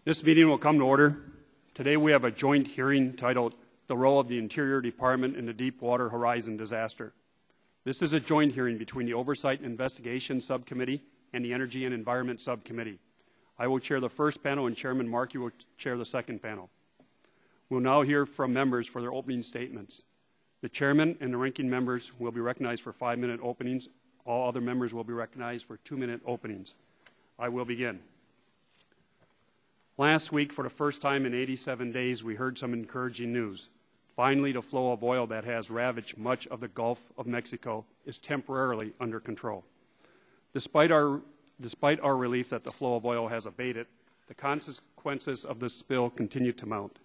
This meeting will come to order. Today we have a joint hearing titled The Role of the Interior Department in the Deepwater Horizon Disaster. This is a joint hearing between the Oversight and Investigations Subcommittee and the Energy and Environment Subcommittee. I will chair the first panel and Chairman Markey will chair the second panel. We'll now hear from members for their opening statements. The chairman and the ranking members will be recognized for 5-minute openings. All other members will be recognized for 2-minute openings. I will begin. Last week, for the first time in 87 days, we heard some encouraging news. Finally, the flow of oil that has ravaged much of the Gulf of Mexico is temporarily under control. Despite our relief that the flow of oil has abated, the consequences of this spill continue to mount.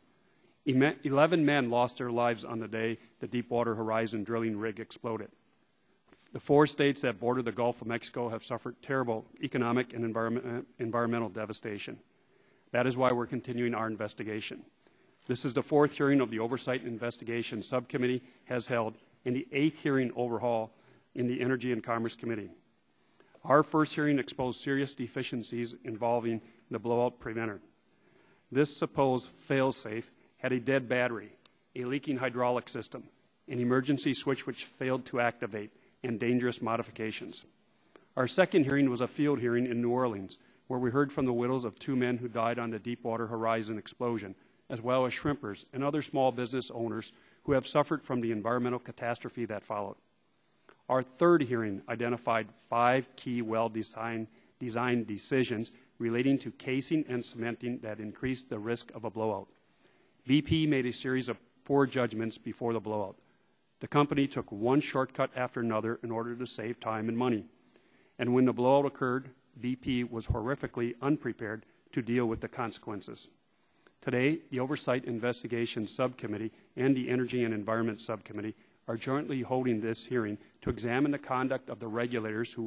11 men lost their lives on the day the Deepwater Horizon drilling rig exploded. The 4 states that border the Gulf of Mexico have suffered terrible economic and environmental devastation. That is why we're continuing our investigation. This is the 4th hearing of the Oversight and Investigations Subcommittee has held and the 8th hearing overhaul in the Energy and Commerce Committee. Our first hearing exposed serious deficiencies involving the blowout preventer. This supposed fail-safe had a dead battery, a leaking hydraulic system, an emergency switch which failed to activate, and dangerous modifications. Our second hearing was a field hearing in New Orleans, where we heard from the widows of 2 men who died on the Deepwater Horizon explosion, as well as shrimpers and other small business owners who have suffered from the environmental catastrophe that followed. Our third hearing identified 5 key well design decisions relating to casing and cementing that increased the risk of a blowout. BP made a series of poor judgments before the blowout. The company took one shortcut after another in order to save time and money. And when the blowout occurred, BP was horrifically unprepared to deal with the consequences. Today, the Oversight and Investigations Subcommittee and the Energy and Environment Subcommittee are jointly holding this hearing to examine the conduct of the regulators who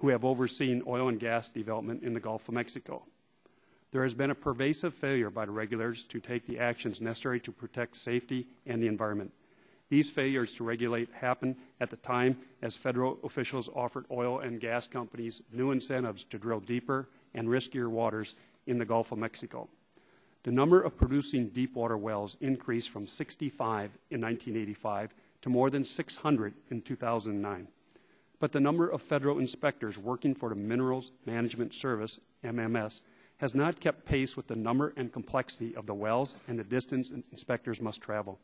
have overseen oil and gas development in the Gulf of Mexico. There has been a pervasive failure by the regulators to take the actions necessary to protect safety and the environment. These failures to regulate happened at the time as federal officials offered oil and gas companies new incentives to drill deeper and riskier waters in the Gulf of Mexico. The number of producing deepwater wells increased from 65 in 1985 to more than 600 in 2009. But the number of federal inspectors working for the Minerals Management Service, MMS, has not kept pace with the number and complexity of the wells and the distance inspectors must travel.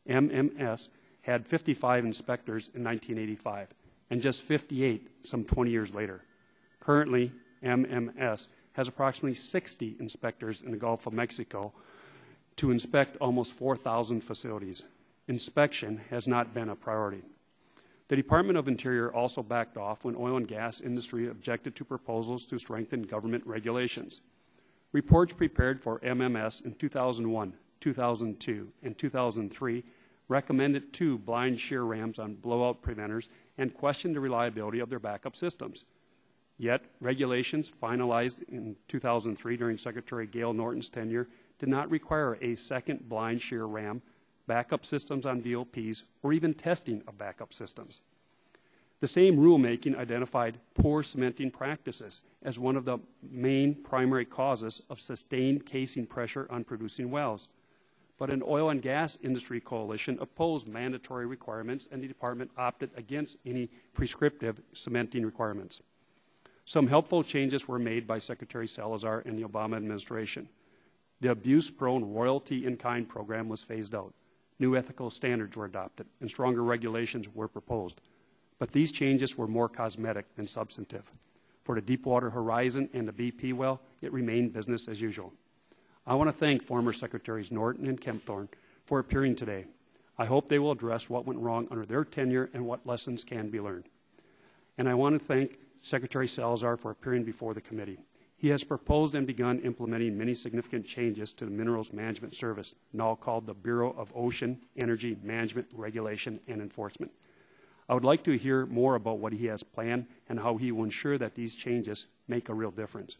MMS had 55 inspectors in 1985 and just 58 some 20 years later. Currently, MMS has approximately 60 inspectors in the Gulf of Mexico to inspect almost 4,000 facilities. Inspection has not been a priority. The Department of Interior also backed off when oil and gas industry objected to proposals to strengthen government regulations. Reports prepared for MMS in 2001, 2002, and 2003 recommended 2 blind shear rams on blowout preventers and questioned the reliability of their backup systems. Yet, regulations finalized in 2003 during Secretary Gail Norton's tenure did not require a second blind shear ram, backup systems on BOPs, or even testing of backup systems. The same rulemaking identified poor cementing practices as one of the main primary causes of sustained casing pressure on producing wells. But an oil and gas industry coalition opposed mandatory requirements, and the department opted against any prescriptive cementing requirements. Some helpful changes were made by Secretary Salazar and the Obama administration. The abuse-prone royalty-in-kind program was phased out. New ethical standards were adopted, and stronger regulations were proposed. But these changes were more cosmetic than substantive. For the Deepwater Horizon and the BP well, it remained business as usual. I want to thank former Secretaries Norton and Kempthorne for appearing today. I hope they will address what went wrong under their tenure and what lessons can be learned. And I want to thank Secretary Salazar for appearing before the committee. He has proposed and begun implementing many significant changes to the Minerals Management Service, now called the Bureau of Ocean Energy Management, Regulation, and Enforcement. I would like to hear more about what he has planned and how he will ensure that these changes make a real difference.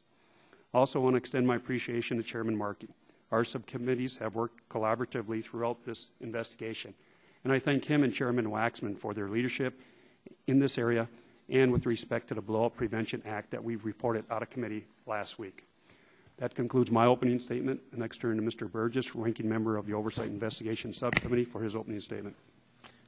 I also want to extend my appreciation to Chairman Markey. Our subcommittees have worked collaboratively throughout this investigation, and I thank him and Chairman Waxman for their leadership in this area and with respect to the Blowout Prevention Act that we reported out of committee last week. That concludes my opening statement. And next turn to Mr. Burgess, ranking member of the Oversight and Investigations Subcommittee, for his opening statement.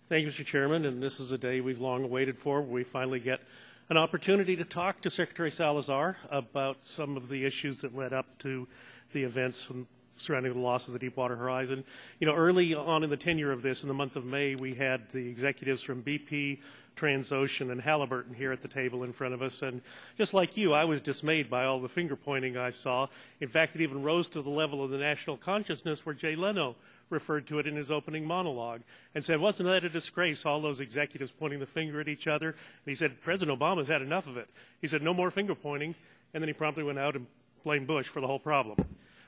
Thank you, Mr. Chairman. And this is a day we've long awaited for, where we finally get an opportunity to talk to Secretary Salazar about some of the issues that led up to the events surrounding the loss of the Deepwater Horizon. You know, early on in the tenure of this, in the month of May, we had the executives from BP, Transocean, and Halliburton here at the table in front of us. And just like you, I was dismayed by all the finger pointing I saw. In fact, it even rose to the level of the national consciousness where Jay Leno referred to it in his opening monologue and said, wasn't that a disgrace, all those executives pointing the finger at each other? And he said, President Obama's had enough of it. He said, no more finger pointing. And then he promptly went out and blamed Bush for the whole problem.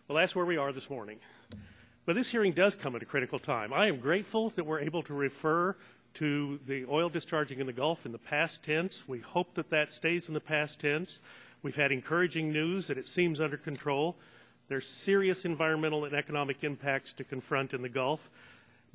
Well, that's where we are this morning. But this hearing does come at a critical time. I am grateful that we're able to refer to the oil discharging in the Gulf in the past tense. We hope that that stays in the past tense. We've had encouraging news that it seems under control. There's serious environmental and economic impacts to confront in the Gulf.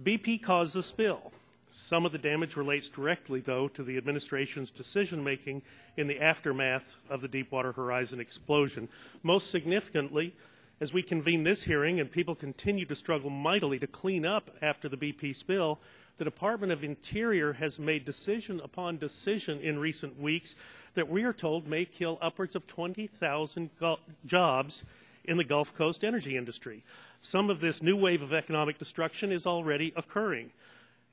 BP caused the spill. Some of the damage relates directly, though, to the administration's decision-making in the aftermath of the Deepwater Horizon explosion. Most significantly, as we convene this hearing and people continue to struggle mightily to clean up after the BP spill, the Department of Interior has made decision upon decision in recent weeks that we are told may kill upwards of 20,000 jobs in the Gulf Coast energy industry. Some of this new wave of economic destruction is already occurring.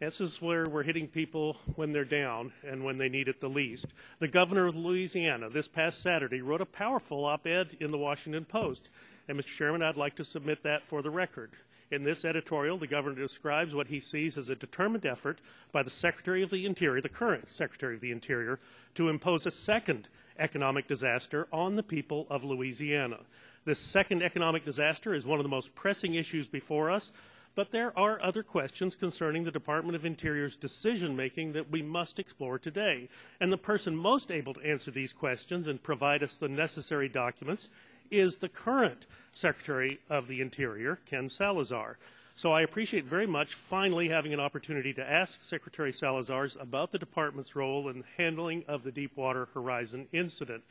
This is where we're hitting people when they're down and when they need it the least. The governor of Louisiana this past Saturday wrote a powerful op-ed in the Washington Post. And, Mr. Chairman, I'd like to submit that for the record. In this editorial, the governor describes what he sees as a determined effort by the Secretary of the Interior, the current Secretary of the Interior, to impose a second economic disaster on the people of Louisiana. This second economic disaster is one of the most pressing issues before us, but there are other questions concerning the Department of Interior's decision-making that we must explore today. And the person most able to answer these questions and provide us the necessary documents is the current Secretary of the Interior, Ken Salazar. So I appreciate very much finally having an opportunity to ask Secretary Salazar about the department's role in handling of the Deepwater Horizon incident.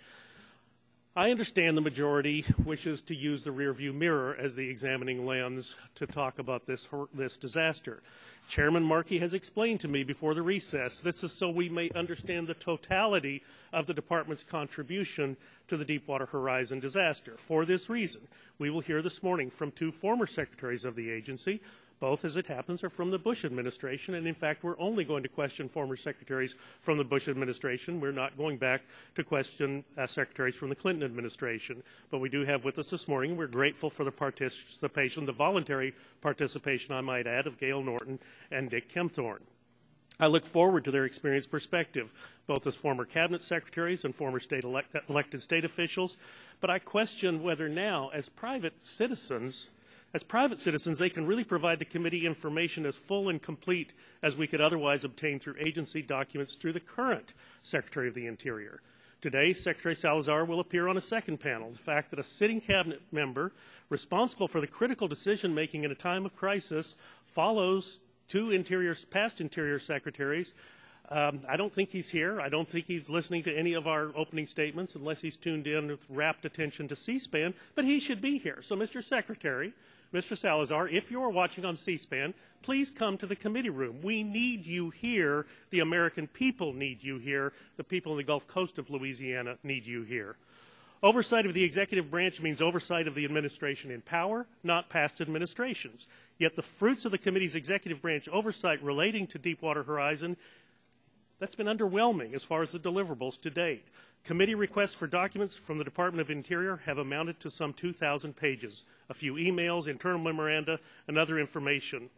I understand the majority wishes to use the rearview mirror as the examining lens to talk about this disaster. Chairman Markey has explained to me before the recess, this is so we may understand the totality of the department's contribution to the Deepwater Horizon disaster. For this reason, we will hear this morning from two former secretaries of the agency. Both, as it happens, are from the Bush administration, and in fact, we're only going to question former secretaries from the Bush administration. We're not going back to question secretaries from the Clinton administration. But we do have with us this morning, we're grateful for the participation, the voluntary participation, I might add, of Gail Norton and Dick Kempthorne. I look forward to their experienced perspective, both as former cabinet secretaries and former elected state officials. But I question whether now, as private citizens, they can really provide the committee information as full and complete as we could otherwise obtain through agency documents through the current Secretary of the Interior. Today, Secretary Salazar will appear on a second panel. The fact that a sitting cabinet member responsible for the critical decision-making in a time of crisis follows two past Interior secretaries. I don't think he's here. I don't think he's listening to any of our opening statements unless he's tuned in with rapt attention to C-SPAN, but he should be here. So, Mr. Secretary, Mr. Salazar, if you're watching on C-SPAN, please come to the committee room. We need you here. The American people need you here. The people in the Gulf Coast of Louisiana need you here. Oversight of the executive branch means oversight of the administration in power, not past administrations. Yet the fruits of the committee's executive branch oversight relating to Deepwater Horizon, that's been underwhelming as far as the deliverables to date. Committee requests for documents from the Department of Interior have amounted to some 2,000 pages, a few emails, internal memoranda, and other information.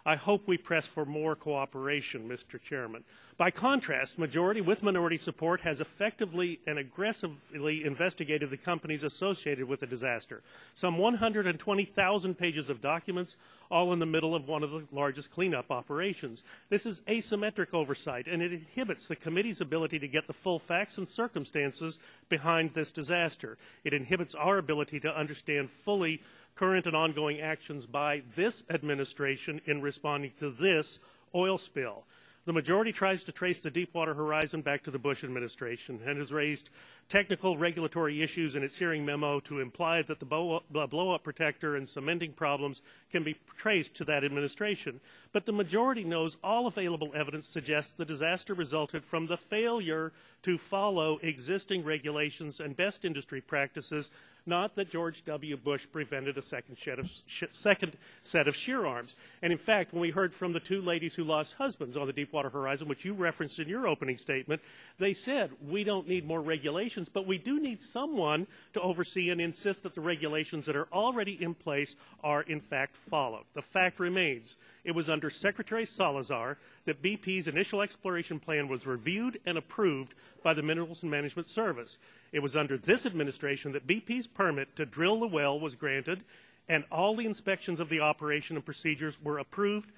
I hope we press for more cooperation, Mr. Chairman. By contrast, majority with minority support has effectively and aggressively investigated the companies associated with the disaster. Some 120,000 pages of documents, all in the middle of one of the largest cleanup operations. This is asymmetric oversight, and it inhibits the committee's ability to get the full facts and circumstances behind this disaster. It inhibits our ability to understand fully current and ongoing actions by this administration in responding to this oil spill. The majority tries to trace the Deepwater Horizon back to the Bush administration and has raised technical regulatory issues in its hearing memo to imply that the blow-up protector and cementing problems can be traced to that administration. But the majority knows all available evidence suggests the disaster resulted from the failure to follow existing regulations and best industry practices, not that George W. Bush prevented a second set of shear arms. And in fact, when we heard from the two ladies who lost husbands on the Deepwater Horizon, which you referenced in your opening statement, they said, we don't need more regulations, but we do need someone to oversee and insist that the regulations that are already in place are in fact followed. The fact remains, it was under Secretary Salazar that BP's initial exploration plan was reviewed and approved by the Minerals and Management Service. It was under this administration that BP's permit to drill the well was granted, and all the inspections of the operation and procedures were approved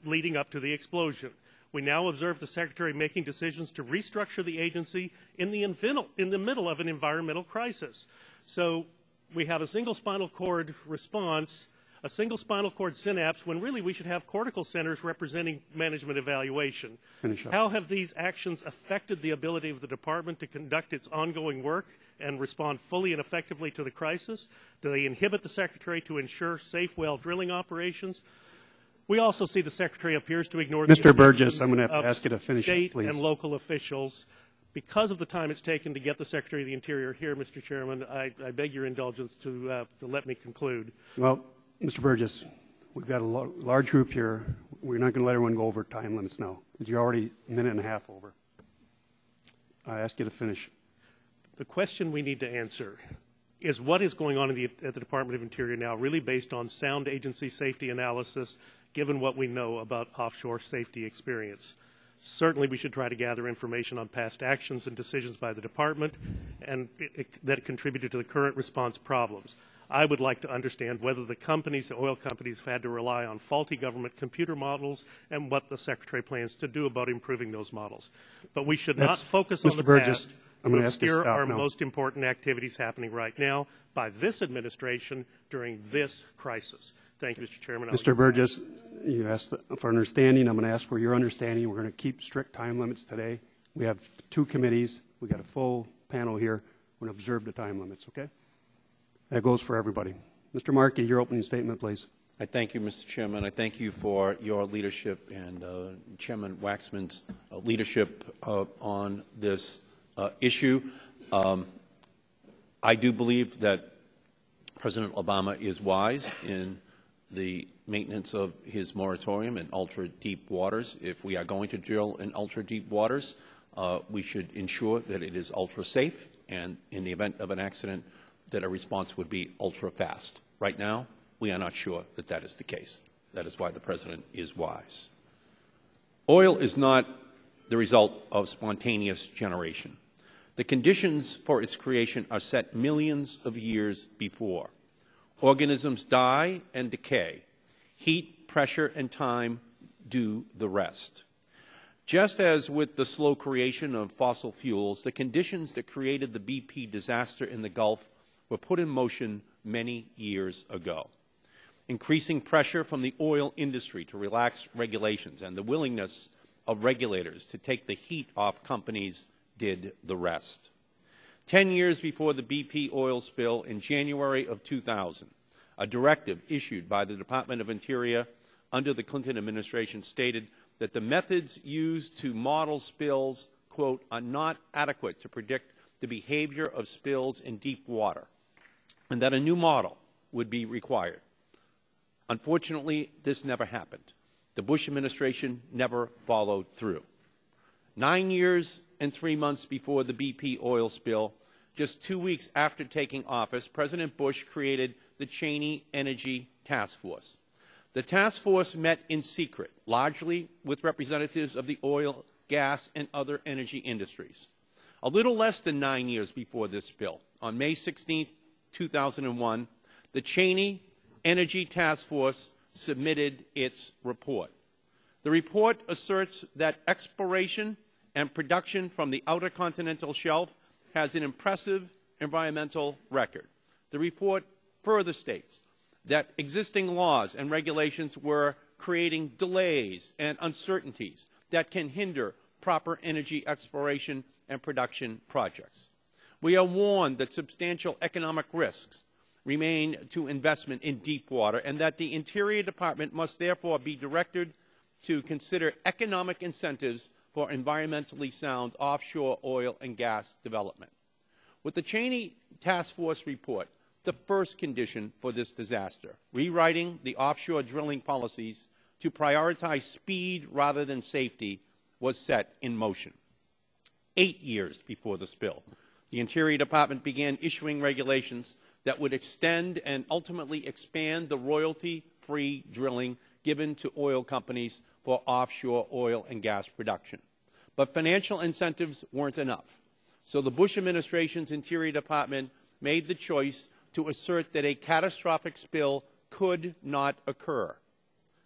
leading up to the explosion. We now observe the Secretary making decisions to restructure the agency in the middle of an environmental crisis. So we have a single spinal cord response, a single spinal cord synapse, when really we should have cortical centers representing management evaluation. How have these actions affected the ability of the department to conduct its ongoing work and respond fully and effectively to the crisis? Do they inhibit the Secretary to ensure safe well drilling operations? We also see the Secretary appears to ignore Mr. Burgess, I'm going to have to ask you to finish, state please. and local officials. Because of the time it's taken to get the Secretary of the Interior here, Mr. Chairman, I beg your indulgence to let me conclude. Well, Mr. Burgess, we've got a large group here. We're not going to let everyone go over time limits now. You're already a minute and a half over. I ask you to finish. The question we need to answer is what is going on at the Department of Interior now really based on sound agency safety analysis, given what we know about offshore safety experience. Certainly we should try to gather information on past actions and decisions by the department and that contributed to the current response problems. I would like to understand whether the oil companies, have had to rely on faulty government computer models and what the Secretary plans to do about improving those models. But we should not focus on the past to obscure our most important activities happening right now by this administration during this crisis. Thank you, Mr. Chairman. Mr. Burgess, you asked for understanding. I'm going to ask for your understanding. We're going to keep strict time limits today. We have two committees. We've got a full panel here. We're going to observe the time limits, okay? That goes for everybody. Mr. Markey, your opening statement, please. I thank you, Mr. Chairman. I thank you for your leadership and Chairman Waxman's leadership on this issue. I do believe that President Obama is wise in the maintenance of his moratorium in ultra-deep waters. If we are going to drill in ultra-deep waters, we should ensure that it is ultra-safe, and in the event of an accident, that a response would be ultra-fast. Right now, we are not sure that that is the case. That is why the President is wise. Oil is not the result of spontaneous generation. The conditions for its creation are set millions of years before. Organisms die and decay. Heat, pressure, and time do the rest. Just as with the slow creation of fossil fuels, the conditions that created the BP disaster in the Gulf were put in motion many years ago. Increasing pressure from the oil industry to relax regulations and the willingness of regulators to take the heat off companies did the rest. 10 years before the BP oil spill in January of 2000, a directive issued by the Department of Interior under the Clinton administration stated that the methods used to model spills, quote, are not adequate to predict the behavior of spills in deep water, and that a new model would be required. Unfortunately, this never happened. The Bush administration never followed through. 9 years and 3 months before the BP oil spill, just 2 weeks after taking office, President Bush created the Cheney Energy Task Force. The task force met in secret, largely with representatives of the oil, gas, and other energy industries. A little less than 9 years before this spill, on May 16, 2001, the Cheney Energy Task Force submitted its report. The report asserts that exploration and production from the outer continental shelf has an impressive environmental record. The report further states that existing laws and regulations were creating delays and uncertainties that can hinder proper energy exploration and production projects. We are warned that substantial economic risks remain to investment in deep water and that the Interior Department must therefore be directed to consider economic incentives for environmentally sound offshore oil and gas development. With the Cheney Task Force report, the first condition for this disaster, rewriting the offshore drilling policies to prioritize speed rather than safety, was set in motion. 8 years before the spill, the Interior Department began issuing regulations that would extend and ultimately expand the royalty-free drilling given to oil companies for offshore oil and gas production. But financial incentives weren't enough. So the Bush administration's Interior Department made the choice to assert that a catastrophic spill could not occur.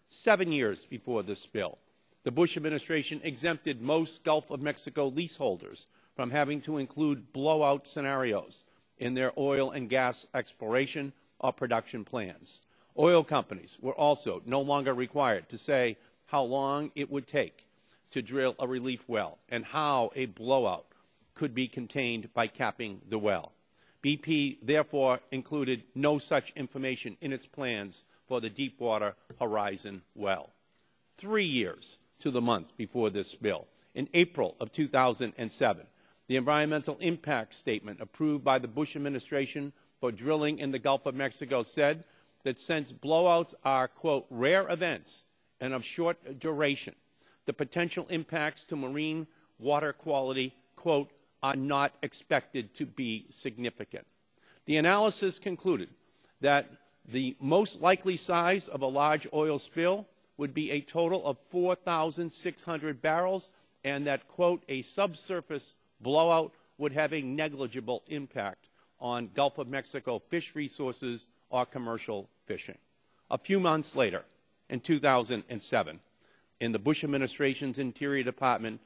7 years before the spill, the Bush administration exempted most Gulf of Mexico leaseholders from having to include blowout scenarios in their oil and gas exploration or production plans. Oil companies were also no longer required to say how long it would take to drill a relief well and how a blowout could be contained by capping the well. BP therefore included no such information in its plans for the Deepwater Horizon well. 3 years to the month before this spill, in April of 2007, the environmental impact statement approved by the Bush administration for drilling in the Gulf of Mexico said that since blowouts are, quote, rare events and of short duration, the potential impacts to marine water quality, quote, are not expected to be significant. The analysis concluded that the most likely size of a large oil spill would be a total of 4,600 barrels and that, quote, a subsurface blowout would have a negligible impact on Gulf of Mexico fish resources or commercial fishing. A few months later, in 2007, in the Bush administration's Interior Department,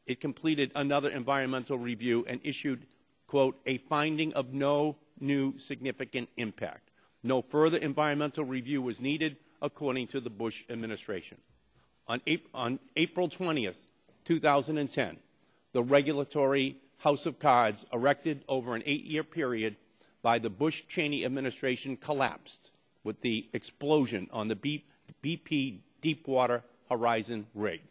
it completed another environmental review and issued, quote, a finding of no new significant impact. No further environmental review was needed, according to the Bush administration. On April 20th, 2010, the regulatory house of cards erected over an 8-year period by the Bush-Cheney administration collapsed with the explosion on the BP Deepwater Horizon rig.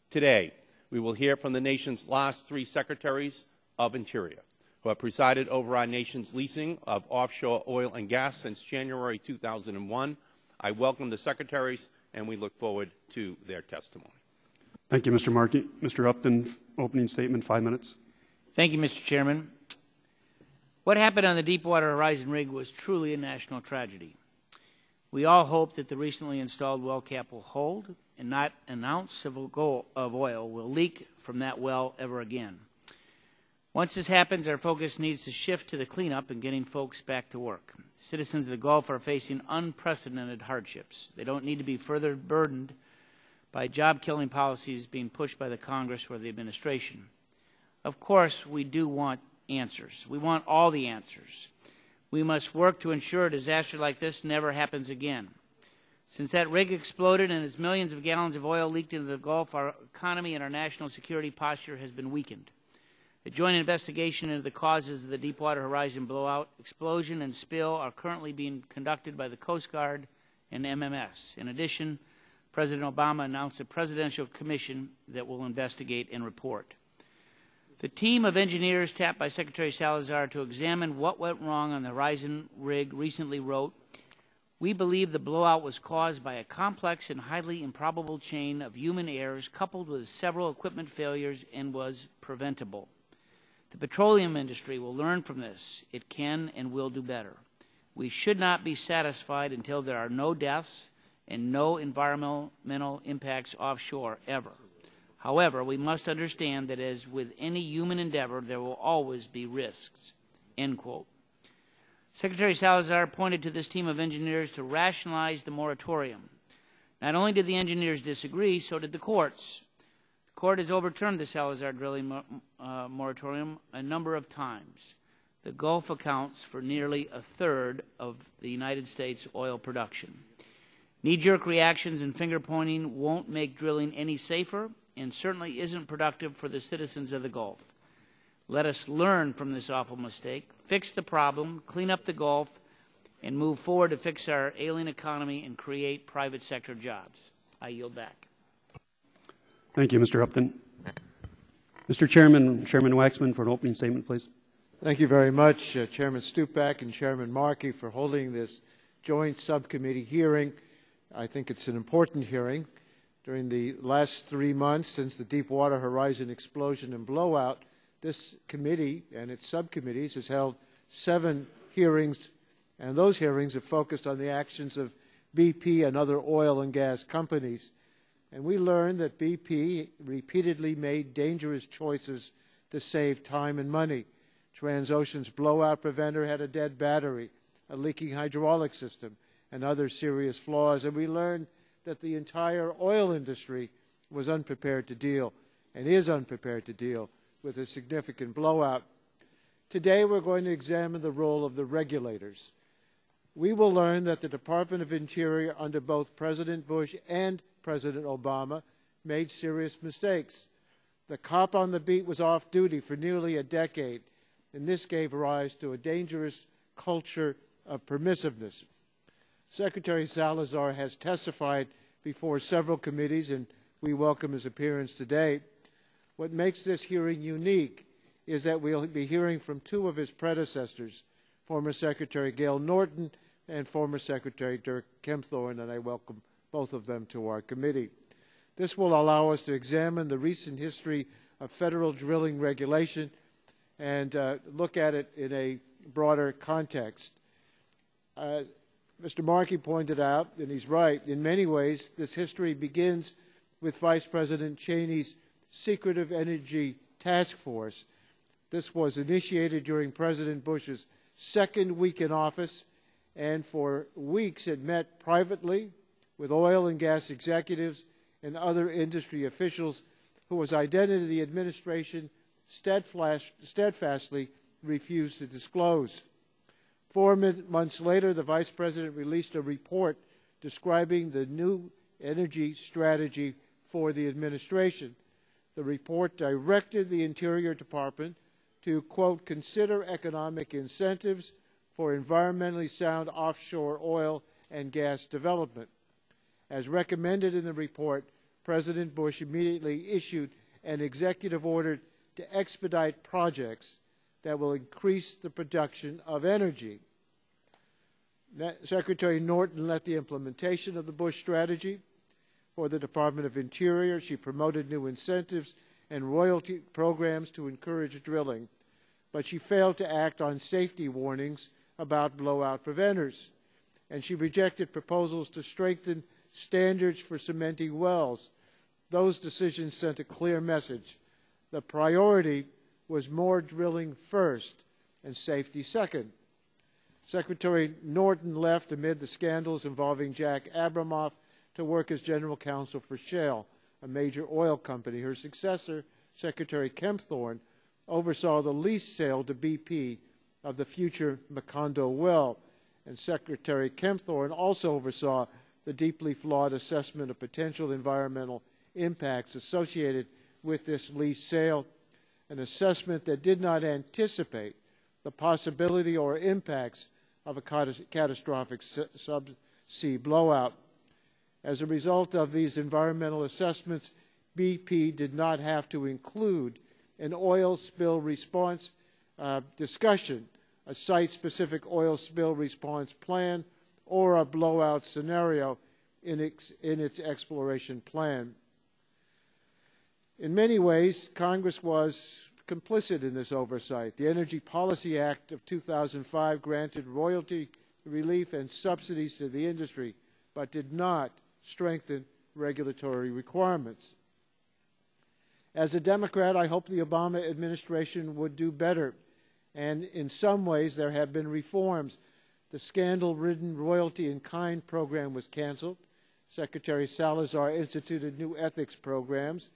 Today, we will hear from the nation's last 3 secretaries of Interior, who have presided over our nation's leasing of offshore oil and gas since January 2001. I welcome the secretaries, and we look forward to their testimony. Thank you, Mr. Markey. Mr. Upton, opening statement, 5 minutes. Thank you, Mr. Chairman. What happened on the Deepwater Horizon rig was truly a national tragedy. We all hope that the recently installed well cap will hold and not an ounce of oil will leak from that well ever again. Once this happens, our focus needs to shift to the cleanup and getting folks back to work. Citizens of the Gulf are facing unprecedented hardships. They don't need to be further burdened by job-killing policies being pushed by the Congress or the administration. Of course, we do want answers. We want all the answers. We must work to ensure a disaster like this never happens again. Since that rig exploded and as millions of gallons of oil leaked into the Gulf, our economy and our national security posture has been weakened. A joint investigation into the causes of the Deepwater Horizon blowout, explosion, and spill are currently being conducted by the Coast Guard and MMS. In addition, President Obama announced a presidential commission that will investigate and report. The team of engineers tapped by Secretary Salazar to examine what went wrong on the Horizon rig recently wrote, "We believe the blowout was caused by a complex and highly improbable chain of human errors coupled with several equipment failures and was preventable. The petroleum industry will learn from this. It can and will do better. We should not be satisfied until there are no deaths and no environmental impacts offshore ever. However, we must understand that as with any human endeavor, there will always be risks." End quote. Secretary Salazar pointed to this team of engineers to rationalize the moratorium. Not only did the engineers disagree, so did the courts. The court has overturned the Salazar drilling moratorium a number of times. The Gulf accounts for nearly a third of the United States oil production. Knee-jerk reactions and finger-pointing won't make drilling any safer, and certainly isn't productive for the citizens of the Gulf. Let us learn from this awful mistake, fix the problem, clean up the Gulf, and move forward to fix our ailing economy and create private sector jobs. I yield back. Thank you, Mr. Upton. Mr. Chairman, Chairman Waxman, for an opening statement, please. Thank you very much, Chairman Stupak and Chairman Markey, for holding this joint subcommittee hearing. I think it's an important hearing. During the last 3 months since the Deepwater Horizon explosion and blowout, this committee and its subcommittees has held 7 hearings, and those hearings have focused on the actions of BP and other oil and gas companies. And we learned that BP repeatedly made dangerous choices to save time and money. Transocean's blowout preventer had a dead battery, a leaking hydraulic system, and other serious flaws. And we learned that the entire oil industry was unprepared to deal, and is unprepared to deal, with a significant blowout. Today we're going to examine the role of the regulators. We will learn that the Department of Interior under both President Bush and President Obama made serious mistakes. The cop on the beat was off duty for nearly a decade, and this gave rise to a dangerous culture of permissiveness. Secretary Salazar has testified before several committees, and we welcome his appearance today. What makes this hearing unique is that we'll be hearing from 2 of his predecessors, former Secretary Gail Norton and former Secretary Dirk Kempthorne, and I welcome both of them to our committee. This will allow us to examine the recent history of federal drilling regulation and look at it in a broader context. Mr. Markey pointed out, and he's right, in many ways this history begins with Vice President Cheney's Secretive Energy Task Force. This was initiated during President Bush's 2nd week in office, and for weeks it met privately with oil and gas executives and other industry officials whose identity the administration steadfastly refused to disclose. 4 months later, the Vice President released a report describing the new energy strategy for the administration. The report directed the Interior Department to, quote, consider economic incentives for environmentally sound offshore oil and gas development. As recommended in the report, President Bush immediately issued an executive order to expedite projects that will increase the production of energy. Secretary Norton led the implementation of the Bush strategy. For the Department of Interior, she promoted new incentives and royalty programs to encourage drilling, but she failed to act on safety warnings about blowout preventers, and she rejected proposals to strengthen standards for cementing wells. Those decisions sent a clear message. The priority was more drilling first and safety second. Secretary Norton left amid the scandals involving Jack Abramoff to work as general counsel for Shell, a major oil company. Her successor, Secretary Kempthorne, oversaw the lease sale to BP of the future Macondo well, and Secretary Kempthorne also oversaw the deeply flawed assessment of potential environmental impacts associated with this lease sale, an assessment that did not anticipate the possibility or impacts of a catastrophic subsea blowout. As a result of these environmental assessments, BP did not have to include an oil spill response discussion, a site-specific oil spill response plan, or a blowout scenario in its exploration plan. In many ways, Congress was complicit in this oversight. The Energy Policy Act of 2005 granted royalty relief and subsidies to the industry, but did not strengthen regulatory requirements. As a Democrat, I hope the Obama administration would do better, and in some ways there have been reforms. The scandal-ridden royalty in kind program was canceled. Secretary Salazar instituted new ethics programs,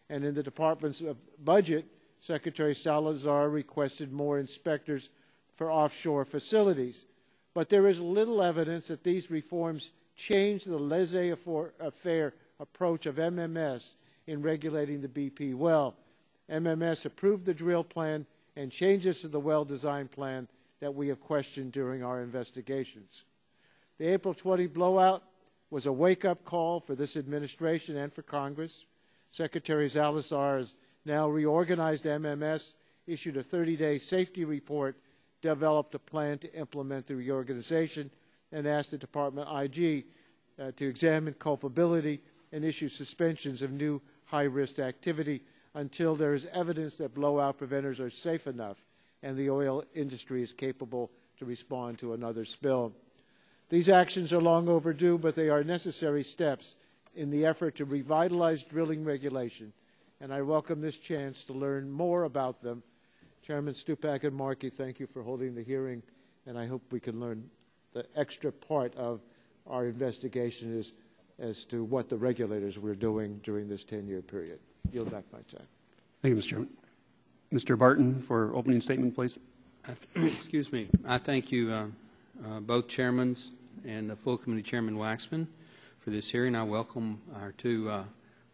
and in the Department's budget, Secretary Salazar requested more inspectors for offshore facilities. But there is little evidence that these reforms change the laissez-faire approach of MMS in regulating the BP well. MMS approved the drill plan and changes to the well design plan that we have questioned during our investigations. The April 20 blowout was a wake-up call for this administration and for Congress. Secretary Salazar has now reorganized MMS, issued a 30-day safety report, developed a plan to implement the reorganization, and asked the Department IG to examine culpability and issue suspensions of new high-risk activity until there is evidence that blowout preventers are safe enough and the oil industry is capable to respond to another spill. These actions are long overdue, but they are necessary steps in the effort to revitalize drilling regulation, and I welcome this chance to learn more about them. Chairman Stupak and Markey, thank you for holding the hearing, and I hope we can learn the extra part of our investigation as to what the regulators were doing during this 10-year period. Yield back my time. Thank you, Mr. Chairman. Mr. Barton, for opening statement, please. Excuse me. I thank you, both chairmen and the full committee chairman Waxman, for this hearing. I welcome our two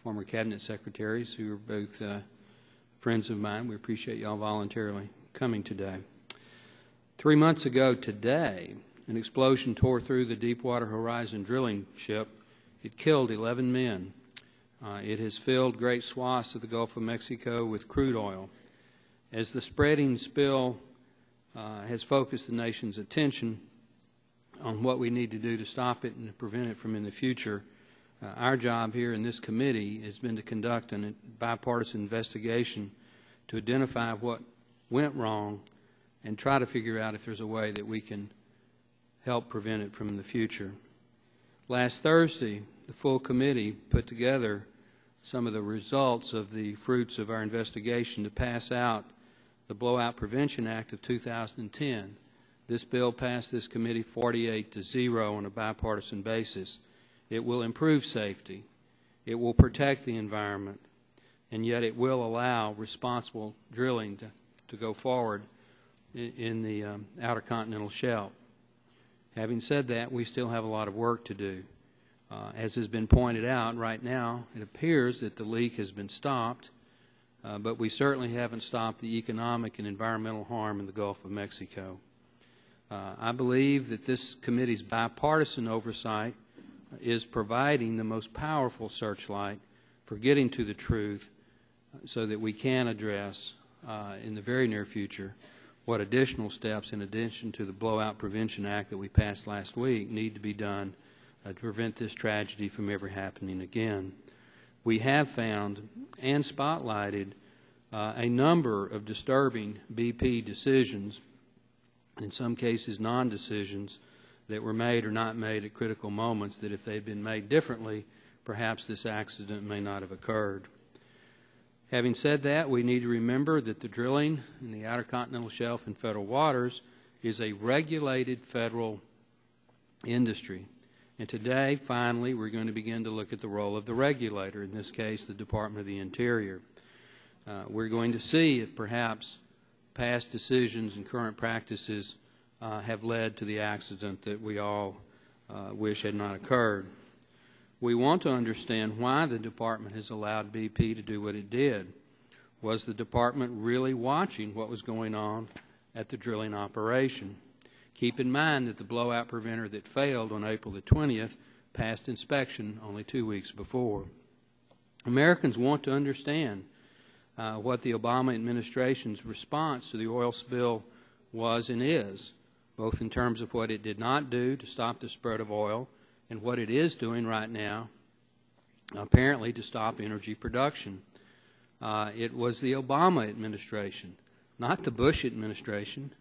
former cabinet secretaries who are both friends of mine. We appreciate y'all voluntarily coming today. 3 months ago today, an explosion tore through the Deepwater Horizon drilling ship. It killed 11 men. It has filled great swaths of the Gulf of Mexico with crude oil. As the spreading spill has focused the nation's attention on what we need to do to stop it and to prevent it from in the future, our job here in this committee has been to conduct a bipartisan investigation to identify what went wrong and try to figure out if there's a way that we can help prevent it from the future. Last Thursday, the full committee put together some of the results of the fruits of our investigation to pass out the Blowout Prevention Act of 2010. This bill passed this committee 48-0 on a bipartisan basis. It will improve safety, it will protect the environment, and yet it will allow responsible drilling to go forward in the Outer Continental Shelf. Having said that, we still have a lot of work to do. As has been pointed out, right now it appears that the leak has been stopped, but we certainly haven't stopped the economic and environmental harm in the Gulf of Mexico. I believe that this committee's bipartisan oversight is providing the most powerful searchlight for getting to the truth so that we can address in the very near future what additional steps, in addition to the Blowout Prevention Act that we passed last week, need to be done to prevent this tragedy from ever happening again. We have found and spotlighted a number of disturbing BP decisions, in some cases non-decisions, that were made or not made at critical moments that if they had been made differently, perhaps this accident may not have occurred. Having said that, we need to remember that the drilling in the Outer Continental Shelf and federal waters is a regulated federal industry. And today, finally, we're going to begin to look at the role of the regulator, in this case, the Department of the Interior. We're going to see if perhaps past decisions and current practices have led to the accident that we all wish had not occurred. We want to understand why the department has allowed BP to do what it did. Was the department really watching what was going on at the drilling operation? Keep in mind that the blowout preventer that failed on April the 20th passed inspection only 2 weeks before. Americans want to understand what the Obama administration's response to the oil spill was and is, both in terms of what it did not do to stop the spread of oil and what it is doing right now, apparently to stop energy production. It was the Obama administration, not the Bush administration,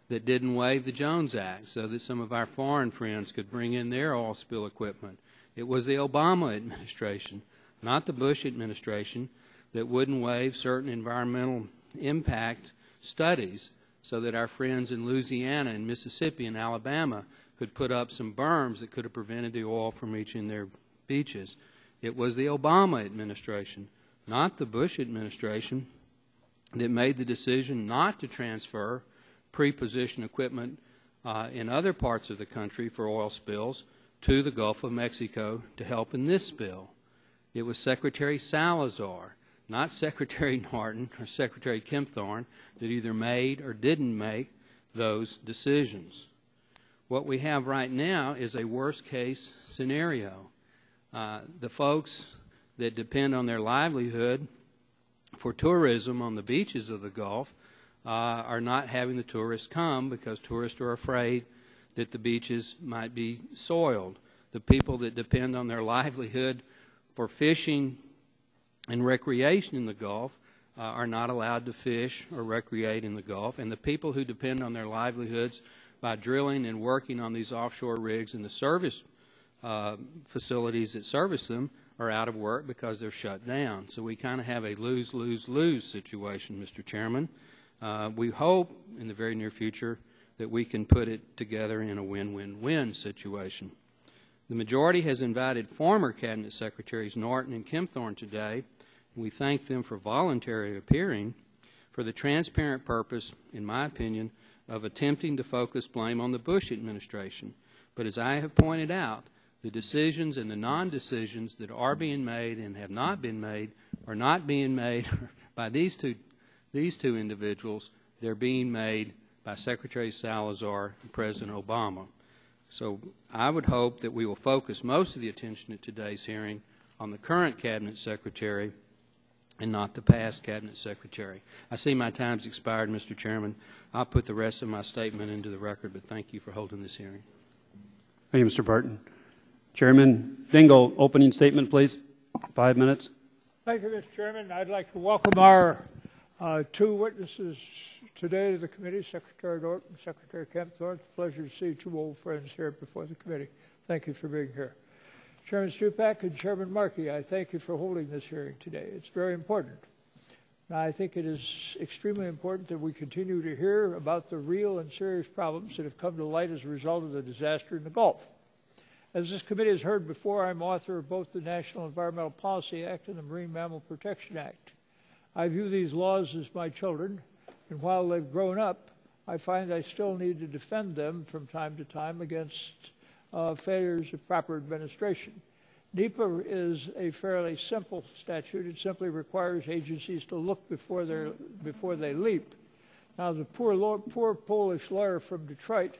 that didn't waive the Jones Act so that some of our foreign friends could bring in their oil spill equipment. It was the Obama administration, not the Bush administration, that wouldn't waive certain environmental impact studies so that our friends in Louisiana and Mississippi and Alabama could put up some berms that could have prevented the oil from reaching their beaches. It was the Obama administration, not the Bush administration, that made the decision not to transfer pre-position equipment in other parts of the country for oil spills to the Gulf of Mexico to help in this spill. It was Secretary Salazar, not Secretary Norton or Secretary Kempthorne, that either made or didn't make those decisions. What we have right now is a worst-case scenario. The folks that depend on their livelihood for tourism on the beaches of the Gulf are not having the tourists come because tourists are afraid that the beaches might be soiled. The people that depend on their livelihood for fishing and recreation in the Gulf are not allowed to fish or recreate in the Gulf. And the people who depend on their livelihoods by drilling and working on these offshore rigs and the service facilities that service them are out of work because they're shut down. So we kind of have a lose-lose-lose situation, Mr. Chairman. We hope in the very near future that we can put it together in a win-win-win situation. The majority has invited former Cabinet Secretaries Norton and Kempthorne today, and we thank them for voluntarily appearing for the transparent purpose, in my opinion, of attempting to focus blame on the Bush administration. But as I have pointed out, the decisions and the non-decisions that are being made and have not been made are not being made by these two individuals. They're being made by Secretary Salazar and President Obama. So I would hope that we will focus most of the attention at today's hearing on the current Cabinet Secretary and not the past Cabinet Secretary. I see my time's expired, Mr. Chairman. I'll put the rest of my statement into the record, but thank you for holding this hearing. Thank you, Mr. Barton. Chairman Dingell, opening statement, please. 5 minutes. Thank you, Mr. Chairman. I'd like to welcome our two witnesses today to the committee, Secretary Norton and Secretary Kempthorne. It's a pleasure to see two old friends here before the committee. Thank you for being here. Chairman Stupak and Chairman Markey, I thank you for holding this hearing today. It's very important. Now, I think it is extremely important that we continue to hear about the real and serious problems that have come to light as a result of the disaster in the Gulf. As this committee has heard before, I'm author of both the National Environmental Policy Act and the Marine Mammal Protection Act. I view these laws as my children, and while they've grown up, I find I still need to defend them from time to time against failures of proper administration. NEPA is a fairly simple statute. It simply requires agencies to look before they leap. Now, the poor Polish lawyer from Detroit,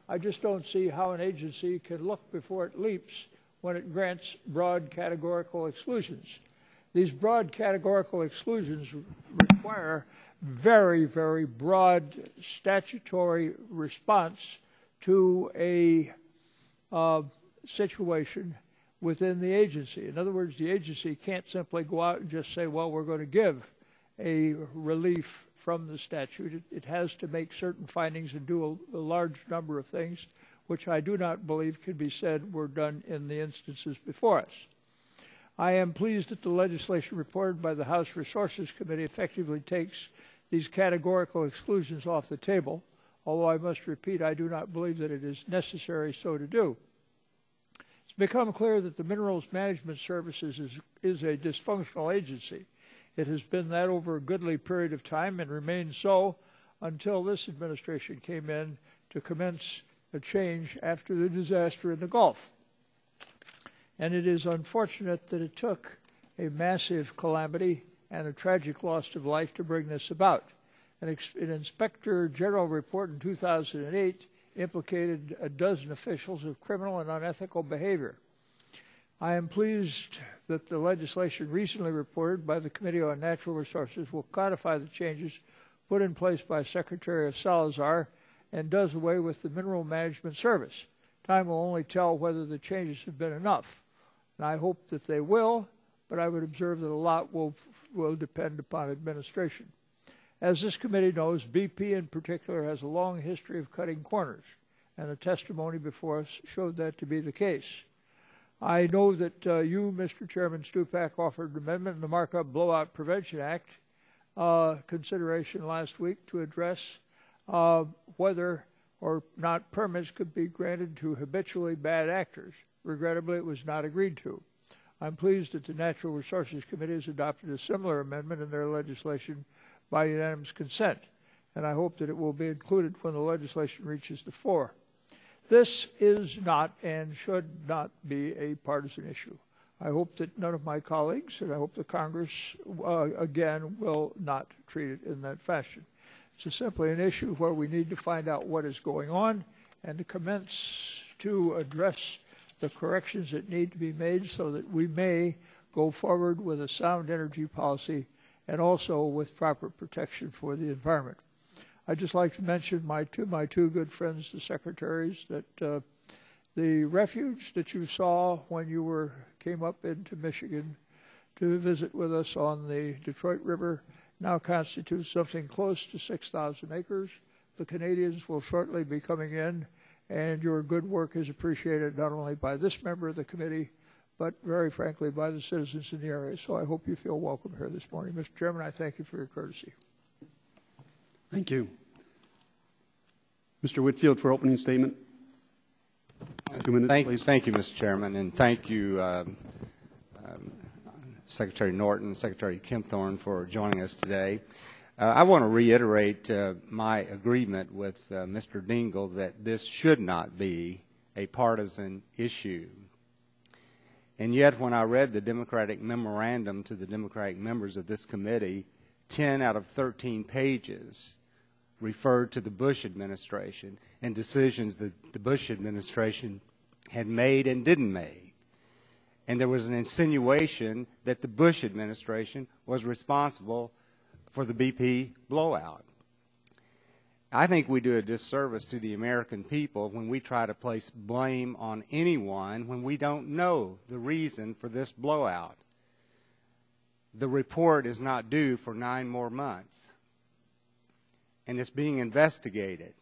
I just don't see how an agency can look before it leaps when it grants broad categorical exclusions. These broad categorical exclusions require very, very broad statutory response to a situation within the agency. In other words, the agency can't simply go out and just say, well, we're going to give a relief from the statute. It has to make certain findings and do a large number of things, which I do not believe can be said were done in the instances before us. I am pleased that the legislation reported by the House Resources Committee effectively takes these categorical exclusions off the table, although I must repeat, I do not believe that it is necessary so to do. It's become clear that the Minerals Management Services is a dysfunctional agency. It has been that over a goodly period of time and remains so until this administration came in to commence a change after the disaster in the Gulf. And it is unfortunate that it took a massive calamity and a tragic loss of life to bring this about. An Inspector General report in 2008 implicated a dozen officials of criminal and unethical behavior. I am pleased that the legislation recently reported by the Committee on Natural Resources will codify the changes put in place by Secretary of Salazar and does away with the Mineral Management Service. Time will only tell whether the changes have been enough. And I hope that they will, but I would observe that a lot will depend upon administration. As this committee knows, BP in particular has a long history of cutting corners, and the testimony before us showed that to be the case. I know that you, Mr. Chairman Stupak, offered an amendment in the Markup Blowout Prevention Act consideration last week to address whether or not permits could be granted to habitually bad actors. Regrettably, it was not agreed to. I'm pleased that the Natural Resources Committee has adopted a similar amendment in their legislation by unanimous consent, and I hope that it will be included when the legislation reaches the floor. This is not and should not be a partisan issue. I hope that none of my colleagues, and I hope the Congress, again, will not treat it in that fashion. It's simply an issue where we need to find out what is going on and to commence to address the corrections that need to be made so that we may go forward with a sound energy policy and also with proper protection for the environment. I'd just like to mention my two good friends, the secretaries, that the refuge that you saw when you came up into Michigan to visit with us on the Detroit River now constitutes something close to 6,000 acres. The Canadians will shortly be coming in, and your good work is appreciated not only by this member of the committee, but very frankly by the citizens in the area. So I hope you feel welcome here this morning. Mr. Chairman, I thank you for your courtesy. Thank you. Mr. Whitfield for opening statement. 2 minutes, please. Thank you, Mr. Chairman, and thank you, Secretary Norton, Secretary Kempthorne, for joining us today. I want to reiterate my agreement with Mr. Dingle that this should not be a partisan issue. And yet, when I read the Democratic memorandum to the Democratic members of this committee, 10 out of 13 pages referred to the Bush administration and decisions that the Bush administration had made and didn't make. And there was an insinuation that the Bush administration was responsible for the BP blowout. I think we do a disservice to the American people when we try to place blame on anyone when we don't know the reason for this blowout. The report is not due for 9 more months, and it's being investigated.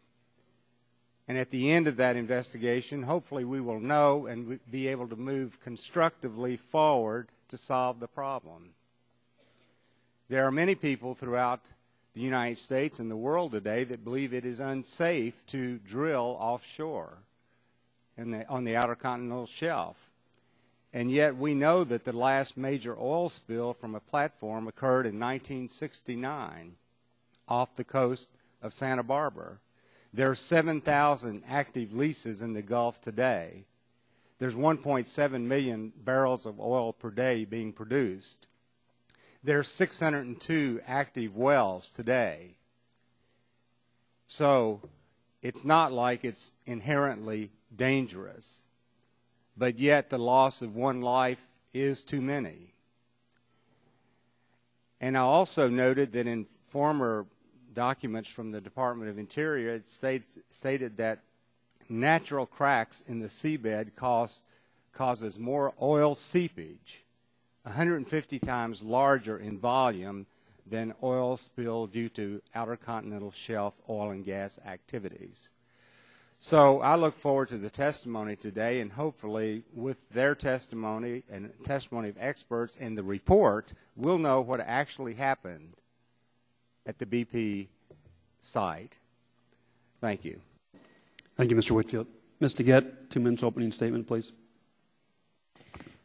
And at the end of that investigation, hopefully we will know and be able to move constructively forward to solve the problem. There are many people throughout the United States and the world today that believe it is unsafe to drill offshore on the Outer Continental Shelf. And yet we know that the last major oil spill from a platform occurred in 1969 off the coast of Santa Barbara. There are 7,000 active leases in the Gulf today. There's 1.7 million barrels of oil per day being produced. There's 602 active wells today. So it's not like it's inherently dangerous, but yet the loss of one life is too many. And I also noted that in former documents from the Department of Interior, it stated that natural cracks in the seabed causes more oil seepage, 150 times larger in volume than oil spill due to Outer Continental Shelf oil and gas activities. So I look forward to the testimony today, and hopefully with their testimony and testimony of experts and the report, we'll know what actually happened at the BP site. Thank you. Thank you, Mr. Whitfield. Ms. DeGette, 2 minutes opening statement, please.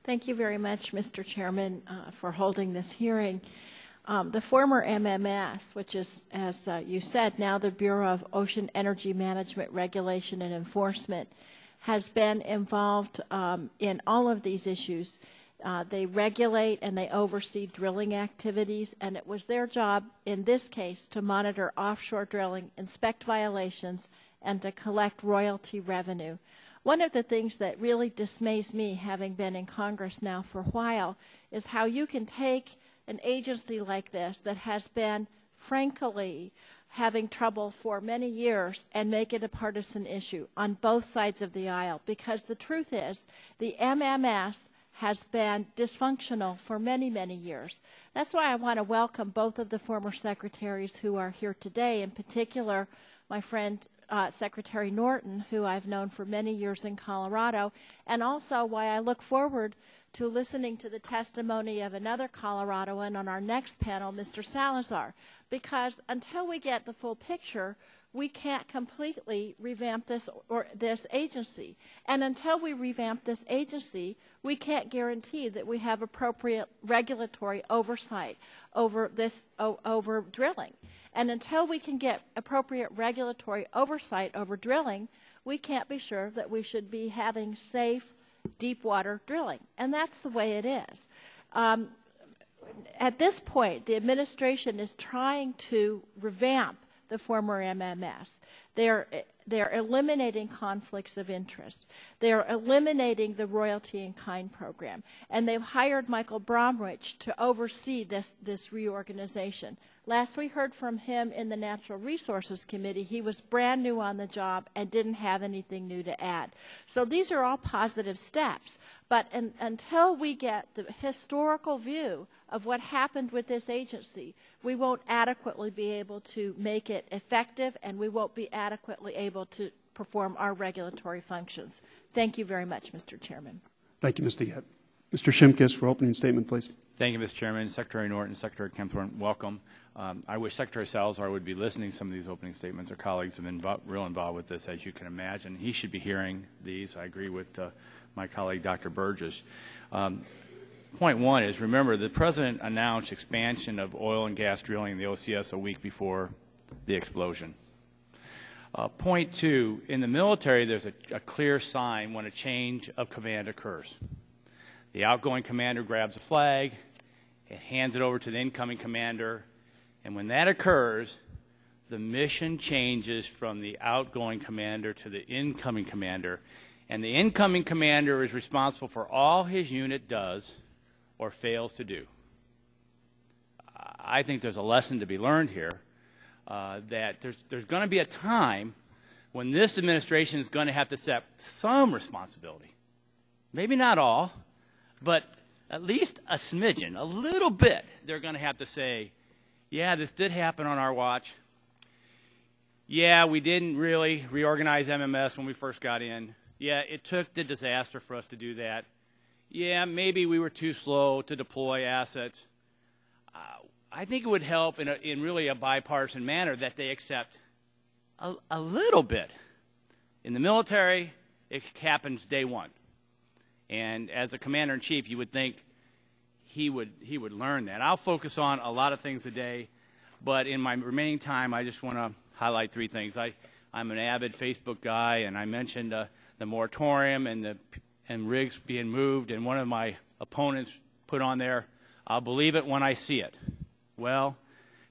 Thank you very much, Mr. Chairman, for holding this hearing. The former MMS, which is, as you said, now the Bureau of Ocean Energy Management, Regulation, and Enforcement, has been involved in all of these issues. They regulate and they oversee drilling activities, and it was their job in this case to monitor offshore drilling, inspect violations, and to collect royalty revenue. One of the things that really dismays me, having been in Congress now for a while, is how you can take an agency like this that has been, frankly, having trouble for many years and make it a partisan issue on both sides of the aisle. Because the truth is, the MMS has been dysfunctional for many, many years. That's why I want to welcome both of the former secretaries who are here today, in particular my friend Secretary Norton, who I've known for many years in Colorado, and also why I look forward to listening to the testimony of another Coloradoan on our next panel, Mr. Salazar, because until we get the full picture, we can't completely revamp this agency. And until we revamp this agency, we can't guarantee that we have appropriate regulatory oversight over drilling. And until we can get appropriate regulatory oversight over drilling, we can't be sure that we should be having safe deep water drilling, and that's the way it is. At this point, the administration is trying to revamp the former MMS. They're eliminating conflicts of interest. They're eliminating the royalty in kind program. And they've hired Michael Bromwich to oversee this reorganization. Last we heard from him in the Natural Resources Committee, he was brand new on the job and didn't have anything new to add. So these are all positive steps. But until we get the historical view of what happened with this agency, we won't adequately be able to make it effective, and we won't be adequately able to perform our regulatory functions. Thank you very much, Mr. Chairman. Thank you, Mr. Yett. Mr. Shimkus for opening statement, please. Thank you, Mr. Chairman. Secretary Norton, Secretary Kempthorne, welcome. I wish Secretary Salazar would be listening to some of these opening statements. Our colleagues have been real involved with this, as you can imagine. He should be hearing these. I agree with my colleague, Dr. Burgess. Point one is, remember, the President announced expansion of oil and gas drilling in the OCS a week before the explosion. Point two, in the military, there's a clear sign when a change of command occurs. The outgoing commander grabs a flag and hands it over to the incoming commander, and when that occurs, the mission changes from the outgoing commander to the incoming commander, and the incoming commander is responsible for all his unit does or fails to do. I think there's a lesson to be learned here, that there's going to be a time when this administration is going to have to set some responsibility. Maybe not all, but at least a smidgen, a little bit. They're going to have to say, yeah, this did happen on our watch. Yeah, we didn't really reorganize MMS when we first got in. Yeah, it took the disaster for us to do that. Yeah, maybe we were too slow to deploy assets. I think it would help in really a bipartisan manner that they accept a little bit. In the military, it happens day one. And as a commander-in-chief, you would think he would learn that. I'll focus on a lot of things today, but in my remaining time, I just want to highlight three things. I'm an avid Facebook guy, and I mentioned the moratorium and rigs being moved, and one of my opponents put on there, I'll believe it when I see it. Well,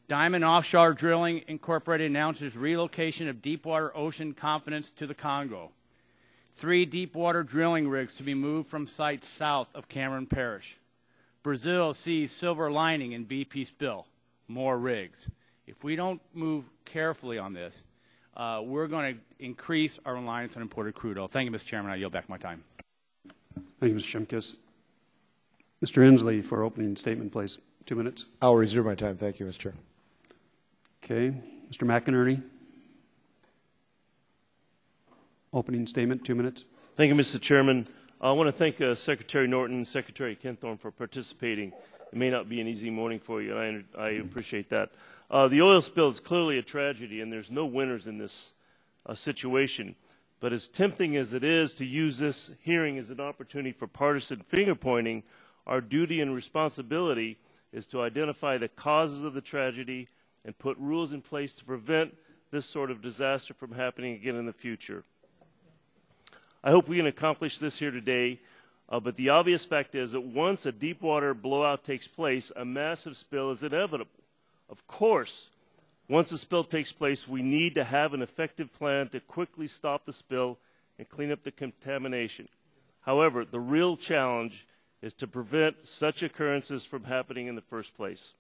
Diamond Offshore Drilling Incorporated announces relocation of Deepwater Ocean Confidence to the Congo. 3 deepwater drilling rigs to be moved from sites south of Cameron Parish. Brazil sees silver lining in BP spill. More rigs. If we don't move carefully on this, we're going to increase our reliance on imported crude oil. Thank you, Mr. Chairman. I yield back my time. Thank you, Mr. Shimkus. Mr. Inslee for opening statement, please. 2 minutes. I'll reserve my time. Thank you, Mr. Chair. Okay. Mr. McInerney. Opening statement, 2 minutes. Thank you, Mr. Chairman. I want to thank Secretary Norton and Secretary Kempthorne for participating. It may not be an easy morning for you, and I appreciate that. The oil spill is clearly a tragedy, and there's no winners in this situation. But as tempting as it is to use this hearing as an opportunity for partisan finger-pointing, our duty and responsibility is to identify the causes of the tragedy and put rules in place to prevent this sort of disaster from happening again in the future. I hope we can accomplish this here today, but the obvious fact is that once a deepwater blowout takes place, a massive spill is inevitable. Of course, once a spill takes place, we need to have an effective plan to quickly stop the spill and clean up the contamination. However, the real challenge is to prevent such occurrences from happening in the first place.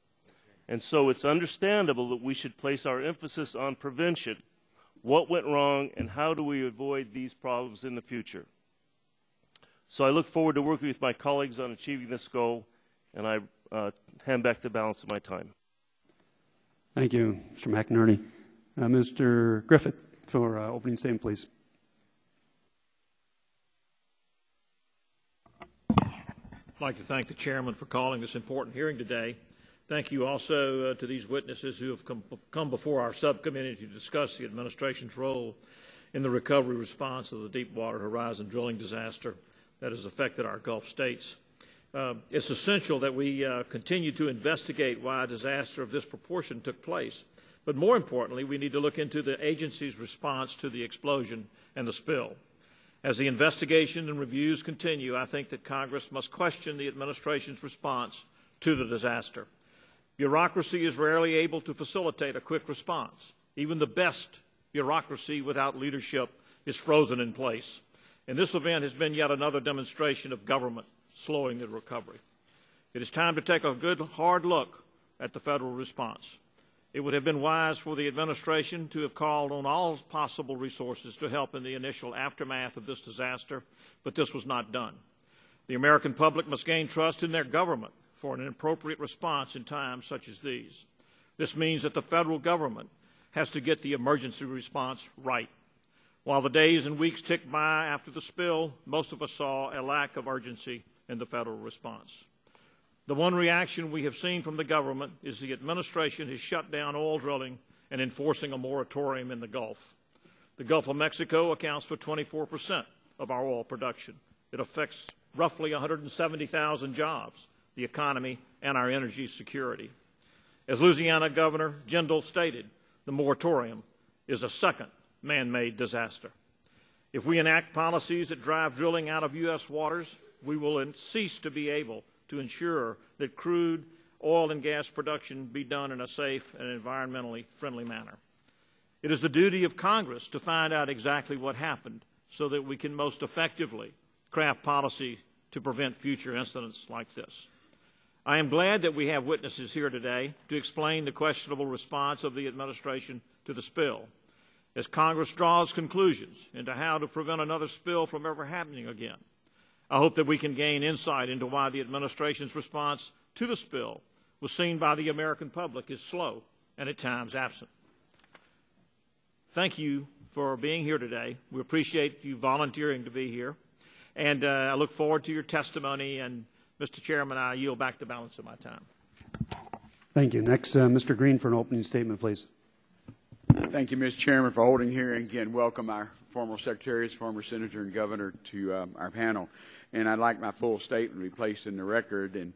And so it's understandable that we should place our emphasis on prevention. What went wrong, and how do we avoid these problems in the future? So I look forward to working with my colleagues on achieving this goal, and I hand back the balance of my time. Thank you, Mr. McInerney. Mr. Griffith for opening statement, please. I'd like to thank the chairman for calling this important hearing today. Thank you also to these witnesses who have come before our subcommittee to discuss the administration's role in the recovery response of the Deepwater Horizon drilling disaster that has affected our Gulf states. It's essential that we continue to investigate why a disaster of this proportion took place. But more importantly, we need to look into the agency's response to the explosion and the spill. As the investigation and reviews continue, I think that Congress must question the administration's response to the disaster. Bureaucracy is rarely able to facilitate a quick response. Even the best bureaucracy without leadership is frozen in place. And this event has been yet another demonstration of government slowing the recovery. It is time to take a good, hard look at the federal response. It would have been wise for the administration to have called on all possible resources to help in the initial aftermath of this disaster, but this was not done. The American public must gain trust in their government for an appropriate response in times such as these. This means that the federal government has to get the emergency response right. While the days and weeks ticked by after the spill, most of us saw a lack of urgency in the federal response. The one reaction we have seen from the government is the administration has shut down oil drilling and enforcing a moratorium in the Gulf. The Gulf of Mexico accounts for 24% of our oil production. It affects roughly 170,000 jobs, the economy, and our energy security. As Louisiana Governor Jindal stated, the moratorium is a second man-made disaster. If we enact policies that drive drilling out of U.S. waters, we will cease to be able to ensure that crude oil and gas production be done in a safe and environmentally friendly manner. It is the duty of Congress to find out exactly what happened so that we can most effectively craft policy to prevent future incidents like this. I am glad that we have witnesses here today to explain the questionable response of the administration to the spill. As Congress draws conclusions into how to prevent another spill from ever happening again, I hope that we can gain insight into why the administration's response to the spill was seen by the American public as slow and at times absent. Thank you for being here today. We appreciate you volunteering to be here. And I look forward to your testimony. And, Mr. Chairman, I yield back the balance of my time. Thank you. Next, Mr. Green for an opening statement, please. Thank you, Mr. Chairman, for holding here. And again, welcome our former secretaries, former senator, and governor to our panel. And I'd like my full statement to be placed in the record. And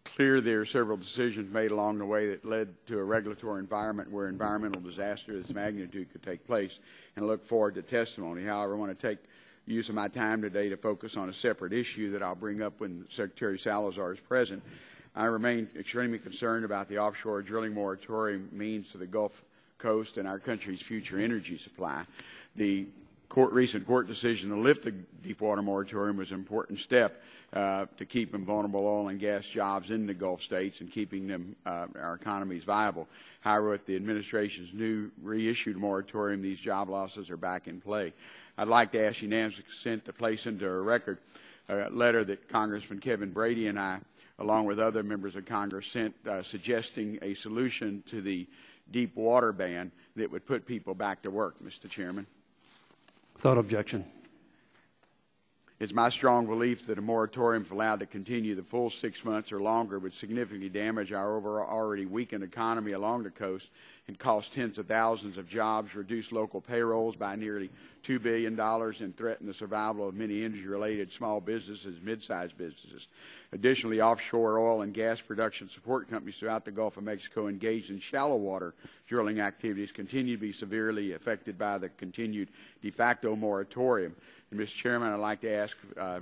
clear there are several decisions made along the way that led to a regulatory environment where environmental disaster of this magnitude could take place. And I look forward to testimony. However, I want to take use of my time today to focus on a separate issue that I'll bring up when Secretary Salazar is present. I remain extremely concerned about the offshore drilling moratorium means to the Gulf Coast and our country's future energy supply. The recent court decision to lift the Deepwater moratorium was an important step to keeping vulnerable oil and gas jobs in the Gulf states and keeping them our economies viable. However, with the administration's new reissued moratorium, these job losses are back in play. I'd like to ask unanimous consent to place into a record a letter that Congressman Kevin Brady and I, along with other members of Congress, sent suggesting a solution to the deep water ban that would put people back to work, Mr. Chairman. Without objection. It's my strong belief that a moratorium, if allowed to continue the full 6 months or longer, would significantly damage our already weakened economy along the coast and cost tens of thousands of jobs, reduce local payrolls by nearly $2 billion, and threaten the survival of many energy-related small businesses, mid-sized businesses. Additionally, offshore oil and gas production support companies throughout the Gulf of Mexico engaged in shallow water drilling activities continue to be severely affected by the continued de facto moratorium. And, Mr. Chairman, I'd like to ask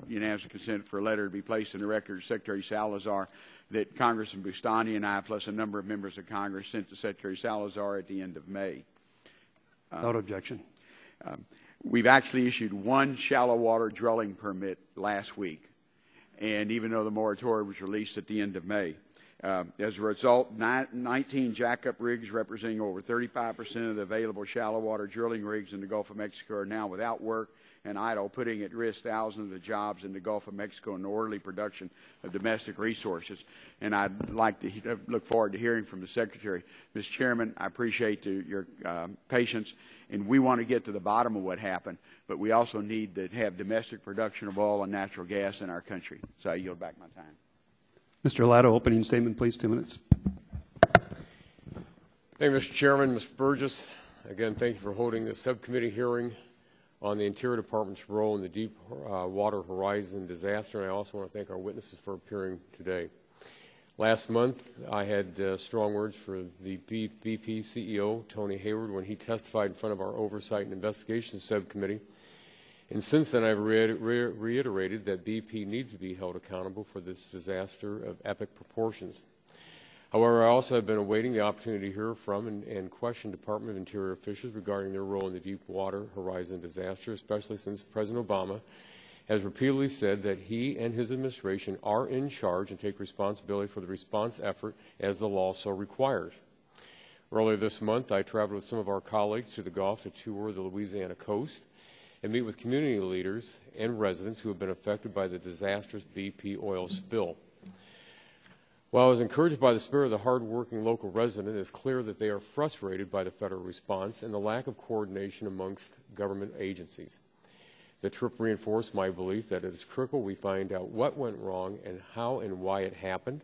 unanimous consent for a letter to be placed in the record of Secretary Salazar that Congressman Bustani and I, plus a number of members of Congress, sent to Secretary Salazar at the end of May. Without objection. We've actually issued one shallow water drilling permit last week, and even though the moratorium was released at the end of May. As a result, 19 jackup rigs representing over 35% of the available shallow water drilling rigs in the Gulf of Mexico are now without work and idle, putting at risk thousands of jobs in the Gulf of Mexico and the orderly production of domestic resources. And I'd like to look forward to hearing from the Secretary. Mr. Chairman, I appreciate your patience, and we want to get to the bottom of what happened, but we also need to have domestic production of oil and natural gas in our country. So I yield back my time. Mr. Latta, opening statement, please, 2 minutes. Thank you, Mr. Chairman. Mr. Burgess, again, thank you for holding this subcommittee hearing on the Interior Department's role in the Deepwater Horizon disaster, and I also want to thank our witnesses for appearing today. Last month, I had strong words for the BP CEO, Tony Hayward, when he testified in front of our Oversight and Investigations Subcommittee. And since then, I've reiterated that BP needs to be held accountable for this disaster of epic proportions. However, I also have been awaiting the opportunity to hear from and question Department of Interior officials regarding their role in the Deepwater Horizon disaster, especially since President Obama has repeatedly said that he and his administration are in charge and take responsibility for the response effort as the law so requires. Earlier this month, I traveled with some of our colleagues to the Gulf to tour the Louisiana coast and meet with community leaders and residents who have been affected by the disastrous BP oil spill. While I was encouraged by the spirit of the hardworking local resident, it is clear that they are frustrated by the federal response and the lack of coordination amongst government agencies. The trip reinforced my belief that it is critical we find out what went wrong and how and why it happened.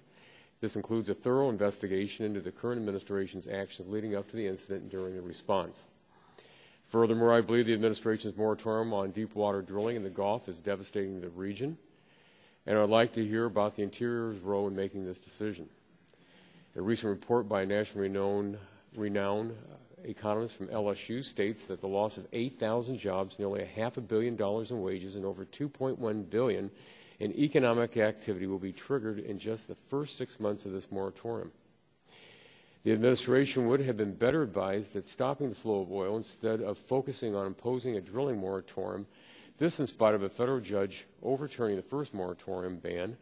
This includes a thorough investigation into the current administration's actions leading up to the incident and during the response. Furthermore, I believe the administration's moratorium on deepwater drilling in the Gulf is devastating the region, and I'd like to hear about the Interior's role in making this decision. A recent report by a nationally renowned economist from LSU states that the loss of 8,000 jobs, nearly $500 million in wages, and over $2.1 billion in economic activity will be triggered in just the first 6 months of this moratorium. The administration would have been better advised at stopping the flow of oil instead of focusing on imposing a drilling moratorium, this in spite of a federal judge overturning the first moratorium ban,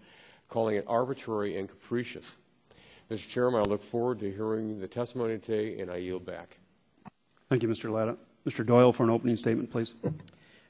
calling it arbitrary and capricious. Mr. Chairman, I look forward to hearing the testimony today, and I yield back. Thank you, Mr. Latta. Mr. Doyle for an opening statement, please.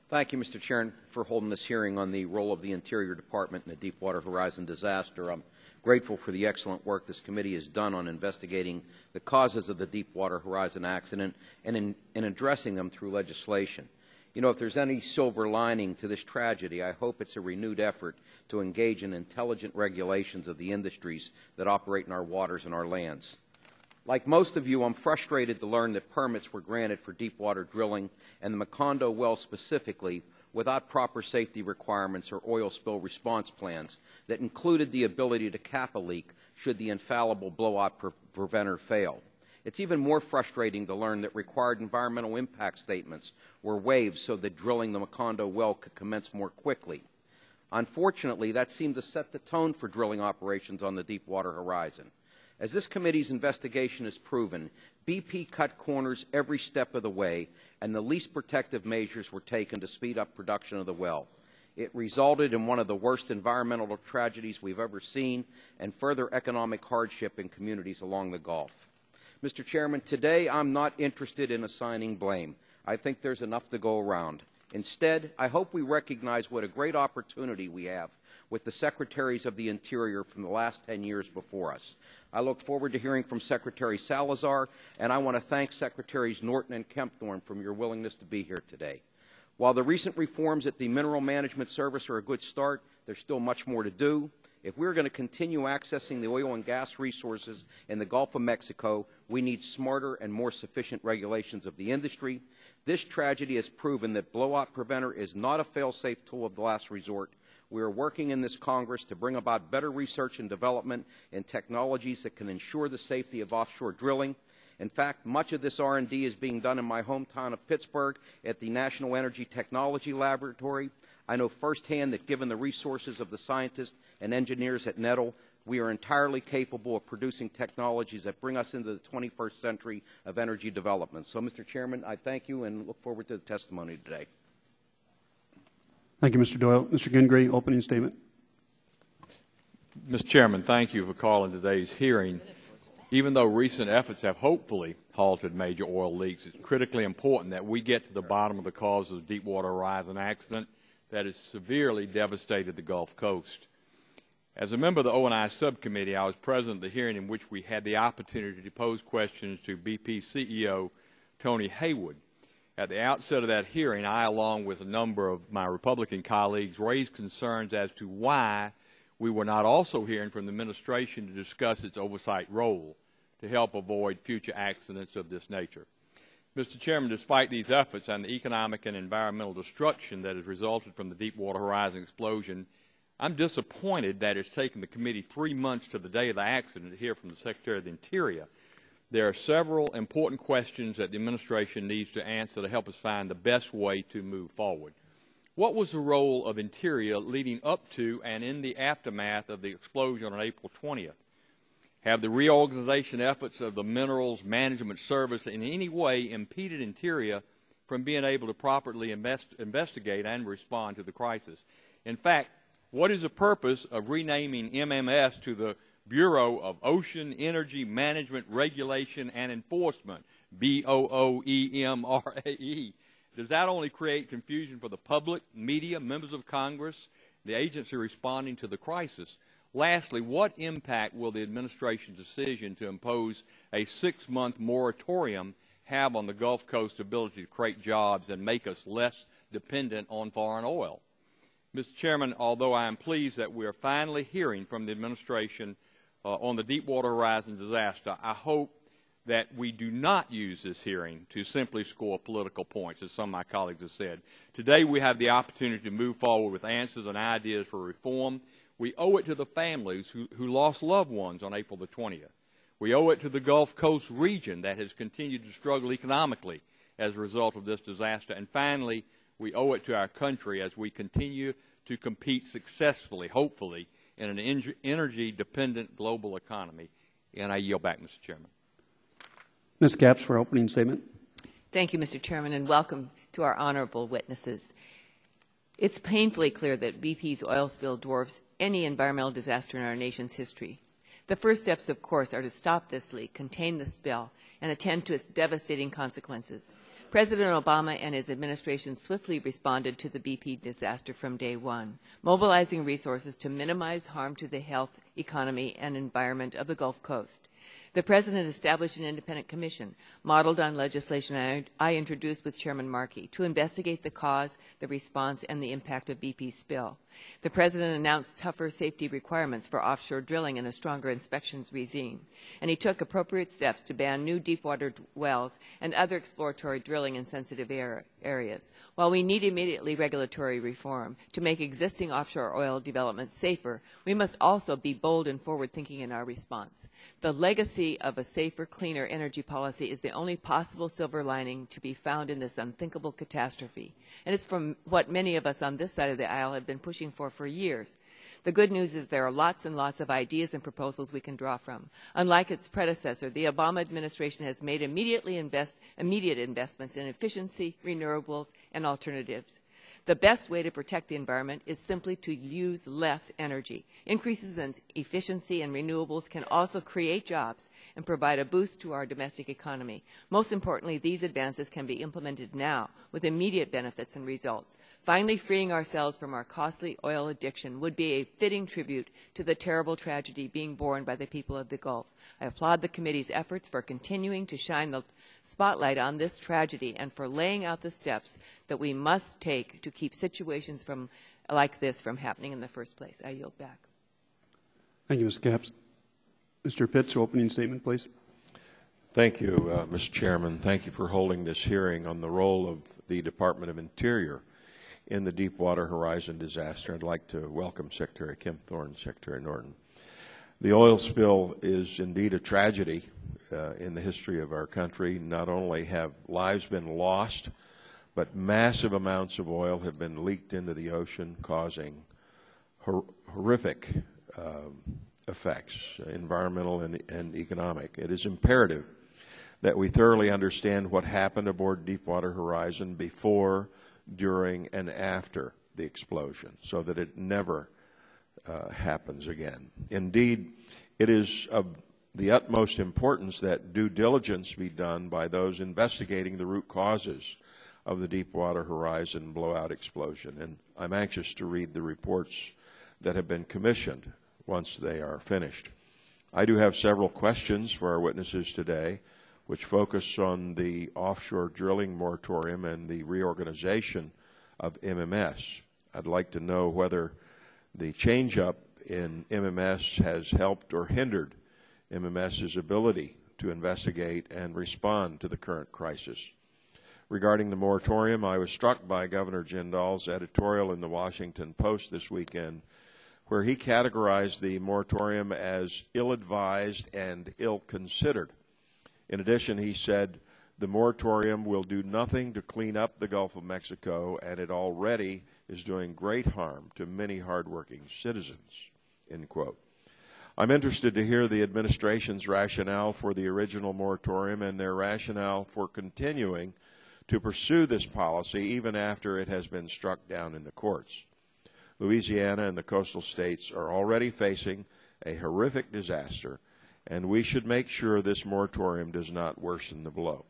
Thank you, Mr. Chairman, for holding this hearing on the role of the Interior Department in the Deepwater Horizon disaster. I'm grateful for the excellent work this committee has done on investigating the causes of the Deepwater Horizon accident and in addressing them through legislation. You know, if there's any silver lining to this tragedy, I hope it's a renewed effort to engage in intelligent regulations of the industries that operate in our waters and our lands. Like most of you, I'm frustrated to learn that permits were granted for deepwater drilling and the Macondo well specifically without proper safety requirements or oil spill response plans that included the ability to cap a leak should the infallible blowout preventer fail. It's even more frustrating to learn that required environmental impact statements were waived so that drilling the Macondo well could commence more quickly. Unfortunately, that seemed to set the tone for drilling operations on the Deepwater Horizon. As this committee's investigation has proven, BP cut corners every step of the way, and the least protective measures were taken to speed up production of the well. It resulted in one of the worst environmental tragedies we've ever seen and further economic hardship in communities along the Gulf. Mr. Chairman, today I'm not interested in assigning blame. I think there's enough to go around. Instead, I hope we recognize what a great opportunity we have with the Secretaries of the Interior from the last 10 years before us. I look forward to hearing from Secretary Salazar, and I want to thank Secretaries Norton and Kempthorne for your willingness to be here today. While the recent reforms at the Mineral Management Service are a good start, there's still much more to do. If we're going to continue accessing the oil and gas resources in the Gulf of Mexico, we need smarter and more sufficient regulations of the industry. This tragedy has proven that blowout preventer is not a fail-safe tool of the last resort. We are working in this Congress to bring about better research and development in technologies that can ensure the safety of offshore drilling. In fact, much of this R&D is being done in my hometown of Pittsburgh at the National Energy Technology Laboratory. I know firsthand that given the resources of the scientists and engineers at NETL, we are entirely capable of producing technologies that bring us into the 21st century of energy development. So, Mr. Chairman, I thank you and look forward to the testimony today. Thank you, Mr. Doyle. Mr. Gingrey, opening statement. Mr. Chairman, thank you for calling today's hearing. Even though recent efforts have hopefully halted major oil leaks, it's critically important that we get to the bottom of the cause of the Deepwater Horizon accident that has severely devastated the Gulf Coast. As a member of the O&I Subcommittee, I was present at the hearing in which we had the opportunity to pose questions to BP CEO Tony Haywood. At the outset of that hearing, I, along with a number of my Republican colleagues, raised concerns as to why we were not also hearing from the administration to discuss its oversight role to help avoid future accidents of this nature. Mr. Chairman, despite these efforts and the economic and environmental destruction that has resulted from the Deepwater Horizon explosion, I'm disappointed that it's taken the committee 3 months to the day of the accident to hear from the Secretary of the Interior. There are several important questions that the administration needs to answer to help us find the best way to move forward. What was the role of Interior leading up to and in the aftermath of the explosion on April 20th? Have the reorganization efforts of the Minerals Management Service in any way impeded Interior from being able to properly investigate and respond to the crisis? In fact, what is the purpose of renaming MMS to the Bureau of Ocean Energy Management Regulation and Enforcement, BOOEMRAE? Does that only create confusion for the public, media, members of Congress, the agency responding to the crisis? Lastly, what impact will the administration's decision to impose a 6-month moratorium have on the Gulf Coast's ability to create jobs and make us less dependent on foreign oil? Mr. Chairman, although I am pleased that we are finally hearing from the administration on the Deepwater Horizon disaster, I hope that we do not use this hearing to simply score political points, as some of my colleagues have said. Today we have the opportunity to move forward with answers and ideas for reform. We owe it to the families who lost loved ones on April the 20th. We owe it to the Gulf Coast region that has continued to struggle economically as a result of this disaster. And finally, we owe it to our country as we continue to compete successfully, hopefully, in an energy-dependent global economy. And I yield back, Mr. Chairman. Ms. Capps for opening statement. Thank you, Mr. Chairman, and welcome to our honorable witnesses. It's painfully clear that BP's oil spill dwarfs any environmental disaster in our nation's history. The first steps, of course, are to stop this leak, contain the spill, and attend to its devastating consequences. President Obama and his administration swiftly responded to the BP disaster from day one, mobilizing resources to minimize harm to the health, economy, and environment of the Gulf Coast. The President established an independent commission modeled on legislation I introduced with Chairman Markey to investigate the cause, the response, and the impact of BP's spill. The President announced tougher safety requirements for offshore drilling and a stronger inspections regime. And he took appropriate steps to ban new deepwater wells and other exploratory drilling in sensitive areas. While we need immediately regulatory reform to make existing offshore oil development safer, we must also be bold and forward-thinking in our response. The legacy of a safer, cleaner energy policy is the only possible silver lining to be found in this unthinkable catastrophe. And it's from what many of us on this side of the aisle have been pushing for years. The good news is there are lots and lots of ideas and proposals we can draw from. Unlike its predecessor, the Obama administration has made immediate investments in efficiency, renewables, and alternatives. The best way to protect the environment is simply to use less energy. Increases in efficiency and renewables can also create jobs and provide a boost to our domestic economy. Most importantly, these advances can be implemented now with immediate benefits and results. Finally, freeing ourselves from our costly oil addiction would be a fitting tribute to the terrible tragedy being borne by the people of the Gulf. I applaud the committee's efforts for continuing to shine the spotlight on this tragedy and for laying out the steps that we must take to keep situations like this from happening in the first place. I yield back. Thank you, Ms. Capps. Mr. Pitts, opening statement, please. Thank you, Mr. Chairman. Thank you for holding this hearing on the role of the Department of Interior in the Deepwater Horizon disaster. I'd like to welcome Secretary Kempthorne and Secretary Norton. The oil spill is indeed a tragedy in the history of our country. Not only have lives been lost, but massive amounts of oil have been leaked into the ocean, causing horrific effects, environmental and economic. It is imperative that we thoroughly understand what happened aboard Deepwater Horizon before, during, and after the explosion so that it never happens again. Indeed, it is of the utmost importance that due diligence be done by those investigating the root causes of the Deepwater Horizon blowout explosion. And I'm anxious to read the reports that have been commissioned once they are finished. I do have several questions for our witnesses today, which focus on the offshore drilling moratorium and the reorganization of MMS. I'd like to know whether the change-up in MMS has helped or hindered MMS's ability to investigate and respond to the current crisis. Regarding the moratorium, I was struck by Governor Jindal's editorial in the Washington Post this weekend, where he categorized the moratorium as ill-advised and ill-considered. In addition, he said The moratorium will do nothing to clean up the Gulf of Mexico, and it already is doing great harm to many hardworking citizens, end quote. I'm interested to hear the administration's rationale for the original moratorium and their rationale for continuing to pursue this policy even after it has been struck down in the courts. Louisiana and the coastal states are already facing a horrific disaster, and we should make sure this moratorium does not worsen the blow.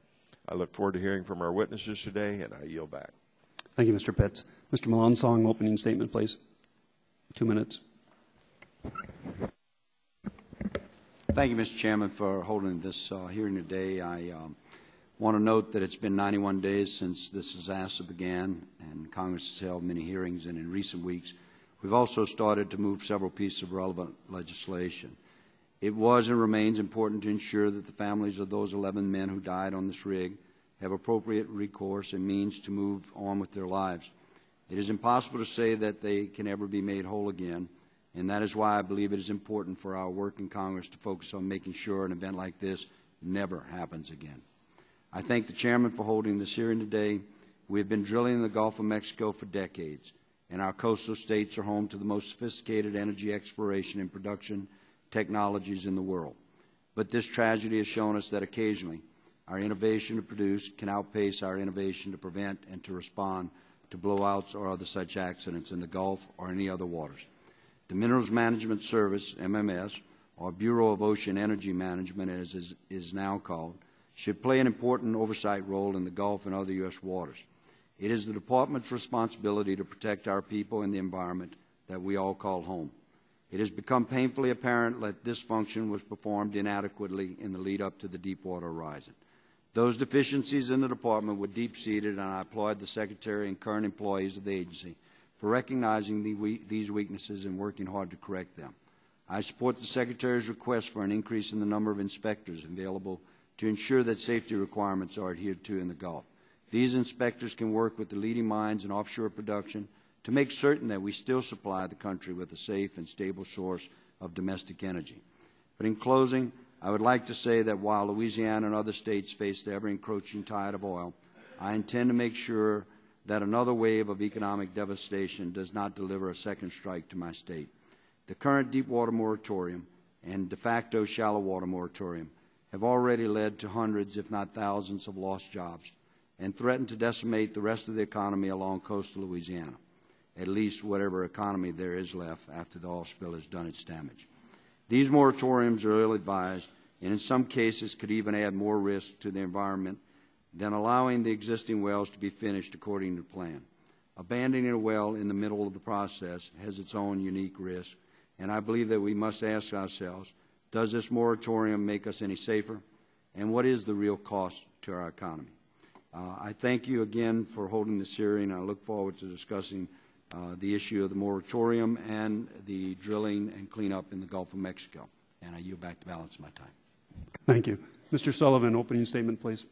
I look forward to hearing from our witnesses today, and I yield back. Thank you, Mr. Pitts. Mr. Malonsong, opening statement, please. 2 minutes. Thank you, Mr. Chairman, for holding this hearing today. I want to note that it's been 91 days since this disaster began, and Congress has held many hearings, and in recent weeks, we've also started to move several pieces of relevant legislation. It was and remains important to ensure that the families of those 11 men who died on this rig have appropriate recourse and means to move on with their lives. It is impossible to say that they can ever be made whole again, and that is why I believe it is important for our work in Congress to focus on making sure an event like this never happens again. I thank the Chairman for holding this hearing today. We have been drilling in the Gulf of Mexico for decades, and our coastal states are home to the most sophisticated energy exploration and production technologies in the world. But this tragedy has shown us that occasionally our innovation to produce can outpace our innovation to prevent and to respond to blowouts or other such accidents in the Gulf or any other waters. The Minerals Management Service, MMS, or Bureau of Ocean Energy Management, as is now called, should play an important oversight role in the Gulf and other U.S. waters. It is the Department's responsibility to protect our people and the environment that we all call home. It has become painfully apparent that this function was performed inadequately in the lead-up to the Deepwater Horizon. Those deficiencies in the Department were deep-seated, and I applaud the Secretary and current employees of the agency for recognizing these weaknesses and working hard to correct them. I support the Secretary's request for an increase in the number of inspectors available to ensure that safety requirements are adhered to in the Gulf. These inspectors can work with the leading minds in offshore production to make certain that we still supply the country with a safe and stable source of domestic energy. But in closing, I would like to say that while Louisiana and other states face the ever-encroaching tide of oil, I intend to make sure that another wave of economic devastation does not deliver a second strike to my state. The current deepwater moratorium and de facto shallow water moratorium have already led to hundreds, if not thousands, of lost jobs and threaten to decimate the rest of the economy along coastal Louisiana, at least whatever economy there is left after the oil spill has done its damage. These moratoriums are ill-advised and in some cases could even add more risk to the environment than allowing the existing wells to be finished according to plan. Abandoning a well in the middle of the process has its own unique risk, and I believe that we must ask ourselves, does this moratorium make us any safer, and what is the real cost to our economy? I thank you again for holding this hearing. I look forward to discussing the issue of the moratorium and the drilling and cleanup in the Gulf of Mexico. And I yield back the balance of my time. Thank you. Mr. Sullivan, opening statement, please.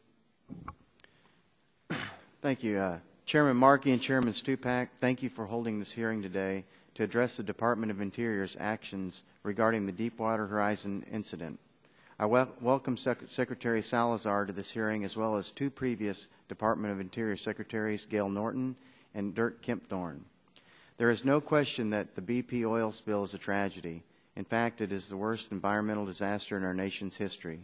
Thank you. Chairman Markey and Chairman Stupak, thank you for holding this hearing today to address the Department of Interior's actions regarding the Deepwater Horizon incident. I welcome Secretary Salazar to this hearing, as well as two previous Department of Interior Secretaries, Gail Norton and Dirk Kempthorne. There is no question that the BP oil spill is a tragedy. In fact, it is the worst environmental disaster in our nation's history.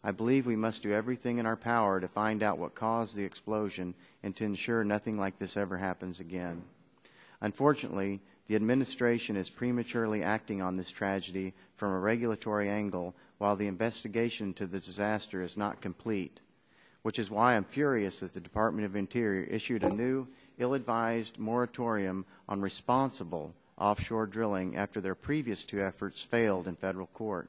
I believe we must do everything in our power to find out what caused the explosion and to ensure nothing like this ever happens again. Unfortunately, the administration is prematurely acting on this tragedy from a regulatory angle while the investigation into the disaster is not complete, which is why I'm furious that the Department of Interior issued a new, ill-advised moratorium on responsible offshore drilling after their previous two efforts failed in federal court.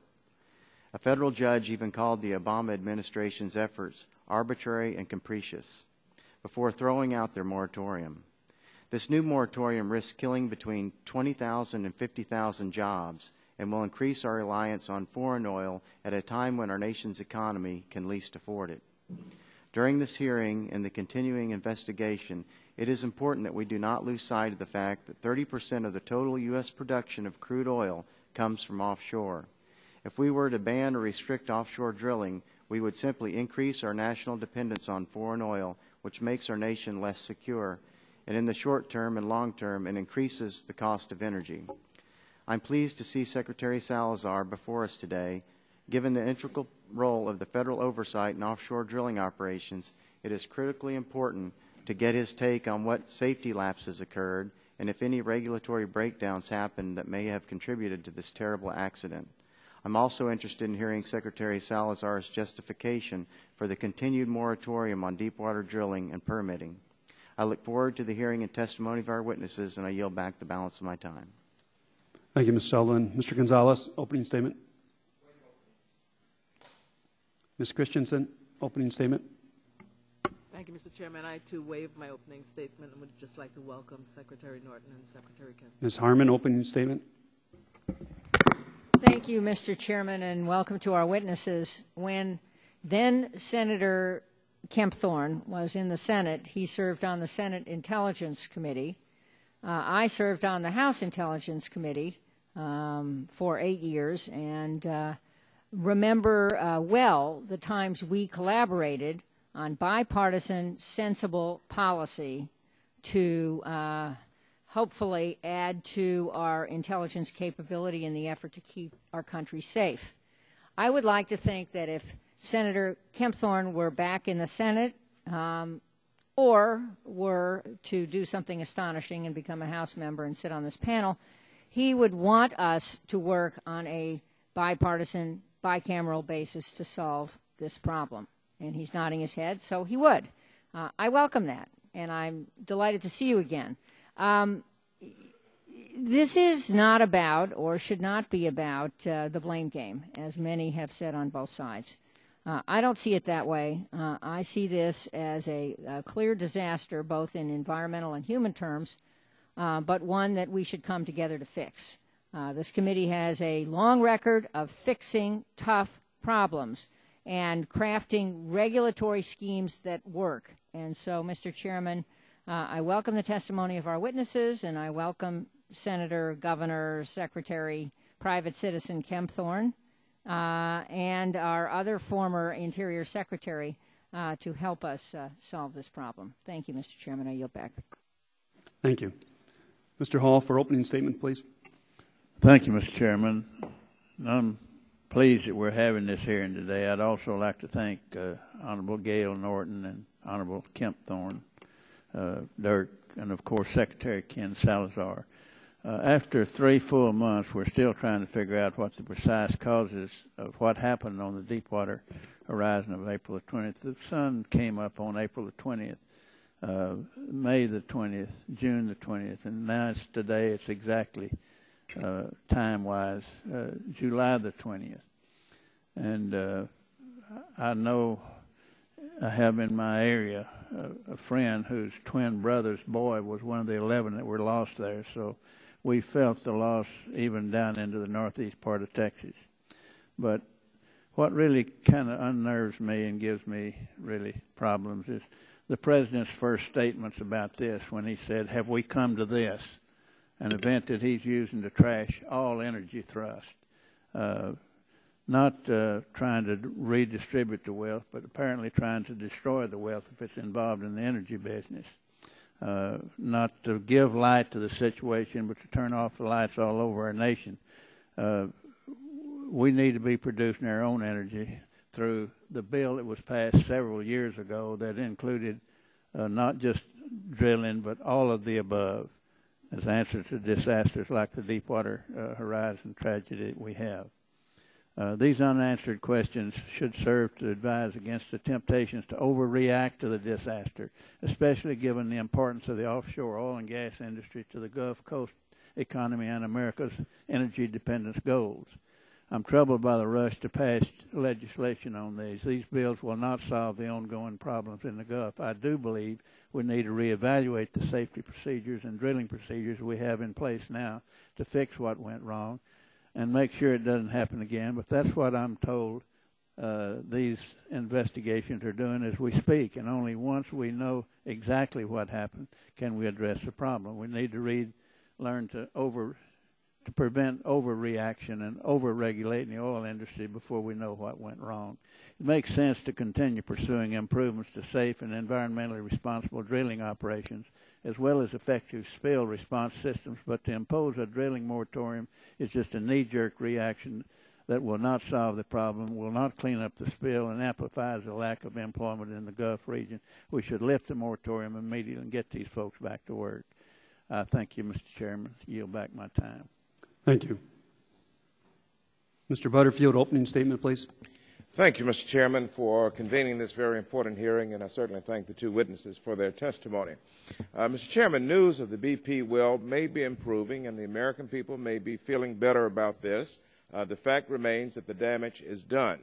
A federal judge even called the Obama administration's efforts arbitrary and capricious before throwing out their moratorium. This new moratorium risks killing between 20,000 and 50,000 jobs and will increase our reliance on foreign oil at a time when our nation's economy can least afford it. During this hearing and the continuing investigation, it is important that we do not lose sight of the fact that 30% of the total U.S. production of crude oil comes from offshore. If we were to ban or restrict offshore drilling, we would simply increase our national dependence on foreign oil, which makes our nation less secure, and in the short term and long term, it increases the cost of energy. I'm pleased to see Secretary Salazar before us today. Given the integral role of the federal oversight in offshore drilling operations, it is critically important to get his take on what safety lapses occurred and if any regulatory breakdowns happened that may have contributed to this terrible accident. I'm also interested in hearing Secretary Salazar's justification for the continued moratorium on deepwater drilling and permitting. I look forward to the hearing and testimony of our witnesses, and I yield back the balance of my time. Thank you, Ms. Sullivan. Mr. Gonzalez, opening statement. Ms. Christensen, opening statement. Thank you, Mr. Chairman. I, too, waive my opening statement and would just like to welcome Secretary Norton and Secretary Kemp. Ms. Harmon, opening statement. Thank you, Mr. Chairman, and welcome to our witnesses. When then Senator Kempthorne was in the Senate, he served on the Senate Intelligence Committee. I served on the House Intelligence Committee for 8 years and remember well the times we collaborated on bipartisan, sensible policy to hopefully add to our intelligence capability in the effort to keep our country safe. I would like to think that if Senator Kempthorne were back in the Senate or were to do something astonishing and become a House member and sit on this panel, he would want us to work on a bipartisan, bicameral basis to solve this problem. And he's nodding his head, so he would. I welcome that, and I'm delighted to see you again. This is not about, or should not be about, the blame game, as many have said on both sides. I don't see it that way. I see this as a clear disaster, both in environmental and human terms, but one that we should come together to fix. This committee has a long record of fixing tough problems and crafting regulatory schemes that work. And so, Mr. Chairman, I welcome the testimony of our witnesses, and I welcome Senator, Governor, Secretary, Private Citizen Kempthorne, and our other former Interior Secretary to help us solve this problem. Thank you, Mr. Chairman. I yield back. Thank you. Mr. Hall, for opening statement, please. Thank you, Mr. Chairman. I'm pleased that we're having this hearing today. I'd also like to thank Honorable Gail Norton and Honorable Kempthorne, Dirk, and of course Secretary Ken Salazar. After 3 full months, we're still trying to figure out what the precise causes of what happened on the Deepwater Horizon of April the 20th. The sun came up on April the 20th, May the 20th, June the 20th, and now today it's exactly time-wise, July the 20th. And I know I have in my area a friend whose twin brother's boy was one of the 11 that were lost there, so we felt the loss even down into the northeast part of Texas. But what really kind of unnerves me and gives me really problems is the President's first statements about this when he said, have we come to this? An event that he's using to trash all energy thrust. Not trying to redistribute the wealth, but apparently trying to destroy the wealth if it's involved in the energy business. Not to give light to the situation, but to turn off the lights all over our nation. We need to be producing our own energy through the bill that was passed several years ago that included not just drilling, but all of the above as answers to disasters like the Deepwater Horizon tragedy that we have. These unanswered questions should serve to advise against the temptations to overreact to the disaster, especially given the importance of the offshore oil and gas industry to the Gulf Coast economy and America's energy dependence goals. I'm troubled by the rush to pass legislation on these. These bills will not solve the ongoing problems in the Gulf. I do believe we need to reevaluate the safety procedures and drilling procedures we have in place now to fix what went wrong and make sure it doesn't happen again. But that's what I'm told these investigations are doing as we speak. And only once we know exactly what happened can we address the problem. We need to learn to to prevent overreaction and over-regulating the oil industry before we know what went wrong. It makes sense to continue pursuing improvements to safe and environmentally responsible drilling operations, as well as effective spill response systems, but to impose a drilling moratorium is just a knee-jerk reaction that will not solve the problem, will not clean up the spill, and amplifies the lack of employment in the Gulf region. We should lift the moratorium immediately and get these folks back to work. Thank you, Mr. Chairman. Yield back my time. Thank you. Mr. Butterfield, opening statement, please. Thank you, Mr. Chairman, for convening this very important hearing, and I certainly thank the two witnesses for their testimony. Mr. Chairman, news of the BP well may be improving, and the American people may be feeling better about this. The fact remains that the damage is done.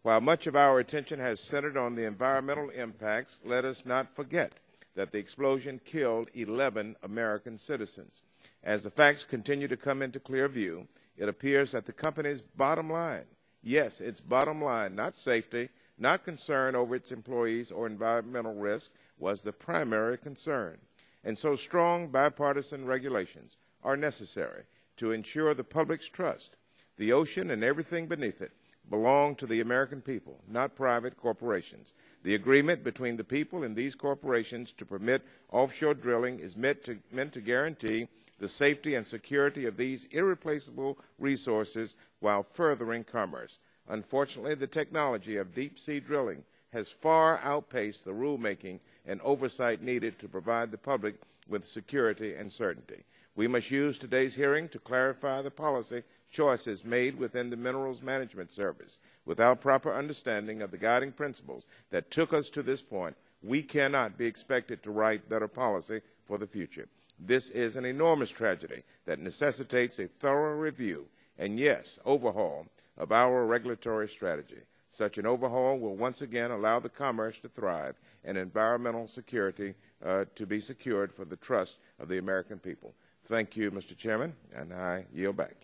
While much of our attention has centered on the environmental impacts, let us not forget that the explosion killed 11 American citizens. As the facts continue to come into clear view, it appears that the company's bottom line, yes, its bottom line, not safety, not concern over its employees or environmental risk, was the primary concern. And so strong bipartisan regulations are necessary to ensure the public's trust. The ocean and everything beneath it belong to the American people, not private corporations. The agreement between the people and these corporations to permit offshore drilling is meant to guarantee the safety and security of these irreplaceable resources while furthering commerce. Unfortunately, the technology of deep-sea drilling has far outpaced the rulemaking and oversight needed to provide the public with security and certainty. We must use today's hearing to clarify the policy choices made within the Minerals Management Service. Without proper understanding of the guiding principles that took us to this point, we cannot be expected to write better policy for the future. This is an enormous tragedy that necessitates a thorough review and, yes, overhaul of our regulatory strategy. Such an overhaul will once again allow the commerce to thrive and environmental security to be secured for the trust of the American people. Thank you, Mr. Chairman, and I yield back.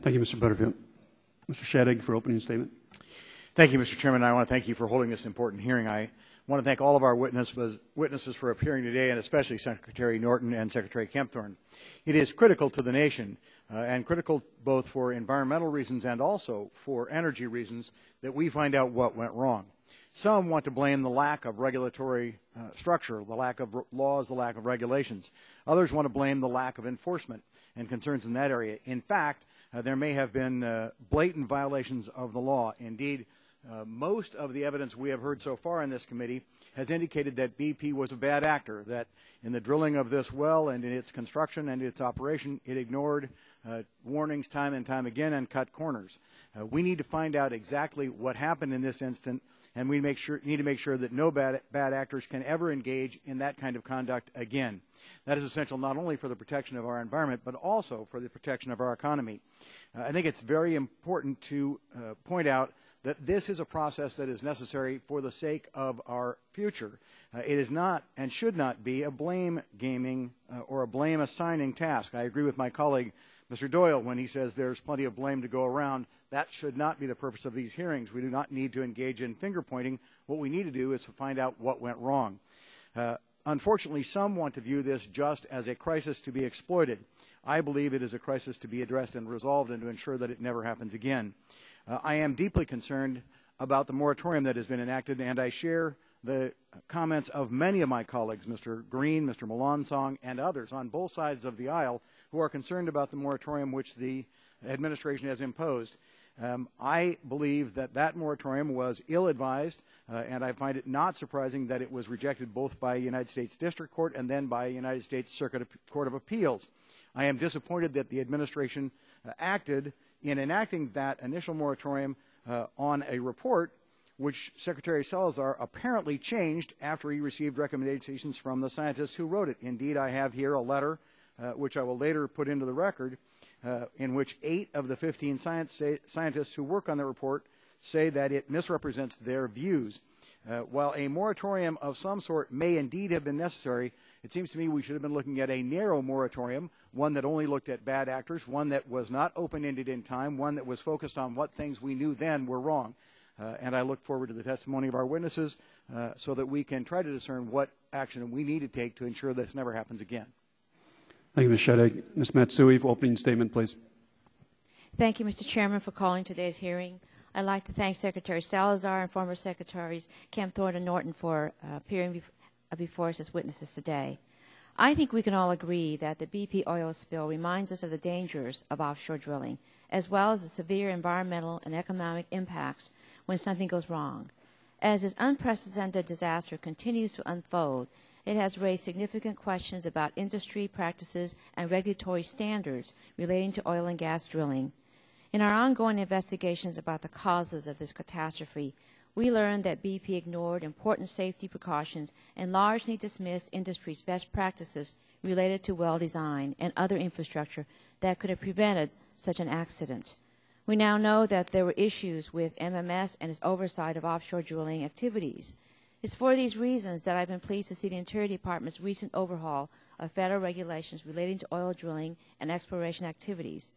Thank you, Mr. Butterfield. Mr. Shadegg for opening statement. Thank you, Mr. Chairman. I want to thank you for holding this important hearing. I want to thank all of our witnesses for appearing today, and especially Secretary Norton and Secretary Kempthorne. It is critical to the nation, and critical both for environmental reasons and also for energy reasons, that we find out what went wrong. Some want to blame the lack of regulatory structure, the lack of laws, the lack of regulations. Others want to blame the lack of enforcement and concerns in that area. In fact, there may have been blatant violations of the law. Indeed, most of the evidence we have heard so far in this committee has indicated that BP was a bad actor, that in the drilling of this well and in its construction and its operation, it ignored warnings time and time again and cut corners. We need to find out exactly what happened in this instant, and we need to make sure that no bad actors can ever engage in that kind of conduct again. That is essential not only for the protection of our environment, but also for the protection of our economy. I think it's very important to point out that this is a process that is necessary for the sake of our future. It is not and should not be a blame gaming or a blame assigning task. I agree with my colleague, Mr. Doyle, when he says there's plenty of blame to go around. That should not be the purpose of these hearings. We do not need to engage in finger pointing. What we need to do is to find out what went wrong. Unfortunately, some want to view this just as a crisis to be exploited. I believe it is a crisis to be addressed and resolved and to ensure that it never happens again. I am deeply concerned about the moratorium that has been enacted, and I share the comments of many of my colleagues, Mr. Green, Mr. Melansong, and others on both sides of the aisle, who are concerned about the moratorium which the administration has imposed. I believe that that moratorium was ill-advised, and I find it not surprising that it was rejected both by a United States District Court and then by a United States Circuit Court of Appeals. I am disappointed that the administration acted in enacting that initial moratorium on a report which Secretary Salazar apparently changed after he received recommendations from the scientists who wrote it. Indeed, I have here a letter, which I will later put into the record, in which 8 of the 15 scientists who work on the report say that it misrepresents their views. While a moratorium of some sort may indeed have been necessary, it seems to me we should have been looking at a narrow moratorium, one that only looked at bad actors, one that was not open-ended in time, one that was focused on what things we knew then were wrong. And I look forward to the testimony of our witnesses so that we can try to discern what action we need to take to ensure this never happens again. Thank you, Ms. Shadegg. Ms. Matsui, for opening statement, please. Thank you, Mr. Chairman, for calling today's hearing. I'd like to thank Secretary Salazar and former Secretaries Kempthorne and Norton for appearing before us as witnesses today. I think we can all agree that the BP oil spill reminds us of the dangers of offshore drilling, as well as the severe environmental and economic impacts when something goes wrong. As this unprecedented disaster continues to unfold, it has raised significant questions about industry practices and regulatory standards relating to oil and gas drilling. In our ongoing investigations about the causes of this catastrophe, we learned that BP ignored important safety precautions and largely dismissed industry's best practices related to well design and other infrastructure that could have prevented such an accident. We now know that there were issues with MMS and its oversight of offshore drilling activities. It's for these reasons that I've been pleased to see the Interior Department's recent overhaul of federal regulations relating to oil drilling and exploration activities.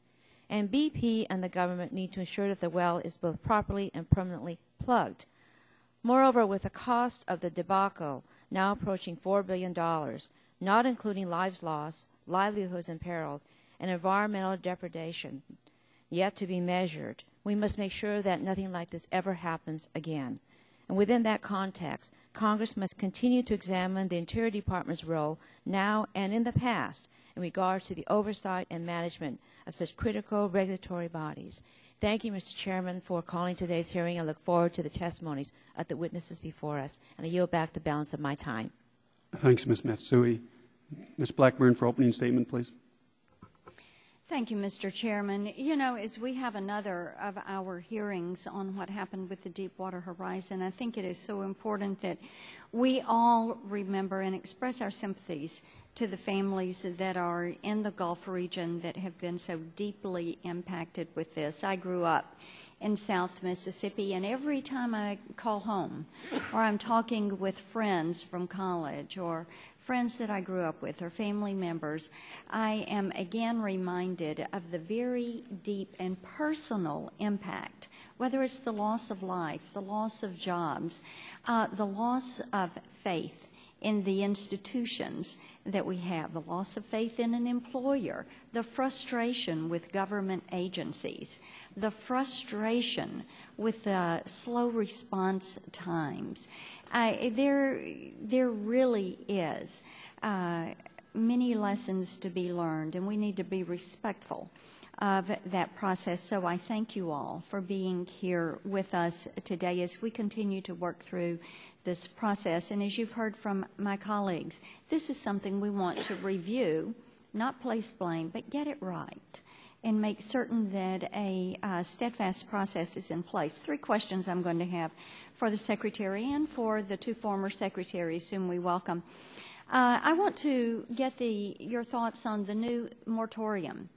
And BP and the government need to ensure that the well is both properly and permanently plugged. Moreover, with the cost of the debacle now approaching $4 billion, not including lives lost, livelihoods imperiled, and environmental depredation yet to be measured, we must make sure that nothing like this ever happens again. And within that context, Congress must continue to examine the Interior Department's role now and in the past in regards to the oversight and management of such critical regulatory bodies. Thank you, Mr. Chairman, for calling today's hearing. I look forward to the testimonies of the witnesses before us, and I yield back the balance of my time. Thanks, Ms. Matsui. Ms. Blackburn, for opening statement, please. Thank you, Mr. Chairman. You know, as we have another of our hearings on what happened with the Deepwater Horizon, I think it is so important that we all remember and express our sympathies to the families that are in the Gulf region that have been so deeply impacted with this. I grew up in South Mississippi, and every time I call home or I'm talking with friends from college or friends that I grew up with or family members, I am again reminded of the very deep and personal impact, whether it's the loss of life, the loss of jobs, the loss of faith in the institutions that we have, the loss of faith in an employer, the frustration with government agencies, the frustration with the slow response times. There really is many lessons to be learned, and we need to be respectful of that process. So I thank you all for being here with us today as we continue to work through this process. And as you've heard from my colleagues, this is something we want to review, not place blame, but get it right and make certain that a steadfast process is in place. 3 questions I'm going to have for the Secretary and for the 2 former Secretaries whom we welcome. I want to get your thoughts on the new moratorium.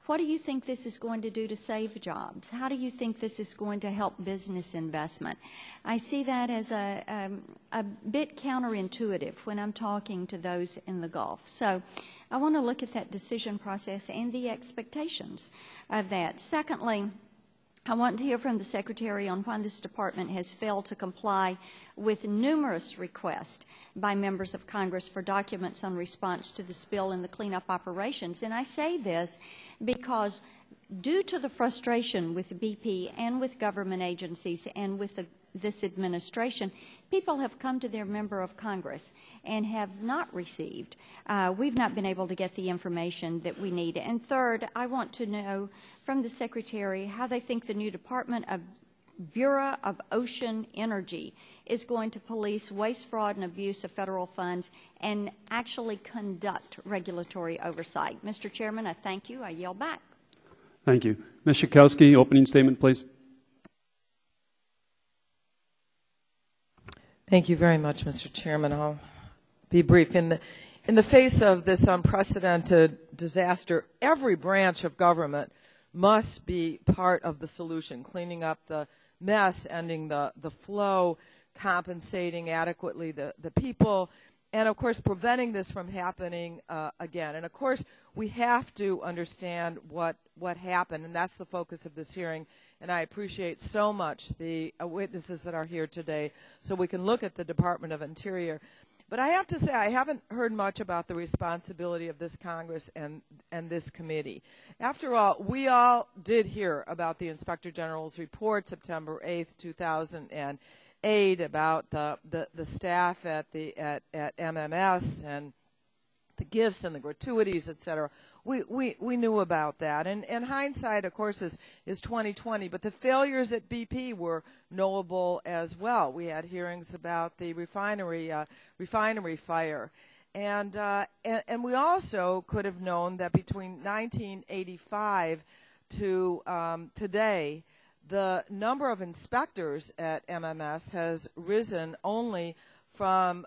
What do you think this is going to do to save jobs? How do you think this is going to help business investment? I see that as a bit counterintuitive when I'm talking to those in the Gulf. So I want to look at that decision process and the expectations of that. Secondly, I want to hear from the Secretary on why this department has failed to comply with numerous requests by members of Congress for documents on response to the spill and the cleanup operations. And I say this because due to the frustration with BP and with government agencies and with this administration, people have come to their member of Congress and have not received. We've not been able to get the information that we need. And third, I want to know from the Secretary how they think the new Department of Bureau of Ocean Energy is going to police waste, fraud, and abuse of federal funds and actually conduct regulatory oversight. Mr. Chairman, I thank you. I yield back. Thank you. Ms. Schakowsky, opening statement, please. Thank you very much, Mr. Chairman. I'll be brief. In the face of this unprecedented disaster, every branch of government must be part of the solution, cleaning up the mess, ending the flow, compensating adequately the people, and, of course, preventing this from happening again. And, of course, we have to understand what happened, and that's the focus of this hearing. And I appreciate so much the witnesses that are here today so we can look at the Department of Interior. But I have to say, I haven't heard much about the responsibility of this Congress and this committee. After all, we all did hear about the Inspector General's report September 8th, 2008, about the staff at MMS and the gifts and the gratuities, et cetera. We knew about that. And hindsight, of course, is 2020. But the failures at BP were knowable as well. We had hearings about the refinery fire. And we also could have known that between 1985 to today, the number of inspectors at MMS has risen only from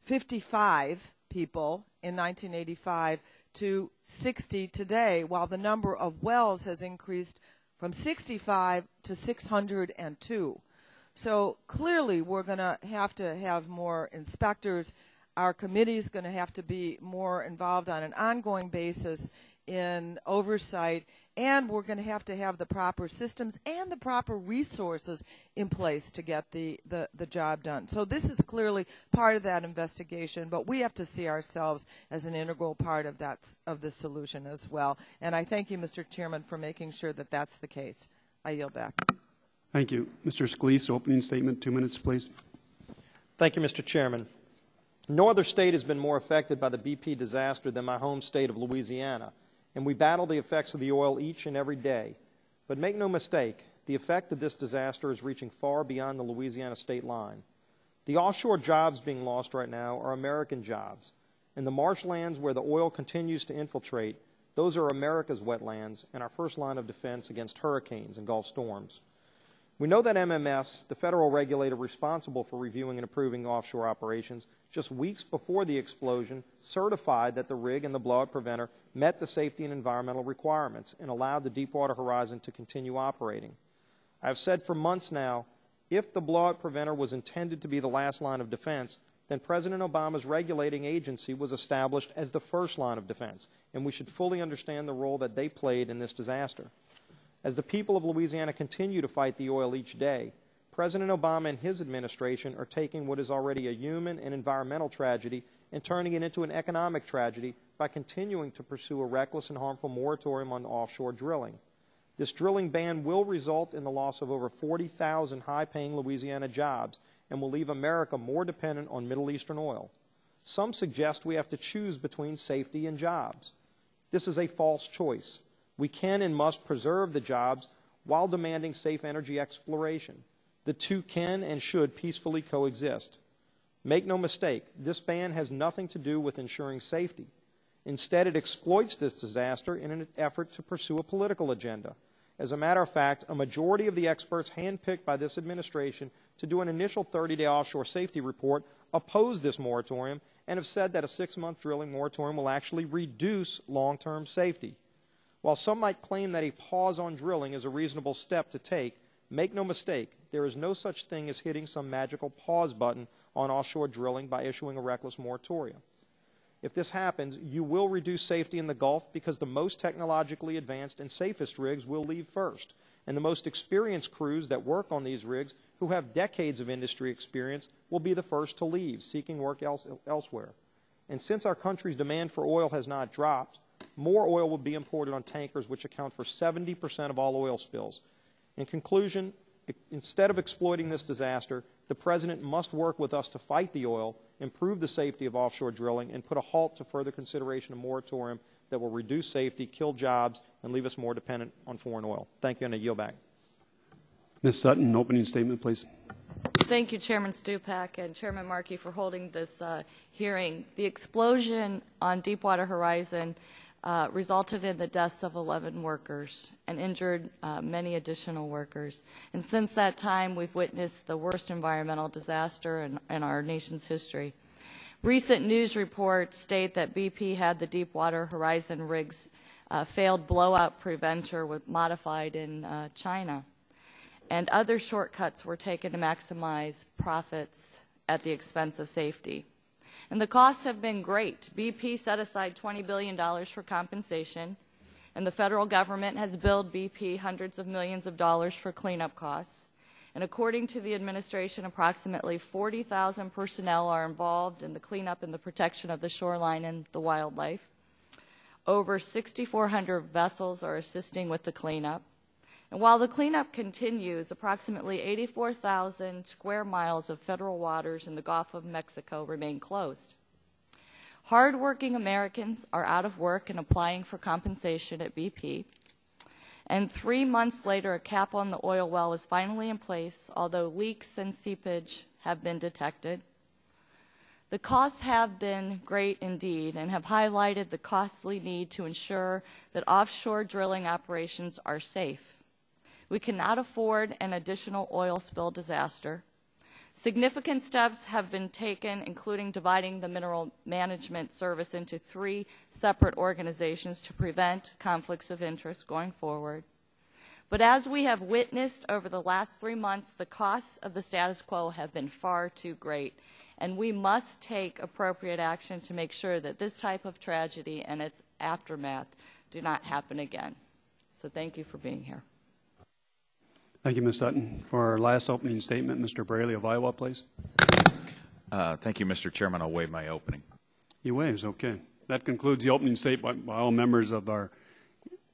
55 people in 1985 to 60 today, while the number of wells has increased from 65 to 602. So clearly we're going to have more inspectors. Our committee is going to have to be more involved on an ongoing basis in oversight, and we're going to have the proper systems and the proper resources in place to get the job done. So this is clearly part of that investigation, but we have to see ourselves as an integral part of the solution as well. And I thank you, Mr. Chairman, for making sure that that's the case. I yield back. Thank you. Mr. Scalise, opening statement, 2 minutes, please. Thank you, Mr. Chairman. No other state has been more affected by the BP disaster than my home state of Louisiana, and we battle the effects of the oil each and every day. But make no mistake, the effect of this disaster is reaching far beyond the Louisiana state line. The offshore jobs being lost right now are American jobs, and the marshlands where the oil continues to infiltrate, those are America's wetlands and our first line of defense against hurricanes and Gulf storms. We know that MMS, the federal regulator responsible for reviewing and approving offshore operations, just weeks before the explosion, certified that the rig and the blowout preventer met the safety and environmental requirements and allowed the Deepwater Horizon to continue operating. I have said for months now, if the blowout preventer was intended to be the last line of defense, then President Obama's regulating agency was established as the first line of defense, and we should fully understand the role that they played in this disaster. As the people of Louisiana continue to fight the oil each day, President Obama and his administration are taking what is already a human and environmental tragedy and turning it into an economic tragedy by continuing to pursue a reckless and harmful moratorium on offshore drilling. This drilling ban will result in the loss of over 40,000 high-paying Louisiana jobs and will leave America more dependent on Middle Eastern oil. Some suggest we have to choose between safety and jobs. This is a false choice. We can and must preserve the jobs while demanding safe energy exploration. The two can and should peacefully coexist. Make no mistake, this ban has nothing to do with ensuring safety. Instead, it exploits this disaster in an effort to pursue a political agenda. As a matter of fact, a majority of the experts handpicked by this administration to do an initial 30-day offshore safety report oppose this moratorium and have said that a 6-month drilling moratorium will actually reduce long-term safety. While some might claim that a pause on drilling is a reasonable step to take, make no mistake, there is no such thing as hitting some magical pause button on offshore drilling by issuing a reckless moratorium. If this happens, you will reduce safety in the Gulf because the most technologically advanced and safest rigs will leave first, and the most experienced crews that work on these rigs, who have decades of industry experience, will be the first to leave, seeking work elsewhere. And since our country's demand for oil has not dropped, more oil will be imported on tankers, which account for 70% of all oil spills. In conclusion, instead of exploiting this disaster, the President must work with us to fight the oil, improve the safety of offshore drilling, and put a halt to further consideration of moratorium that will reduce safety, kill jobs, and leave us more dependent on foreign oil. Thank you, and I yield back. Ms. Sutton, opening statement, please. Thank you, Chairman Stupak and Chairman Markey, for holding this hearing. The explosion on Deepwater Horizon resulted in the deaths of 11 workers and injured many additional workers. And since that time, we've witnessed the worst environmental disaster in our nation's history. Recent news reports state that BP had the Deepwater Horizon rigs failed blowout preventer modified in China. And other shortcuts were taken to maximize profits at the expense of safety. And the costs have been great. BP set aside $20 billion for compensation, and the federal government has billed BP hundreds of millions of dollars for cleanup costs. And according to the administration, approximately 40,000 personnel are involved in the cleanup and the protection of the shoreline and the wildlife. Over 6,400 vessels are assisting with the cleanup. And while the cleanup continues, approximately 84,000 square miles of federal waters in the Gulf of Mexico remain closed. Hardworking Americans are out of work and applying for compensation at BP. And 3 months later, a cap on the oil well is finally in place, although leaks and seepage have been detected. The costs have been great indeed and have highlighted the costly need to ensure that offshore drilling operations are safe. We cannot afford an additional oil spill disaster. Significant steps have been taken, including dividing the Mineral Management Service into 3 separate organizations to prevent conflicts of interest going forward. But as we have witnessed over the last 3 months, the costs of the status quo have been far too great, and we must take appropriate action to make sure that this type of tragedy and its aftermath do not happen again. So thank you for being here. Thank you, Ms. Sutton. For our last opening statement, Mr. Braley of Iowa, please. Thank you, Mr. Chairman. I'll waive my opening. He waives, okay. That concludes the opening statement by all members of our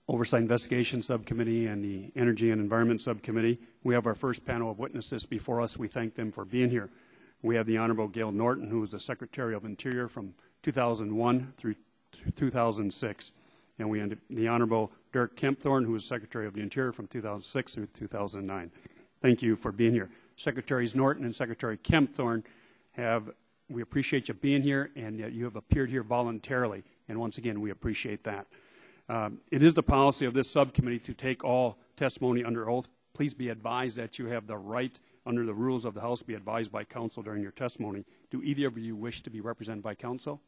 Oversight and Investigations Subcommittee and the Energy and Environment Subcommittee. We have our first panel of witnesses before us. We thank them for being here. We have the Honorable Gail Norton, who was the Secretary of Interior from 2001 through 2006. And we have the Honorable Dirk Kempthorne, who was Secretary of the Interior from 2006 through 2009. Thank you for being here. Secretaries Norton and Secretary Kempthorne we appreciate you being here, and you have appeared here voluntarily. And once again, we appreciate that. It is the policy of this subcommittee to take all testimony under oath. Please be advised that you have the right, under the rules of the House, to be advised by counsel during your testimony. Do either of you wish to be represented by counsel?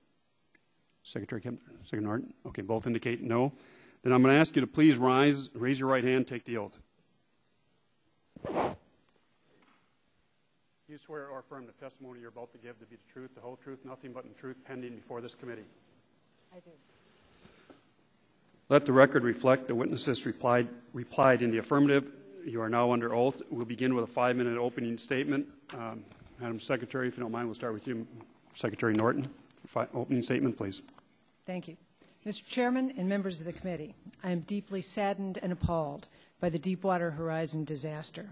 Secretary Kempthorne, Secretary Norton? Okay, both indicate no. Then I'm going to ask you to please rise, raise your right hand, take the oath. Do you swear or affirm the testimony you're about to give to be the truth, the whole truth, nothing but the truth, pending before this committee? I do. Let the record reflect the witnesses replied in the affirmative. You are now under oath. We'll begin with a 5-minute opening statement. Madam Secretary, if you don't mind, we'll start with you, Secretary Norton. Opening statement, please. Thank you. Mr. Chairman and members of the committee, I am deeply saddened and appalled by the Deepwater Horizon disaster.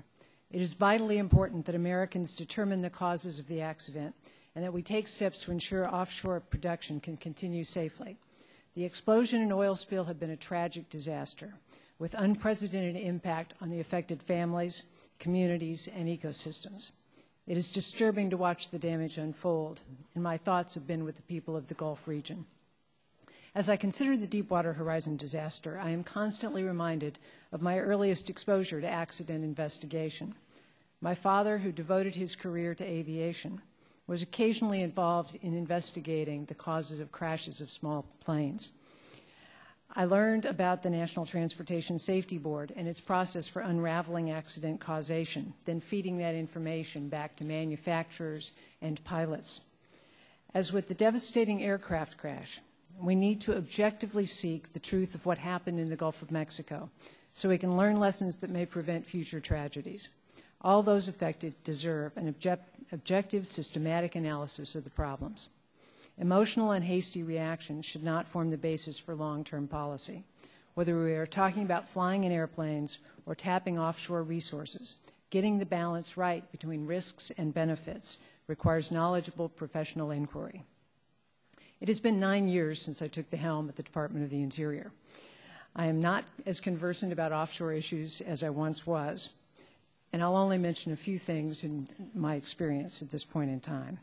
It is vitally important that Americans determine the causes of the accident and that we take steps to ensure offshore production can continue safely. The explosion and oil spill have been a tragic disaster with unprecedented impact on the affected families, communities, and ecosystems. It is disturbing to watch the damage unfold, and my thoughts have been with the people of the Gulf region. As I consider the Deepwater Horizon disaster, I am constantly reminded of my earliest exposure to accident investigation. My father, who devoted his career to aviation, was occasionally involved in investigating the causes of crashes of small planes. I learned about the National Transportation Safety Board and its process for unraveling accident causation, then feeding that information back to manufacturers and pilots. As with the devastating aircraft crash, we need to objectively seek the truth of what happened in the Gulf of Mexico so we can learn lessons that may prevent future tragedies. All those affected deserve an objective, systematic analysis of the problems. Emotional and hasty reactions should not form the basis for long-term policy. Whether we are talking about flying in airplanes or tapping offshore resources, getting the balance right between risks and benefits requires knowledgeable professional inquiry. It has been 9 years since I took the helm at the Department of the Interior. I am not as conversant about offshore issues as I once was, and I'll only mention a few things in my experience at this point in time.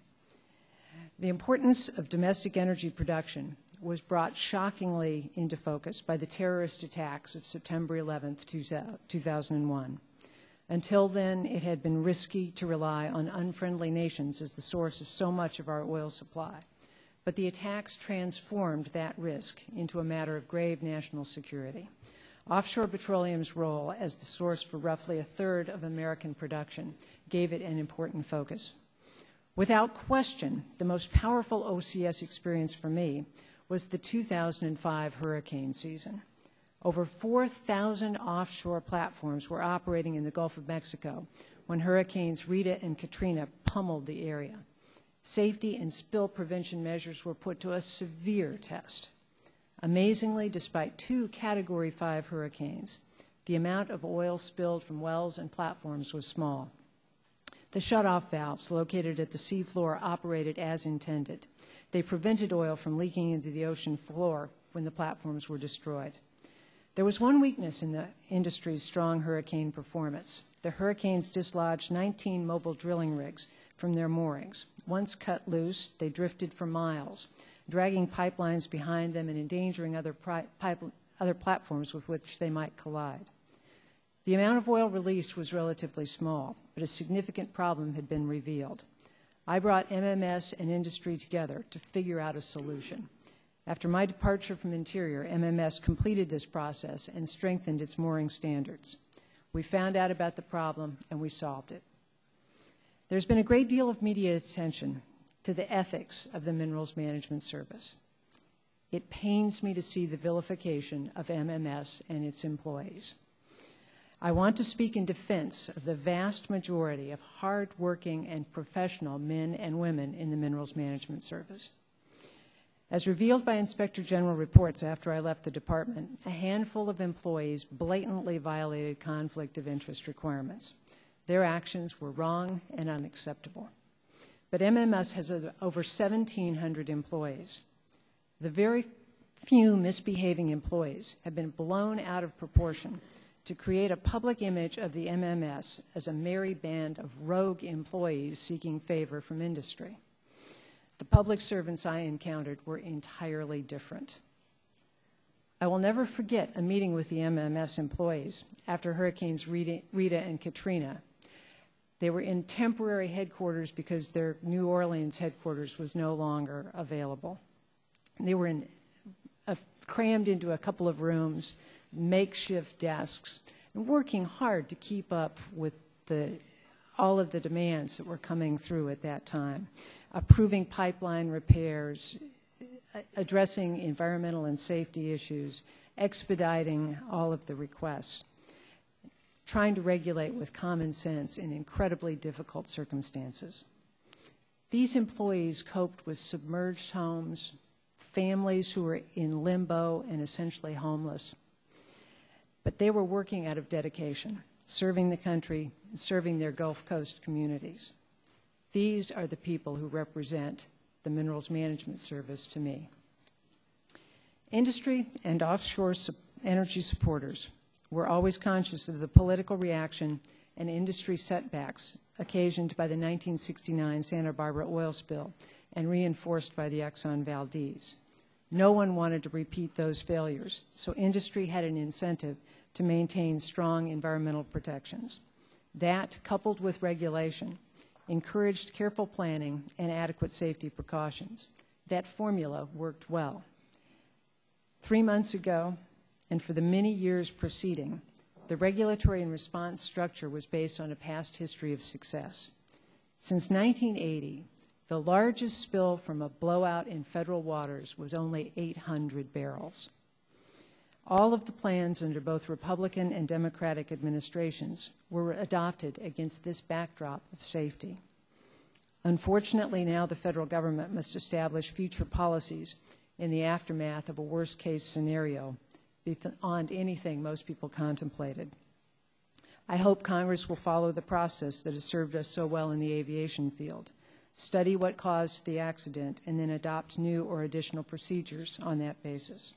The importance of domestic energy production was brought shockingly into focus by the terrorist attacks of September 11th, 2001. Until then, it had been risky to rely on unfriendly nations as the source of so much of our oil supply. But the attacks transformed that risk into a matter of grave national security. Offshore petroleum's role as the source for roughly a third of American production gave it an important focus. Without question, the most powerful OCS experience for me was the 2005 hurricane season. Over 4,000 offshore platforms were operating in the Gulf of Mexico when Hurricanes Rita and Katrina pummeled the area. Safety and spill prevention measures were put to a severe test. Amazingly, despite 2 Category 5 hurricanes, the amount of oil spilled from wells and platforms was small. The shutoff valves located at the seafloor operated as intended. They prevented oil from leaking into the ocean floor when the platforms were destroyed. There was one weakness in the industry's strong hurricane performance. The hurricanes dislodged 19 mobile drilling rigs from their moorings. Once cut loose, they drifted for miles, dragging pipelines behind them and endangering other platforms with which they might collide. The amount of oil released was relatively small, but a significant problem had been revealed. I brought MMS and industry together to figure out a solution. After my departure from Interior, MMS completed this process and strengthened its mooring standards. We found out about the problem and we solved it. There's been a great deal of media attention to the ethics of the Minerals Management Service. It pains me to see the vilification of MMS and its employees. I want to speak in defense of the vast majority of hard-working and professional men and women in the Minerals Management Service. As revealed by Inspector General reports after I left the department, a handful of employees blatantly violated conflict of interest requirements. Their actions were wrong and unacceptable. But MMS has over 1,700 employees. The very few misbehaving employees have been blown out of proportion to create a public image of the MMS as a merry band of rogue employees seeking favor from industry. The public servants I encountered were entirely different. I will never forget a meeting with the MMS employees after Hurricanes Rita and Katrina. They were in temporary headquarters because their New Orleans headquarters was no longer available. They were crammed into a couple of rooms, makeshift desks, and working hard to keep up with all of the demands that were coming through at that time, approving pipeline repairs, addressing environmental and safety issues, expediting all of the requests, trying to regulate with common sense in incredibly difficult circumstances. These employees coped with submerged homes, families who were in limbo and essentially homeless. But they were working out of dedication, serving the country, and serving their Gulf Coast communities. These are the people who represent the Minerals Management Service to me. Industry and offshore energy supporters were always conscious of the political reaction and industry setbacks occasioned by the 1969 Santa Barbara oil spill and reinforced by the Exxon Valdez. No one wanted to repeat those failures, so industry had an incentive to maintain strong environmental protections. That, coupled with regulation, encouraged careful planning and adequate safety precautions. That formula worked well. 3 months ago, and for the many years preceding, the regulatory and response structure was based on a past history of success. Since 1980, the largest spill from a blowout in federal waters was only 800 barrels. All of the plans under both Republican and Democratic administrations were adopted against this backdrop of safety. Unfortunately, now the federal government must establish future policies in the aftermath of a worst-case scenario beyond anything most people contemplated. I hope Congress will follow the process that has served us so well in the aviation field, study what caused the accident, and then adopt new or additional procedures on that basis.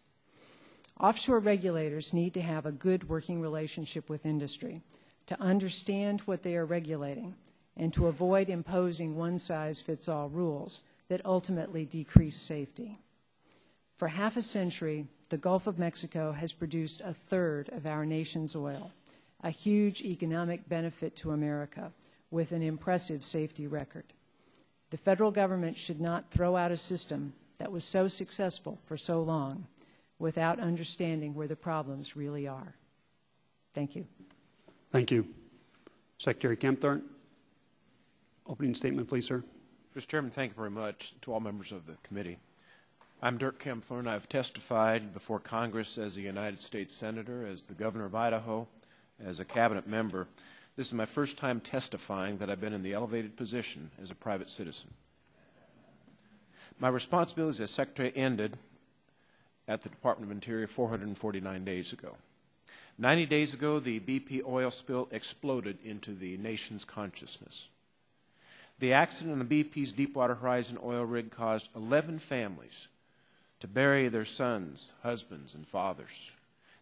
Offshore regulators need to have a good working relationship with industry to understand what they are regulating and to avoid imposing one-size-fits-all rules that ultimately decrease safety. For half a century, the Gulf of Mexico has produced a third of our nation's oil, a huge economic benefit to America with an impressive safety record. The federal government should not throw out a system that was so successful for so long without understanding where the problems really are. Thank you. Thank you. Secretary Kempthorne, opening statement, please, sir. Mr. Chairman, thank you very much to all members of the committee. I'm Dirk Kempthorne. I've testified before Congress as a United States Senator, as the Governor of Idaho, as a cabinet member. This is my first time testifying that I've been in the elevated position as a private citizen. My responsibilities as Secretary ended at the Department of Interior 449 days ago. 90 days ago, the BP oil spill exploded into the nation's consciousness. The accident on the BP's Deepwater Horizon oil rig caused 11 families to bury their sons, husbands, and fathers.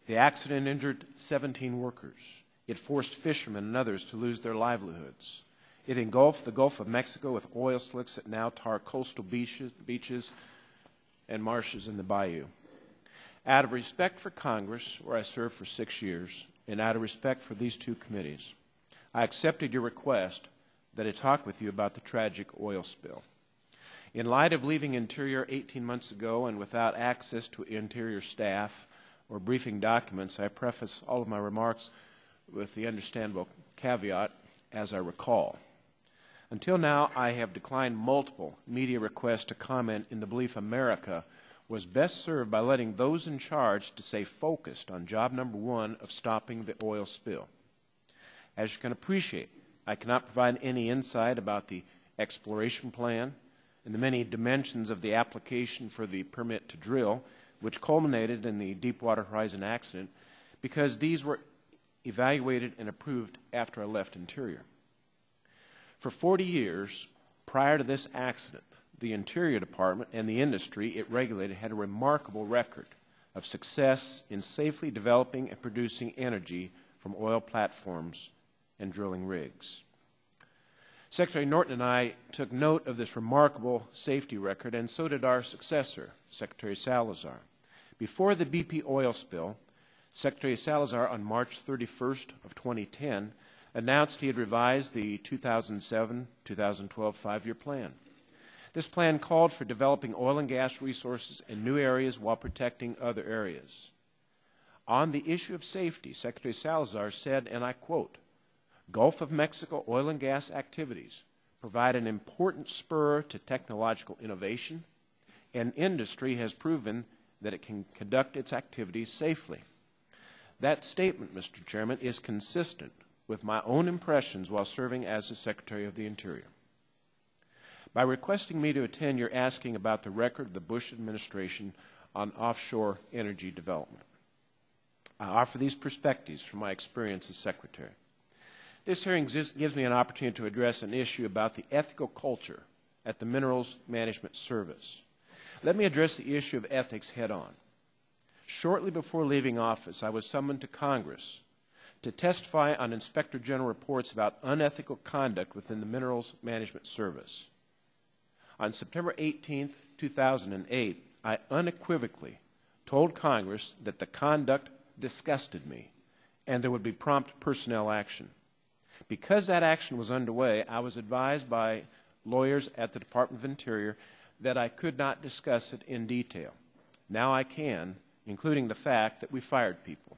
The accident injured 17 workers. It forced fishermen and others to lose their livelihoods. It engulfed the Gulf of Mexico with oil slicks that now tar coastal beaches and marshes in the bayou. Out of respect for Congress, where I served for 6 years, and out of respect for these two committees, I accepted your request that I talk with you about the tragic oil spill. In light of leaving Interior 18 months ago and without access to Interior staff or briefing documents, I preface all of my remarks with the understandable caveat, as I recall. Until now, I have declined multiple media requests to comment in the belief America was best served by letting those in charge to stay focused on job number one of stopping the oil spill. As you can appreciate, I cannot provide any insight about the exploration plan and the many dimensions of the application for the permit to drill, which culminated in the Deepwater Horizon accident, because these were evaluated and approved after I left Interior. For 40 years prior to this accident, the Interior Department and the industry it regulated had a remarkable record of success in safely developing and producing energy from oil platforms and drilling rigs. Secretary Norton and I took note of this remarkable safety record, and so did our successor, Secretary Salazar. Before the BP oil spill, Secretary Salazar, on March 31st of 2010, announced he had revised the 2007-2012 five-year plan. This plan called for developing oil and gas resources in new areas while protecting other areas. On the issue of safety, Secretary Salazar said, and I quote, "Gulf of Mexico oil and gas activities provide an important spur to technological innovation, and industry has proven that it can conduct its activities safely." That statement, Mr. Chairman, is consistent with my own impressions while serving as the Secretary of the Interior. By requesting me to attend, you're asking about the record of the Bush administration on offshore energy development. I offer these perspectives from my experience as Secretary. This hearing gives me an opportunity to address an issue about the ethical culture at the Minerals Management Service. Let me address the issue of ethics head-on. Shortly before leaving office, I was summoned to Congress to testify on Inspector General reports about unethical conduct within the Minerals Management Service. On September 18, 2008, I unequivocally told Congress that the conduct disgusted me and there would be prompt personnel action. Because that action was underway, I was advised by lawyers at the Department of Interior that I could not discuss it in detail. Now I can, including the fact that we fired people.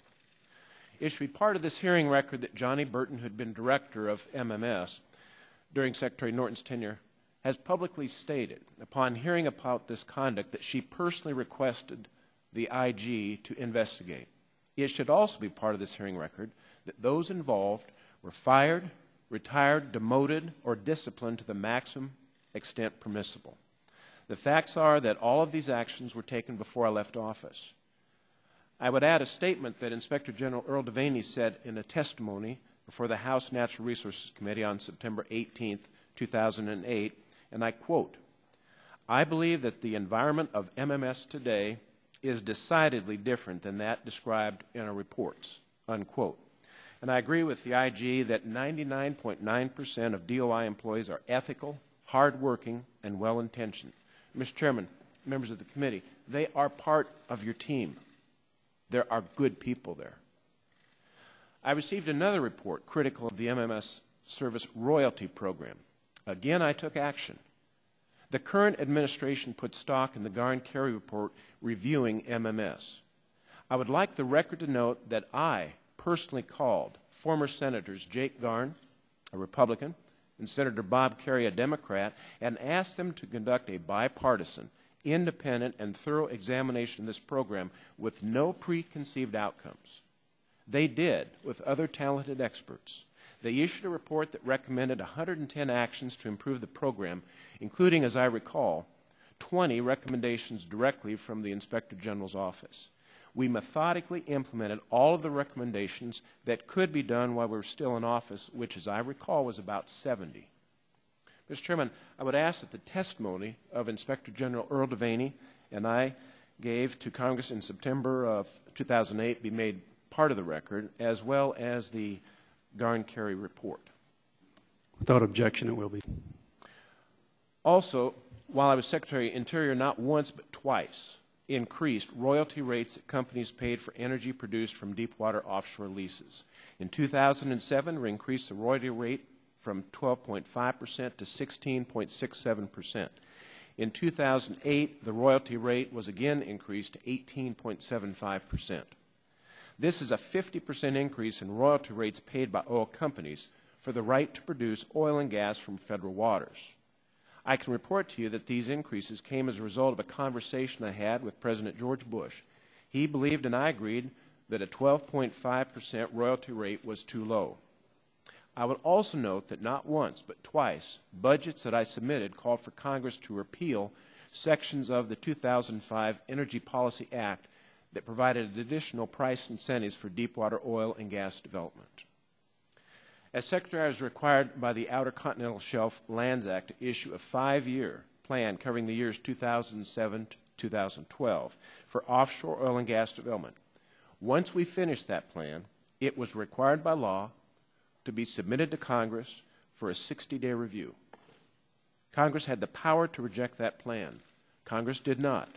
It should be part of this hearing record that Johnny Burton, who had been director of MMS during Secretary Norton's tenure, has publicly stated, upon hearing about this conduct, that she personally requested the IG to investigate. It should also be part of this hearing record that those involved were fired, retired, demoted, or disciplined to the maximum extent permissible. The facts are that all of these actions were taken before I left office. I would add a statement that Inspector General Earl Devaney said in a testimony before the House Natural Resources Committee on September 18, 2008, and I quote, "I believe that the environment of MMS today is decidedly different than that described in our reports," unquote. And I agree with the IG that 99.9% of DOI employees are ethical, hardworking, and well-intentioned. Mr. Chairman, members of the committee, they are part of your team. There are good people there. I received another report critical of the MMS service royalty program. Again, I took action. The current administration put stock in the Garn-Carey report reviewing MMS. I would like the record to note that I personally called former Senators Jake Garn, a Republican, and Senator Bob Kerrey, a Democrat, and asked them to conduct a bipartisan, independent, and thorough examination of this program with no preconceived outcomes. They did, with other talented experts. They issued a report that recommended 110 actions to improve the program, including, as I recall, 20 recommendations directly from the Inspector General's office. We methodically implemented all of the recommendations that could be done while we were still in office, which, as I recall, was about 70. Mr. Chairman, I would ask that the testimony of Inspector General Earl Devaney and I gave to Congress in September of 2008 be made part of the record, as well as the Garn-Carey report. Without objection, it will be. Also, while I was Secretary of Interior, not once but twice increased royalty rates that companies paid for energy produced from deepwater offshore leases. In 2007, we increased the royalty rate from 12.5% to 16.67%. In 2008, the royalty rate was again increased to 18.75%. This is a 50% increase in royalty rates paid by oil companies for the right to produce oil and gas from federal waters. I can report to you that these increases came as a result of a conversation I had with President George Bush. He believed and I agreed that a 12.5% royalty rate was too low. I would also note that not once but twice, budgets that I submitted called for Congress to repeal sections of the 2005 Energy Policy Act that provided additional price incentives for deepwater oil and gas development. As Secretary, I was required by the Outer Continental Shelf Lands Act to issue a 5-year plan covering the years 2007 to 2012 for offshore oil and gas development. Once we finished that plan, it was required by law to be submitted to Congress for a 60-day review. Congress had the power to reject that plan. Congress did not.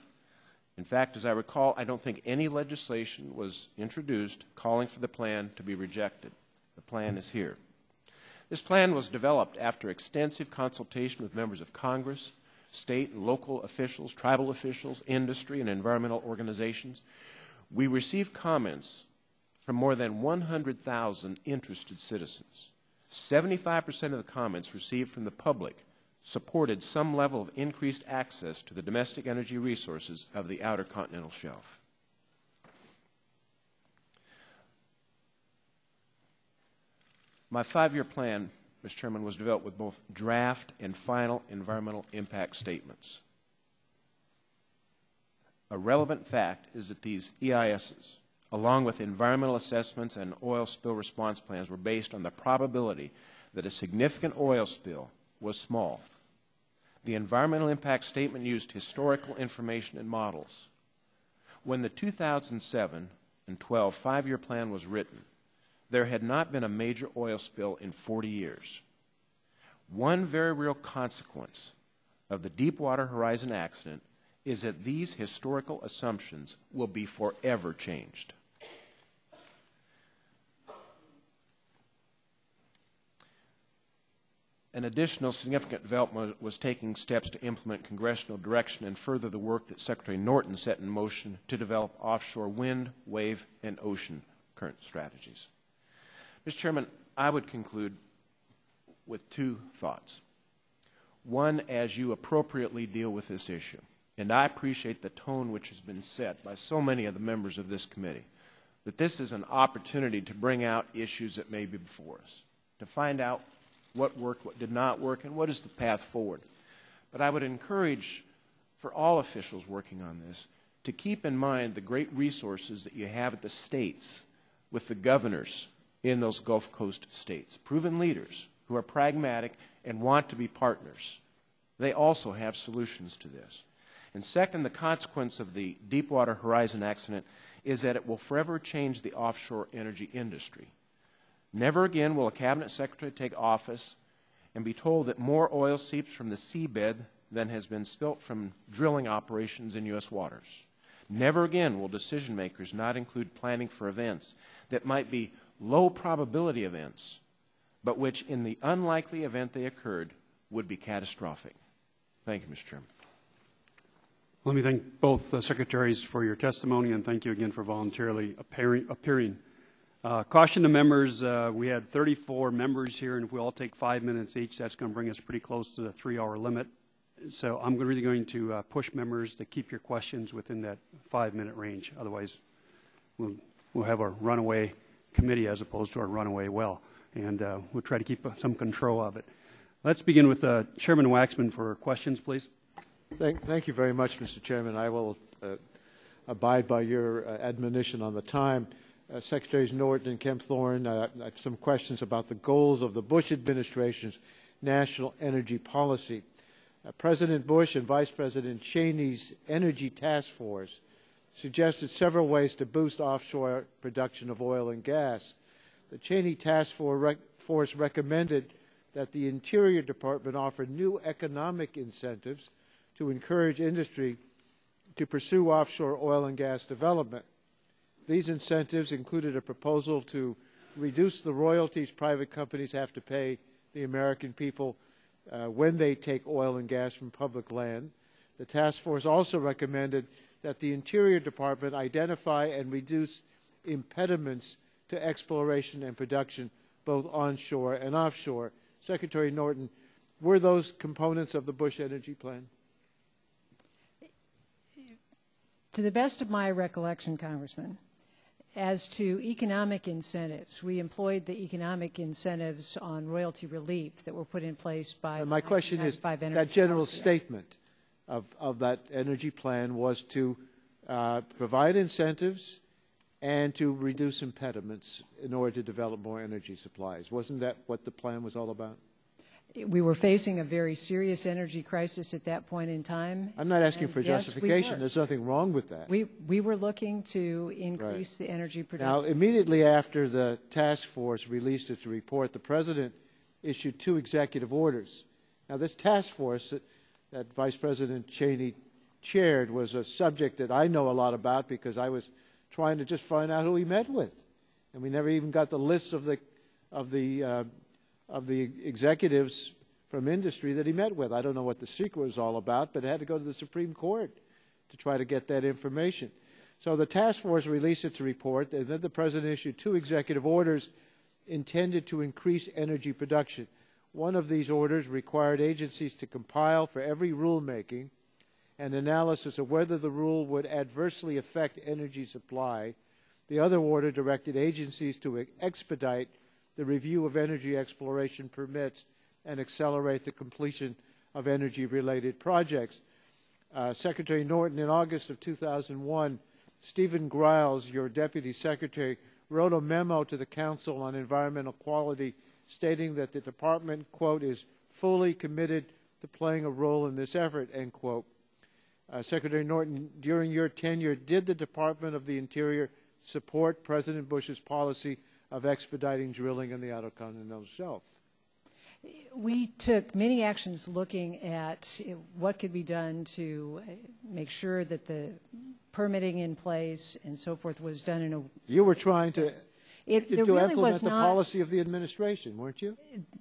In fact, as I recall, I don't think any legislation was introduced calling for the plan to be rejected. The plan is here. This plan was developed after extensive consultation with members of Congress, state and local officials, tribal officials, industry, and environmental organizations. We received comments from more than 100,000 interested citizens. 75% of the comments received from the public supported some level of increased access to the domestic energy resources of the Outer Continental Shelf. My 5-year plan, Mr. Chairman, was developed with both draft and final environmental impact statements. A relevant fact is that these EISs, along with environmental assessments and oil spill response plans, were based on the probability that a significant oil spill was small. The environmental impact statement used historical information and models. When the 2007 and 12 5-year plan was written, there had not been a major oil spill in 40 years. One very real consequence of the Deepwater Horizon accident is that these historical assumptions will be forever changed. An additional significant development was taking steps to implement congressional direction and further the work that Secretary Norton set in motion to develop offshore wind, wave, and ocean current strategies. Mr. Chairman, I would conclude with 2 thoughts. One, as you appropriately deal with this issue, and I appreciate the tone which has been set by so many of the members of this committee, that this is an opportunity to bring out issues that may be before us, to find out what worked, what did not work, and what is the path forward. But I would encourage for all officials working on this to keep in mind the great resources that you have at the states with the governors in those Gulf Coast states, proven leaders who are pragmatic and want to be partners. They also have solutions to this. And second, the consequence of the Deepwater Horizon accident is that it will forever change the offshore energy industry. Never again will a cabinet secretary take office and be told that more oil seeps from the seabed than has been spilt from drilling operations in U.S. waters. Never again will decision makers not include planning for events that might be low probability events, but which in the unlikely event they occurred would be catastrophic. Thank you, Mr. Chairman. Let me thank both secretaries for your testimony, and thank you again for voluntarily appearing. Caution to members, we had 34 members here, and if we all take 5 minutes each, that's going to bring us pretty close to the 3-hour limit. So I'm really going to push members to keep your questions within that 5-minute range. Otherwise, we'll have a runaway committee as opposed to a runaway well. and we'll try to keep some control of it. Let's begin with Chairman Waxman for questions, please. Thank you very much, Mr. Chairman. I will abide by your admonition on the time. Secretaries Norton and Kempthorne, I have some questions about the goals of the Bush administration's national energy policy. President Bush and Vice President Cheney's Energy Task Force suggested several ways to boost offshore production of oil and gas. The Cheney Task Force recommended that the Interior Department offer new economic incentives to encourage industry to pursue offshore oil and gas development. These incentives included a proposal to reduce the royalties private companies have to pay the American people when they take oil and gas from public land. The task force also recommended that the Interior Department identify and reduce impediments to exploration and production, both onshore and offshore. Secretary Norton, were those components of the Bush energy plan? To the best of my recollection, Congressman, as to economic incentives, we employed the economic incentives on royalty relief that were put in place by my question is, that general statement of that energy plan was to provide incentives and to reduce impediments in order to develop more energy supplies. Wasn't that what the plan was all about? We were facing a very serious energy crisis at that point in time. I'm not asking for justification. There's nothing wrong with that. We were looking to increase the energy production. Now, immediately after the task force released its report, the President issued 2 executive orders. Now, this task force that Vice President Cheney chaired was a subject that I know a lot about because I was trying to just find out who he met with. And we never even got the lists of the executives from industry that he met with. I don't know what the secret was all about, but it had to go to the Supreme Court to try to get that information. So the task force released its report, and then the President issued 2 executive orders intended to increase energy production. One of these orders required agencies to compile for every rulemaking an analysis of whether the rule would adversely affect energy supply. The other order directed agencies to expedite the review of energy exploration permits and accelerate the completion of energy-related projects. Secretary Norton, in August of 2001, Stephen Griles, your Deputy Secretary, wrote a memo to the Council on Environmental Quality stating that the Department, quote, is fully committed to playing a role in this effort, end quote. Secretary Norton, during your tenure, did the Department of the Interior support President Bush's policy of expediting drilling in the Outer Continental Shelf? We took many actions looking at what could be done to make sure that the permitting in place and so forth was done in a... You were trying to implement the not, policy of the administration, weren't you?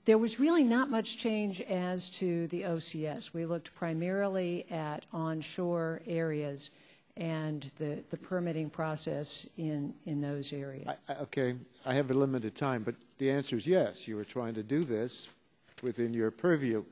There was really not much change as to the OCS. We looked primarily at onshore areas and the permitting process in those areas. Okay, I have a limited time, but the answer is yes. You were trying to do this within your purview.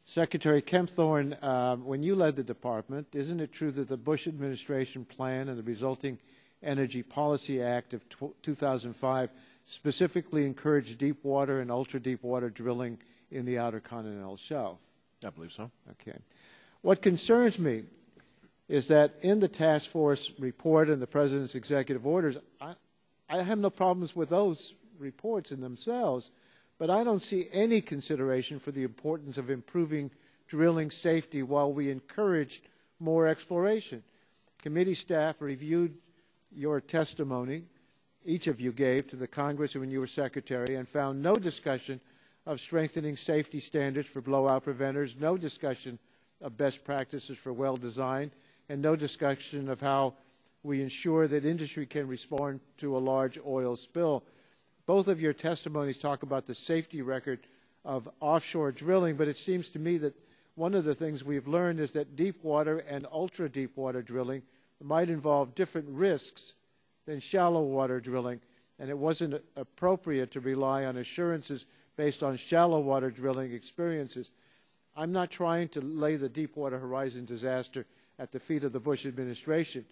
Secretary Kempthorne, when you led the department, isn't it true that the Bush administration plan and the resulting Energy Policy Act of 2005 specifically encouraged deep water and ultra-deep water drilling in the Outer Continental Shelf? I believe so. Okay. What concerns me is that in the task force report and the President's executive orders, I have no problems with those reports in themselves, but I don't see any consideration for the importance of improving drilling safety while we encourage more exploration. Committee staff reviewed your testimony, each of you gave to the Congress when you were Secretary, and found no discussion of strengthening safety standards for blowout preventers, no discussion of best practices for well design, and no discussion of how we ensure that industry can respond to a large oil spill. Both of your testimonies talk about the safety record of offshore drilling, but it seems to me that one of the things we've learned is that deep water and ultra-deep water drilling might involve different risks than shallow water drilling, and it wasn't appropriate to rely on assurances based on shallow water drilling experiences. I'm not trying to lay the Deepwater Horizon disaster at the feet of the Bush administration.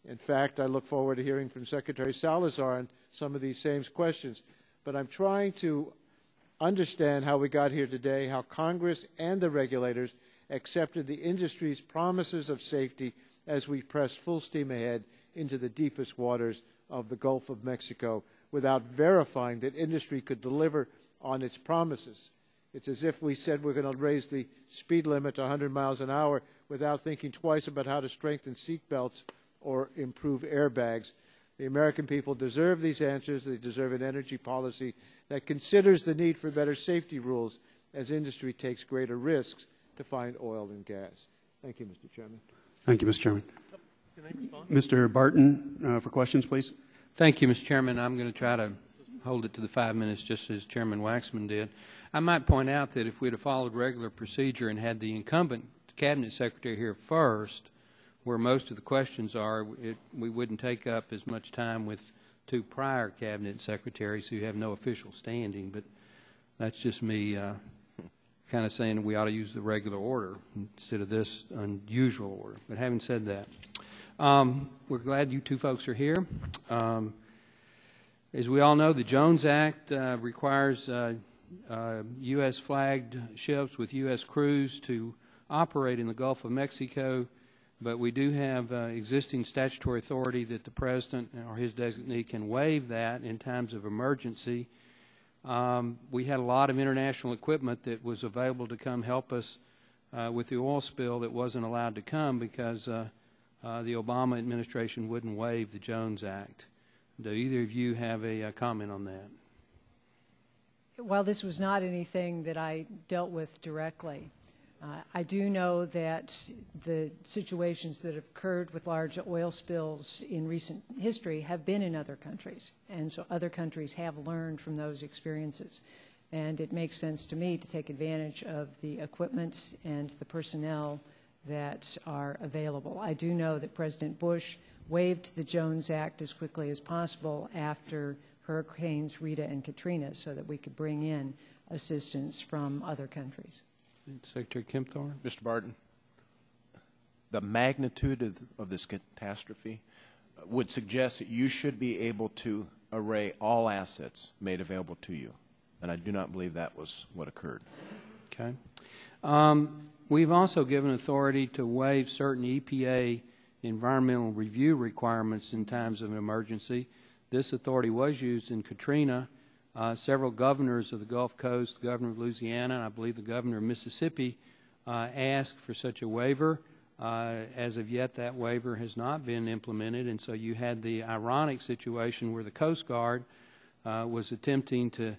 In fact, I look forward to hearing from Secretary Salazar on some of these same questions. but I'm trying to understand how we got here today, how Congress and the regulators accepted the industry's promises of safety as we press full steam ahead into the deepest waters of the Gulf of Mexico without verifying that industry could deliver on its promises. It's as if we said we're going to raise the speed limit to 100 miles an hour without thinking twice about how to strengthen seat belts or improve airbags. The American people deserve these answers. They deserve an energy policy that considers the need for better safety rules as industry takes greater risks to find oil and gas. Thank you, Mr. Chairman. Thank you, Mr. Chairman. Mr. Barton, for questions, please. Thank you, Mr. Chairman. I'm going to try to hold it to the 5 minutes just as Chairman Waxman did. I might point out that if we'd have followed regular procedure and had the incumbent Cabinet Secretary here first, where most of the questions are, we wouldn't take up as much time with two prior Cabinet Secretaries who have no official standing, but that's just me kind of saying we ought to use the regular order instead of this unusual order. But having said that, we're glad you two folks are here. As we all know, the Jones Act requires U.S. flagged ships with U.S. crews to operate in the Gulf of Mexico, but we do have existing statutory authority that the President or his designee can waive that in times of emergency. We had a lot of international equipment that was available to come help us with the oil spill that wasn't allowed to come because the Obama administration wouldn't waive the Jones Act. Do either of you have a comment on that? While this was not anything that I dealt with directly, I do know that the situations that have occurred with large oil spills in recent history have been in other countries, and so other countries have learned from those experiences. And it makes sense to me to take advantage of the equipment and the personnel that are available. I do know that President Bush waived the Jones Act as quickly as possible after Hurricanes Rita and Katrina so that we could bring in assistance from other countries. Secretary Kempthorne. Mr. Barton, the magnitude of this catastrophe would suggest that you should be able to array all assets made available to you, and I do not believe that was what occurred. Okay. We've also given authority to waive certain EPA environmental review requirements in times of an emergency. This authority was used in Katrina. Several governors of the Gulf Coast, the governor of Louisiana, and I believe the governor of Mississippi, asked for such a waiver. As of yet, that waiver has not been implemented, and so you had the ironic situation where the Coast Guard was attempting to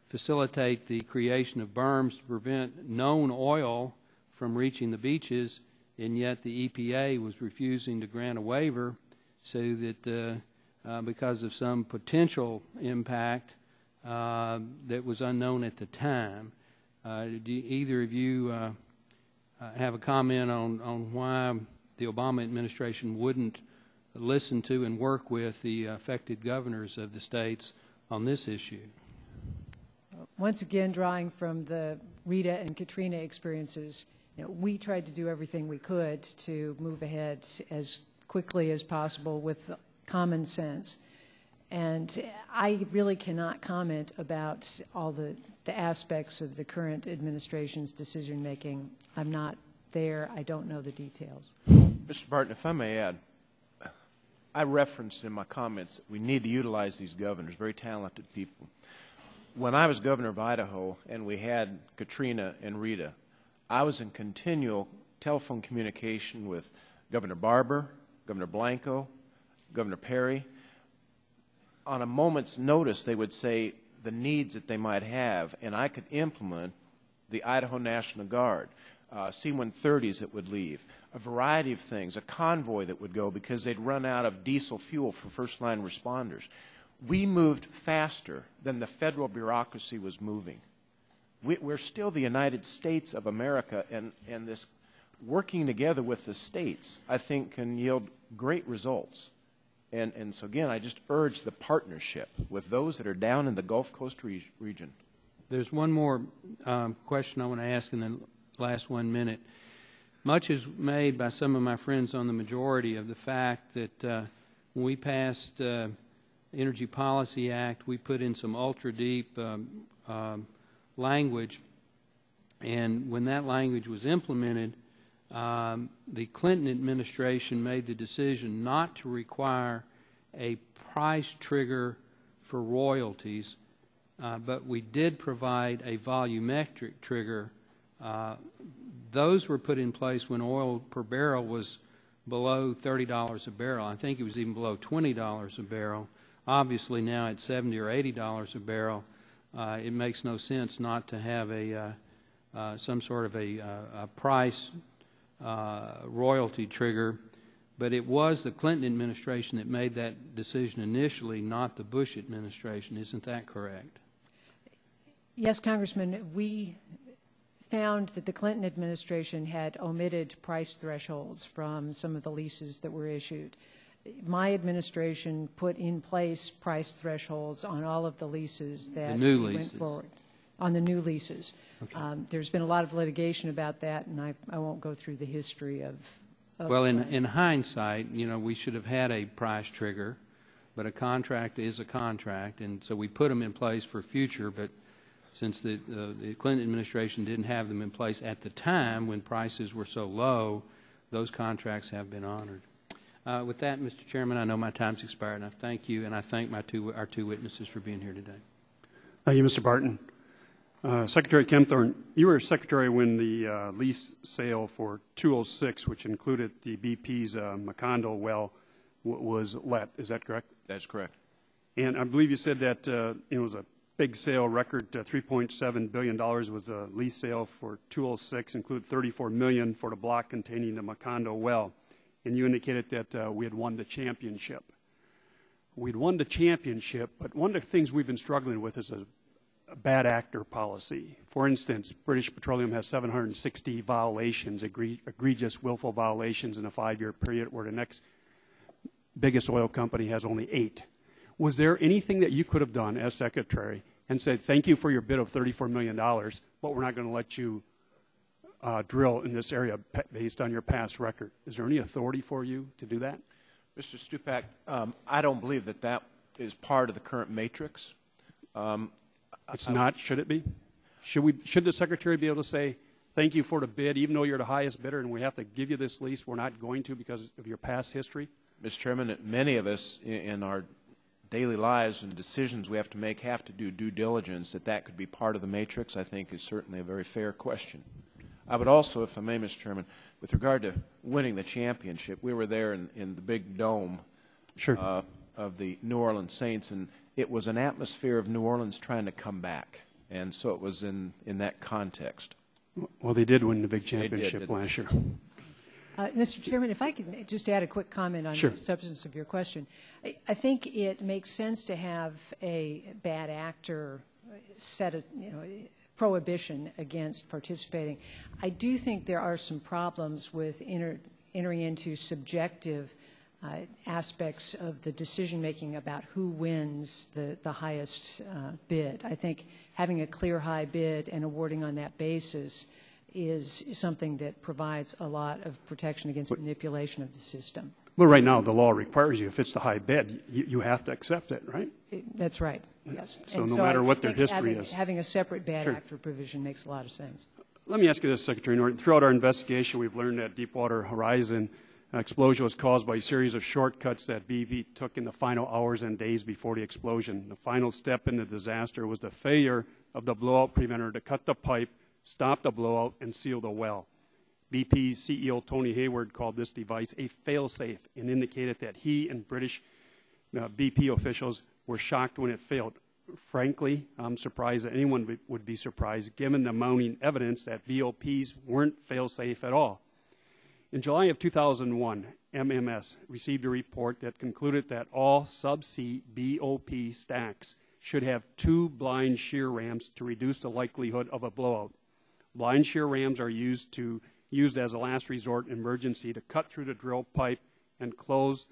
facilitate the creation of berms to prevent known oil from reaching the beaches, and yet the EPA was refusing to grant a waiver so that because of some potential impact that was unknown at the time. Do either of you have a comment on why the Obama administration wouldn't listen to and work with the affected governors of the states on this issue? Once again, drawing from the Rita and Katrina experiences, we tried to do everything we could to move ahead as quickly as possible with common sense. And I really cannot comment about all the aspects of the current administration's decision-making. I'm not there. I don't know the details. Mr. Barton, if I may add, I referenced in my comments that we need to utilize these governors, very talented people. When I was governor of Idaho and we had Katrina and Rita, I was in continual telephone communication with Governor Barber, Governor Blanco, Governor Perry. On a moment's notice, they would say the needs that they might have, and I could implement the Idaho National Guard, C-130s that would leave, a variety of things, a convoy that would go because they'd run out of diesel fuel for first-line responders. We moved faster than the federal bureaucracy was moving. We're still the United States of America, and this working together with the states, I think, can yield great results. And so, again, I just urge the partnership with those that are down in the Gulf Coast region. There's one more question I want to ask in the last 1 minute. Much is made by some of my friends on the majority of the fact that when we passed Energy Policy Act, we put in some ultra-deep language, and when that language was implemented, the Clinton administration made the decision not to require a price trigger for royalties, but we did provide a volumetric trigger. Those were put in place when oil per barrel was below $30 a barrel. I think it was even below $20 a barrel. Obviously now at $70 or $80 a barrel, it makes no sense not to have some sort of a price royalty trigger. But it was the Clinton administration that made that decision initially, not the Bush administration. Isn't that correct? Yes, Congressman. We found that the Clinton administration had omitted price thresholds from some of the leases that were issued. My administration put in place price thresholds on all of the leases that went forward. On the new leases. Okay. There's been a lot of litigation about that, and I won't go through the history of well, in hindsight, we should have had a price trigger, but a contract is a contract, and so we put them in place for future, but since the Clinton administration didn't have them in place at the time when prices were so low, those contracts have been honored. With that, Mr. Chairman, I know my time's expired, and I thank you, and I thank our two witnesses for being here today. Thank you, Mr. Barton. Secretary Kempthorne, you were Secretary when the lease sale for 206, which included the BP's Macondo well, was let. Is that correct? That's correct. And I believe you said that it was a big sale, record $3.7 billion was the lease sale for 206, included $34 million for the block containing the Macondo well. And you indicated that we had won the championship. We'd won the championship, but one of the things we've been struggling with is a bad actor policy. For instance, British Petroleum has 760 violations, egregious willful violations in a 5-year period, where the next biggest oil company has only 8. Was there anything that you could have done as Secretary and said, thank you for your bid of $34 million, but we're not going to let you drill in this area based on your past record? Is there any authority for you to do that? Mr. Stupak, I don't believe that that is part of the current matrix. It's not, should it be? Should the Secretary be able to say, thank you for the bid, even though you're the highest bidder and we have to give you this lease, we're not going to because of your past history? Mr. Chairman, many of us in our daily lives and decisions we have to make have to do due diligence. That could be part of the matrix, I think, is certainly a very fair question. I would also, if I may, Mr. Chairman, with regard to winning the championship, we were there in the big dome of the New Orleans Saints, and it was an atmosphere of New Orleans trying to come back, and so it was in that context. Well, they did win the big championship last year. Mr. Chairman, if I could just add a quick comment on the substance of your question. I think it makes sense to have a bad actor set a prohibition against participating. I do think there are some problems with entering into subjective aspects of the decision-making about who wins the highest bid. I think having a clear high bid and awarding on that basis is something that provides a lot of protection against manipulation of the system. Well, right now the law requires you, if it's the high bid, you have to accept it, right? That's right, yes. So no matter what their history is. Having a separate bad actor provision makes a lot of sense. Let me ask you this, Secretary Norton. Throughout our investigation, we've learned that Deepwater Horizon explosion was caused by a series of shortcuts that BP took in the final hours and days before the explosion. The final step in the disaster was the failure of the blowout preventer to cut the pipe, stop the blowout, and seal the well. BP's CEO Tony Hayward called this device a fail-safe and indicated that he and British BP officials were shocked when it failed. Frankly, I'm surprised that anyone would be surprised given the mounting evidence that BOPs weren't fail-safe at all. In July of 2001, MMS received a report that concluded that all subsea BOP stacks should have 2 blind shear rams to reduce the likelihood of a blowout. Blind shear rams are used as a last resort emergency to cut through the drill pipe and close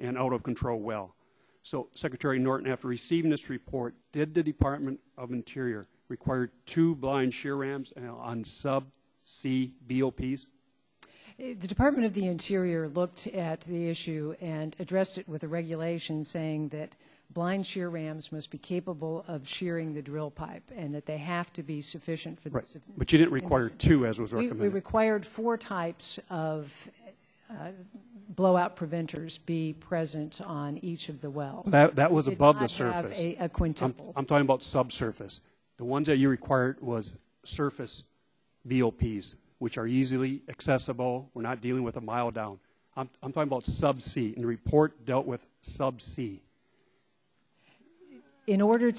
an out-of-control well. So, Secretary Norton, after receiving this report, did the Department of Interior require 2 blind shear rams on sub-sea BOPs? The Department of the Interior looked at the issue and addressed it with a regulation saying that blind shear rams must be capable of shearing the drill pipe and that they have to be sufficient for right. the... But you didn't require two, as was recommended. We required 4 types of blowout preventers be present on each of the wells. That was above the surface. Have a quintuple. I'm talking about subsurface. The ones that you required was surface BOPs, which are easily accessible. We're not dealing with a mile down. I'm talking about subsea, and the report dealt with subsea. In order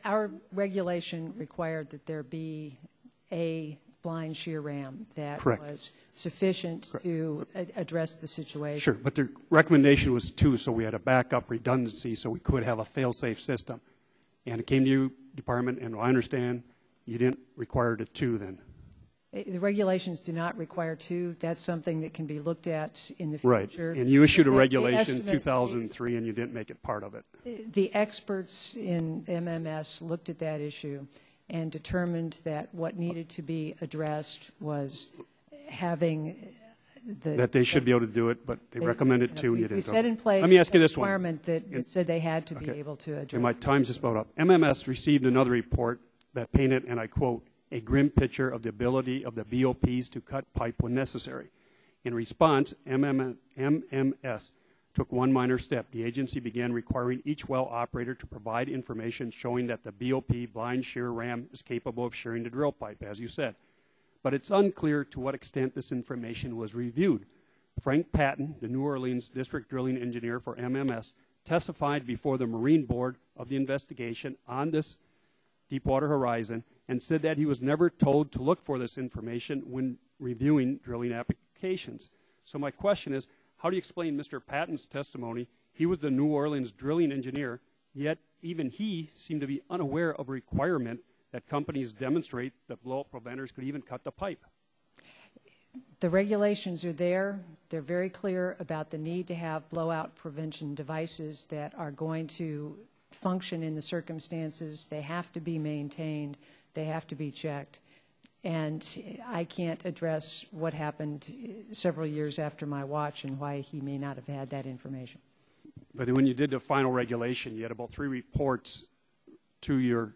our regulation required that there be a blind shear ram that Correct. was sufficient Correct. to address the situation. Sure, but the recommendation was 2, so we had a backup redundancy so we could have a fail-safe system. And it came to you, Department, and I understand you didn't require the 2 then. The regulations do not require 2. That's something that can be looked at in the future. Right, and you issued a regulation in 2003 and you didn't make it part of it. The experts in MMS looked at that issue and determined that what needed to be addressed was having that they should be able to do it, but they recommended 2 and you didn't. We set in place Let me ask you a this one. requirement that said they had to be able to address. And my time's just about up. MMS received another report that painted, and I quote, a grim picture of the ability of the BOPs to cut pipe when necessary. In response, MMS took one minor step. The agency began requiring each well operator to provide information showing that the BOP blind shear ram is capable of shearing the drill pipe, as you said. But it's unclear to what extent this information was reviewed. Frank Patton, the New Orleans district drilling engineer for MMS, testified before the Marine Board of the investigation on this Deepwater Horizon and said that he was never told to look for this information when reviewing drilling applications. So my question is, how do you explain Mr. Patton's testimony? He was the New Orleans drilling engineer, yet even he seemed to be unaware of a requirement that companies demonstrate that blow-up preventers could even cut the pipe. The regulations are there. They're very clear about the need to have blowout prevention devices that are going to function in the circumstances. They have to be maintained. They have to be checked. And I can't address what happened several years after my watch and why he may not have had that information. But when you did the final regulation, you had about 3 reports to your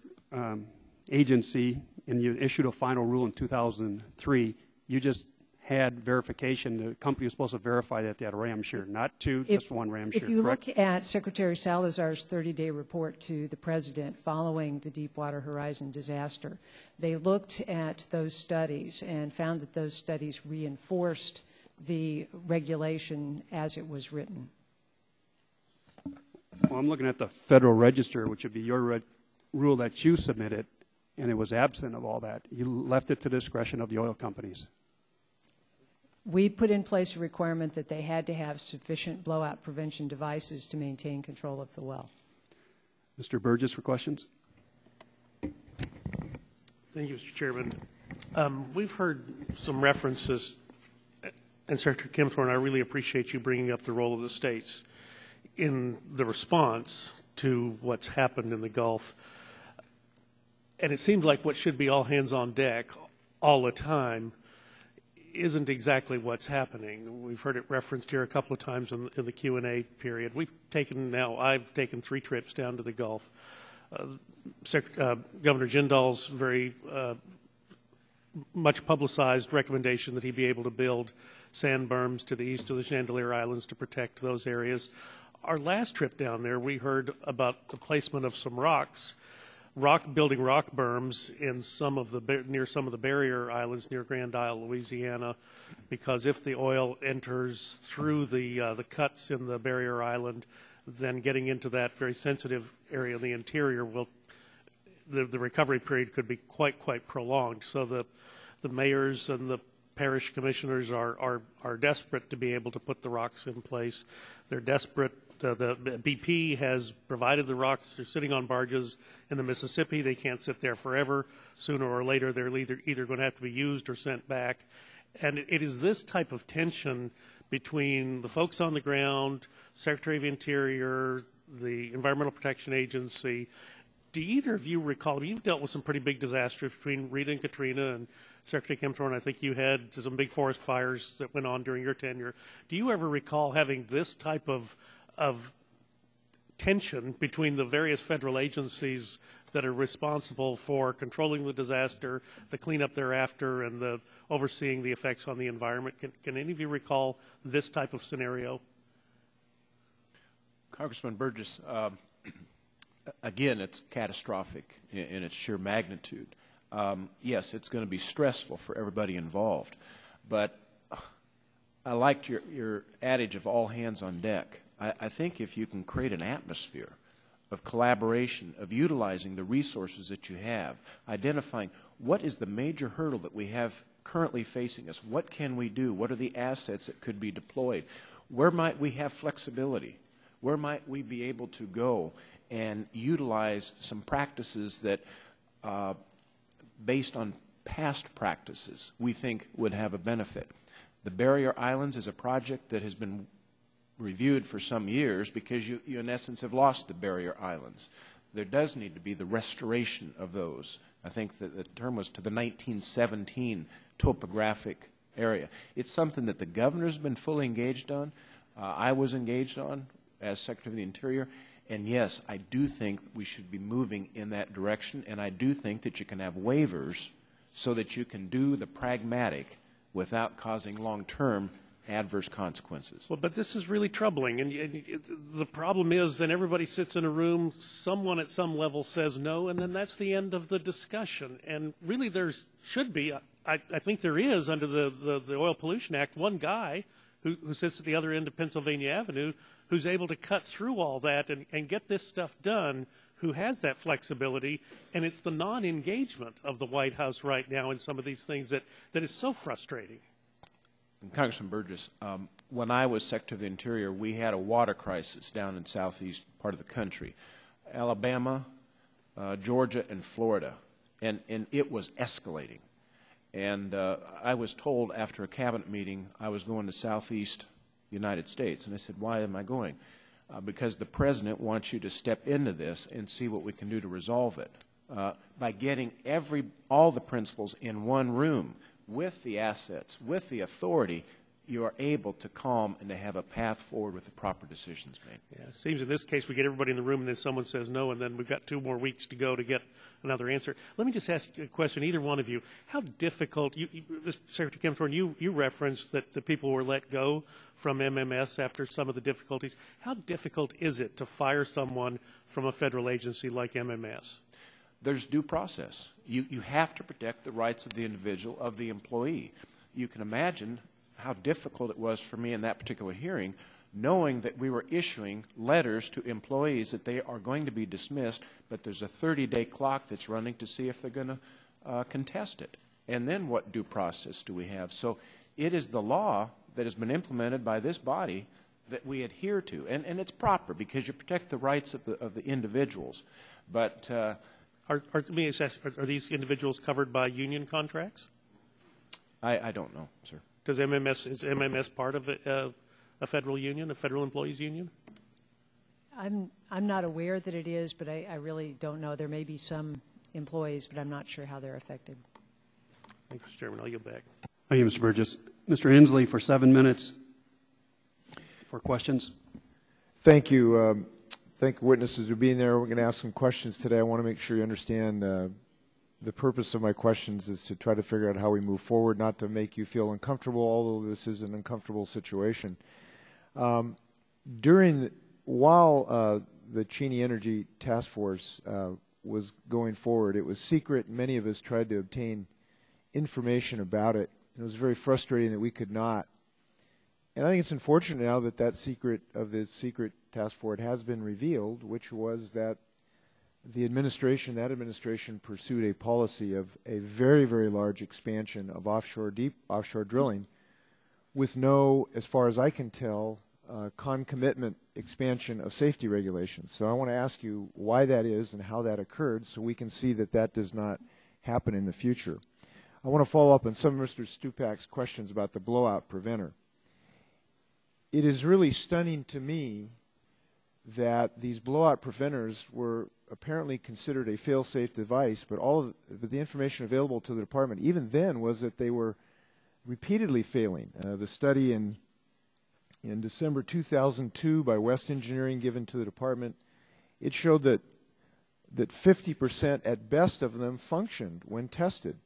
agency, and you issued a final rule in 2003. You just had verification. The company was supposed to verify that they had a ram shear, not 2, just 1 ram shear, If you correct? look at Secretary Salazar's 30-day report to the President following the Deepwater Horizon disaster, they looked at those studies and found that those studies reinforced the regulation as it was written. Well, I'm looking at the Federal Register, which would be your rule that you submitted, and it was absent of all that. You left it to the discretion of the oil companies. We put in place a requirement that they had to have sufficient blowout prevention devices to maintain control of the well. Mr. Burgess for questions. Thank you, Mr. Chairman. We've heard some references, and Secretary Kempthorne, I really appreciate you bringing up the role of the states in the response to what's happened in the Gulf. And it seems like what should be all hands on deck all the time isn't exactly what's happening. We've heard it referenced here a couple of times in the Q&A period. I've taken 3 trips down to the Gulf. Governor Jindal's very much publicized recommendation that he be able to build sand berms to the east of the Chandelier Islands to protect those areas. Our last trip down there, we heard about the placement of some building rock berms in near some of the barrier islands near Grand Isle, Louisiana, because if the oil enters through the cuts in the barrier island, then getting into that very sensitive area in the interior the recovery period could be quite prolonged. So the mayors and the parish commissioners are desperate to be able to put the rocks in place. They're desperate. The BP has provided the rocks. They're sitting on barges in the Mississippi. They can't sit there forever. Sooner or later, they're either going to have to be used or sent back. And it is this type of tension between the folks on the ground, Secretary of Interior, the Environmental Protection Agency. Do either of you recall, you've dealt with some pretty big disasters between Rita and Katrina and Secretary Kempthorne, I think you had some big forest fires that went on during your tenure. Do you ever recall having this type of tension between the various federal agencies that are responsible for controlling the disaster, the cleanup thereafter, and the overseeing the effects on the environment? Can any of you recall this type of scenario? Congressman Burgess, again, it's catastrophic in its sheer magnitude. Yes, it's going to be stressful for everybody involved, but I liked your adage of all hands on deck. I think if you can create an atmosphere of collaboration, of utilizing the resources that you have, identifying what is the major hurdle that we have currently facing us, what can we do, what are the assets that could be deployed, where might we have flexibility, where might we be able to go and utilize some practices that, based on past practices, we think would have a benefit. The Barrier Islands is a project that has been reviewed for some years because you in essence have lost the Barrier Islands. There does need to be the restoration of those. I think that the term was to the 1917 topographic area. It's something that the governor's been fully engaged on. I was engaged on as Secretary of the Interior. And yes, I do think we should be moving in that direction, and I do think that you can have waivers so that you can do the pragmatic without causing long-term adverse consequences. Well, but this is really troubling, and the problem is then everybody sits in a room, someone at some level says no, and then that's the end of the discussion. And really there should be, I think there is under the Oil Pollution Act, one guy who sits at the other end of Pennsylvania Avenue who's able to cut through all that and get this stuff done, who has that flexibility, and it's the non-engagement of the White House right now in some of these things that is so frustrating. And Congressman Burgess, when I was Secretary of the Interior, we had a water crisis down in southeast part of the country, Alabama, Georgia, and Florida, and it was escalating. And I was told after a cabinet meeting I was going to southeast United States, and I said, why am I going? Because the President wants you to step into this and see what we can do to resolve it. By getting all the principals in one room with the assets, with the authority, you are able to calm and to have a path forward with the proper decisions made. Yeah, it seems in this case we get everybody in the room and then someone says no, and then we've got 2 more weeks to go to get another answer. Let me just ask a question, either one of you. How difficult, Secretary Kempthorne, you referenced that the people were let go from MMS after some of the difficulties. How difficult is it to fire someone from a federal agency like MMS? There's due process. You have to protect the rights of the individual, of the employee. You can imagine how difficult it was for me in that particular hearing, knowing that we were issuing letters to employees that they are going to be dismissed, but there's a 30-day clock that's running to see if they're going to contest it. And then what due process do we have? So it is the law that has been implemented by this body that we adhere to. And it's proper because you protect the rights of the individuals. But let me assess, are these individuals covered by union contracts? I don't know, sir. Is MMS part of a federal union, a federal employees union? I'm not aware that it is, but I really don't know. There may be some employees, but I'm not sure how they're affected. Thank you, Mr. Chairman. I'll yield back. Thank you, Mr. Burgess. Mr. Inslee for 7 minutes for questions. Thank you. Thank witnesses for being there. We're going to ask some questions today. I want to make sure you understand the purpose of my questions is to try to figure out how we move forward, not to make you feel uncomfortable, although this is an uncomfortable situation. While the Cheney Energy Task Force was going forward, it was secret. Many of us tried to obtain information about it. It was very frustrating that we could not. And I think it's unfortunate now that the secret task force has been revealed, which was that that administration pursued a policy of a very, very large expansion of offshore drilling with no, as far as I can tell, concomitant expansion of safety regulations. So I want to ask you why that is and how that occurred so we can see that that does not happen in the future. I want to follow up on some of Mr. Stupak's questions about the blowout preventer. It is really stunning to me that these blowout preventers were apparently considered a fail-safe device, but the information available to the department even then was that they were repeatedly failing. The study in December 2002 by West Engineering given to the department, it showed that 50% at best of them functioned when tested.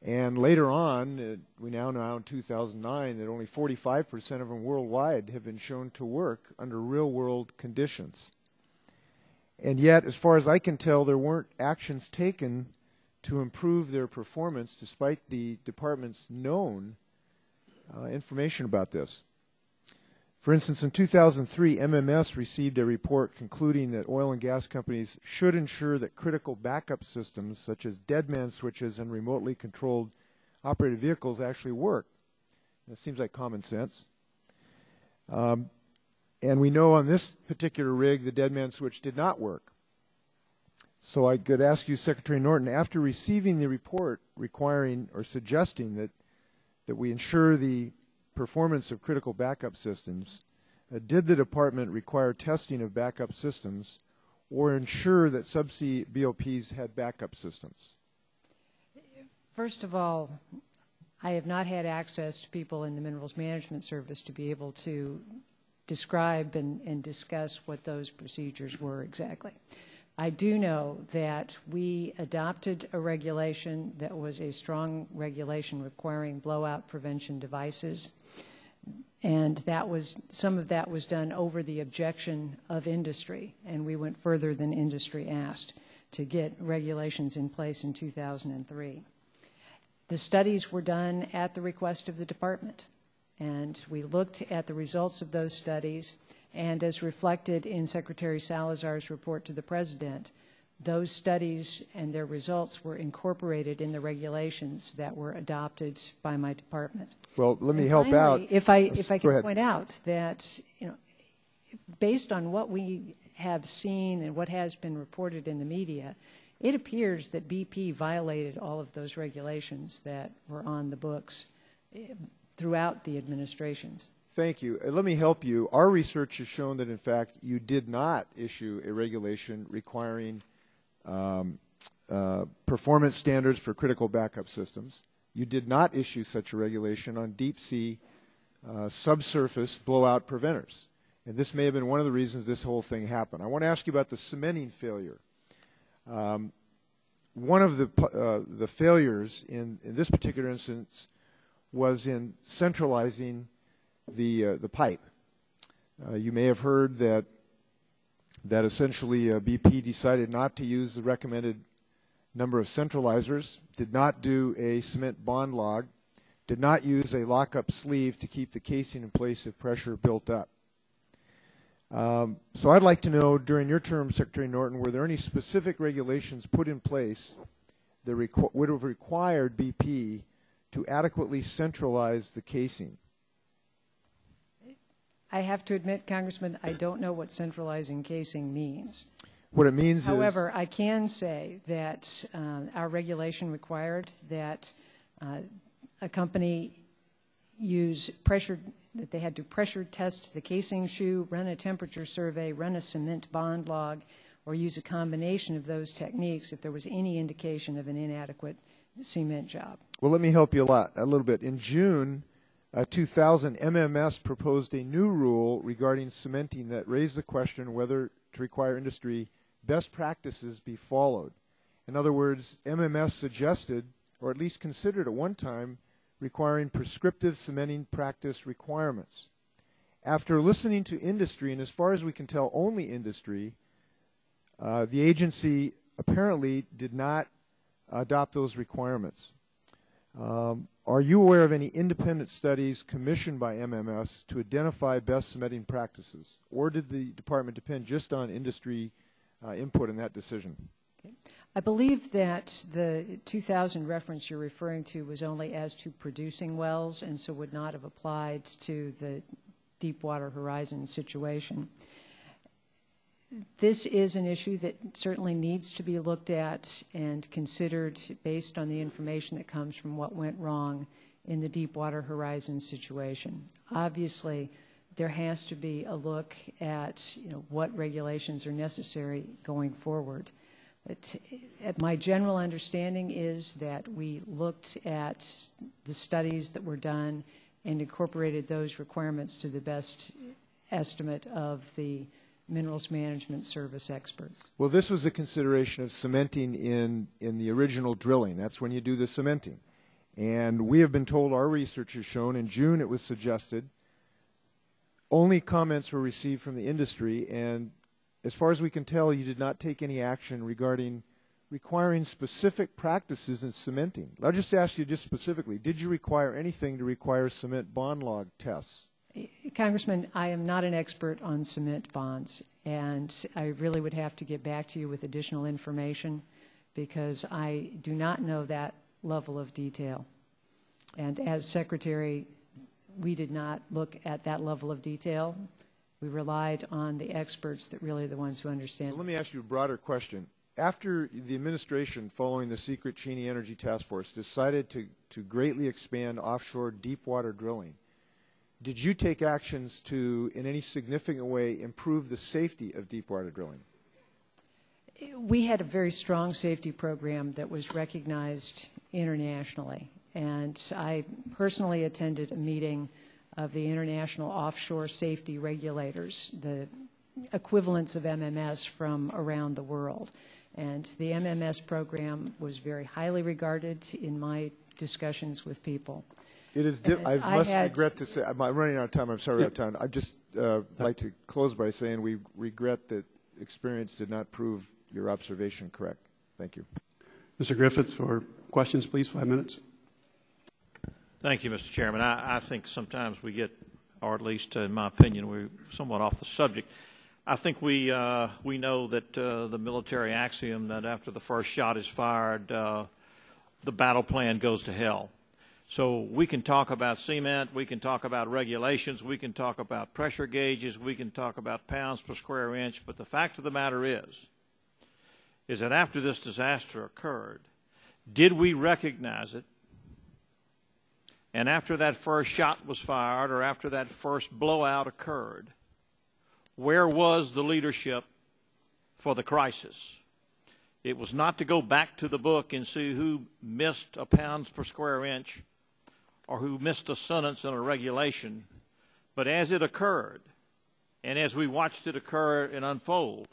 And later on, we now know in 2009 that only 45% of them worldwide have been shown to work under real-world conditions. And yet, as far as I can tell, there weren't actions taken to improve their performance despite the department's known information about this. For instance, in 2003, MMS received a report concluding that oil and gas companies should ensure that critical backup systems such as deadman switches and remotely controlled operated vehicles actually work. That seems like common sense. And we know on this particular rig the deadman switch did not work. So I could ask you, Secretary Norton, after receiving the report requiring or suggesting that we ensure the performance of critical backup systems, did the department require testing of backup systems or ensure that subsea BOPs had backup systems? First of all, I have not had access to people in the Minerals Management Service to be able to describe and discuss what those procedures were exactly. I do know that we adopted a regulation that was a strong regulation requiring blowout prevention devices, and that was, some of that was done over the objection of industry, and we went further than industry asked to get regulations in place in 2003. The studies were done at the request of the department, and we looked at the results of those studies, and as reflected in Secretary Salazar's report to the President, those studies and their results were incorporated in the regulations that were adopted by my department. Well, let me help out. If I can point out that, based on what we have seen and what has been reported in the media, it appears that BP violated all of those regulations that were on the books throughout the administrations. Thank you. Let me help you. Our research has shown that, in fact, you did not issue a regulation requiring performance standards for critical backup systems. You did not issue such a regulation on deep-sea subsurface blowout preventers. And this may have been one of the reasons this whole thing happened. I want to ask you about the cementing failure. One of the failures in this particular instance was in centralizing the pipe. You may have heard that essentially BP decided not to use the recommended number of centralizers, did not do a cement bond log, did not use a lockup sleeve to keep the casing in place if pressure built up. So I'd like to know, during your term, Secretary Norton, were there any specific regulations put in place that would have required BP to adequately centralize the casing? I have to admit, Congressman, I don't know what centralizing casing means. What it means However, I can say that our regulation required that a company use pressure, that they had to pressure test the casing shoe, run a temperature survey, run a cement bond log, or use a combination of those techniques if there was any indication of an inadequate cement job. Well, let me help you a little bit. In June 2000, MMS proposed a new rule regarding cementing that raised the question whether to require industry best practices be followed. In other words, MMS suggested, or at least considered at one time, requiring prescriptive cementing practice requirements. After listening to industry, and as far as we can tell, only industry, the agency apparently did not adopt those requirements. Are you aware of any independent studies commissioned by MMS to identify best cementing practices, or did the department depend just on industry input in that decision? Okay. I believe that the 2000 reference you're referring to was only as to producing wells, and so would not have applied to the Deepwater Horizon situation. This is an issue that certainly needs to be looked at and considered based on the information that comes from what went wrong in the Deepwater Horizon situation. Obviously, there has to be a look at what regulations are necessary going forward. But my general understanding is that we looked at the studies that were done and incorporated those requirements to the best estimate of the Minerals Management Service experts. Well, this was a consideration of cementing in the original drilling. That's when you do the cementing. And we have been told, our research has shown, in June it was suggested, only comments were received from the industry, and as far as we can tell, you did not take any action regarding requiring specific practices in cementing. I'll just ask you just specifically, did you require anything to require cement bond log tests? Congressman, I am not an expert on cement bonds, and I really would have to get back to you with additional information because I do not know that level of detail. And as Secretary, we did not look at that level of detail. We relied on the experts that really are the ones who understand. So let me ask you a broader question. After the administration, following the secret Cheney Energy Task Force, decided to greatly expand offshore deep water drilling, did you take actions to, in any significant way, improve the safety of deep water drilling? We had a very strong safety program that was recognized internationally. And I personally attended a meeting of the International Offshore Safety Regulators, the equivalents of MMS from around the world. And the MMS program was very highly regarded in my discussions with people. It is. I must regret to say, I'm running out of time. I'm sorry, out of time. I'd just like to close by saying we regret that experience did not prove your observation correct. Thank you. Mr. Griffith, for questions, please, 5 minutes. Thank you, Mr. Chairman. I think sometimes we get, or at least in my opinion, we're somewhat off the subject. I think we know that the military axiom that after the first shot is fired, the battle plan goes to hell. So we can talk about cement, we can talk about regulations, we can talk about pressure gauges, we can talk about pounds per square inch, but the fact of the matter is that after this disaster occurred, did we recognize it? And after that first shot was fired, or after that first blowout occurred, where was the leadership for the crisis? It was not to go back to the book and see who missed a pounds per square inch or who missed a sentence in a regulation, but as it occurred, and as we watched it occur and unfold,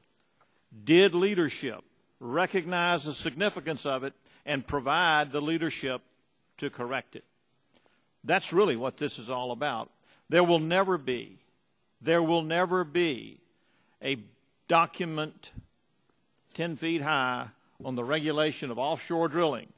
did leadership recognize the significance of it and provide the leadership to correct it? That's really what this is all about. There will never be a document 10 feet high on the regulation of offshore drilling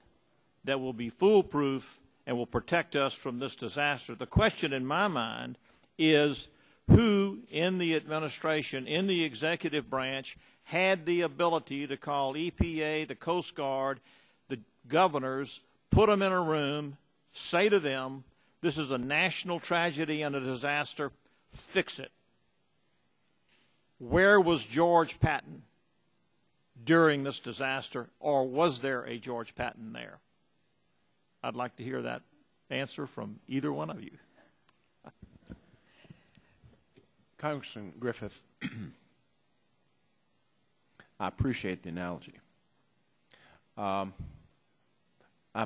that will be foolproof and will protect us from this disaster. The question in my mind is who in the administration, in the executive branch, had the ability to call EPA, the Coast Guard, the governors, put them in a room, say to them, this is a national tragedy and a disaster, fix it. Where was George Patton during this disaster, or was there a George Patton there? I'd like to hear that answer from either one of you. Congressman Griffith, I appreciate the analogy. I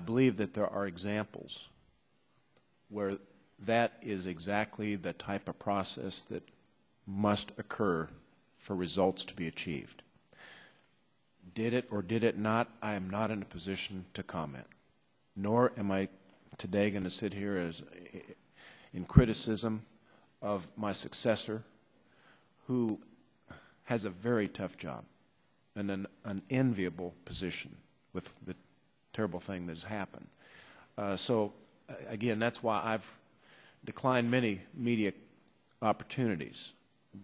believe that there are examples where that is exactly the type of process that must occur for results to be achieved. Did it or did it not? I am not in a position to comment. Nor am I today going to sit here as in criticism of my successor, who has a very tough job and an unenviable position with the terrible thing that has happened. So, again, that's why I've declined many media opportunities,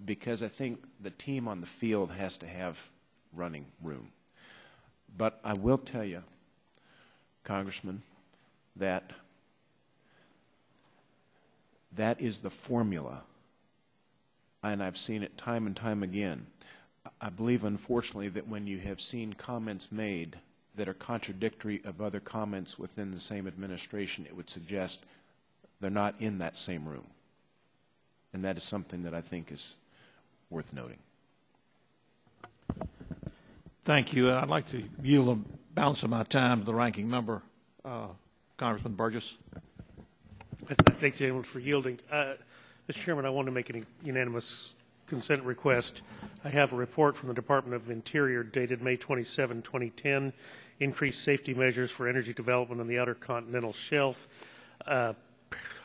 because I think the team on the field has to have running room. But I will tell you, Congressman, that is the formula, and I've seen it time and time again. I believe, unfortunately, that when you have seen comments made that are contradictory of other comments within the same administration, it would suggest they're not in that same room. And that is something that I think is worth noting. Thank you. I'd like to yield the balance of my time to the ranking member, Congressman Burgess. I thank the gentleman for yielding. Mr. Chairman, I want to make a unanimous consent request. I have a report from the Department of Interior dated May 27, 2010, increased safety measures for energy development on the Outer Continental Shelf.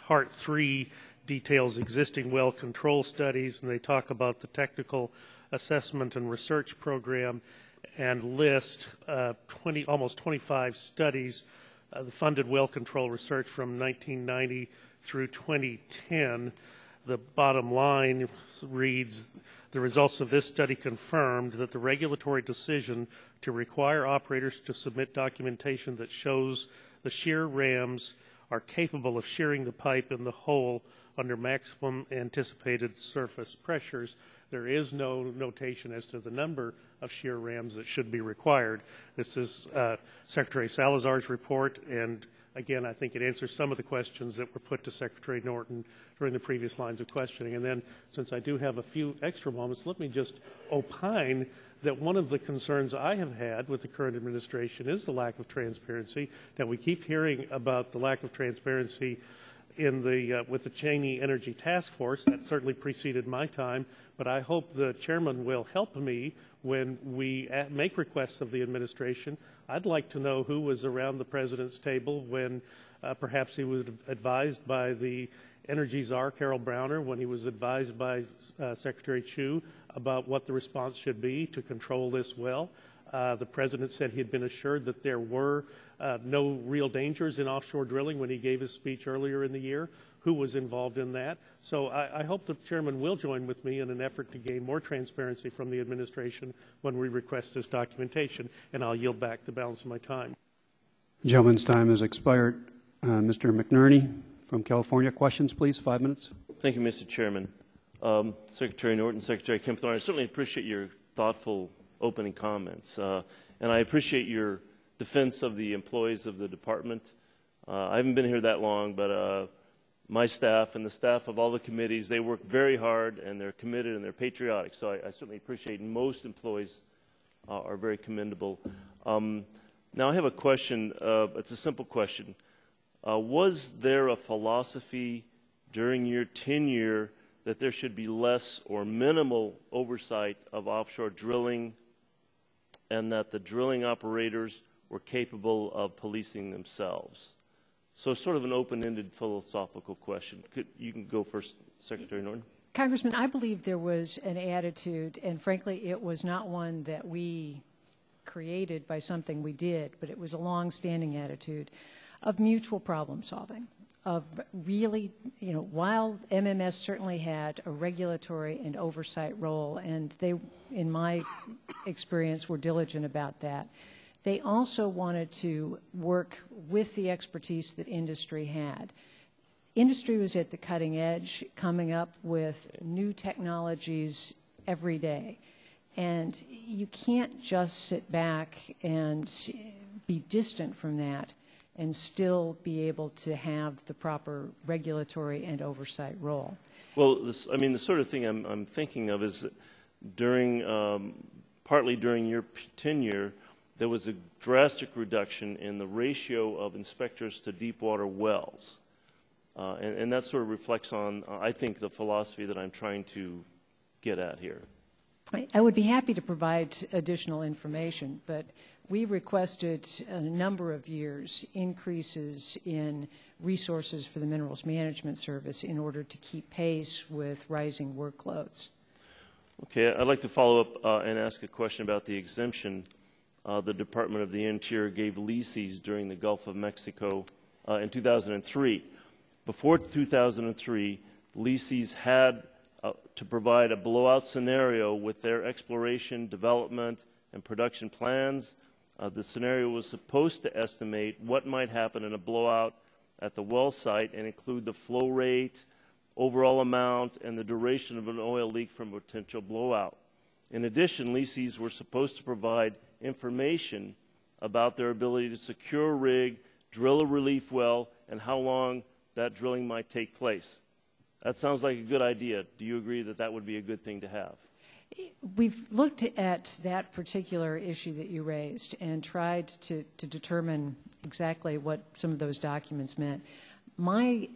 Part 3 details existing well control studies, and they talk about the technical assessment and research program and list almost 25 studies, the funded well control research from 1990 through 2010. The bottom line reads, the results of this study confirmed that the regulatory decision to require operators to submit documentation that shows the shear rams are capable of shearing the pipe in the hole under maximum anticipated surface pressures. There is no notation as to the number of shear rams that should be required. This is Secretary Salazar's report, and again, I think it answers some of the questions that were put to Secretary Norton during the previous lines of questioning. And then, since I do have a few extra moments, let me just opine that one of the concerns I have had with the current administration is the lack of transparency. Now, we keep hearing about the lack of transparency in the with the Cheney Energy Task Force. That certainly preceded my time, but I hope the chairman will help me when we make requests of the administration. I'd like to know who was around the president's table when perhaps he was advised by the Energy Czar, Carol Browner, when he was advised by Secretary Chu about what the response should be to control this well. The president said he had been assured that there were no real dangers in offshore drilling when he gave his speech earlier in the year. Who was involved in that? So I hope the chairman will join with me in an effort to gain more transparency from the administration when we request this documentation, and I'll yield back the balance of my time. The gentleman's time has expired. Mr. McNerney from California. Questions, please. 5 minutes. Thank you, Mr. Chairman. Secretary Norton, Secretary Kempthorne, I certainly appreciate your thoughtful opening comments, and I appreciate your defense of the employees of the department. I haven't been here that long, but my staff and the staff of all the committees, they work very hard, and they're committed and they're patriotic. So I certainly appreciate, and most employees are very commendable. Now I have a question. It's a simple question. Was there a philosophy during your tenure that there should be less or minimal oversight of offshore drilling, and that the drilling operators were capable of policing themselves? So sort of an open-ended philosophical question. You can go first, Secretary Norton. Congressman, I believe there was an attitude, and frankly, it was not one that we created by something we did, but it was a long-standing attitude of mutual problem solving, of really, while MMS certainly had a regulatory and oversight role, and they, in my experience, were diligent about that, they also wanted to work with the expertise that industry had. Industry was at the cutting edge, coming up with new technologies every day. And you can't just sit back and be distant from that and still be able to have the proper regulatory and oversight role. Well, the sort of thing I'm thinking of is that partly during your tenure, there was a drastic reduction in the ratio of inspectors to deepwater wells. And that sort of reflects on, I think, the philosophy that I'm trying to get at here. I would be happy to provide additional information, but we requested a number of years increases in resources for the Minerals Management Service in order to keep pace with rising workloads. Okay, I'd like to follow up and ask a question about the exemption the Department of the Interior gave leases during the Gulf of Mexico in 2003. Before 2003, leases had to provide a blowout scenario with their exploration, development, and production plans. The scenario was supposed to estimate what might happen in a blowout at the well site and include the flow rate, overall amount, and the duration of an oil leak from a potential blowout. In addition, leases were supposed to provide information about their ability to secure a rig, drill a relief well, and how long that drilling might take place. That sounds like a good idea. Do you agree that that would be a good thing to have? We've looked at that particular issue that you raised and tried to determine exactly what some of those documents meant. My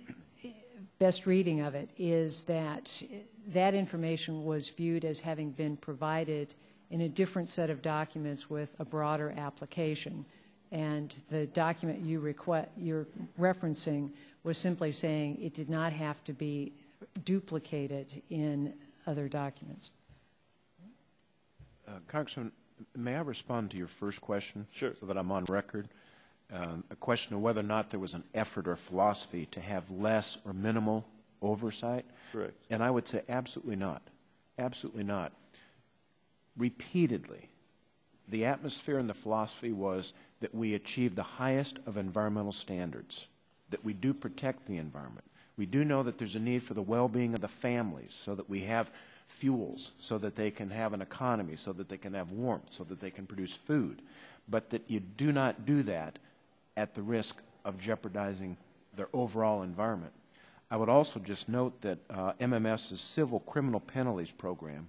best reading of it is that that information was viewed as having been provided in a different set of documents with a broader application. And the document you're referencing was simply saying it did not have to be duplicated in other documents. Congressman, may I respond to your first question? Sure. So that I'm on record? A question of whether or not there was an effort or philosophy to have less or minimal oversight. Correct. And I would say absolutely not. Absolutely not. Repeatedly, the atmosphere and the philosophy was that we achieve the highest of environmental standards, that we do protect the environment. We do know that there's a need for the well-being of the families so that we have fuels, so that they can have an economy, so that they can have warmth, so that they can produce food, but that you do not do that at the risk of jeopardizing their overall environment. I would also just note that MMS's civil criminal penalties program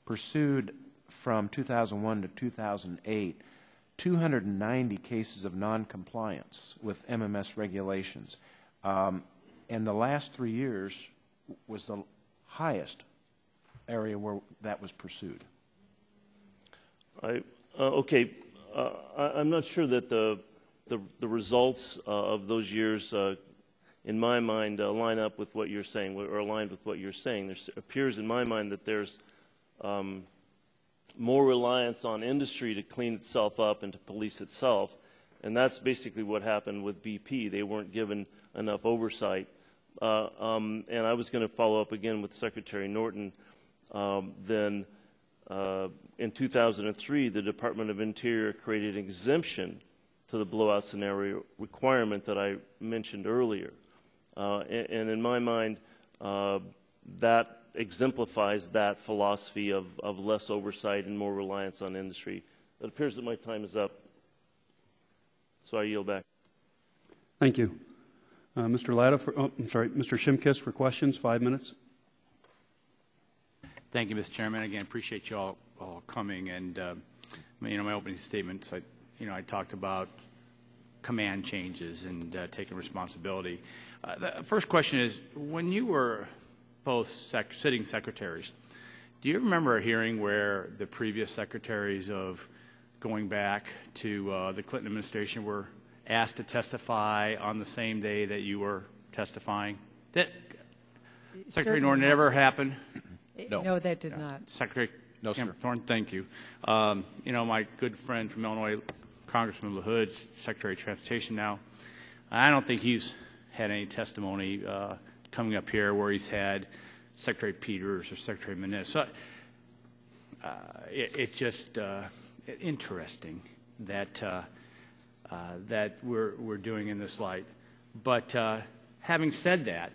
pursued from 2001 to 2008 290 cases of noncompliance with MMS regulations. And the last 3 years was the highest area where that was pursued. Okay. I'm not sure that the results of those years, in my mind, line up with what you're saying, or aligned with what you're saying. There appears in my mind that there's more reliance on industry to clean itself up and to police itself, and that's basically what happened with BP. They weren't given enough oversight. And I was going to follow up again with Secretary Norton. Then in 2003, the Department of Interior created an exemption to the blowout scenario requirement that I mentioned earlier. And in my mind, that exemplifies that philosophy of less oversight and more reliance on industry. It appears that my time is up, so I yield back. Thank you. Mr. Latta, Mr. Shimkus for questions, 5 minutes. Thank you, Mr. Chairman. Again, appreciate you all coming. And my opening statements, I talked about command changes and taking responsibility. The first question is, when you were both sitting secretaries, do you remember a hearing where the previous secretaries of going back to the Clinton administration were asked to testify on the same day that you were testifying? Secretary Norton, did it ever happen? No, that did not. Secretary No, sir. Thorne, thank you. My good friend from Illinois, Congressman LaHood, Secretary of Transportation now, I don't think he's had any testimony coming up here where he's had Secretary Peters or Secretary Moniz. So it's just interesting that that we're doing in this light. But having said that,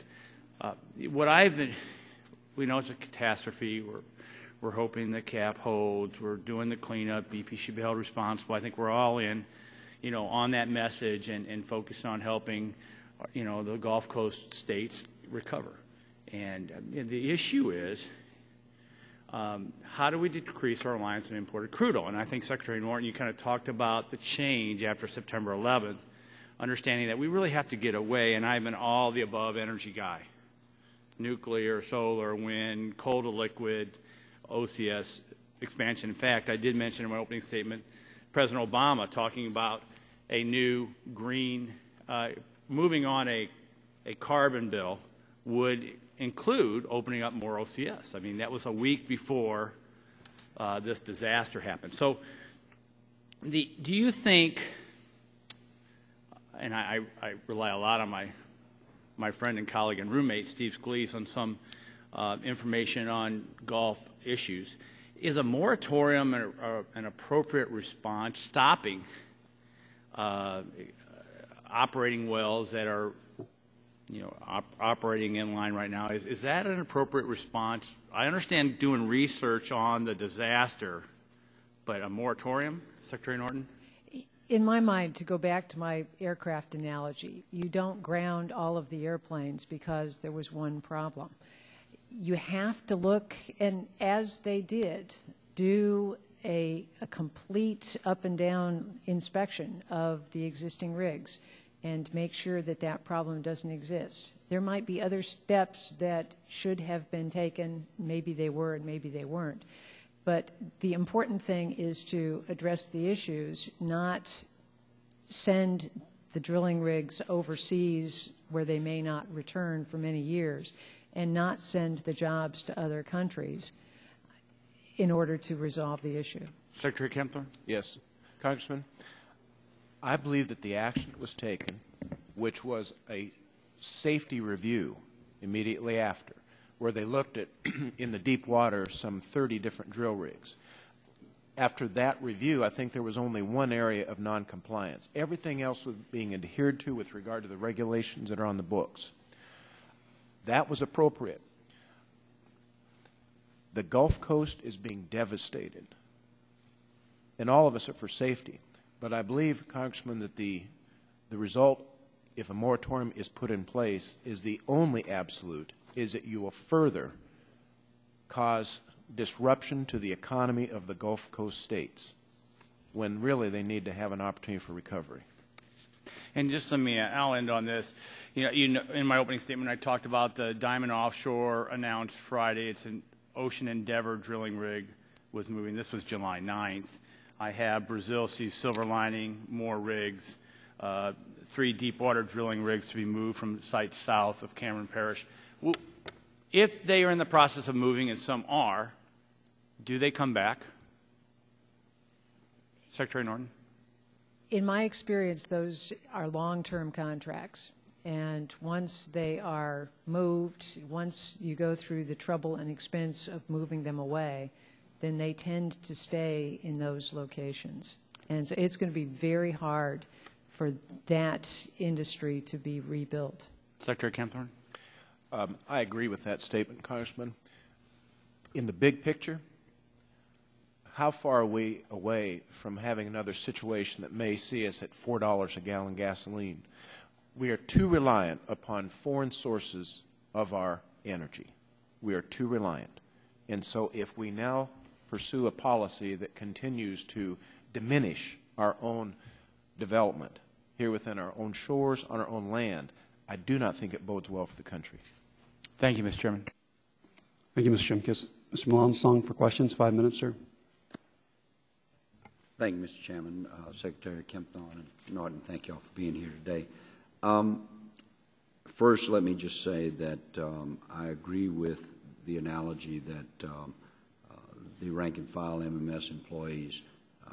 we know it's a catastrophe. We're hoping the cap holds. We're doing the cleanup. BP should be held responsible. I think we're all in, on that message and focused on helping, the Gulf Coast states recover. And the issue is, how do we decrease our reliance on imported crude oil? And I think, Secretary Norton, you kind of talked about the change after September 11th, understanding that we really have to get away, and I'm an all-the-above energy guy. Nuclear, solar, wind, coal to liquid, OCS expansion. In fact, I did mention in my opening statement President Obama talking about a new green, moving on a carbon bill would include opening up more OCS. I mean, that was a week before this disaster happened. So do you think, and I rely a lot on my friend and colleague and roommate, Steve Scalise, on some information on Gulf issues, is a moratorium an appropriate response, stopping operating wells that are operating in line right now? Is that an appropriate response? I understand doing research on the disaster, but a moratorium, Secretary Norton? In my mind, to go back to my aircraft analogy, you don't ground all of the airplanes because there was one problem. You have to look, and as they did, do a complete up and down inspection of the existing rigs and make sure that that problem doesn't exist. There might be other steps that should have been taken. Maybe they were and maybe they weren't. But the important thing is to address the issues, not send the drilling rigs overseas where they may not return for many years, and not send the jobs to other countries in order to resolve the issue. Secretary Kempthorne? Yes. Congressman, I believe that the action that was taken, which was a safety review immediately after, where they looked at, in the deep water, some 30 different drill rigs. After that review, I think there was only one area of noncompliance. Everything else was being adhered to with regard to the regulations that are on the books. That was appropriate. The Gulf Coast is being devastated, and all of us are for safety. But I believe, Congressman, that the result, if a moratorium is put in place, is the only absolute, is that you will further cause disruption to the economy of the Gulf Coast states, when really they need to have an opportunity for recovery. And just let me, I'll end on this. You know, in my opening statement, I talked about the Diamond Offshore announced Friday. It's an Ocean Endeavor drilling rig was moving. This was July 9th. I have Brazil sees silver lining, more rigs, 3 deepwater drilling rigs to be moved from sites south of Cameron Parish. Well, if they are in the process of moving, and some are, do they come back? Secretary Norton? In my experience, those are long-term contracts. And once they are moved, once you go through the trouble and expense of moving them away, then they tend to stay in those locations. And so it's going to be very hard for that industry to be rebuilt. Secretary Kempthorne? I agree with that statement, Congressman. In the big picture, how far are we away from having another situation that may see us at $4 a gallon gasoline? We are too reliant upon foreign sources of our energy. We are too reliant. And so if we now pursue a policy that continues to diminish our own development here within our own shores, on our own land, I do not think it bodes well for the country. Thank you, Mr. Chairman. Thank you, Mr. Shimkus. Mr. Malonsong for questions. 5 minutes, sir. Thank you, Mr. Chairman. Secretary Kempthorne and Norton, thank you all for being here today. First, let me just say that I agree with the analogy that the rank-and-file MMS employees,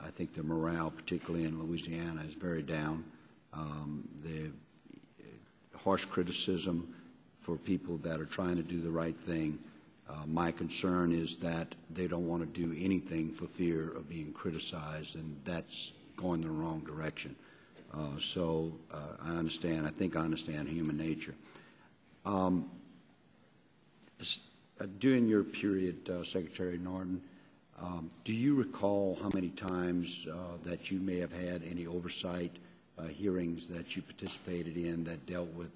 I think their morale, particularly in Louisiana, is very down. The harsh criticism for people that are trying to do the right thing. My concern is that they don't want to do anything for fear of being criticized, and that's going the wrong direction. So I understand. I think I understand human nature. During your period, Secretary Norton, do you recall how many times that you may have had any oversight hearings that you participated in that dealt with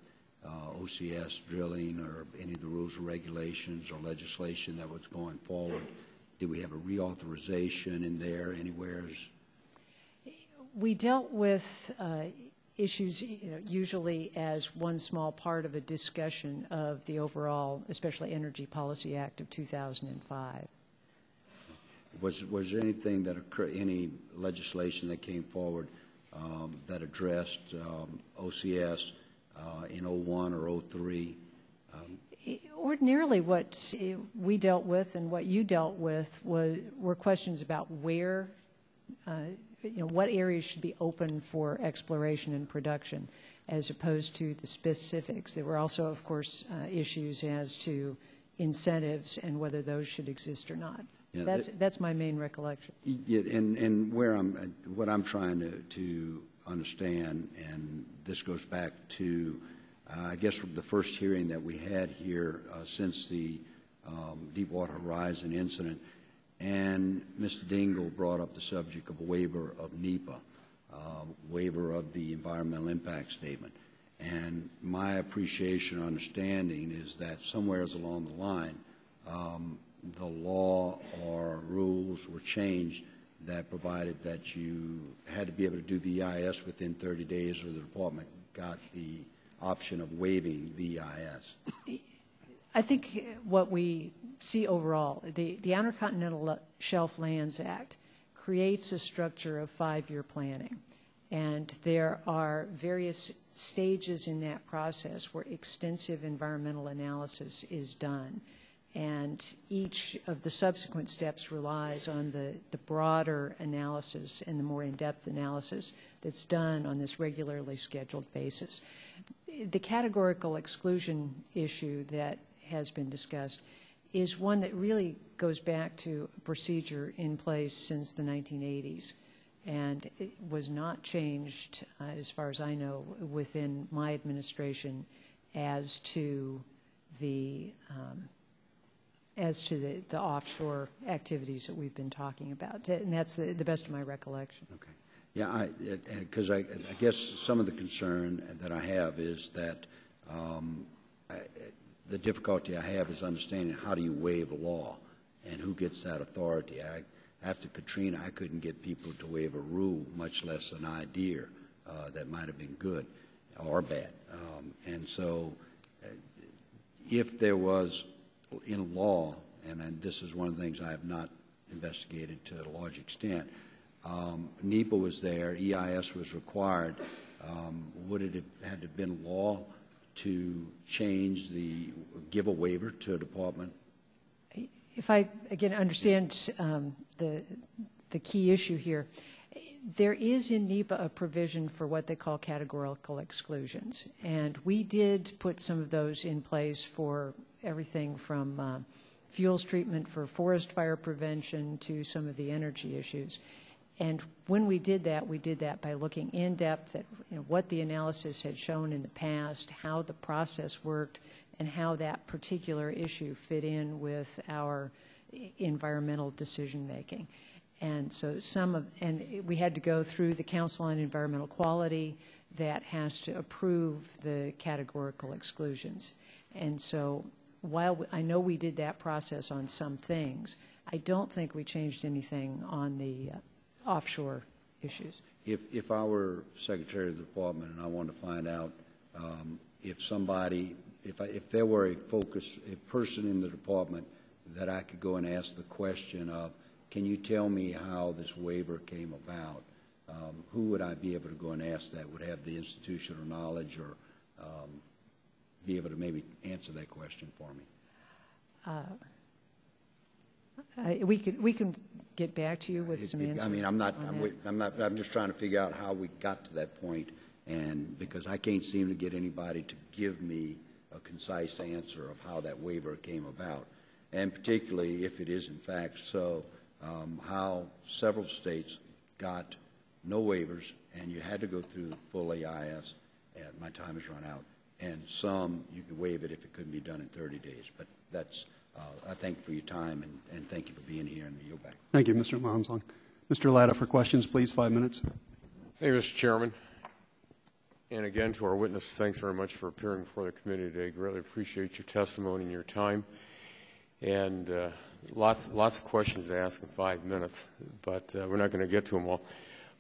OCS drilling or any of the rules or regulations or legislation that was going forward? Did we have a reauthorization in there anywhere? We dealt with issues usually as one small part of a discussion of the overall, especially Energy Policy Act of 2005. Was there anything that occurred, any legislation that came forward that addressed OCS in 01 or 03? Ordinarily, what we dealt with and what you dealt with were questions about where, what areas should be open for exploration and production, as opposed to the specifics. There were also, of course, issues as to incentives and whether those should exist or not. Yeah, that's my main recollection. Yeah, and what I'm trying to understand, and this goes back to, I guess, the first hearing that we had here since the Deepwater Horizon incident, and Mr. Dingell brought up the subject of a waiver of NEPA. waiver of the environmental impact statement. And my appreciation or understanding is that somewhere along the line, the law or rules were changed that provided that you had to be able to do the EIS within 30 days, or the department got the option of waiving the EIS. I think what we see overall, the Outer Continental Shelf Lands Act creates a structure of 5-year planning. And there are various stages in that process where extensive environmental analysis is done. And each of the subsequent steps relies on the broader analysis and the more in-depth analysis that's done on this regularly scheduled basis. The categorical exclusion issue that has been discussed is one that really goes back to a procedure in place since the 1980s. And it was not changed, as far as I know, within my administration as to the offshore activities that we've been talking about. And that's the best of my recollection. Okay. Yeah, because I guess some of the concern that I have is that the difficulty I have is understanding how do you waive a law and who gets that authority. After Katrina, I couldn't get people to waive a rule, much less an idea that might have been good or bad. And so if there was in law, and this is one of the things I have not investigated to a large extent, NEPA was there, EIS was required. Would it have had to have been law to give a waiver to a department? If I, again, understand the key issue here, there is in NEPA a provision for what they call categorical exclusions. And we did put some of those in place for everything from fuels treatment for forest fire prevention to some of the energy issues. And when we did that by looking in depth at what the analysis had shown in the past, how the process worked, and how that particular issue fit in with our environmental decision making. And so we had to go through the Council on Environmental Quality that has to approve the categorical exclusions. And so while I know we did that process on some things, I don't think we changed anything on the offshore issues. If I were Secretary of the Department and I wanted to find out if there were a person in the department that I could go and ask the question of, can you tell me how this waiver came about, who would I be able to go and ask that would have the institutional knowledge or be able to maybe answer that question for me? We can get back to you with some answers. I mean, I'm just trying to figure out how we got to that point, and because I can't seem to get anybody to give me a concise answer of how that waiver came about, and particularly if it is in fact so, how several states got no waivers and you had to go through the full EIS, and my time has run out, and some you could waive it if it couldn't be done in 30 days. But that's, I thank you for your time, and thank you for being here, and yield back. Thank you, Mr. Monslong. Mr. Latta for questions, please, 5 minutes. Thank you, Mr. Chairman. And again, to our witness, thanks very much for appearing before the committee today. Greatly appreciate your testimony and your time. And lots of questions to ask in 5 minutes, but we're not going to get to them all.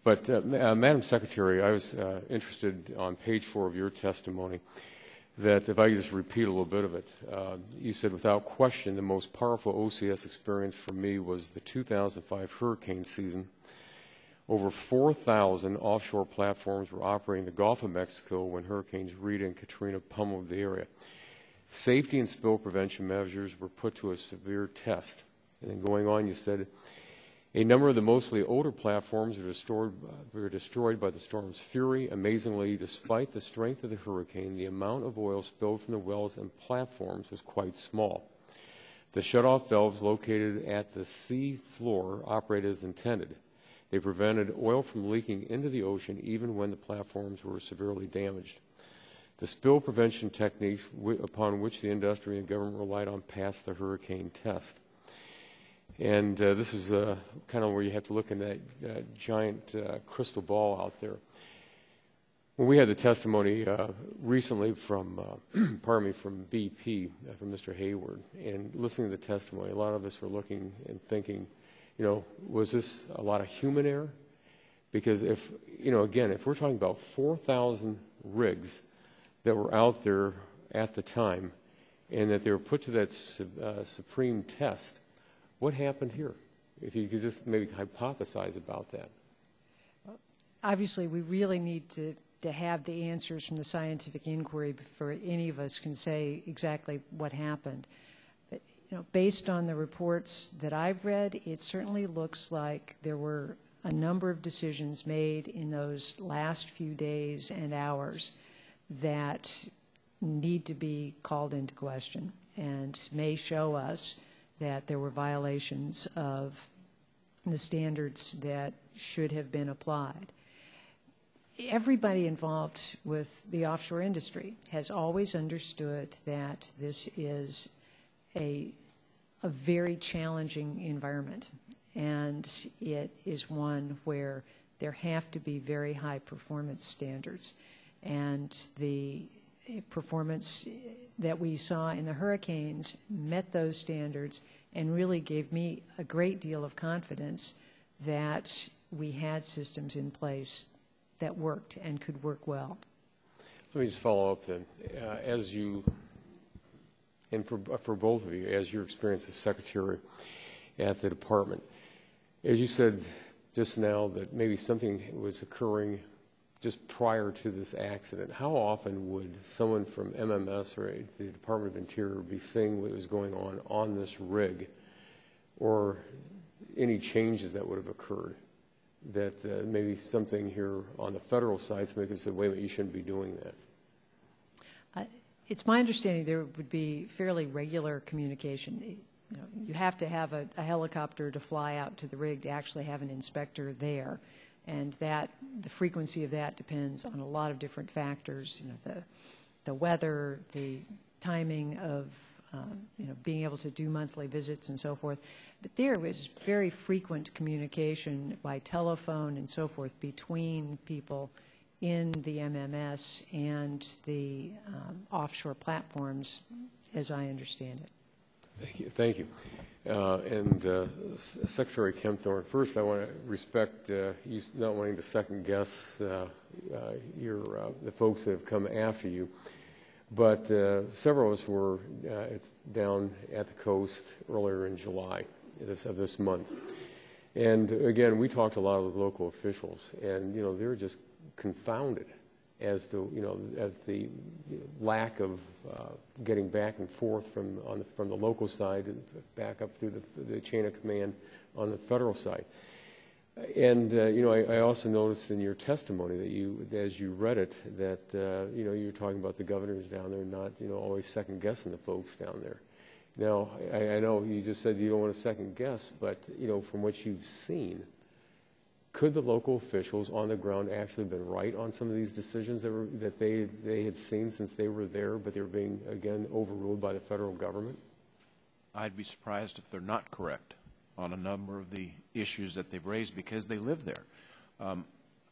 But Madam Secretary, I was interested on page 4 of your testimony that, if I could just repeat a little bit of it, you said, without question, the most powerful OCS experience for me was the 2005 hurricane season. Over 4,000 offshore platforms were operating in the Gulf of Mexico when Hurricanes Rita and Katrina pummeled the area. Safety and spill prevention measures were put to a severe test. And then going on, you said, a number of the mostly older platforms were destroyed by the storm's fury. Amazingly, despite the strength of the hurricane, the amount of oil spilled from the wells and platforms was quite small. The shutoff valves located at the sea floor operated as intended. They prevented oil from leaking into the ocean even when the platforms were severely damaged. The spill prevention techniques upon which the industry and government relied on passed the hurricane test. And this is kind of where you have to look in that giant crystal ball out there. When we had the testimony recently from, from BP, from Mr. Hayward, and listening to the testimony, a lot of us were looking and thinking, was this a lot of human error? Because if, again, if we're talking about 4,000 rigs that were out there at the time and that they were put to that supreme test, what happened here? If you could just maybe hypothesize about that. Obviously, we really need to have the answers from the scientific inquiry before any of us can say exactly what happened. But, based on the reports that I've read, it certainly looks like there were a number of decisions made in those last few days and hours that need to be called into question and may show us that there were violations of the standards that should have been applied. Everybody involved with the offshore industry has always understood that this is a very challenging environment, and it is one where there have to be very high performance standards. And the performance that we saw in the hurricanes met those standards and really gave me a great deal of confidence that we had systems in place that worked and could work well. Let me just follow up then. As you, and for both of you, as your experience as secretary at the department, as you said just now that maybe something was occurring just prior to this accident, how often would someone from MMS or the Department of Interior be seeing what was going on this rig, or any changes that would have occurred? That maybe something here on the federal side, somebody could say, wait a minute, you shouldn't be doing that. It's my understanding there would be fairly regular communication. You have to have a helicopter to fly out to the rig to actually have an inspector there, and that the frequency of that depends on a lot of different factors. The weather, the timing of being able to do monthly visits and so forth. But there was very frequent communication by telephone and so forth between people in the MMS and the offshore platforms, as I understand it. Thank you. Thank you. Secretary Kempthorne, first I want to respect you not wanting to second guess the folks that have come after you. But several of us were down at the coast earlier in July of this month. And again, we talked to a lot of those local officials, and they were just confounded as to at the lack of getting back and forth from the local side back up through the chain of command on the federal side. And I also noticed in your testimony that as you read it, that you're talking about the governors down there not always second guessing the folks down there. Now I know you just said you don't want to second guess, but from what you've seen, could the local officials on the ground actually have been right on some of these decisions that they had seen since they were there, but they were being again overruled by the federal government? I'd be surprised if they're not correct on a number of the issues that they've raised because they live there.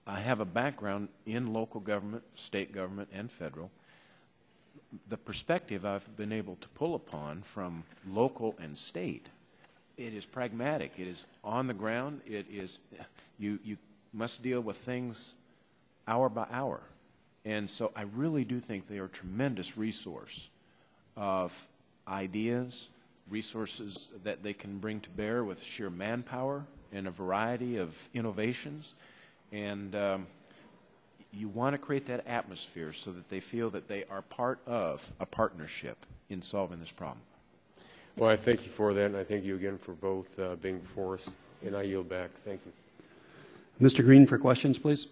I have a background in local government, state government, and federal. The perspective I've been able to pull upon from local and state, it is pragmatic. It is on the ground. It is you must deal with things hour by hour. And so I really do think they are a tremendous resource of ideas, resources that they can bring to bear with sheer manpower and a variety of innovations. And you want to create that atmosphere so that they feel that they are part of a partnership in solving this problem. Well, I thank you for that, and I thank you again for both being before us, and I yield back. Thank you. Mr. Green for questions, please.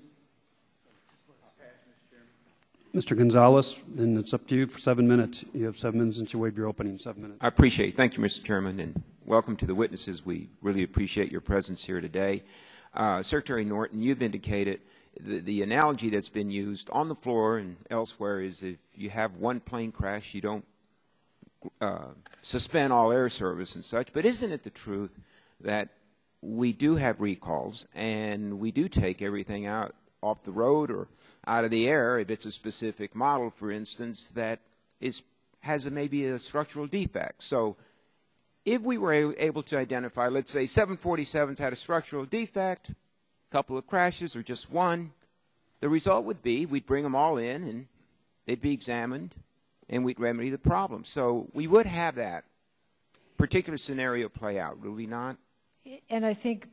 Mr. Gonzalez, and it's up to you for 7 minutes. You have 7 minutes since you waived your opening. 7 minutes. I appreciate it. Thank you, Mr. Chairman, and welcome to the witnesses. We really appreciate your presence here today. Secretary Norton, you've indicated the analogy that's been used on the floor and elsewhere is if you have one plane crash, you don't suspend all air service and such. But isn't it the truth that we do have recalls and we do take everything out off the road or out of the air if it's a specific model, for instance, that has maybe a structural defect. So if we were able to identify, let's say 747s had a structural defect, a couple of crashes or just one, the result would be we'd bring them all in and they'd be examined and we'd remedy the problem. So we would have that particular scenario play out, would we not? And I think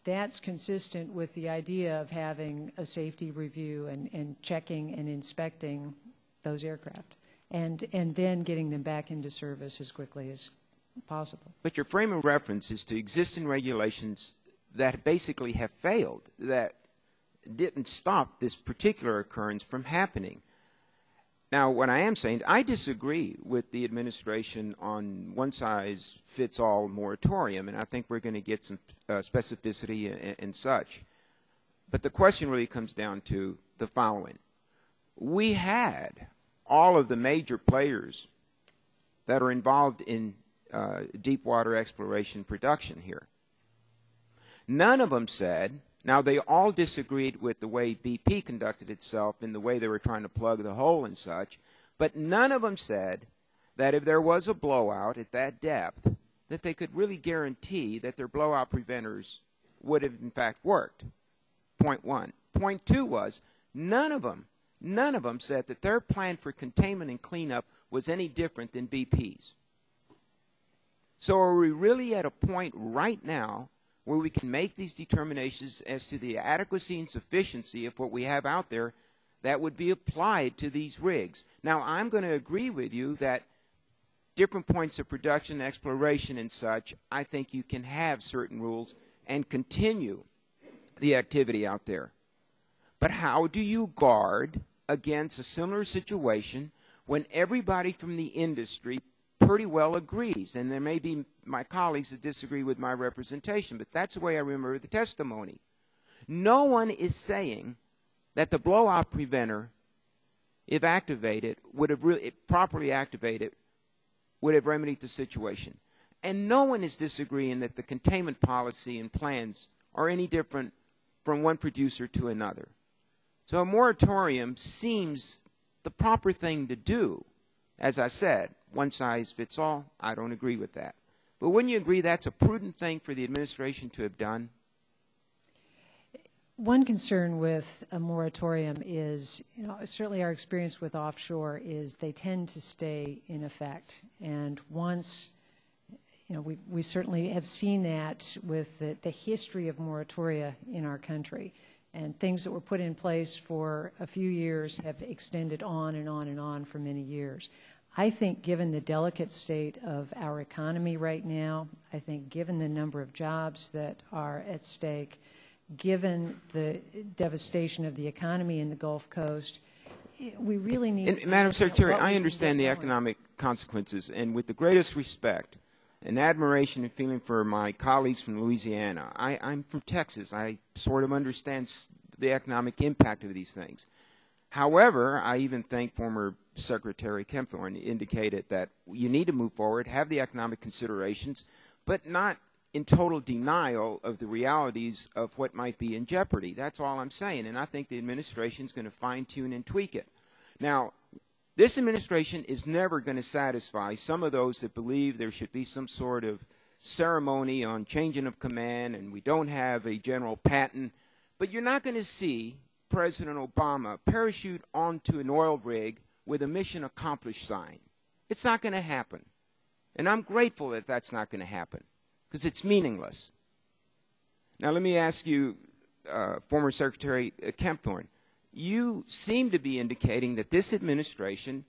that's consistent with the idea of having a safety review and checking and inspecting those aircraft and then getting them back into service as quickly as possible. But your frame of reference is to existing regulations that basically have failed, that didn't stop this particular occurrence from happening. Now, what I am saying, I disagree with the administration on one-size-fits-all moratorium, and I think we're going to get some specificity and such. But the question really comes down to the following. We had all of the major players that are involved in deep water exploration production here. None of them said, now they all disagreed with the way BP conducted itself in the way they were trying to plug the hole and such, but none of them said that if there was a blowout at that depth, that they could really guarantee that their blowout preventers would have in fact worked. Point one. Point two was none of them said that their plan for containment and cleanup was any different than BP's. So are we really at a point right now where we can make these determinations as to the adequacy and sufficiency of what we have out there that would be applied to these rigs? Now, I'm going to agree with you that different points of production, exploration, and such, I think you can have certain rules and continue the activity out there. But how do you guard against a similar situation when everybody from the industry pretty well agrees? And there may be my colleagues that disagree with my representation, but that's the way I remember the testimony. No one is saying that the blowout preventer, if activated, would have really, properly activated, would have remedied the situation. And no one is disagreeing that the containment policy and plans are any different from one producer to another. So a moratorium seems the proper thing to do. As I said, one size fits all. I don't agree with that. But wouldn't you agree that's a prudent thing for the administration to have done? One concern with a moratorium is, certainly our experience with offshore is they tend to stay in effect. And once, we certainly have seen that with the history of moratoria in our country. And things that were put in place for a few years have extended on and on and on for many years. I think given the delicate state of our economy right now, I think given the number of jobs that are at stake, given the devastation of the economy in the Gulf Coast, we really need to... Madam Secretary, I understand the economic consequences, and with the greatest respect and admiration and feeling for my colleagues from Louisiana, I'm from Texas. I sort of understand the economic impact of these things. However, I even think former Secretary Kempthorne indicated that you need to move forward, have the economic considerations, but not in total denial of the realities of what might be in jeopardy. That's all I'm saying, and I think the administration is going to fine-tune and tweak it. Now, this administration is never going to satisfy some of those that believe there should be some sort of ceremony on changing of command and we don't have a general patent, but you're not going to see President Obama parachute onto an oil rig with a mission accomplished sign. It's not going to happen. And I'm grateful that that's not going to happen because it's meaningless. Now let me ask you, former Secretary Kempthorne, you seem to be indicating that this administration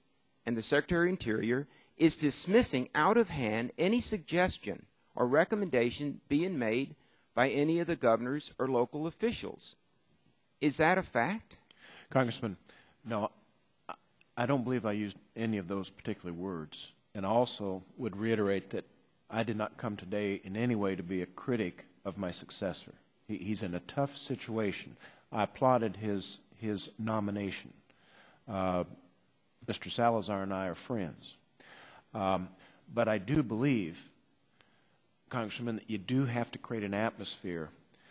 and the Secretary of Interior is dismissing out of hand any suggestion or recommendation being made by any of the governors or local officials. Is that a fact? Congressman, no, I don't believe I used any of those particular words. And I also would reiterate that I did not come today in any way to be a critic of my successor. He's in a tough situation. I applauded his nomination. Mr. Salazar and I are friends. But I do believe Congressman, that you do have to create an atmosphere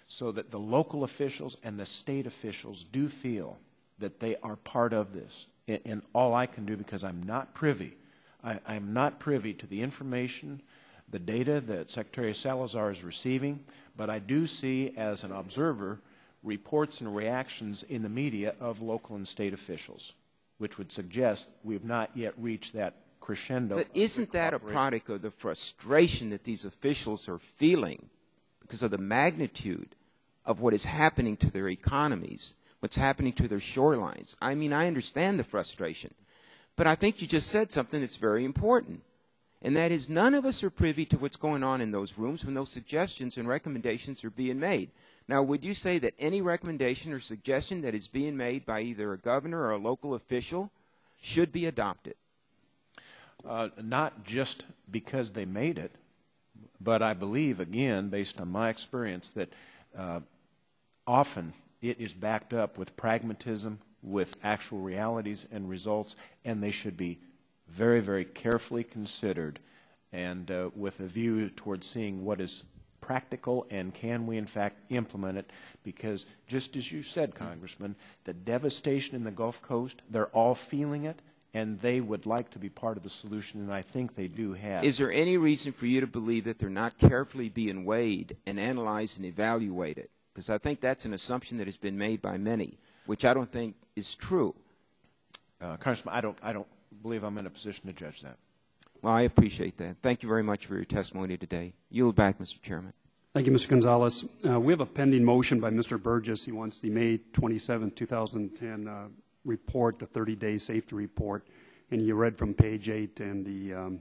so that the local officials and the state officials do feel that they are part of this. And all I can do, because I'm not privy, I'm not privy to the information, the data that Secretary Salazar is receiving, but I do see as an observer reports and reactions in the media of local and state officials, which would suggest we have not yet reached that crescendo. But isn't that a product of the frustration that these officials are feeling because of the magnitude of what is happening to their economies, what's happening to their shorelines? I mean, I understand the frustration, but I think you just said something that's very important, and that is none of us are privy to what's going on in those rooms when those suggestions and recommendations are being made. Now, would you say that any recommendation or suggestion that is being made by either a governor or a local official should be adopted? Not just because they made it, but I believe, again, based on my experience, that often it is backed up with pragmatism, with actual realities and results, and they should be very, very carefully considered and with a view towards seeing what is practical and can we in fact implement it, because just as you said, Congressman, the devastation in the Gulf Coast, they're all feeling it and they would like to be part of the solution, and I think they do have. Is there any reason for you to believe that they're not carefully being weighed and analyzed and evaluated? Because I think that's an assumption that has been made by many, which I don't think is true. Congressman, I don't believe I'm in a position to judge that. Well, I appreciate that. Thank you very much for your testimony today. Yield back, Mr. Chairman. Thank you, Mr. Gonzalez. We have a pending motion by Mr. Burgess. He wants the May 27, 2010 report, the 30-day safety report, and you read from page 8 and the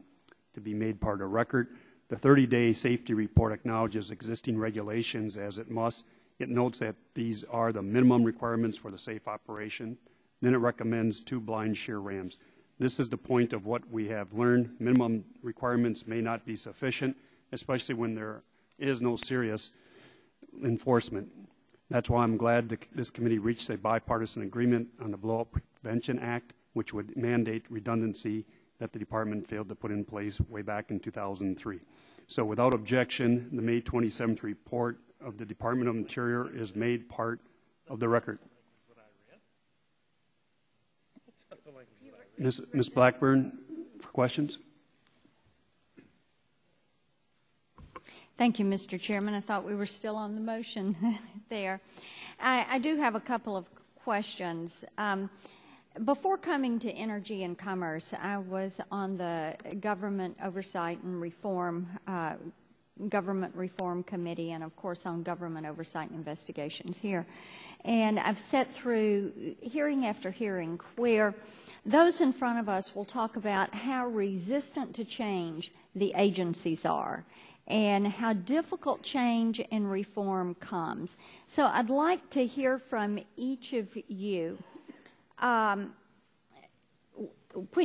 to be made part of record. The 30-day safety report acknowledges existing regulations as it must. It notes that these are the minimum requirements for the safe operation. Then it recommends 2 blind shear rams. This is the point of what we have learned. Minimum requirements may not be sufficient, especially when there is no serious enforcement. That's why I'm glad that this committee reached a bipartisan agreement on the Blow-up Prevention Act, which would mandate redundancy that the department failed to put in place way back in 2003. So without objection, the May 27th report of the Department of Interior is made part of the record. Ms. Blackburn, for questions? Thank you, Mr. Chairman. I thought we were still on the motion there. I do have a couple of questions. Before coming to Energy and Commerce, I was on the Government Oversight and Government Reform Committee, and of course on Government Oversight and Investigations here. And I've sat through hearing after hearing where those in front of us will talk about how resistant to change the agencies are and how difficult change and reform comes. So I'd like to hear from each of you. When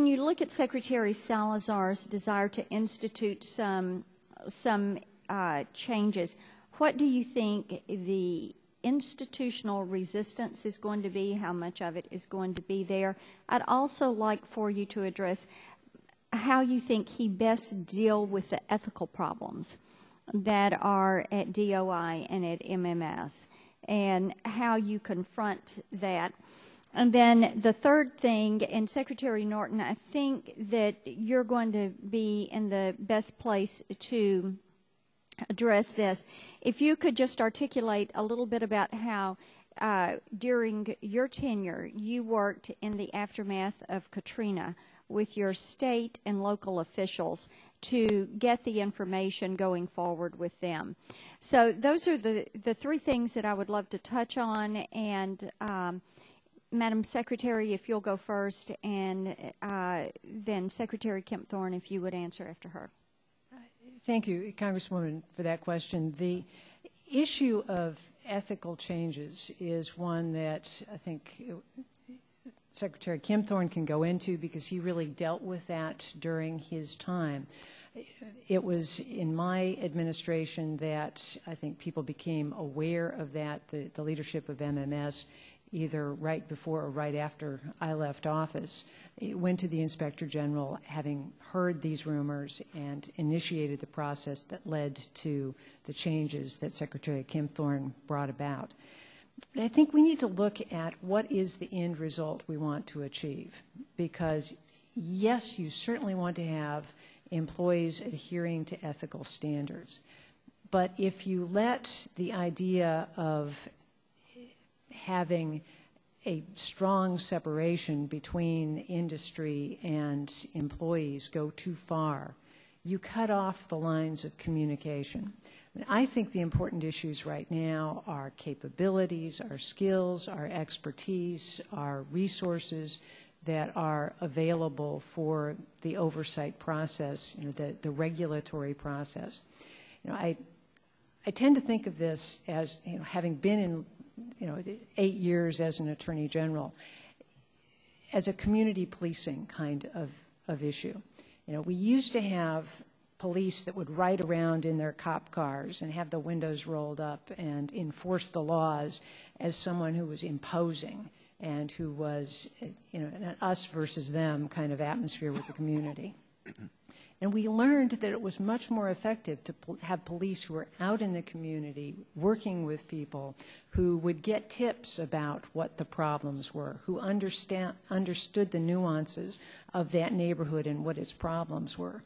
you look at Secretary Salazar's desire to institute some changes, what do you think the institutional resistance is going to be, how much of it is going to be there? I'd also like for you to address how you think he best deal with the ethical problems that are at DOI and at MMS, and how you confront that. And then the third thing, and Secretary Norton, I think that you're going to be in the best place to address this. If you could just articulate a little bit about how during your tenure you worked in the aftermath of Katrina with your state and local officials to get the information going forward with them. So those are the 3 things that I would love to touch on. And Madam Secretary, if you'll go first, and then Secretary Kempthorne, if you would answer after her. Thank you, Congresswoman, for that question. The issue of ethical changes is one that I think Secretary Kempthorne can go into because he really dealt with that during his time. It was in my administration that I think people became aware of that, the leadership of MMS, either right before or right after I left office. It went to the Inspector General, having heard these rumors, and initiated the process that led to the changes that Secretary Kempthorne brought about. But I think we need to look at what is the end result we want to achieve, because yes, you certainly want to have employees adhering to ethical standards, but if you let the idea of having a strong separation between industry and employees go too far, you cut off the lines of communication. I think the important issues right now are capabilities, our skills, our expertise, our resources that are available for the oversight process, the regulatory process. I tend to think of this as, having been in 8 years as an Attorney General, as a community policing kind of issue. We used to have police that would ride around in their cop cars and have the windows rolled up and enforce the laws as someone who was imposing and who was, an us versus them kind of atmosphere with the community. And we learned that it was much more effective to have police who were out in the community working with people who would get tips about what the problems were, who understood the nuances of that neighborhood and what its problems were.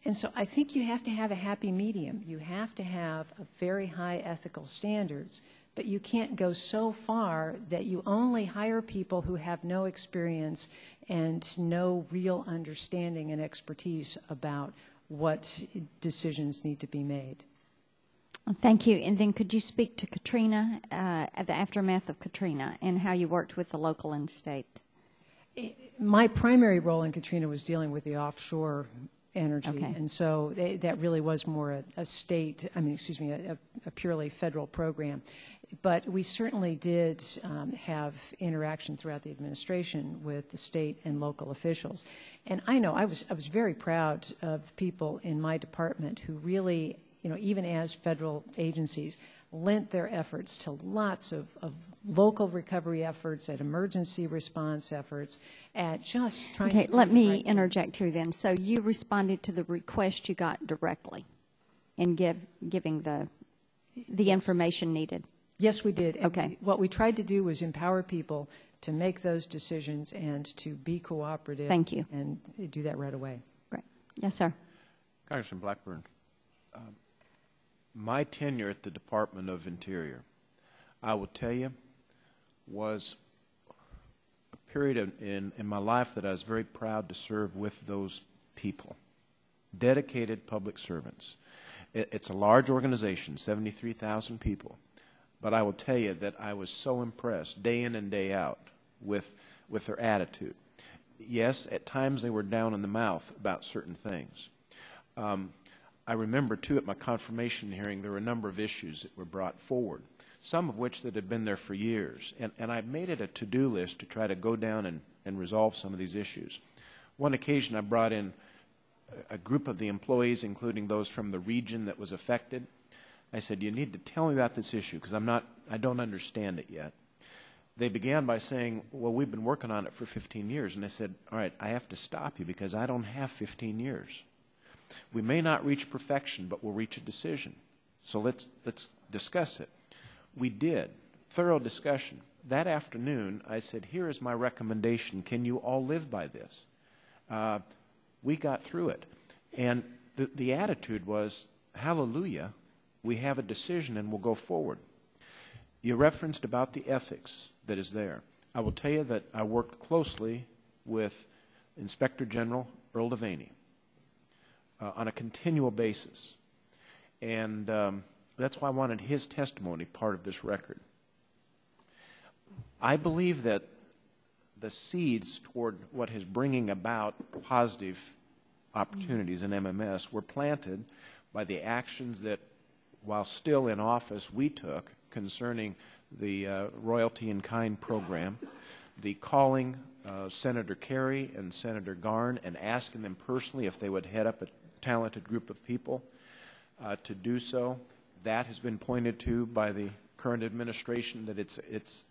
And so I think you have to have a happy medium. You have to have a very high ethical standards, but you can't go so far that you only hire people who have no experience and no real understanding and expertise about what decisions need to be made. Thank you. And then could you speak to Katrina, at the aftermath of Katrina, and how you worked with the local and state? My primary role in Katrina was dealing with the offshore energy, okay. And so that really was more a state, a purely federal program. But we certainly did have interaction throughout the administration with the state and local officials. And I know I was very proud of the people in my department who really, even as federal agencies, lent their efforts to lots of local recovery efforts, at emergency response efforts, at just trying to... Okay, let me interject here then. So you responded to the request you got directly in giving the information needed? Yes, we did. Okay. And what we tried to do was empower people to make those decisions and to be cooperative. Thank you. And do that right away. Great. Yes, sir. Congressman Blackburn, my tenure at the Department of Interior, I will tell you, was a period in my life that I was very proud to serve with those people, dedicated public servants. It's a large organization, 73,000 people. But I will tell you that I was so impressed day in and day out with their attitude. Yes, at times they were down in the mouth about certain things. I remember, too, at my confirmation hearing, there were a number of issues that were brought forward, some of which that had been there for years. And I made it a to-do list to try to go down and resolve some of these issues. One occasion I brought in a group of the employees, including those from the region that was affected. I said, you need to tell me about this issue because I don't understand it yet. They began by saying, well, we've been working on it for 15 years. And I said, all right, I have to stop you because I don't have 15 years. We may not reach perfection, but we'll reach a decision. So let's discuss it. We did. Thorough discussion. That afternoon, I said, here is my recommendation. Can you all live by this? We got through it. And the attitude was, hallelujah, we have a decision and we'll go forward. You referenced about the ethics that is there. I will tell you that I worked closely with Inspector General Earl Devaney on a continual basis. And that's why I wanted his testimony part of this record. I believe that the seeds toward what is bringing about positive opportunities in MMS were planted by the actions that, while still in office, we took concerning the royalty in kind program, the calling Senator Kerry and Senator Garn and asking them personally if they would head up a talented group of people to do so. That has been pointed to by the current administration that it's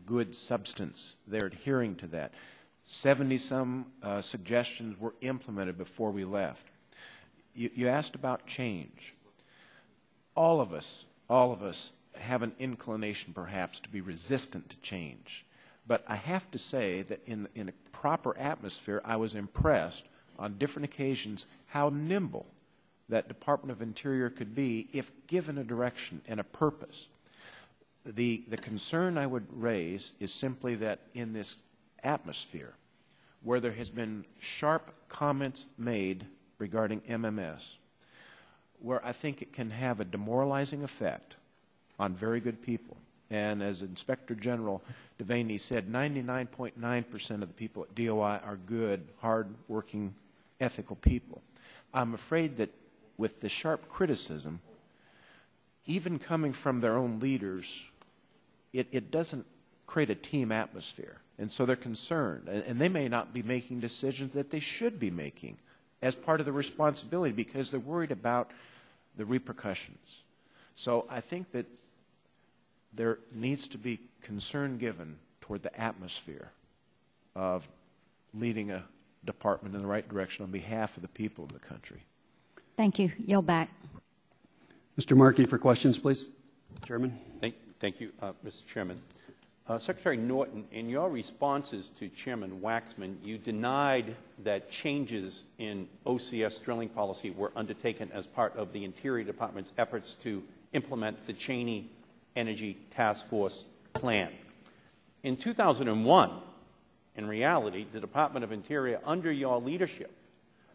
good substance. They're adhering to that. 70-some suggestions were implemented before we left. You asked about change. All of us have an inclination, perhaps, to be resistant to change. But I have to say that in a proper atmosphere, I was impressed on different occasions how nimble that Department of Interior could be if given a direction and a purpose. The concern I would raise is simply that in this atmosphere, where there has been sharp comments made regarding MMS, where I think it can have a demoralizing effect on very good people. And as Inspector General Devaney said, 99.9% of the people at DOI are good, hard-working, ethical people. I'm afraid that with the sharp criticism, even coming from their own leaders, it doesn't create a team atmosphere. And so they're concerned. And they may not be making decisions that they should be making as part of the responsibility because they're worried about the repercussions. So I think that there needs to be concern given toward the atmosphere of leading a department in the right direction on behalf of the people of the country. Thank you. Yield back. Mr. Markey for questions, please. Chairman. Thank you, Mr. Chairman. Secretary Norton, in your responses to Chairman Waxman, you denied that changes in OCS drilling policy were undertaken as part of the Interior Department's efforts to implement the Cheney Energy Task Force plan. In 2001, in reality, the Department of Interior, under your leadership,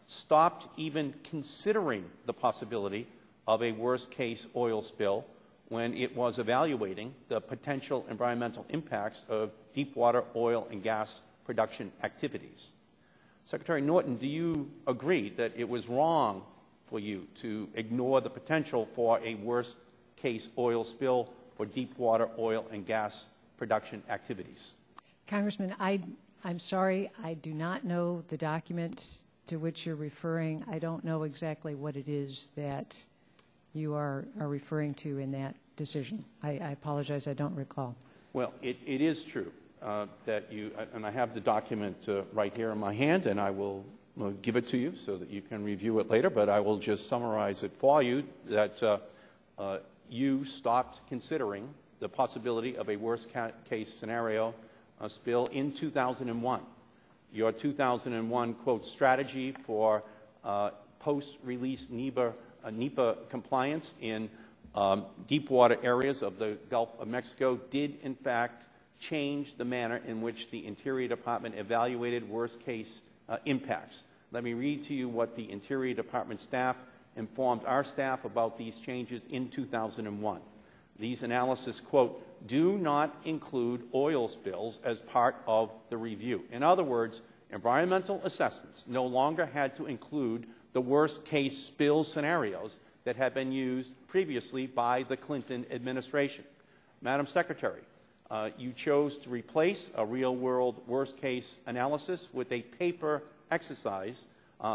stopped even considering the possibility of a worst-case oil spill when it was evaluating the potential environmental impacts of deepwater oil and gas production activities. Secretary Norton, do you agree that it was wrong for you to ignore the potential for a worst-case oil spill for deepwater oil and gas production activities? Congressman, I'm sorry, I do not know the document to which you're referring. I don't know exactly what it is that you are referring to in that decision. I apologize, I don't recall. Well, it is true that you, and I have the document right here in my hand, and I will give it to you so that you can review it later, but I will just summarize it for you, that you stopped considering the possibility of a worst-case scenario spill in 2001. Your 2001, quote, strategy for post-release NEPA compliance in deep-water areas of the Gulf of Mexico did, in fact, change the manner in which the Interior Department evaluated worst-case impacts. Let me read to you what the Interior Department staff informed our staff about these changes in 2001. These analyses, quote, do not include oil spills as part of the review. In other words, environmental assessments no longer had to include the worst-case spill scenarios that had been used previously by the Clinton administration. Madam Secretary, you chose to replace a real-world worst-case analysis with a paper exercise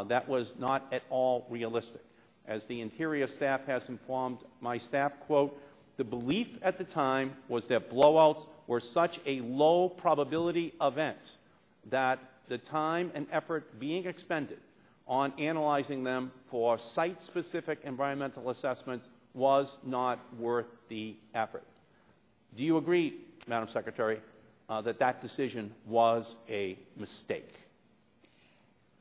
that was not at all realistic. As the Interior staff has informed my staff, quote, the belief at the time was that blowouts were such a low probability event that the time and effort being expended on analyzing them for site-specific environmental assessments was not worth the effort. Do you agree, Madam Secretary, that that decision was a mistake?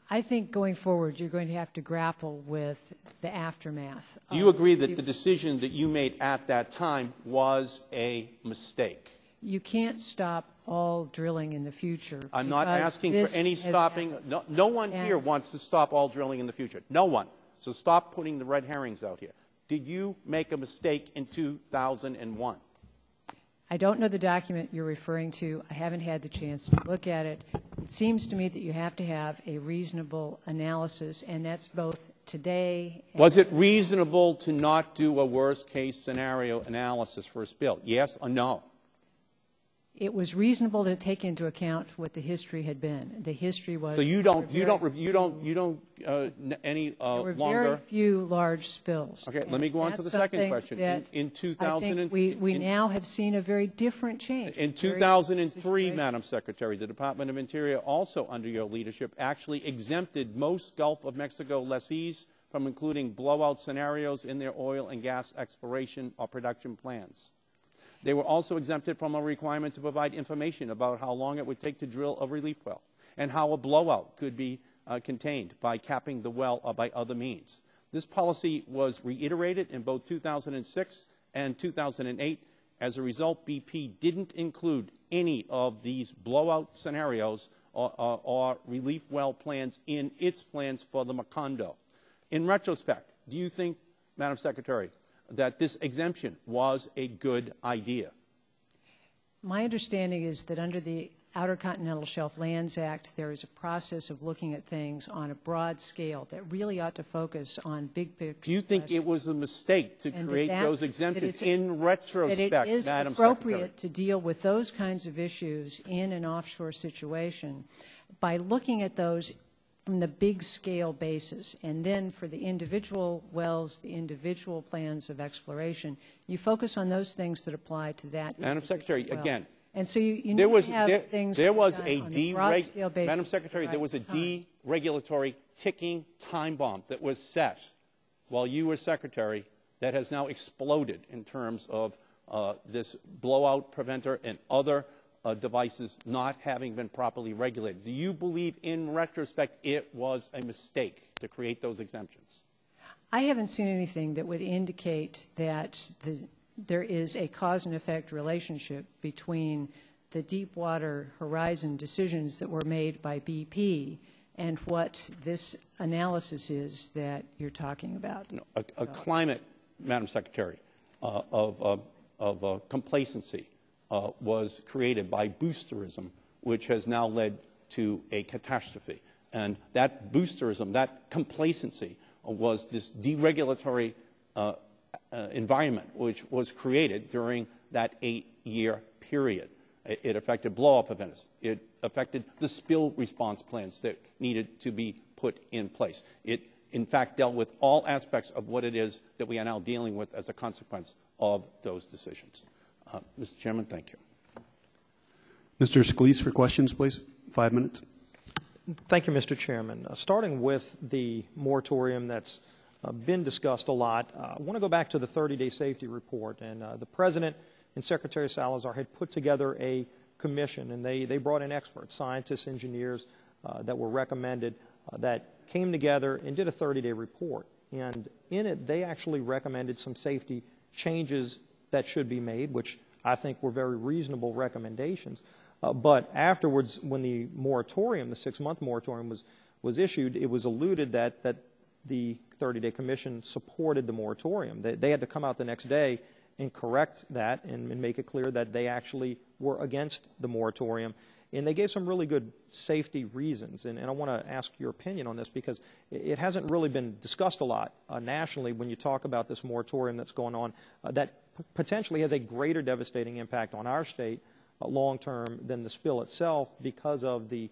I think going forward, you're going to have to grapple with the aftermath. Do you agree that the decision that you made at that time was a mistake? You can't stop all drilling in the future. I'm not asking for any stopping. No one here wants to stop all drilling in the future. No one. So stop putting the red herrings out here. Did you make a mistake in 2001? I don't know the document you're referring to. I haven't had the chance to look at it. It seems to me that you have to have a reasonable analysis, and that's both today. Was it reasonable to not do a worst-case scenario analysis for a spill? Yes or no? it was reasonable to take into account what the history had been. The history was. So any there were longer. very few large spills. Okay, let me go on to the second question. In 2000, I think we now have seen a very different change. In 2003, Madam Secretary, the Department of Interior, also under your leadership, actually exempted most Gulf of Mexico lessees from including blowout scenarios in their oil and gas exploration or production plans. They were also exempted from a requirement to provide information about how long it would take to drill a relief well and how a blowout could be contained by capping the well or by other means. This policy was reiterated in both 2006 and 2008. As a result, BP didn't include any of these blowout scenarios or relief well plans in its plans for the Macondo. In retrospect, do you think, Madam Secretary, that this exemption was a good idea? My understanding is that under the Outer Continental Shelf Lands Act, there is a process of looking at things on a broad scale that really ought to focus on big picture. Do you think it was a mistake to create those exemptions in retrospect, Madam Secretary? That it is appropriate to deal with those kinds of issues in an offshore situation by looking at those from the big scale basis, and then for the individual wells, the individual plans of exploration, you focus on those things that apply to that. Madam Secretary, well. again, and so you there was have things there was on a Madam Secretary, there was a time. deregulatory ticking time bomb that was set while you were Secretary that has now exploded in terms of this blowout preventer and other devices not having been properly regulated. Do you believe, in retrospect, it was a mistake to create those exemptions? I haven't seen anything that would indicate that there is a cause and effect relationship between the Deepwater Horizon decisions that were made by BP and what this analysis is that you're talking about. No, a climate, Madam Secretary, of complacency was created by boosterism, which has now led to a catastrophe. And that boosterism, that complacency, was this deregulatory environment which was created during that 8-year period. It affected blow-up events. It affected the spill response plans that needed to be put in place. It, in fact, dealt with all aspects of what it is that we are now dealing with as a consequence of those decisions. Mr. Chairman, thank you. Mr. Scalise for questions, please. 5 minutes. Thank you, Mr. Chairman. Starting with the moratorium that's been discussed a lot, I want to go back to the 30-day safety report. And the President and Secretary Salazar had put together a commission, and they brought in experts, scientists, engineers that were recommended that came together and did a 30-day report. And in it, they actually recommended some safety changes that should be made, which I think were very reasonable recommendations. But afterwards, when the moratorium, the 6-month moratorium was issued, it was alluded that the 30-day commission supported the moratorium. They had to come out the next day and correct that and make it clear that they actually were against the moratorium. And they gave some really good safety reasons. And I want to ask your opinion on this because it hasn't really been discussed a lot nationally when you talk about this moratorium that's going on that potentially has a greater devastating impact on our state long-term than the spill itself because of the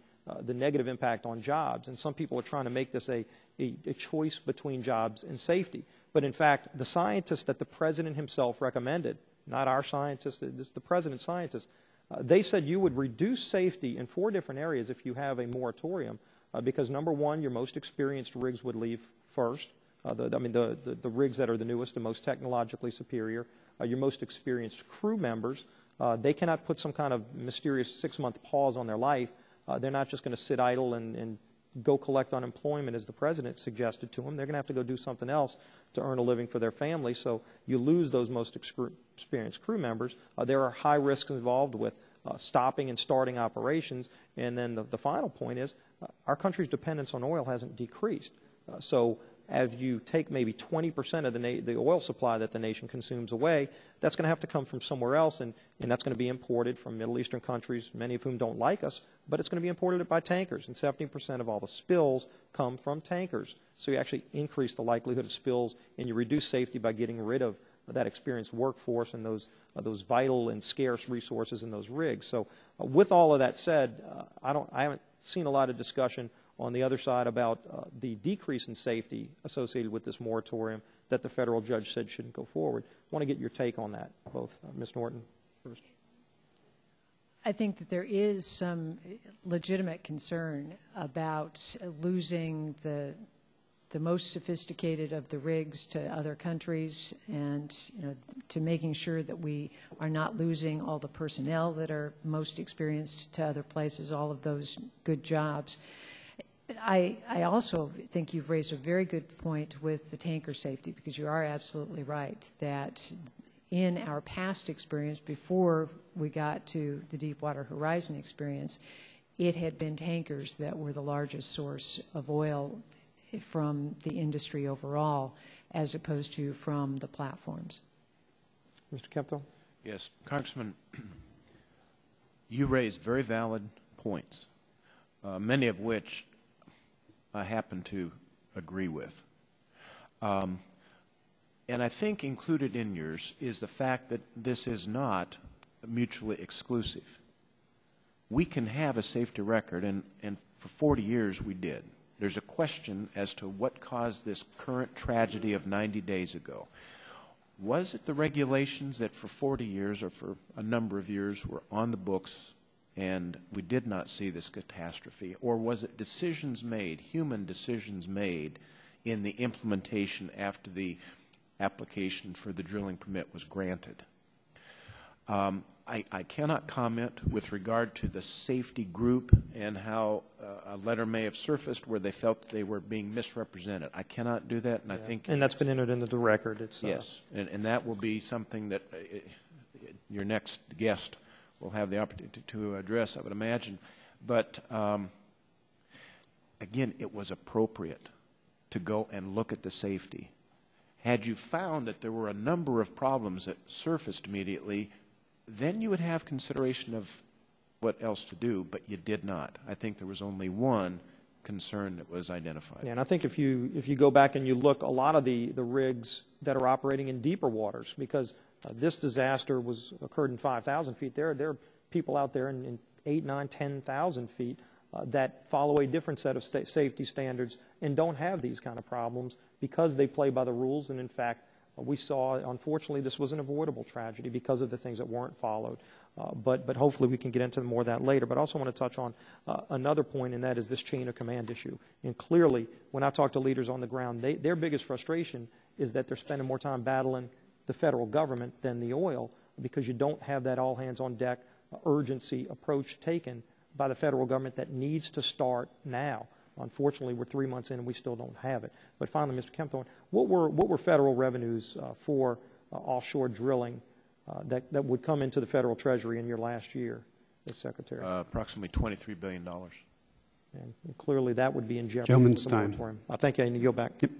negative impact on jobs. And some people are trying to make this a choice between jobs and safety. But in fact, the scientists that the President himself recommended, not our scientists, this is the President's scientists, they said you would reduce safety in 4 different areas if you have a moratorium because, number one, your most experienced rigs would leave first. The rigs that are the newest and most technologically superior. Your most experienced crew members, they cannot put some kind of mysterious 6-month pause on their life. They're not just going to sit idle and go collect unemployment as the President suggested to them. They're going to have to go do something else to earn a living for their family. So you lose those most experienced crew members. There are high risks involved with stopping and starting operations. And then the final point is our country's dependence on oil hasn't decreased. So as you take maybe 20% of the oil supply that the nation consumes away, that's going to have to come from somewhere else, and that's going to be imported from Middle Eastern countries, many of whom don't like us, but it's going to be imported by tankers, and 70% of all the spills come from tankers. So you actually increase the likelihood of spills, and you reduce safety by getting rid of that experienced workforce and those vital and scarce resources in those rigs. So with all of that said, I haven't seen a lot of discussion on the other side about the decrease in safety associated with this moratorium that the federal judge said shouldn't go forward. I want to get your take on that, both. Ms. Norton first. I think that there is some legitimate concern about losing the most sophisticated of the rigs to other countries, and to making sure that we are not losing all the personnel that are most experienced to other places, all of those good jobs. I also think you've raised a very good point with the tanker safety, because you are absolutely right that in our past experience, before we got to the Deepwater Horizon experience, it had been tankers that were the largest source of oil from the industry overall, as opposed to from the platforms. Mr. Kempthorne? Yes, Congressman, you raised very valid points, many of which I happen to agree with. And I think included in yours is the fact that this is not mutually exclusive. We can have a safety record, and for 40 years we did. There's a question as to what caused this current tragedy of 90 days ago. Was it the regulations that for 40 years or for a number of years were on the books and we did not see this catastrophe? Or was it decisions made, human decisions made, in the implementation after the application for the drilling permit was granted? I cannot comment with regard to the safety group and how a letter may have surfaced where they felt that they were being misrepresented. I cannot do that, and I think... And that's been entered into the record. Yes, and that will be something that your next guest will have the opportunity to address, I would imagine. But, again, it was appropriate to go and look at the safety. Had you found that there were a number of problems that surfaced immediately, then you would have consideration of what else to do, but you did not. I think there was only one concern that was identified. Yeah, and I think if you go back and you look, a lot of the rigs that are operating in deeper waters, because this disaster occurred in 5,000 feet. There are people out there in 8, 9, 10,000 feet that follow a different set of safety standards and don't have these kind of problems because they play by the rules. And in fact, we saw, unfortunately, this was an avoidable tragedy because of the things that weren't followed. But hopefully we can get into more of that later. But I also want to touch on another point, and that is this chain of command issue. And clearly, when I talk to leaders on the ground, their biggest frustration is that they're spending more time battling the federal government than the oil, because you don't have that all-hands-on-deck urgency approach taken by the federal government that needs to start now. Unfortunately, we're 3 months in and we still don't have it. But finally, Mr. Kempthorne, what were federal revenues for offshore drilling that would come into the federal treasury in your last year as Secretary? Approximately $23 billion. And clearly that would be in jeopardy. Gentleman's time. I think I need to go back. Yep.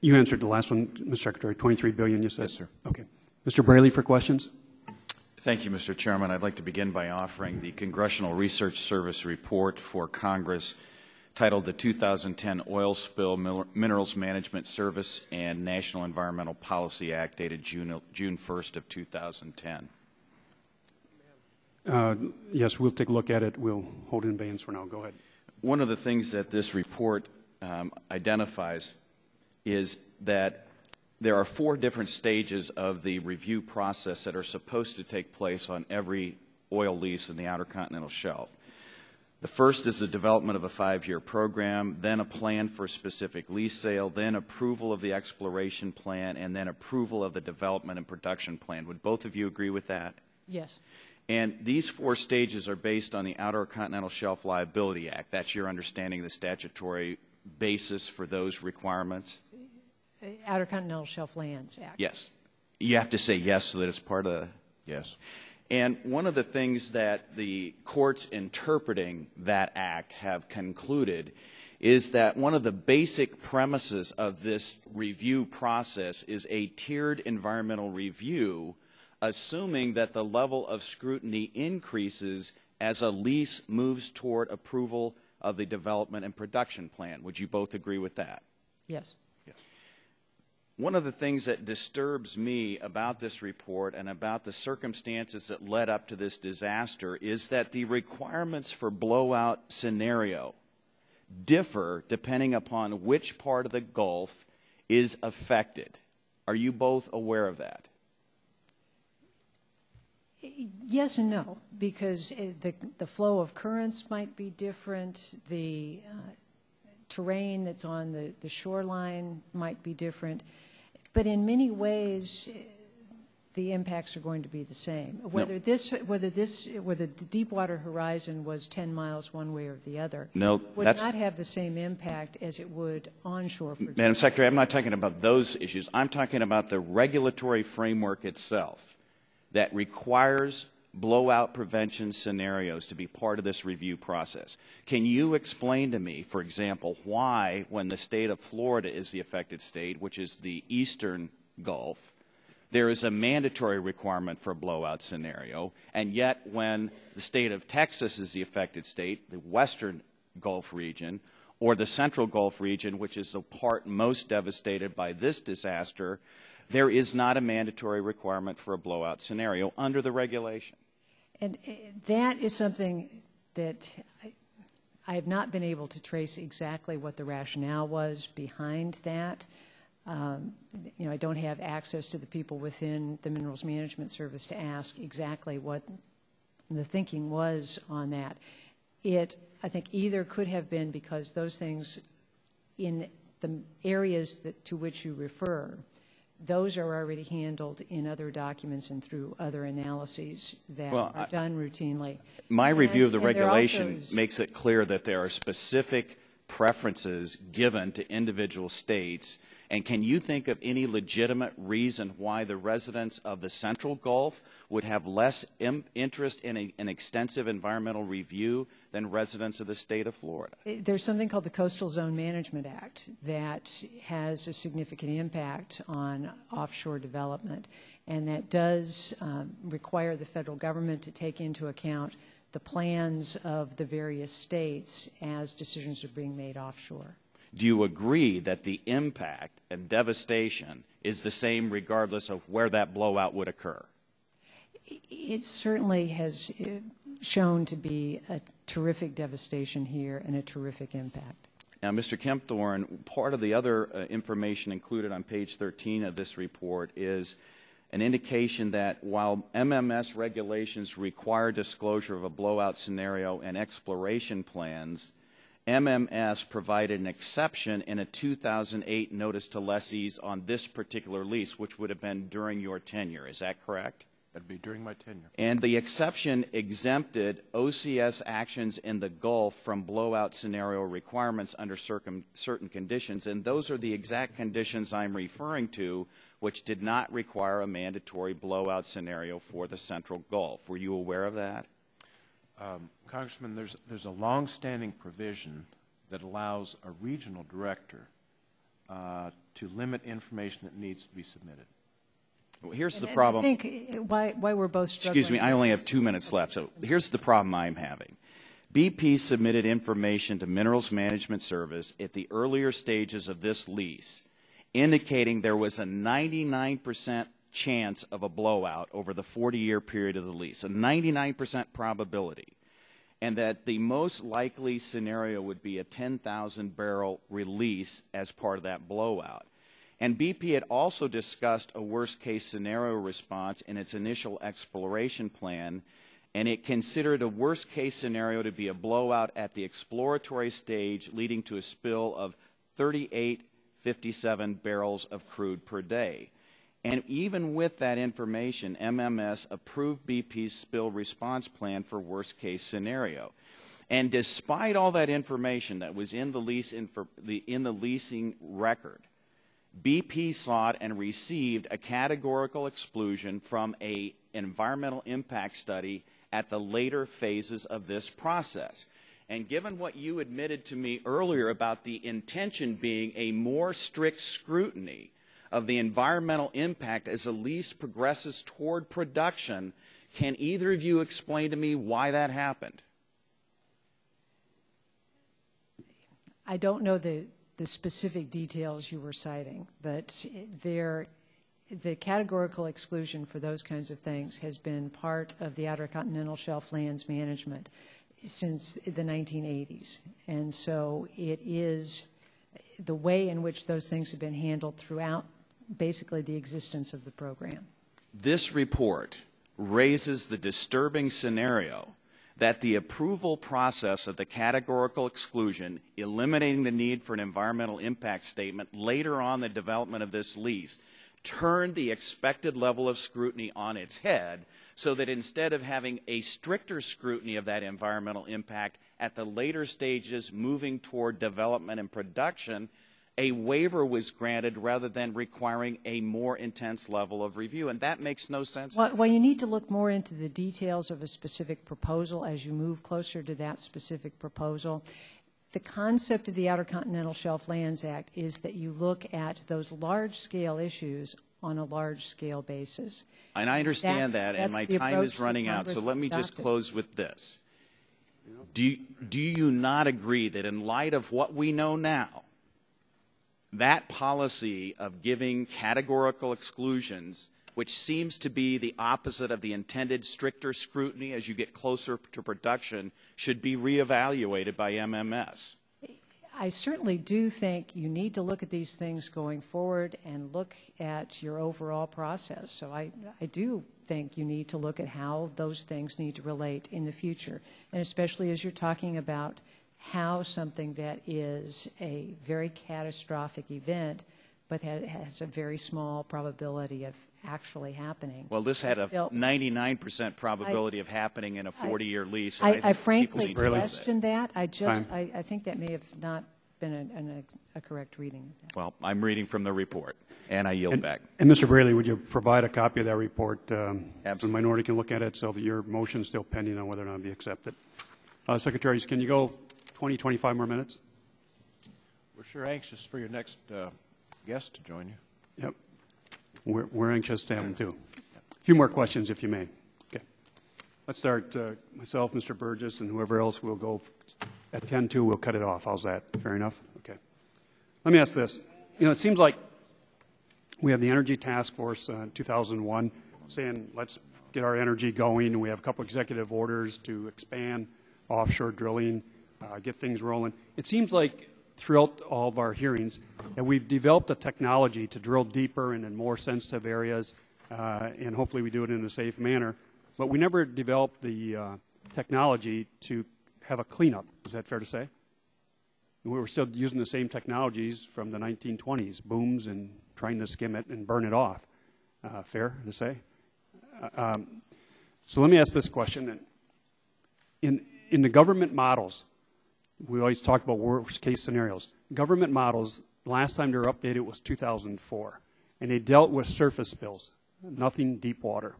You answered the last one, Mr. Secretary. $23 billion, you said? Yes, sir. Okay. Mr. Braley for questions. Thank you, Mr. Chairman. I'd like to begin by offering the Congressional Research Service report for Congress titled the 2010 Oil Spill Minerals Management Service and National Environmental Policy Act, dated June 1st of 2010. Yes, we'll take a look at it. We'll hold it in abeyance for now. Go ahead. One of the things that this report identifies is that there are 4 different stages of the review process that are supposed to take place on every oil lease in the Outer Continental Shelf. The first is the development of a 5-year program, then a plan for a specific lease sale, then approval of the exploration plan, and then approval of the development and production plan. Would both of you agree with that? Yes. And these 4 stages are based on the Outer Continental Shelf Liability Act. That's your understanding of the statutory basis for those requirements? Outer Continental Shelf Lands Act. Yes. You have to say yes so that it's part of the... Yes. And one of the things that the courts interpreting that act have concluded is that one of the basic premises of this review process is a tiered environmental review, assuming that the level of scrutiny increases as a lease moves toward approval of the development and production plan. Would you both agree with that? Yes. One of the things that disturbs me about this report and about the circumstances that led up to this disaster is that the requirements for blowout scenario differ depending upon which part of the Gulf is affected. Are you both aware of that? Yes and no, because the flow of currents might be different, the terrain that's on the shoreline might be different, but in many ways the impacts are going to be the same. Whether the Deepwater Horizon was 10 miles one way or the other would not have the same impact as it would onshore. For Madam Secretary, I'm not talking about those issues. I'm talking about the regulatory framework itself that requires blowout prevention scenarios to be part of this review process. Can you explain to me, for example, why when the state of Florida is the affected state, which is the eastern Gulf, there is a mandatory requirement for a blowout scenario, and yet when the state of Texas is the affected state, the western Gulf region, or the central Gulf region, which is the part most devastated by this disaster, there is not a mandatory requirement for a blowout scenario under the regulation? And that is something that I have not been able to trace exactly what the rationale was behind that. You know, I don't have access to the people within the Minerals Management Service to ask exactly what the thinking was on that. It, I think, either could have been because those things in the areas to which you refer, those are already handled in other documents and through other analyses that are done routinely. My review of the regulation makes it clear that there are specific preferences given to individual states. And can you think of any legitimate reason why the residents of the Central Gulf would have less interest in an extensive environmental review than residents of the state of Florida? There's something called the Coastal Zone Management Act that has a significant impact on offshore development, and that does require the federal government to take into account the plans of the various states as decisions are being made offshore. Do you agree that the impact and devastation is the same regardless of where that blowout would occur? It certainly has shown to be a terrific devastation here and a terrific impact. Now, Mr. Kempthorne, part of the other information included on page 13 of this report is an indication that while MMS regulations require disclosure of a blowout scenario and exploration plans, MMS provided an exception in a 2008 notice to lessees on this particular lease, which would have been during your tenure. Is that correct? That would be during my tenure. And the exception exempted OCS actions in the Gulf from blowout scenario requirements under certain conditions, and those are the exact conditions I'm referring to, which did not require a mandatory blowout scenario for the Central Gulf. Were you aware of that? Congressman, there's a long-standing provision that allows a regional director to limit information that needs to be submitted. Well, here's the problem. I think why we're both struggling. Excuse me, I only have 2 minutes left, so here's the problem I'm having. BP submitted information to Minerals Management Service at the earlier stages of this lease, indicating there was a 99% chance of a blowout over the 40-year period of the lease, a 99% probability, and that the most likely scenario would be a 10,000-barrel release as part of that blowout. And BP had also discussed a worst-case scenario response in its initial exploration plan, and it considered a worst-case scenario to be a blowout at the exploratory stage, leading to a spill of 3857 barrels of crude per day. And even with that information, MMS approved BP's spill response plan for worst-case scenario. And despite all that information that was in the leasing record, BP sought and received a categorical exclusion from an environmental impact study at the later phases of this process. And given what you admitted to me earlier about the intention being a more strict scrutiny of the environmental impact as a lease progresses toward production, can either of you explain to me why that happened? I don't know the the specific details you were citing, but the categorical exclusion for those kinds of things has been part of the Outer Continental Shelf lands management since the 1980s. And so it is the way in which those things have been handled throughout basically the existence of the program. This report raises the disturbing scenario that the approval process of the categorical exclusion, eliminating the need for an environmental impact statement later on the development of this lease, turned the expected level of scrutiny on its head, so that instead of having a stricter scrutiny of that environmental impact at the later stages moving toward development and production, a waiver was granted rather than requiring a more intense level of review. And that makes no sense. Well, you need to look more into the details of a specific proposal as you move closer to that specific proposal. The concept of the Outer Continental Shelf Lands Act is that you look at those large-scale issues on a large-scale basis. And I understand that, and my time is running out, so let me just close with this. Do you not agree that in light of what we know now, that policy of giving categorical exclusions, which seems to be the opposite of the intended stricter scrutiny as you get closer to production, should be reevaluated by MMS? I certainly do think you need to look at these things going forward and look at your overall process. So I do think you need to look at how those things need to relate in the future, and especially as you're talking about how something that is a very catastrophic event but has a very small probability of actually happening. Well, this had a 99% probability of happening in a 40-year lease. I frankly question that. I think that may have not been a correct reading of that. Well, I'm reading from the report, and I yield back. And Mr. Braley, would you provide a copy of that report so the Absolutely. minority can look at it, so that your motion is still pending on whether or not it be accepted? Secretaries, can you go 20, 25 more minutes? We're sure anxious for your next guest to join you. Yep. We're anxious to have them, too. A few more questions, if you may. Okay. Let's start, myself, Mr. Burgess, and whoever else will go. At 10-2, we'll cut it off. How's that? Fair enough? Okay. Let me ask this. You know, it seems like we have the Energy Task Force in 2001 saying, let's get our energy going, and we have a couple executive orders to expand offshore drilling, get things rolling. It seems like throughout all of our hearings that we've developed a technology to drill deeper and in more sensitive areas, and hopefully we do it in a safe manner, but we never developed the technology to have a cleanup. Is that fair to say? We were still using the same technologies from the 1920s, booms and trying to skim it and burn it off. Fair to say? So let me ask this question. In the government models, we always talk about worst case scenarios. Government models, the last time they were updated was 2004, and they dealt with surface spills, nothing deep water.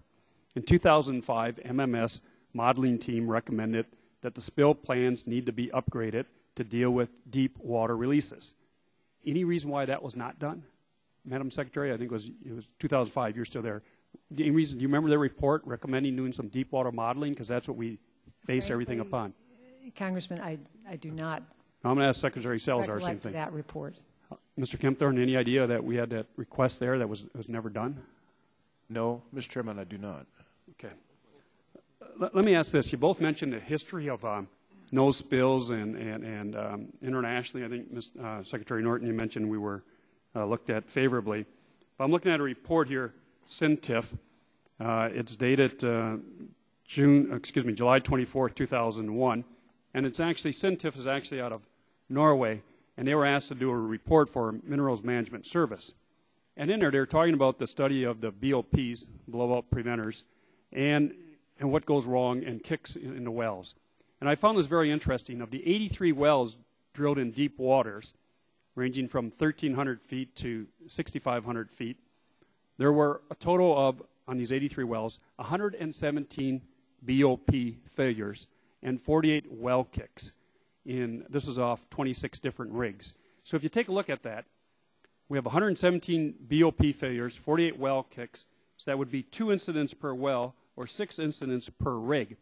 In 2005, MMS modeling team recommended that the spill plans need to be upgraded to deal with deep water releases. Any reason why that was not done? Madam Secretary, I think it was 2005, you're still there. Any reason, do you remember their report recommending doing some deep water modeling? Because that's what we base everything upon. Congressman, I do not I'm going to ask Secretary Salazar the same thing. That report. Mr. Kempthorne, any idea that we had that request there that was never done? No, Mr. Chairman, I do not. Okay. Let me ask this. You both mentioned the history of nose spills and internationally. I think, Secretary Norton, you mentioned we were looked at favorably. But I'm looking at a report here, CINTIF. It's dated July 24, 2001. And it's actually, CINTIF is actually out of Norway, and they were asked to do a report for Minerals Management Service. And in there, they're talking about the study of the BOPs, blowout preventers, and what goes wrong and kicks in the wells. And I found this very interesting. Of the 83 wells drilled in deep waters, ranging from 1,300 feet to 6,500 feet, there were a total of, on these 83 wells, 117 BOP failures and 48 well kicks. This is off 26 different rigs. So if you take a look at that, we have 117 BOP failures, 48 well kicks, so that would be 2 incidents per well or 6 incidents per rig.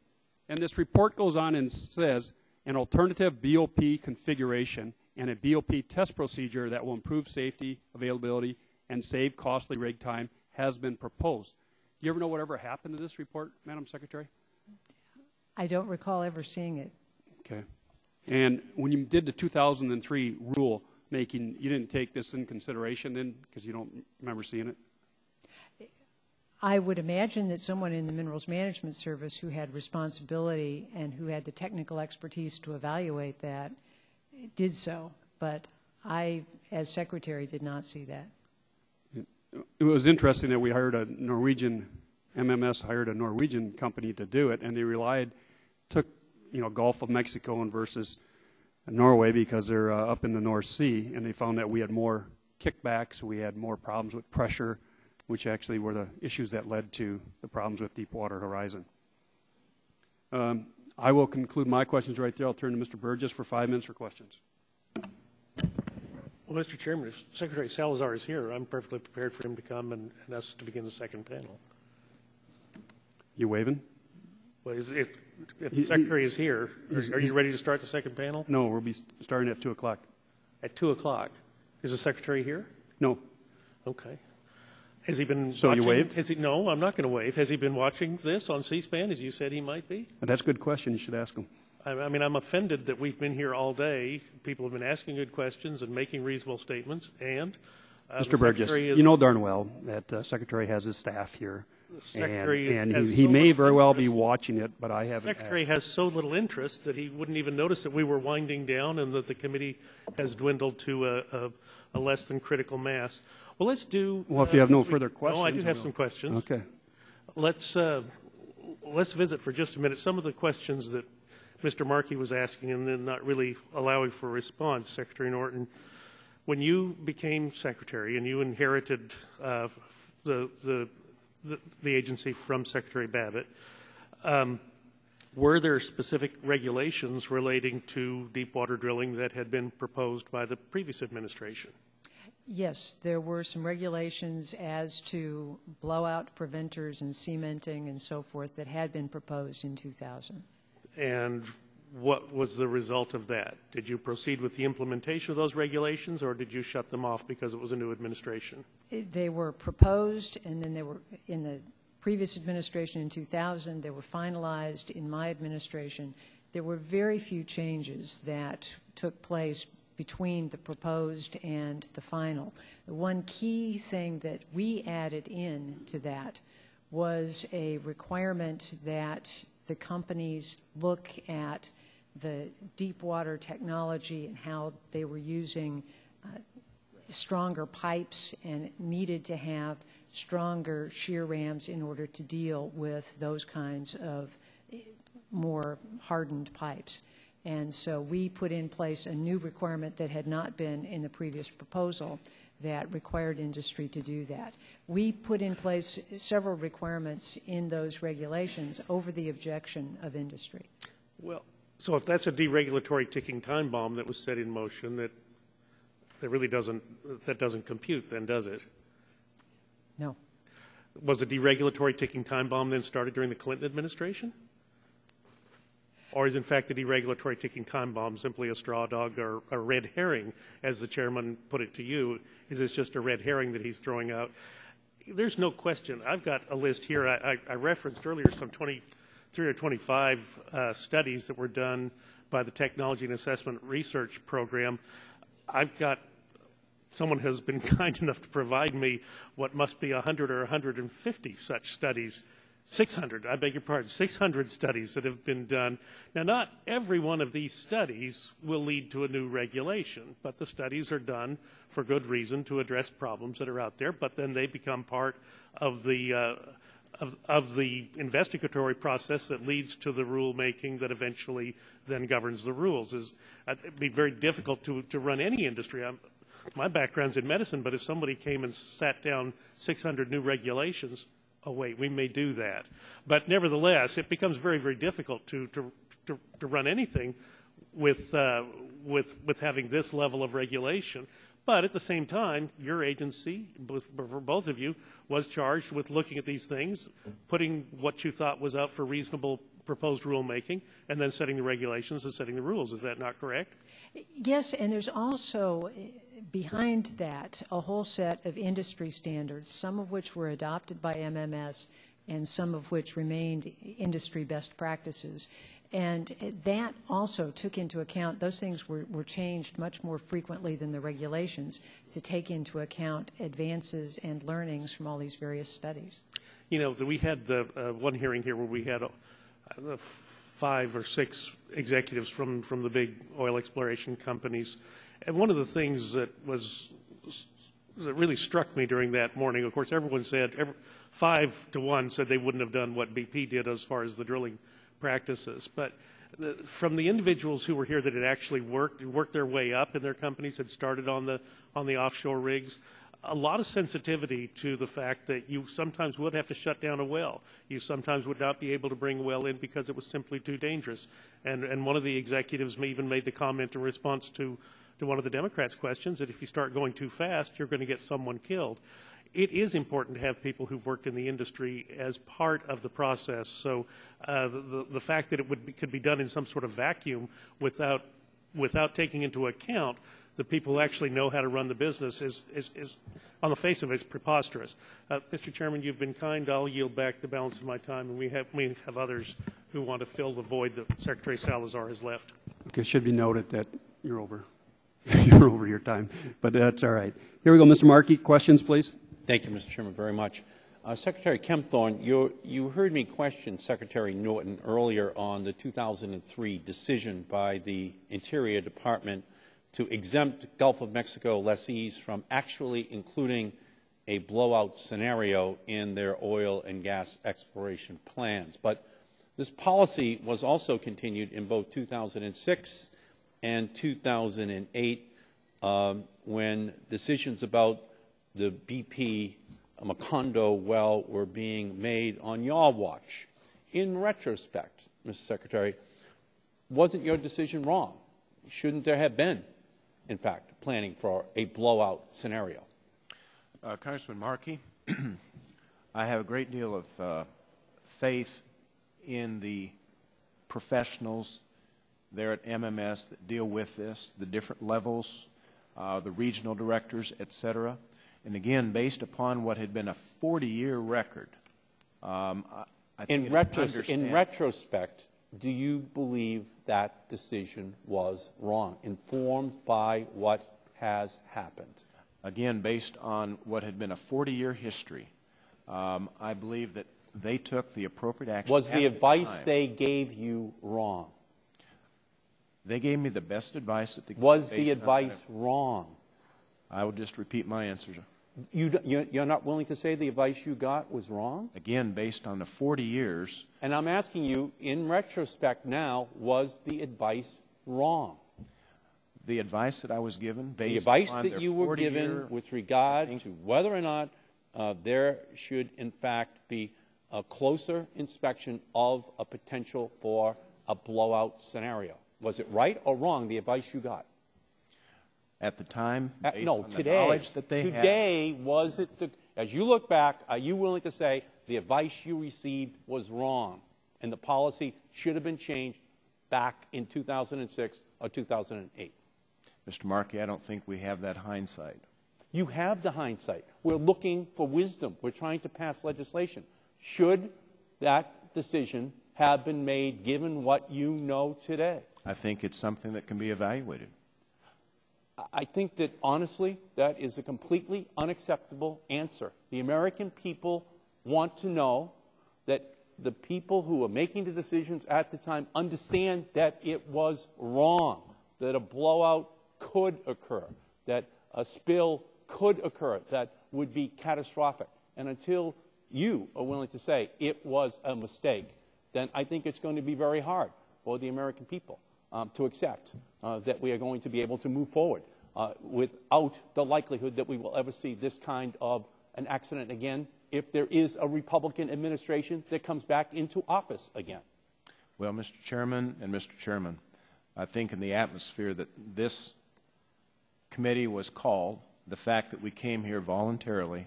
And this report goes on and says an alternative BOP configuration and a BOP test procedure that will improve safety, availability, and save costly rig time has been proposed. Do you ever know whatever happened to this report, Madam Secretary? I don't recall ever seeing it. Okay. And when you did the 2003 rule making, you didn't take this in consideration then because you don't remember seeing it? I would imagine that someone in the Minerals Management Service who had responsibility and who had the technical expertise to evaluate that did so, but I, as Secretary, did not see that. It was interesting that we hired a Norwegian, MMS hired a Norwegian company to do it, and they took, Gulf of Mexico and versus Norway because they're up in the North Sea, and they found that we had more kickbacks, we had more problems with pressure, which actually were the issues that led to the problems with Deepwater Horizon. I will conclude my questions right there. I'll turn to Mr. Burgess for 5 minutes for questions. Well, Mr. Chairman, if Secretary Salazar is here, I'm perfectly prepared for him to come and us to begin the second panel. You waving? Well, if the Secretary is here, are you ready to start the second panel? No, we'll be starting at 2 o'clock. At 2 o'clock. Is the Secretary here? No. Okay. Has he been So watching? you waved? No, I'm not going to wave. Has he been watching this on C-SPAN, as you said he might be? That's a good question. You should ask him. I mean, I'm offended that we've been here all day. People have been asking good questions and making reasonable statements. And Mr. Burgess, you know darn well that Secretary has his staff here. The Secretary and he may very well be watching it, but I haven't. The Secretary has so little interest that he wouldn't even notice that we were winding down and that the committee has dwindled to a less than critical mass. Well, let's do. Well, if you have no further questions. No, I do have some questions. Okay. Let's visit for just a minute some of the questions that Mr. Markey was asking and then not really allowing for a response. Secretary Norton, when you became Secretary and you inherited the agency from Secretary Babbitt, were there specific regulations relating to deepwater drilling that had been proposed by the previous administration? Yes, there were some regulations as to blowout preventers and cementing and so forth that had been proposed in 2000. And what was the result of that? Did you proceed with the implementation of those regulations, or did you shut them off because it was a new administration? They were proposed, and then they were in the previous administration in 2000. They were finalized in my administration. There were very few changes that took place between the proposed and the final. The one key thing that we added in to that was a requirement that the companies look at the deep water technology and how they were using stronger pipes and needed to have stronger shear rams in order to deal with those kinds of more hardened pipes. And so we put in place a new requirement that had not been in the previous proposal that required industry to do that. We put in place several requirements in those regulations over the objection of industry. Well, so if that's a deregulatory ticking time bomb that was set in motion, that really doesn't compute, then, does it? No. Was a deregulatory ticking time bomb then started during the Clinton administration? Or is, in fact, the deregulatory ticking time bomb simply a straw dog or a red herring, as the chairman put it to you? Is this just a red herring that he's throwing out? There's no question. I've got a list here. I referenced earlier some 23 or 25 studies that were done by the Technology and Assessment Research Program. I've got someone has been kind enough to provide me what must be 100 or 150 such studies. 600, I beg your pardon, 600 studies that have been done. Now, not every one of these studies will lead to a new regulation, but the studies are done for good reason to address problems that are out there, but then they become part of the investigatory process that leads to the rulemaking that eventually then governs the rules. It'd be very difficult to run any industry. My background's in medicine, but if somebody came and sat down 600 new regulations, oh, wait, we may do that. But nevertheless, it becomes very, very difficult to run anything with having this level of regulation. But at the same time, your agency, for both of you, was charged with looking at these things, putting what you thought was out for reasonable proposed rulemaking, and then setting the regulations and setting the rules. Is that not correct? Yes, and there's also behind that a whole set of industry standards, some of which were adopted by MMS and some of which remained industry best practices. And that also took into account, those things were changed much more frequently than the regulations to take into account advances and learnings from all these various studies. You know, we had the one hearing here where we had 5 or 6 executives from the big oil exploration companies. And one of the things that really struck me during that morning, of course, everyone said, 5 to 1 said they wouldn't have done what BP did as far as the drilling practices. But from the individuals who were here that had actually worked their way up in their companies, had started on the offshore rigs, a lot of sensitivity to the fact that you sometimes would have to shut down a well. You sometimes would not be able to bring a well in because it was simply too dangerous. And one of the executives even made the comment in response to one of the Democrats' questions that if you start going too fast, you're going to get someone killed. It is important to have people who've worked in the industry as part of the process. So the fact that it could be done in some sort of vacuum without taking into account the people who actually know how to run the business is on the face of it, it's preposterous. Mr. Chairman, you've been kind. I'll yield back the balance of my time, and we have others who want to fill the void that Secretary Salazar has left. Okay, it should be noted that you're over. You're over your time, but that's all right. Here we go, Mr. Markey. Questions, please. Thank you, Mr. Chairman, very much. Secretary Kempthorne, you heard me question Secretary Norton earlier on the 2003 decision by the Interior Department to exempt Gulf of Mexico lessees from actually including a blowout scenario in their oil and gas exploration plans. But this policy was also continued in both 2006 and 2008 when decisions about the BP Macondo well were being made on your watch. In retrospect, Mr. Secretary, wasn't your decision wrong? Shouldn't there have been, in fact, planning for a blowout scenario? Congressman Markey, I have a great deal of faith in the professionals there at MMS that deal with this, the different levels, the regional directors, et cetera. And again, based upon what had been a 40-year record, I think in retrospect, do you believe that decision was wrong, informed by what has happened? Again, based on what had been a 40-year history, I believe that they took the appropriate action. Was the advice they gave you wrong? They gave me the best advice that they could. Was the advice wrong? I will just repeat my answer. You're not willing to say the advice you got was wrong? Again, based on the 40 years. And I'm asking you, in retrospect now, was the advice wrong? The advice that I was given, based the advice on that you were given with regard to whether or not there should, in fact, be a closer inspection of a potential for a blowout scenario. Was it right or wrong, the advice you got? At the time, no, on today, the knowledge that they today, had. Was it, as you look back, are you willing to say the advice you received was wrong and the policy should have been changed back in 2006 or 2008? Mr. Markey, I don't think we have that hindsight. You have the hindsight. We're looking for wisdom. We're trying to pass legislation. Should that decision have been made given what you know today? I think it's something that can be evaluated. I think that, honestly, that is a completely unacceptable answer. The American people want to know that the people who are making the decisions at the time understand that it was wrong, that a blowout could occur, that a spill could occur that would be catastrophic. And until you are willing to say it was a mistake, then I think it's going to be very hard for the American people to accept that we are going to be able to move forward without the likelihood that we will ever see this kind of an accident again if there is a Republican administration that comes back into office again. Well, Mr. Chairman and Mr. Chairman, I think in the atmosphere that this committee was called, the fact that we came here voluntarily,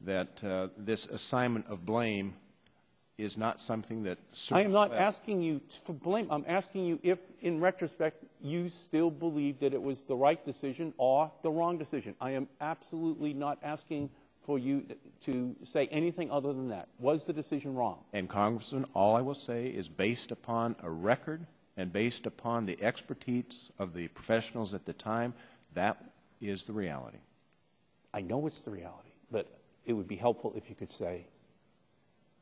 that this assignment of blame is not something that... I am not asking you for blame. I'm asking you if, in retrospect, you still believe that it was the right decision or the wrong decision. I am absolutely not asking for you to say anything other than that. Was the decision wrong? And, Congressman, all I will say is based upon a record and based upon the expertise of the professionals at the time, that is the reality. I know it's the reality, but it would be helpful if you could say,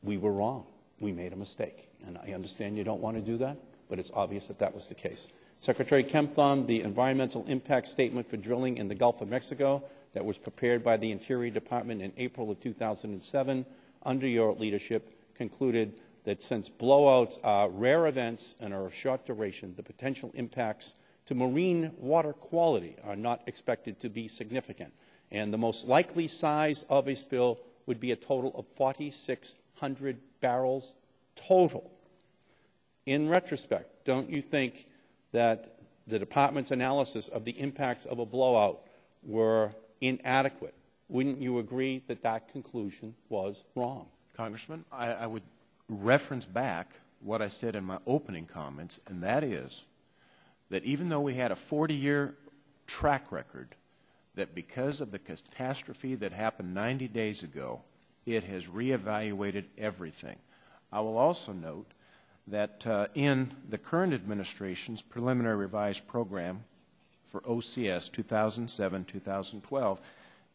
we were wrong. We made a mistake. And I understand you don't want to do that, but it's obvious that that was the case. Secretary Kempthorne, the environmental impact statement for drilling in the Gulf of Mexico that was prepared by the Interior Department in April of 2007 under your leadership concluded that since blowouts are rare events and are of short duration, the potential impacts to marine water quality are not expected to be significant. And the most likely size of a spill would be a total of 4,600 barrels total. In retrospect, don't you think that the department's analysis of the impacts of a blowout were inadequate? Wouldn't you agree that that conclusion was wrong? Congressman, I would reference back what I said in my opening comments, and that is that even though we had a 40-year track record, that because of the catastrophe that happened 90 days ago, it has reevaluated everything. I will also note that in the current administration's preliminary revised program for OCS 2007-2012,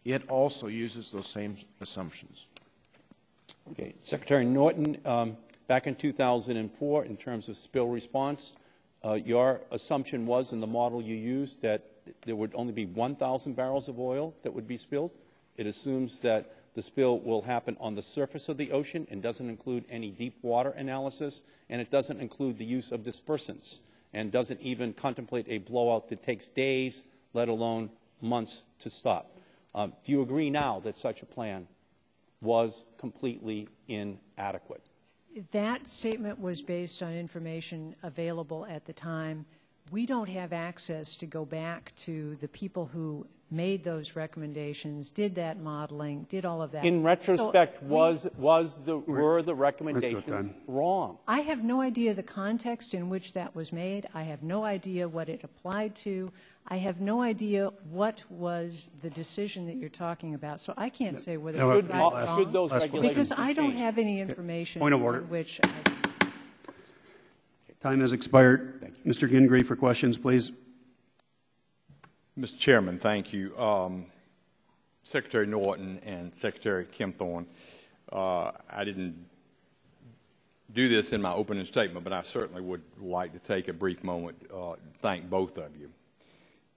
it also uses those same assumptions. Okay. Secretary Norton, back in 2004, in terms of spill response, your assumption was in the model you used that there would only be 1,000 barrels of oil that would be spilled. It assumes that the spill will happen on the surface of the ocean and doesn't include any deep water analysis, and it doesn't include the use of dispersants, and doesn't even contemplate a blowout that takes days, let alone months, to stop. Do you agree now that such a plan was completely inadequate? That statement was based on information available at the time. We don't have access to go back to the people who made those recommendations, did that modeling, did all of that. In retrospect, were the recommendations wrong? I have no idea the context in which that was made. I have no idea what it applied to. I have no idea what was the decision that you're talking about. So I can't say whether it was right or wrong, because I don't have any information Point of order. on which Time has expired. Mr. Gingrey for questions, please. Mr. Chairman, thank you. Secretary Norton and Secretary Kempthorne, I didn't do this in my opening statement, but I certainly would like to take a brief moment to thank both of you.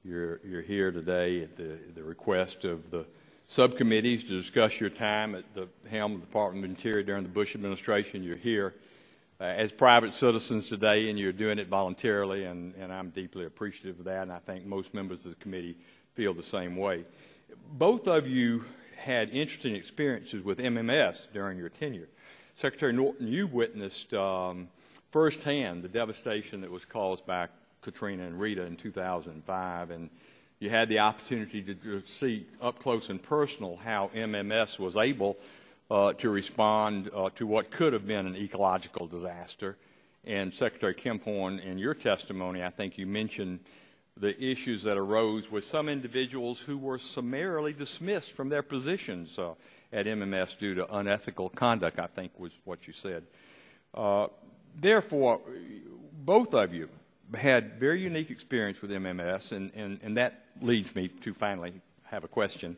You're here today at the request of the subcommittees to discuss your time at the helm of the Department of Interior during the Bush administration. You're here as private citizens today, and you're doing it voluntarily, and I'm deeply appreciative of that, and I think most members of the committee feel the same way. Both of you had interesting experiences with MMS during your tenure. Secretary Norton, you witnessed firsthand the devastation that was caused by Katrina and Rita in 2005, and you had the opportunity to see up close and personal how MMS was able to respond to what could have been an ecological disaster. And Secretary Kempthorne, in your testimony, I think you mentioned the issues that arose with some individuals who were summarily dismissed from their positions at MMS due to unethical conduct, I think was what you said. Therefore, both of you had very unique experience with MMS, and that leads me to finally have a question.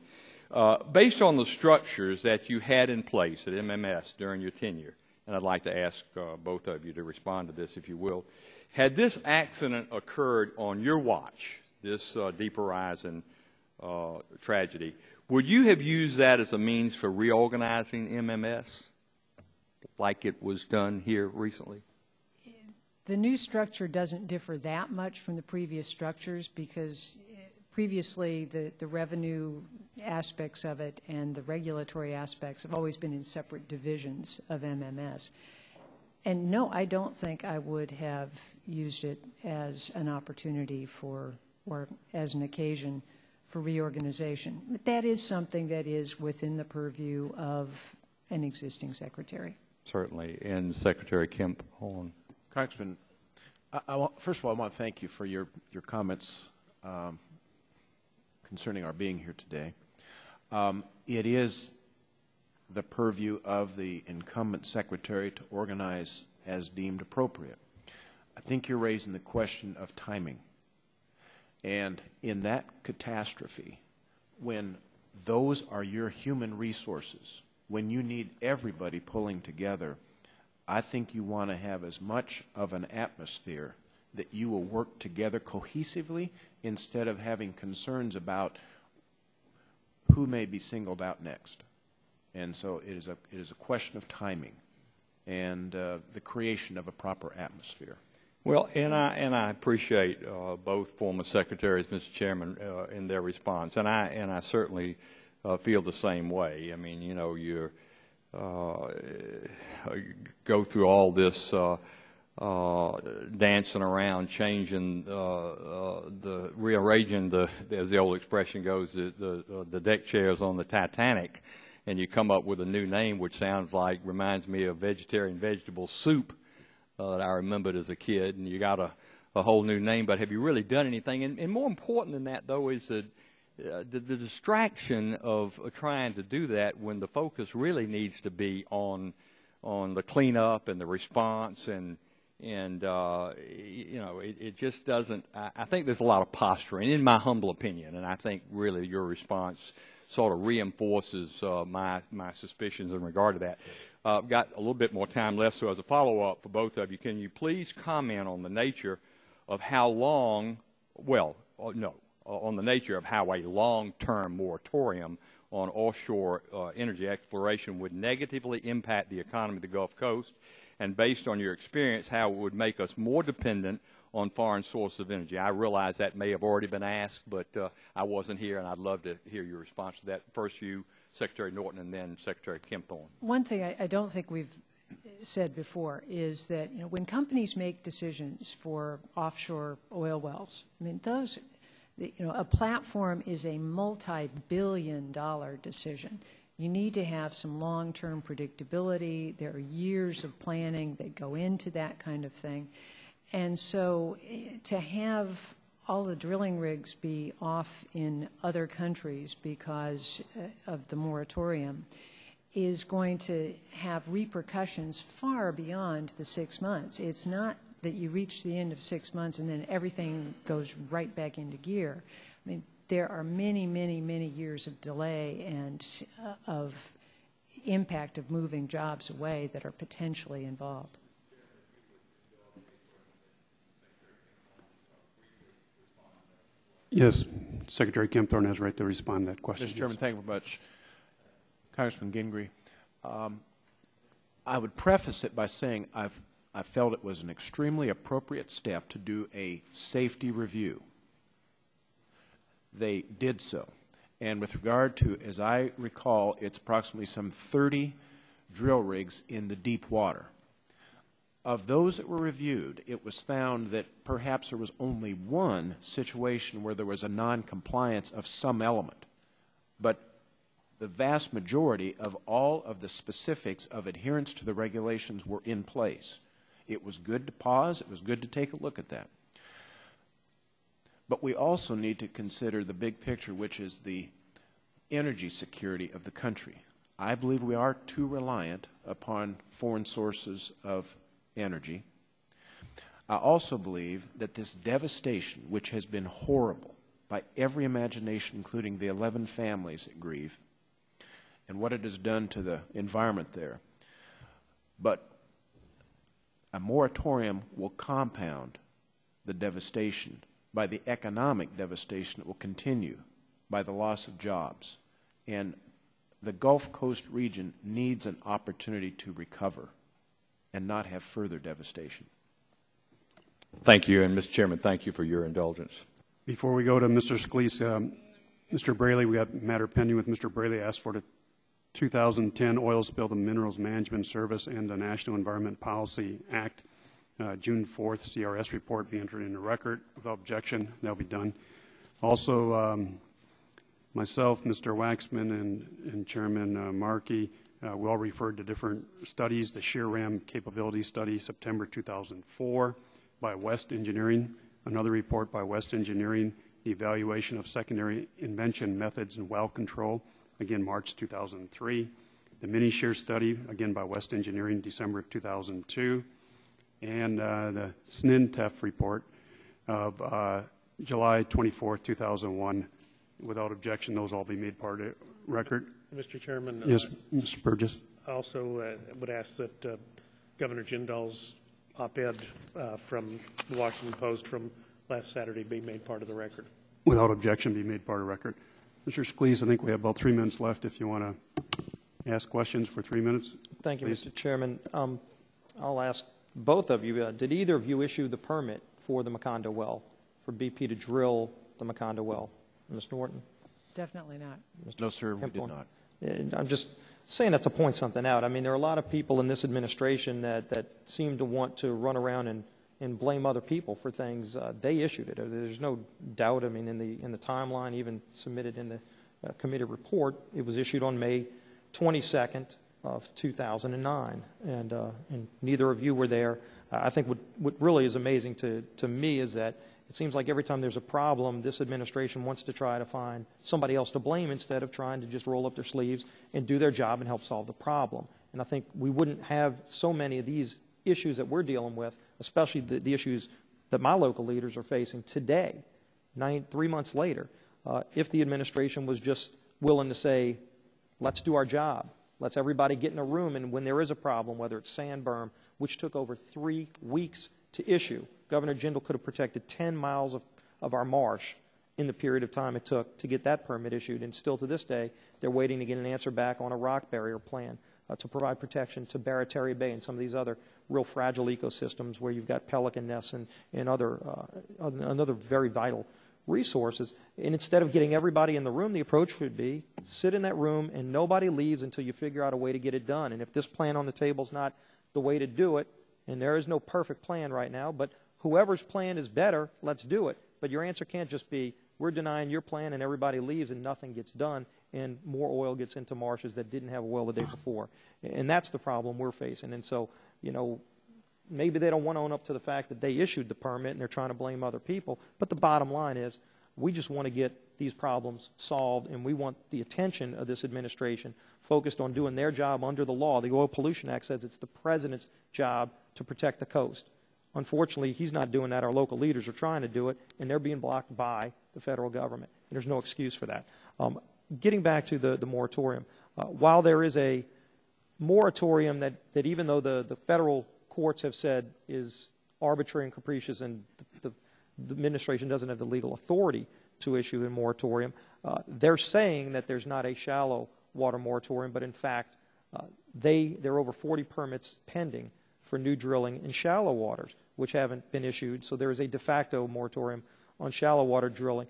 Based on the structures that you had in place at MMS during your tenure, and I'd like to ask both of you to respond to this if you will, had this accident occurred on your watch, this Deepwater Horizon tragedy, would you have used that as a means for reorganizing MMS like it was done here recently? the new structure doesn't differ that much from the previous structures, because previously the revenue aspects of it and the regulatory aspects have always been in separate divisions of MMS. And no, I don't think I would have used it as an opportunity for, or as an occasion for reorganization. But that is something that is within the purview of an existing secretary. Certainly. And Secretary Kemp on. Congressman, first of all, I want to thank you for your comments concerning our being here today. It is the purview of the incumbent secretary to organize as deemed appropriate. I think you're raising the question of timing. And in that catastrophe, when those are your human resources, when you need everybody pulling together, I think you want to have as much of an atmosphere that you will work together cohesively instead of having concerns about who may be singled out next. And so it is a question of timing and the creation of a proper atmosphere. Well, and I appreciate both former secretaries, Mr. Chairman, in their response, and I certainly feel the same way. I mean, you know, you go through all this dancing around, changing, rearranging as the old expression goes, the deck chairs on the Titanic, and you come up with a new name, which reminds me of vegetarian vegetable soup that I remembered as a kid, and you got a whole new name, but have you really done anything? And more important than that, though, is the distraction of trying to do that when the focus really needs to be on the cleanup and the response, and you know, it just doesn't. I think there's a lot of posturing, in my humble opinion, and I think really your response sort of reinforces my suspicions in regard to that. I've got a little bit more time left, so as a follow-up for both of you, can you please comment on the nature of how long, on the nature of how a long-term moratorium on offshore energy exploration would negatively impact the economy of the Gulf Coast, and based on your experience, how it would make us more dependent on foreign sources of energy? I realize that may have already been asked, but I wasn't here, and I'd love to hear your response to that. First you, Secretary Norton, and then Secretary Kempthorne. One thing I don't think we've said before is that, you know, when companies make decisions for offshore oil wells, I mean, those, you know, a platform is a multi-billion-dollar decision. You need to have some long-term predictability. There are years of planning that go into that kind of thing. And so to have all the drilling rigs be off in other countries because of the moratorium is going to have repercussions far beyond the 6 months. It's not that you reach the end of 6 months and then everything goes right back into gear. I mean, there are many, many, many years of delay and of impact of moving jobs away that are potentially involved. Yes, Secretary Kempthorne has right to respond to that question. Mr. Chairman, thank you very much. Congressman Gingrey, I would preface it by saying I felt it was an extremely appropriate step to do a safety review. They did so. And with regard to, as I recall, it's approximately some 30 drill rigs in the deep water. Of those that were reviewed, it was found that perhaps there was only one situation where there was a non-compliance of some element. But the vast majority of all of the specifics of adherence to the regulations were in place. It was good to pause. It was good to take a look at that. But we also need to consider the big picture, which is the energy security of the country. I believe we are too reliant upon foreign sources of energy. I also believe that this devastation, which has been horrible by every imagination, including the 11 families that grieve, and what it has done to the environment there, but a moratorium will compound the devastation by the economic devastation that will continue by the loss of jobs. And the Gulf Coast region needs an opportunity to recover and not have further devastation. Thank you, and Mr. Chairman, thank you for your indulgence. Before we go to Mr. Scalise, Mr. Braley, we got a matter pending with Mr. Braley. Asked for the 2010 Oil Spill and Minerals Management Service and the National Environment Policy Act, June 4th CRS report be entered into record. Without objection, that'll be done. Also, Myself, Mr. Waxman, and Chairman Markey, we all referred to different studies. The shear ram capability study, September 2004, by West Engineering. Another report by West Engineering, the evaluation of secondary invention methods and well control, again, March 2003. The mini shear study, again, by West Engineering, December of 2002. And the SNINTEF report of July 24, 2001. Without objection, those all be made part of the record. Mr. Chairman. Yes, Mr. Burgess. I also would ask that Governor Jindal's op-ed from the Washington Post from last Saturday be made part of the record. Without objection, be made part of the record. Mr. Scalise, I think we have about 3 minutes left if you want to ask questions for 3 minutes. Thank you, please. Mr. Chairman. I'll ask both of you, did either of you issue the permit for the Macondo well, for BP to drill the Macondo well? Ms. Norton? Definitely not. No, sir, we did not. And I'm just saying that to point something out. I mean, there are a lot of people in this administration that seem to want to run around and blame other people for things. They issued it. There's no doubt. I mean, in the timeline, even submitted in the committee report, it was issued on May 22nd of 2009, and neither of you were there. I think what really is amazing to me is that it seems like every time there's a problem, this administration wants to try to find somebody else to blame instead of trying to just roll up their sleeves and do their job and help solve the problem. And I think we wouldn't have so many of these issues that we're dealing with, especially the issues that my local leaders are facing today, 3 months later, if the administration was just willing to say, let's do our job. Let's everybody get in a room, and when there is a problem, whether it's sand berm, which took over 3 weeks to issue, Governor Jindal could have protected 10 miles of our marsh in the period of time it took to get that permit issued. And still to this day, they're waiting to get an answer back on a rock barrier plan to provide protection to Barataria Bay and some of these other real fragile ecosystems where you've got pelican nests and other very vital resources. And instead of getting everybody in the room, the approach would be sit in that room and nobody leaves until you figure out a way to get it done. And if this plan on the table is not the way to do it, and there is no perfect plan right now, but whoever's plan is better, let's do it. But your answer can't just be, we're denying your plan and everybody leaves and nothing gets done and more oil gets into marshes that didn't have oil the day before. And that's the problem we're facing. And so, you know, maybe they don't want to own up to the fact that they issued the permit and they're trying to blame other people. But the bottom line is we just want to get these problems solved, and we want the attention of this administration focused on doing their job under the law. The Oil Pollution Act says it's the president's job to protect the coast. Unfortunately, he's not doing that. Our local leaders are trying to do it, and they're being blocked by the federal government. And there's no excuse for that. Getting back to the moratorium, while there is a moratorium that even though the federal courts have said is arbitrary and capricious and the administration doesn't have the legal authority to issue a moratorium, they're saying that there's not a shallow water moratorium, but in fact, there are over 40 permits pending for new drilling in shallow waters, which haven't been issued. So there is a de facto moratorium on shallow water drilling.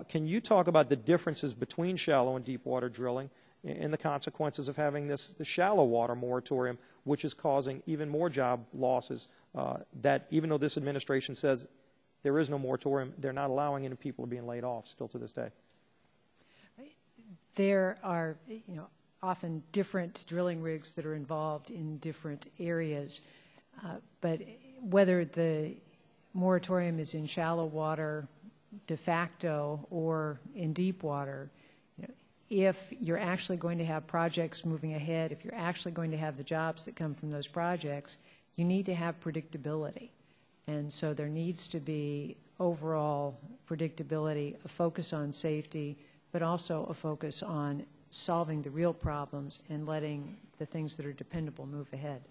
Can you talk about the differences between shallow and deep water drilling and the consequences of having the shallow water moratorium, which is causing even more job losses that even though this administration says there is no moratorium, they're not allowing any people to be laid off still to this day? There are, often different drilling rigs that are involved in different areas, but whether the moratorium is in shallow water, de facto, or in deep water, if you're actually going to have projects moving ahead, if you're actually going to have the jobs that come from those projects, you need to have predictability. And so there needs to be overall predictability, a focus on safety, but also a focus on solving the real problems and letting the things that are dependable move ahead.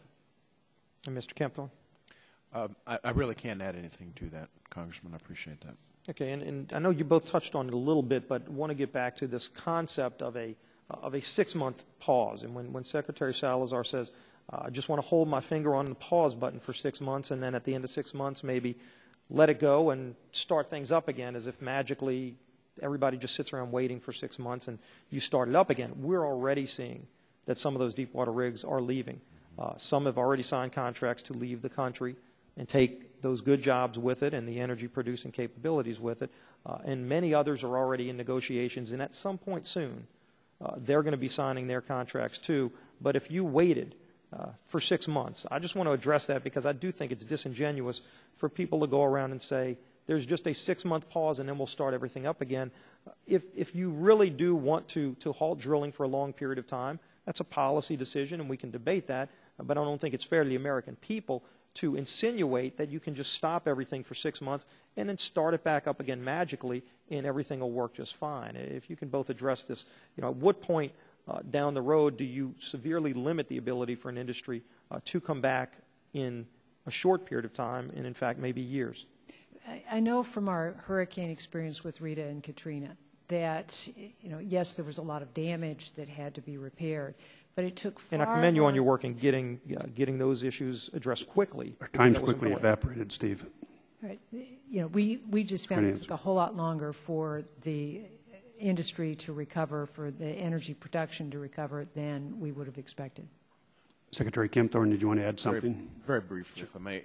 And Mr. Kempthorne? I really can't add anything to that, Congressman. I appreciate that. Okay, and I know you both touched on it a little bit, but want to get back to this concept of a 6-month pause. And when Secretary Salazar says, I just want to hold my finger on the pause button for 6 months, and then at the end of 6 months maybe let it go and start things up again as if magically everybody just sits around waiting for 6 months and you start it up again. We're already seeing that some of those deep water rigs are leaving. Some have already signed contracts to leave the country. and take those good jobs with it and the energy producing capabilities with it. And many others are already in negotiations, and at some point soon, they're going to be signing their contracts too. But if you waited for 6 months, I just want to address that because I do think it's disingenuous for people to go around and say, there's just a 6-month pause and then we'll start everything up again. If you really do want to halt drilling for a long period of time, that's a policy decision and we can debate that, but I don't think it's fair to the American people to insinuate that you can just stop everything for 6 months and then start it back up again magically and everything will work just fine. If you can both address this, at what point down the road do you severely limit the ability for an industry to come back in a short period of time and in fact maybe years? I know from our hurricane experience with Rita and Katrina that, yes, there was a lot of damage that had to be repaired, but it took far And I commend you on your work in getting those issues addressed quickly. Our time's quickly evaporated, Steve. Right. We just found it took a whole lot longer for the industry to recover, for the energy production to recover than we would have expected. Secretary Kempthorne, did you want to add something? Very briefly, if I may.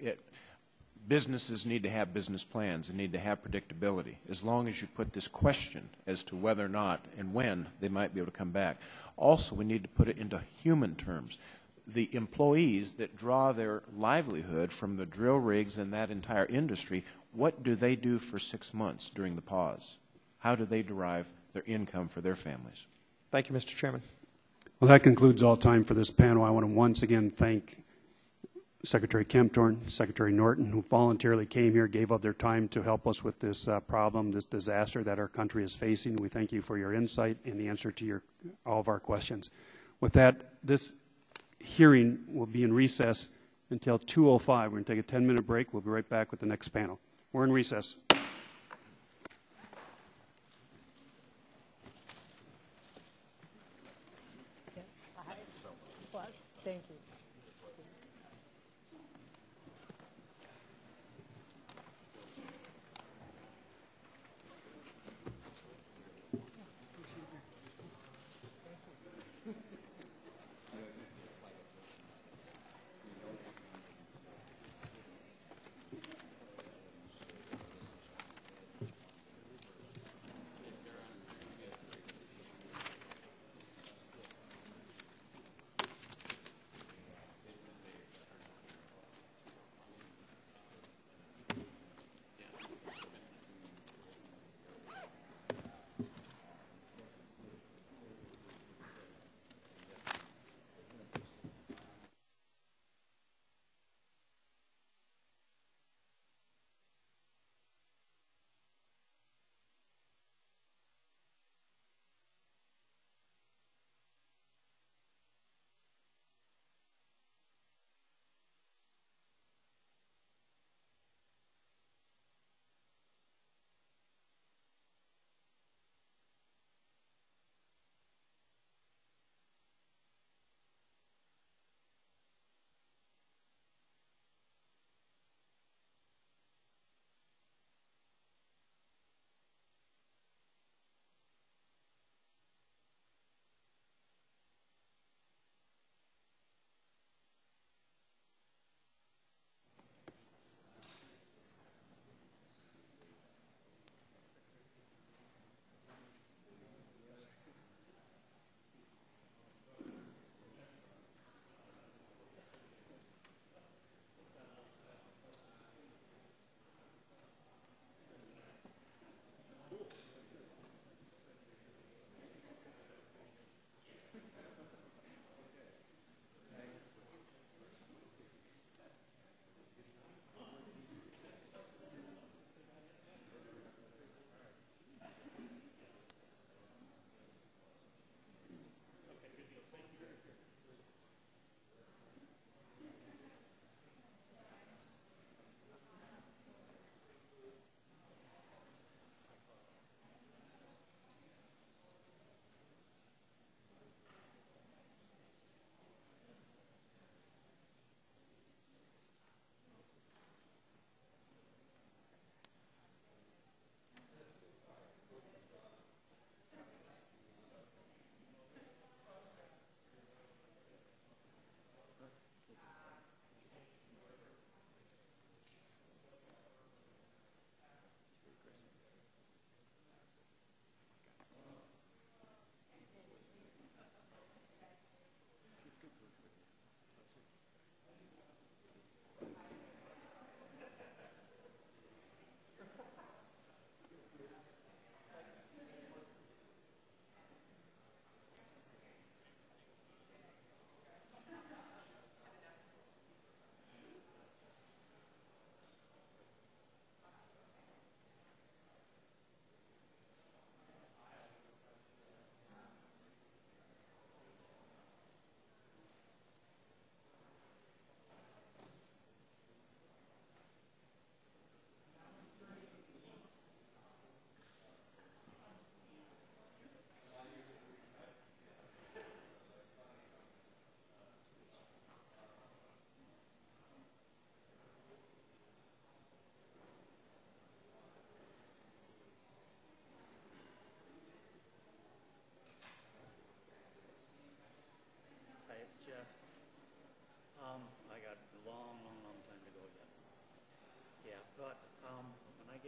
Businesses need to have business plans and need to have predictability. As long as you put this question as to whether or not and when they might be able to come back. Also, we need to put it into human terms. The employees that draw their livelihood from the drill rigs and that entire industry, what do they do for 6 months during the pause? How do they derive their income for their families? Thank you, Mr. Chairman. Well, that concludes all time for this panel. I want to once again thank Secretary Kempthorne, Secretary Norton, who voluntarily came here, gave up their time to help us with this problem, this disaster that our country is facing. We thank you for your insight and the answer to all of our questions. With that, this hearing will be in recess until 2:05. We're going to take a 10-minute break. We'll be right back with the next panel. We're in recess. Thank you.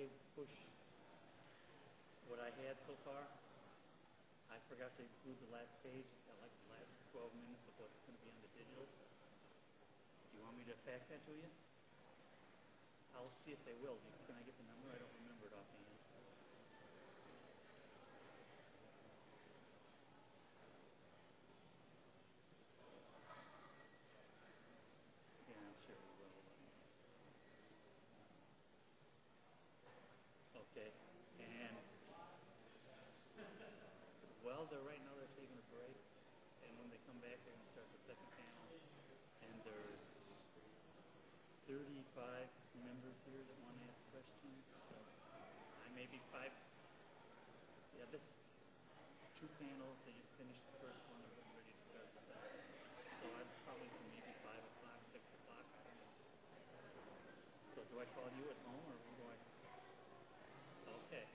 I push what I had so far, I forgot to include the last page. It's got like the last 12 minutes of what's going to be on the digital. Do you want me to fax that to you? I'll see if they will. Can I get the number? I don't remember it offhand. Yeah, I'm sure we will. Okay. And well, right now they're taking a break, and when they come back, they're going to start the second panel. And there's 35 members here that want to ask questions. So I may be five. Yeah, this is two panels. They just finished the first one. They're getting ready to start the second. So I'm probably from maybe 5 o'clock, 6 o'clock. So do I call you at home, or do I? Okay.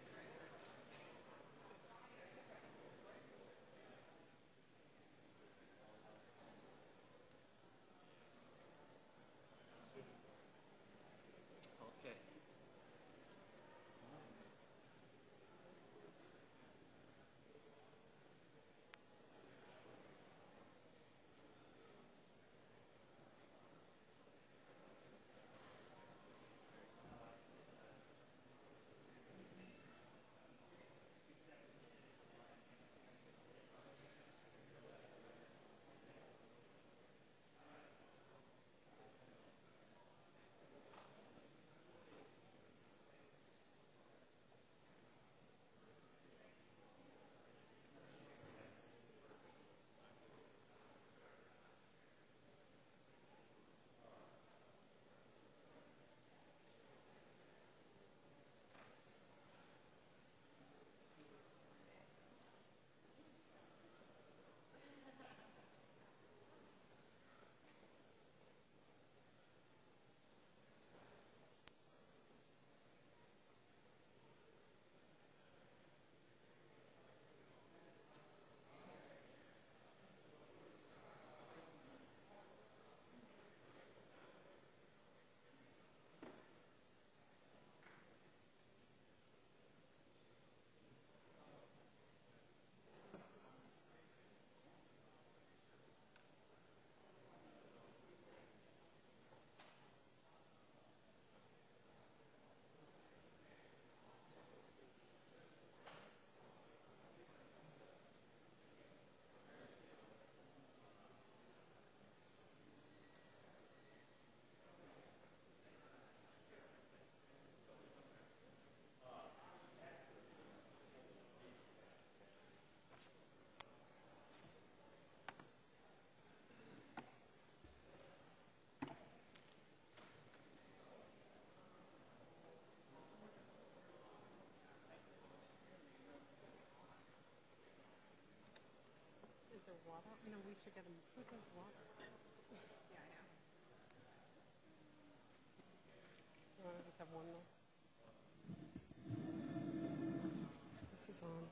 Okay. Is there water? You know, we should get them. Who does water? Yeah, I know. You want to just have one more? This is on.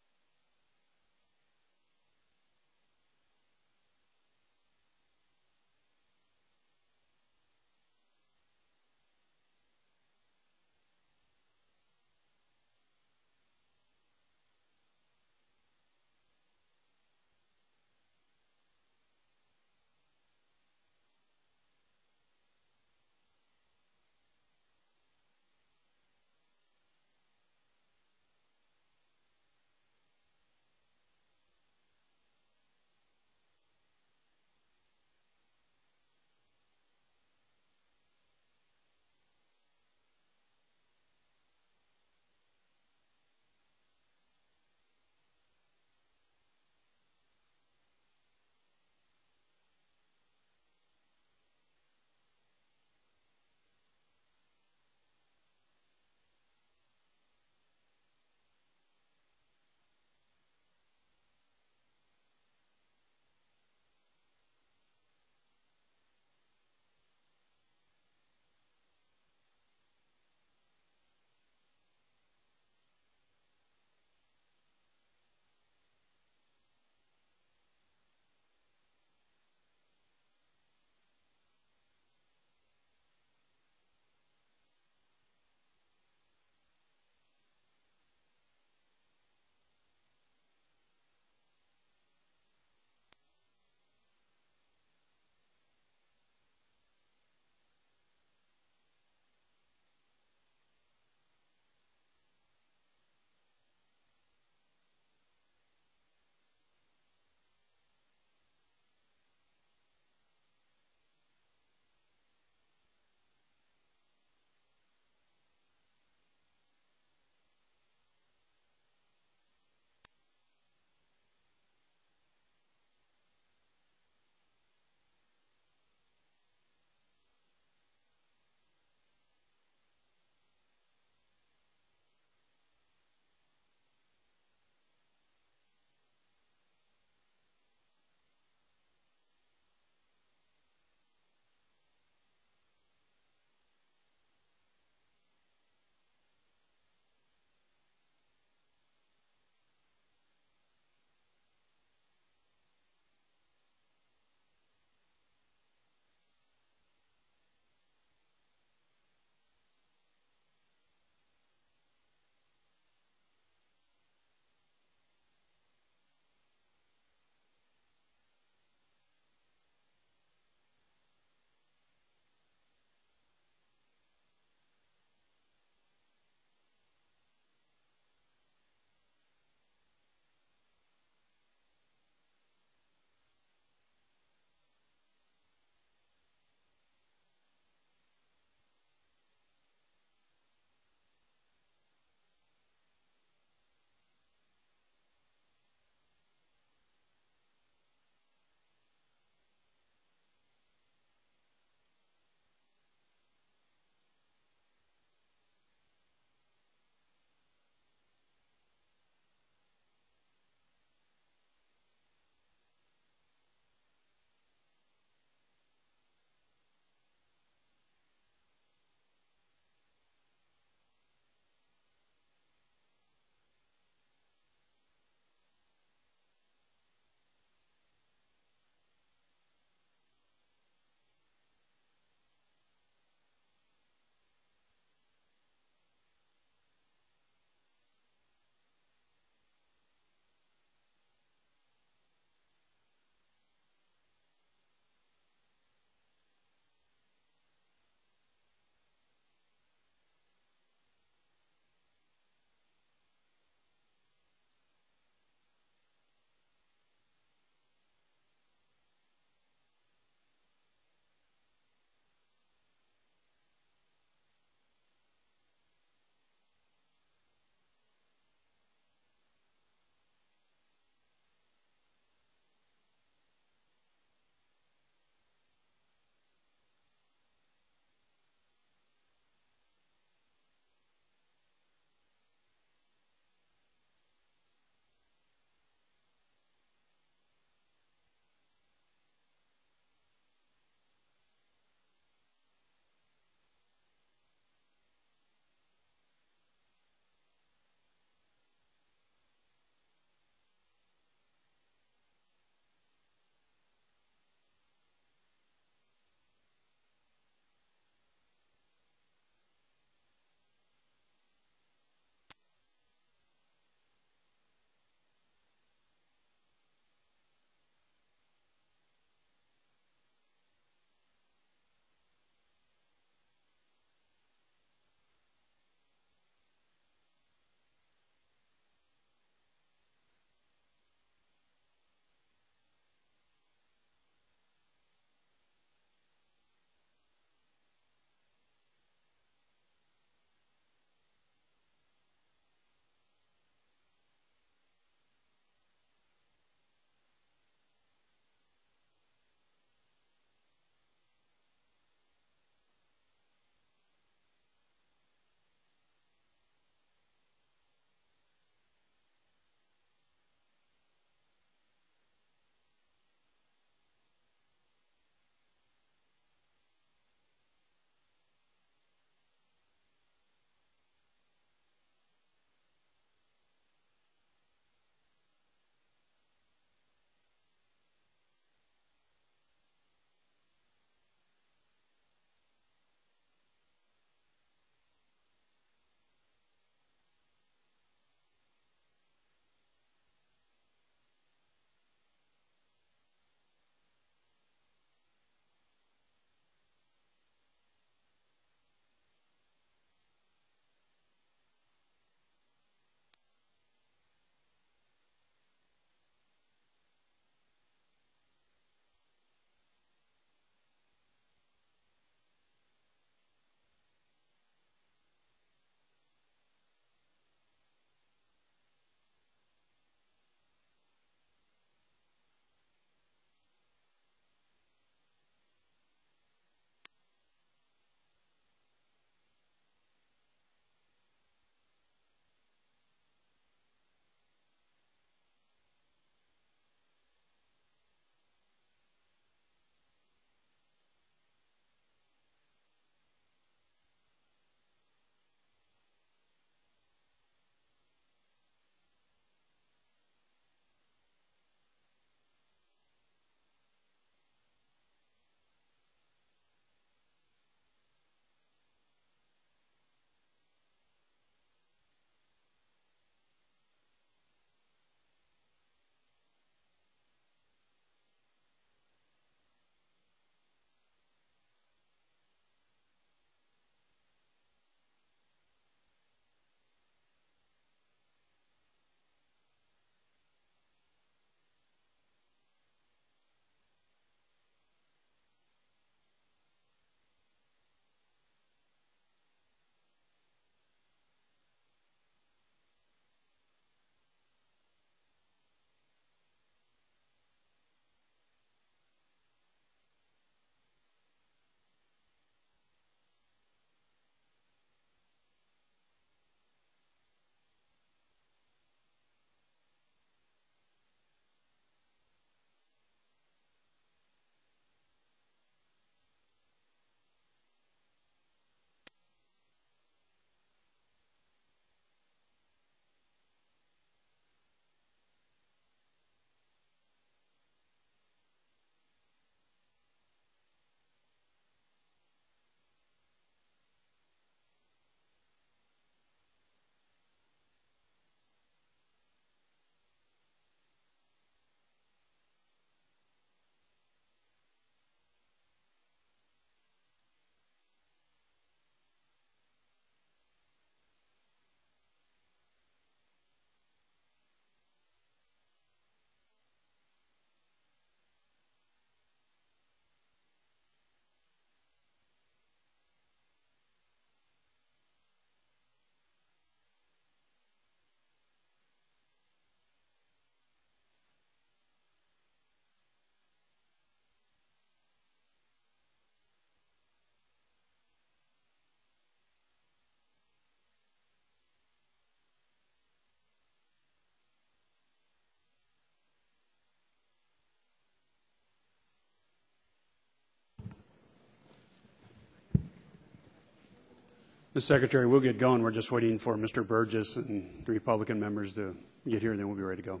Mr. Secretary, we'll get going. We're just waiting for Mr. Burgess and the Republican members to get here, and then we'll be ready to go.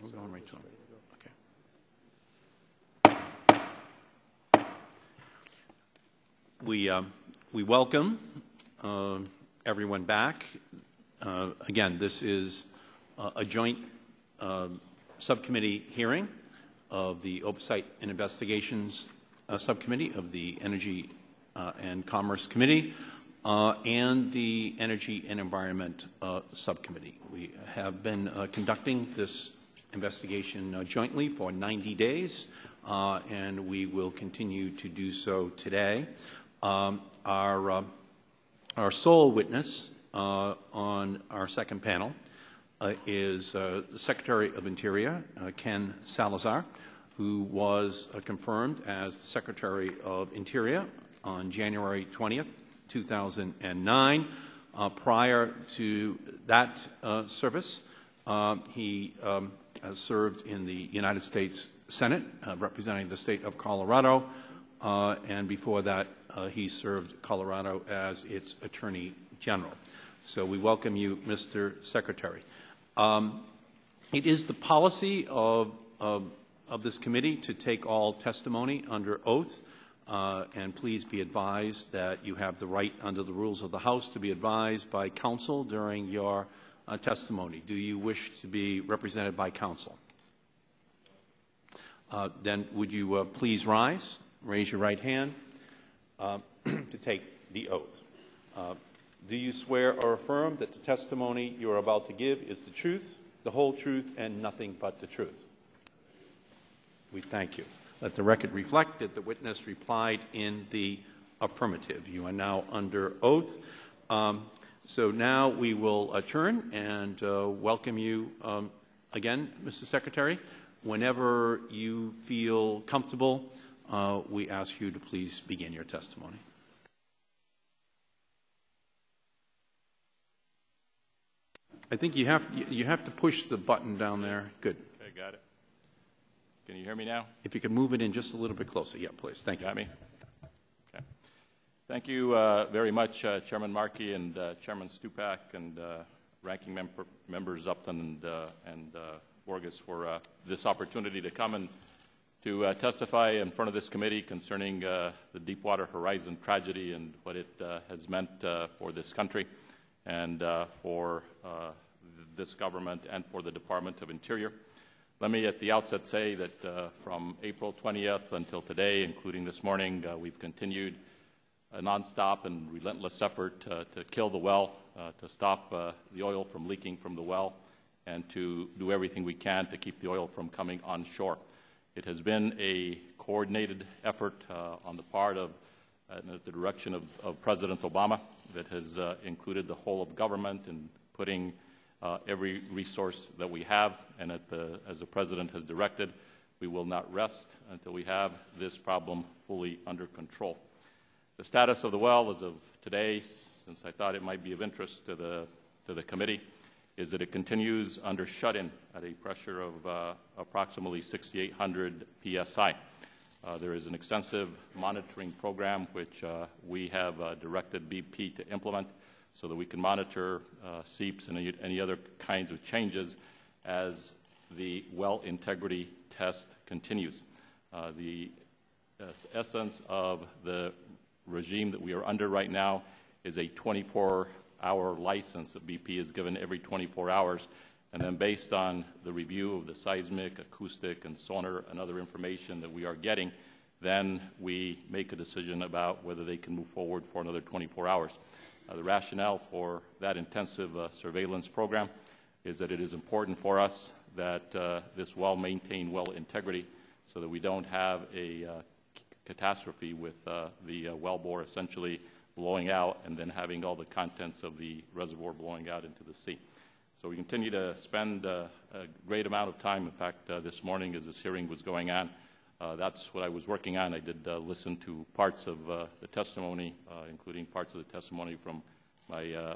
We're going right to him. Okay. We welcome everyone back. Again, this is a joint subcommittee hearing of the Oversight and Investigations Subcommittee of the Energy and Commerce Committee and the Energy and Environment Subcommittee. We have been conducting this investigation jointly for 90 days, and we will continue to do so today. Our sole witness on our second panel is the Secretary of Interior, Ken Salazar, who was confirmed as the Secretary of Interior on January 20th, 2009. Prior to that service, he served in the United States Senate, representing the state of Colorado, and before that, he served Colorado as its Attorney General. So we welcome you, Mr. Secretary. It is the policy of this committee to take all testimony under oath, and please be advised that you have the right under the rules of the House to be advised by counsel during your testimony. Do you wish to be represented by counsel? Then would you please rise, raise your right hand to take the oath. Do you swear or affirm that the testimony you are about to give is the truth, the whole truth, and nothing but the truth? We thank you. Let the record reflect that the witness replied in the affirmative. You are now under oath. So now we will turn and welcome you again, Mr. Secretary. Whenever you feel comfortable, we ask you to please begin your testimony. I think you have to push the button down there. Good. Okay, got it. Can you hear me now? If you could move it in just a little bit closer. Yeah, please. Thank you. Got me? Okay. Thank you very much, Chairman Markey and Chairman Stupak and ranking members Upton and Borges for this opportunity to come and to testify in front of this committee concerning the Deepwater Horizon tragedy and what it has meant for this country and for this government and for the Department of Interior. Let me at the outset say that from April 20th until today, including this morning, we've continued a nonstop and relentless effort to kill the well, to stop the oil from leaking from the well, and to do everything we can to keep the oil from coming on shore. It has been a coordinated effort on the part of the direction of President Obama that has included the whole of government in putting every resource that we have, and as the President has directed, we will not rest until we have this problem fully under control. The status of the well as of today, since I thought it might be of interest to the committee, is that it continues under shut-in at a pressure of approximately 6,800 psi. There is an extensive monitoring program which we have directed BP to implement so that we can monitor seeps and any other kinds of changes as the well integrity test continues. The essence of the regime that we are under right now is a 24-hour license that BP is given every 24 hours, and then based on the review of the seismic, acoustic, and sonar and other information that we are getting, then we make a decision about whether they can move forward for another 24 hours. The rationale for that intensive surveillance program is that it is important for us that this well maintain well integrity so that we don't have a catastrophe with the wellbore essentially blowing out and then having all the contents of the reservoir blowing out into the sea. So we continue to spend a great amount of time. In fact, this morning as this hearing was going on, that's what I was working on. I did listen to parts of the testimony, including parts of the testimony from my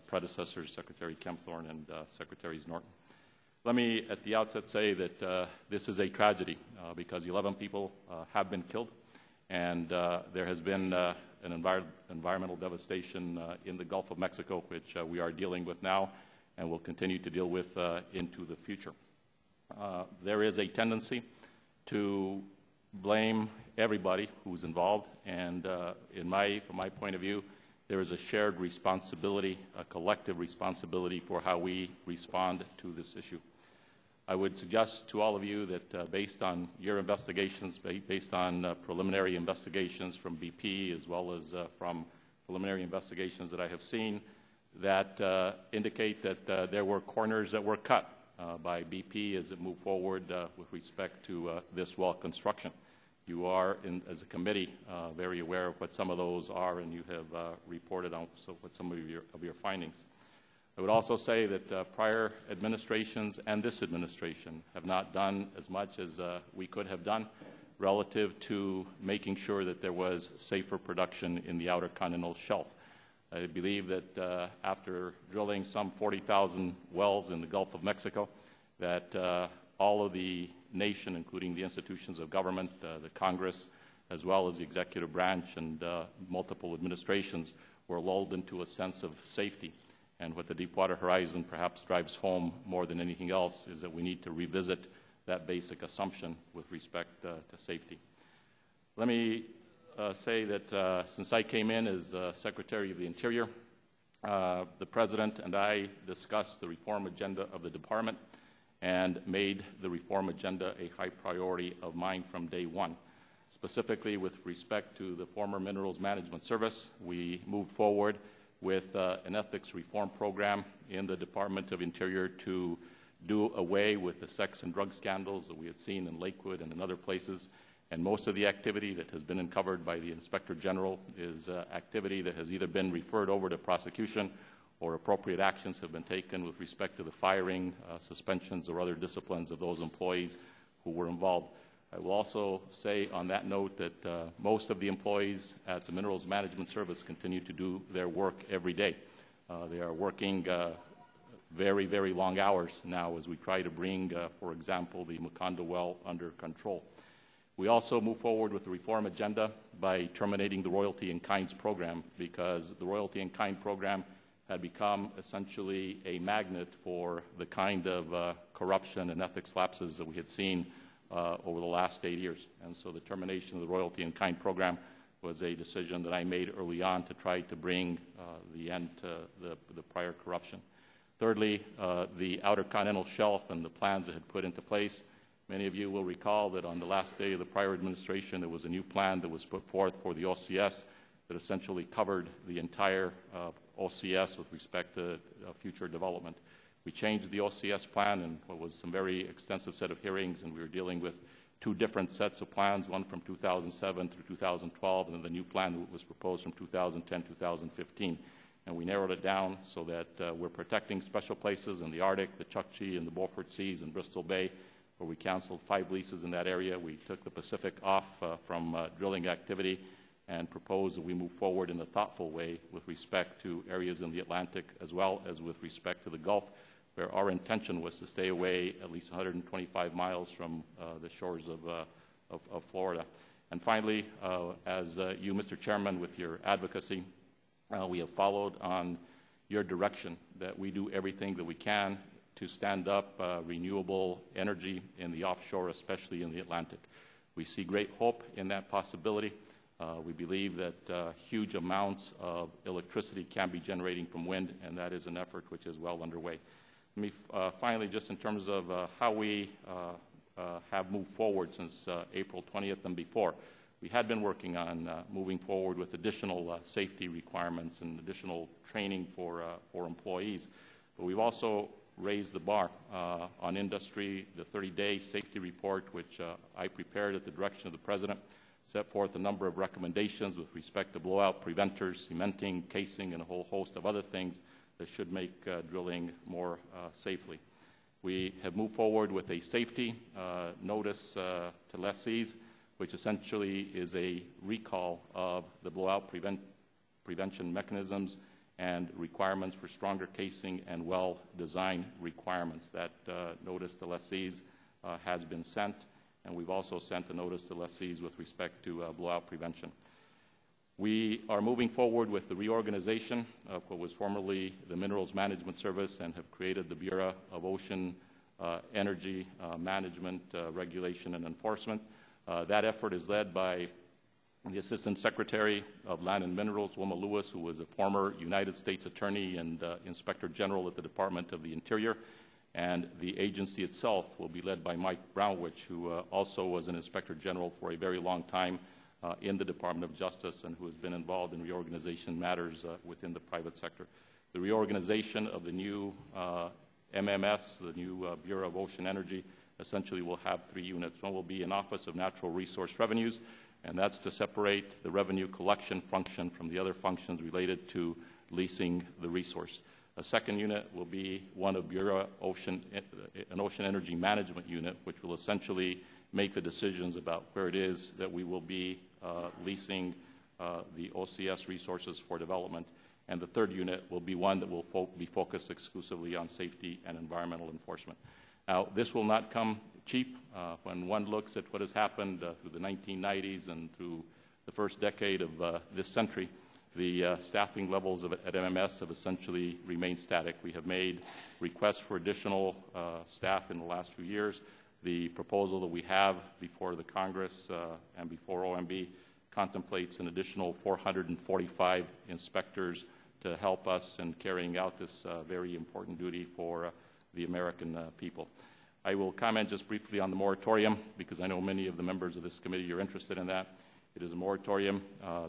predecessors, Secretary Kempthorne and Secretaries Norton. Let me at the outset say that this is a tragedy because 11 people have been killed, and there has been an environmental devastation in the Gulf of Mexico, which we are dealing with now and will continue to deal with into the future. There is a tendency to blame everybody who's involved, and from my point of view, there is a shared responsibility, a collective responsibility for how we respond to this issue. I would suggest to all of you that based on your investigations, based on preliminary investigations from BP as well as from preliminary investigations that I have seen, that indicate that there were corners that were cut by BP as it moved forward with respect to this well construction. You are, as a committee, very aware of what some of those are, and you have reported on what some of your findings. I would also say that prior administrations and this administration have not done as much as we could have done relative to making sure that there was safer production in the Outer Continental Shelf. I believe that after drilling some 40,000 wells in the Gulf of Mexico, that all of the nation, including the institutions of government, the Congress, as well as the executive branch and multiple administrations, were lulled into a sense of safety. And what the Deepwater Horizon perhaps drives home more than anything else is that we need to revisit that basic assumption with respect to safety. Let me say that since I came in as Secretary of the Interior, the President and I discussed the reform agenda of the Department and made the reform agenda a high priority of mine from day one. Specifically with respect to the former Minerals Management Service, we moved forward with an ethics reform program in the Department of Interior to do away with the sex and drug scandals that we had seen in Lakewood and in other places. And most of the activity that has been uncovered by the Inspector General is activity that has either been referred over to prosecution or appropriate actions have been taken with respect to the firing, suspensions, or other disciplines of those employees who were involved. I will also say on that note that most of the employees at the Minerals Management Service continue to do their work every day. They are working very, very long hours now as we try to bring, for example, the Macondo well under control. We also move forward with the reform agenda by terminating the Royalty in Kinds program because the Royalty in Kind program had become essentially a magnet for the kind of corruption and ethics lapses that we had seen over the last 8 years. And so the termination of the Royalty in Kind program was a decision that I made early on to try to bring the end to the prior corruption. Thirdly, the Outer Continental Shelf and the plans it had put into place. Many of you will recall that on the last day of the prior administration, there was a new plan that was put forth for the OCS that essentially covered the entire OCS with respect to future development. We changed the OCS plan in what was some very extensive set of hearings, and we were dealing with two different sets of plans, one from 2007 through 2012, and then the new plan that was proposed from 2010-2015. And we narrowed it down so that we're protecting special places in the Arctic, the Chukchi, and the Beaufort Seas and Bristol Bay, where we canceled 5 leases in that area. We took the Pacific off from drilling activity, and propose that we move forward in a thoughtful way with respect to areas in the Atlantic as well as with respect to the Gulf, where our intention was to stay away at least 125 miles from the shores of Florida. And finally, as you, Mr. Chairman, with your advocacy, we have followed on your direction that we do everything that we can to stand up renewable energy in the offshore, especially in the Atlantic. We see great hope in that possibility. We believe that huge amounts of electricity can be generating from wind, and that is an effort which is well underway. Let me finally, just in terms of how we have moved forward since April 20th and before, we had been working on moving forward with additional safety requirements and additional training for employees. But we've also raised the bar on industry. The 30-day safety report, which I prepared at the direction of the President, set forth a number of recommendations with respect to blowout preventers, cementing, casing, and a whole host of other things that should make drilling more safely. We have moved forward with a safety notice to lessees, which essentially is a recall of the blowout prevention mechanisms and requirements for stronger casing and well-designed requirements. That notice to lessees has been sent, and we've also sent a notice to lessees with respect to blowout prevention. We are moving forward with the reorganization of what was formerly the Minerals Management Service and have created the Bureau of Ocean Energy Management, Regulation, and Enforcement. That effort is led by the Assistant Secretary of Land and Minerals, Wilma Lewis, who was a former United States Attorney and Inspector General at the Department of the Interior. And the agency itself will be led by Mike Brownwich, who also was an Inspector General for a very long time in the Department of Justice and who has been involved in reorganization matters within the private sector. The reorganization of the new MMS, the new Bureau of Ocean Energy, essentially will have 3 units. One will be an Office of Natural Resource Revenues, and that's to separate the revenue collection function from the other functions related to leasing the resource. A second unit will be one of Bureau Ocean, an Ocean Energy Management unit, which will essentially make the decisions about where it is that we will be leasing the OCS resources for development. And the third unit will be one that will be focused exclusively on safety and environmental enforcement. Now, this will not come cheap. When one looks at what has happened through the 1990s and through the first decade of this century, the staffing levels at MMS have essentially remained static. We have made requests for additional staff in the last few years. The proposal that we have before the Congress and before OMB contemplates an additional 445 inspectors to help us in carrying out this very important duty for the American people. I will comment just briefly on the moratorium because I know many of the members of this committee are interested in that. It is a moratorium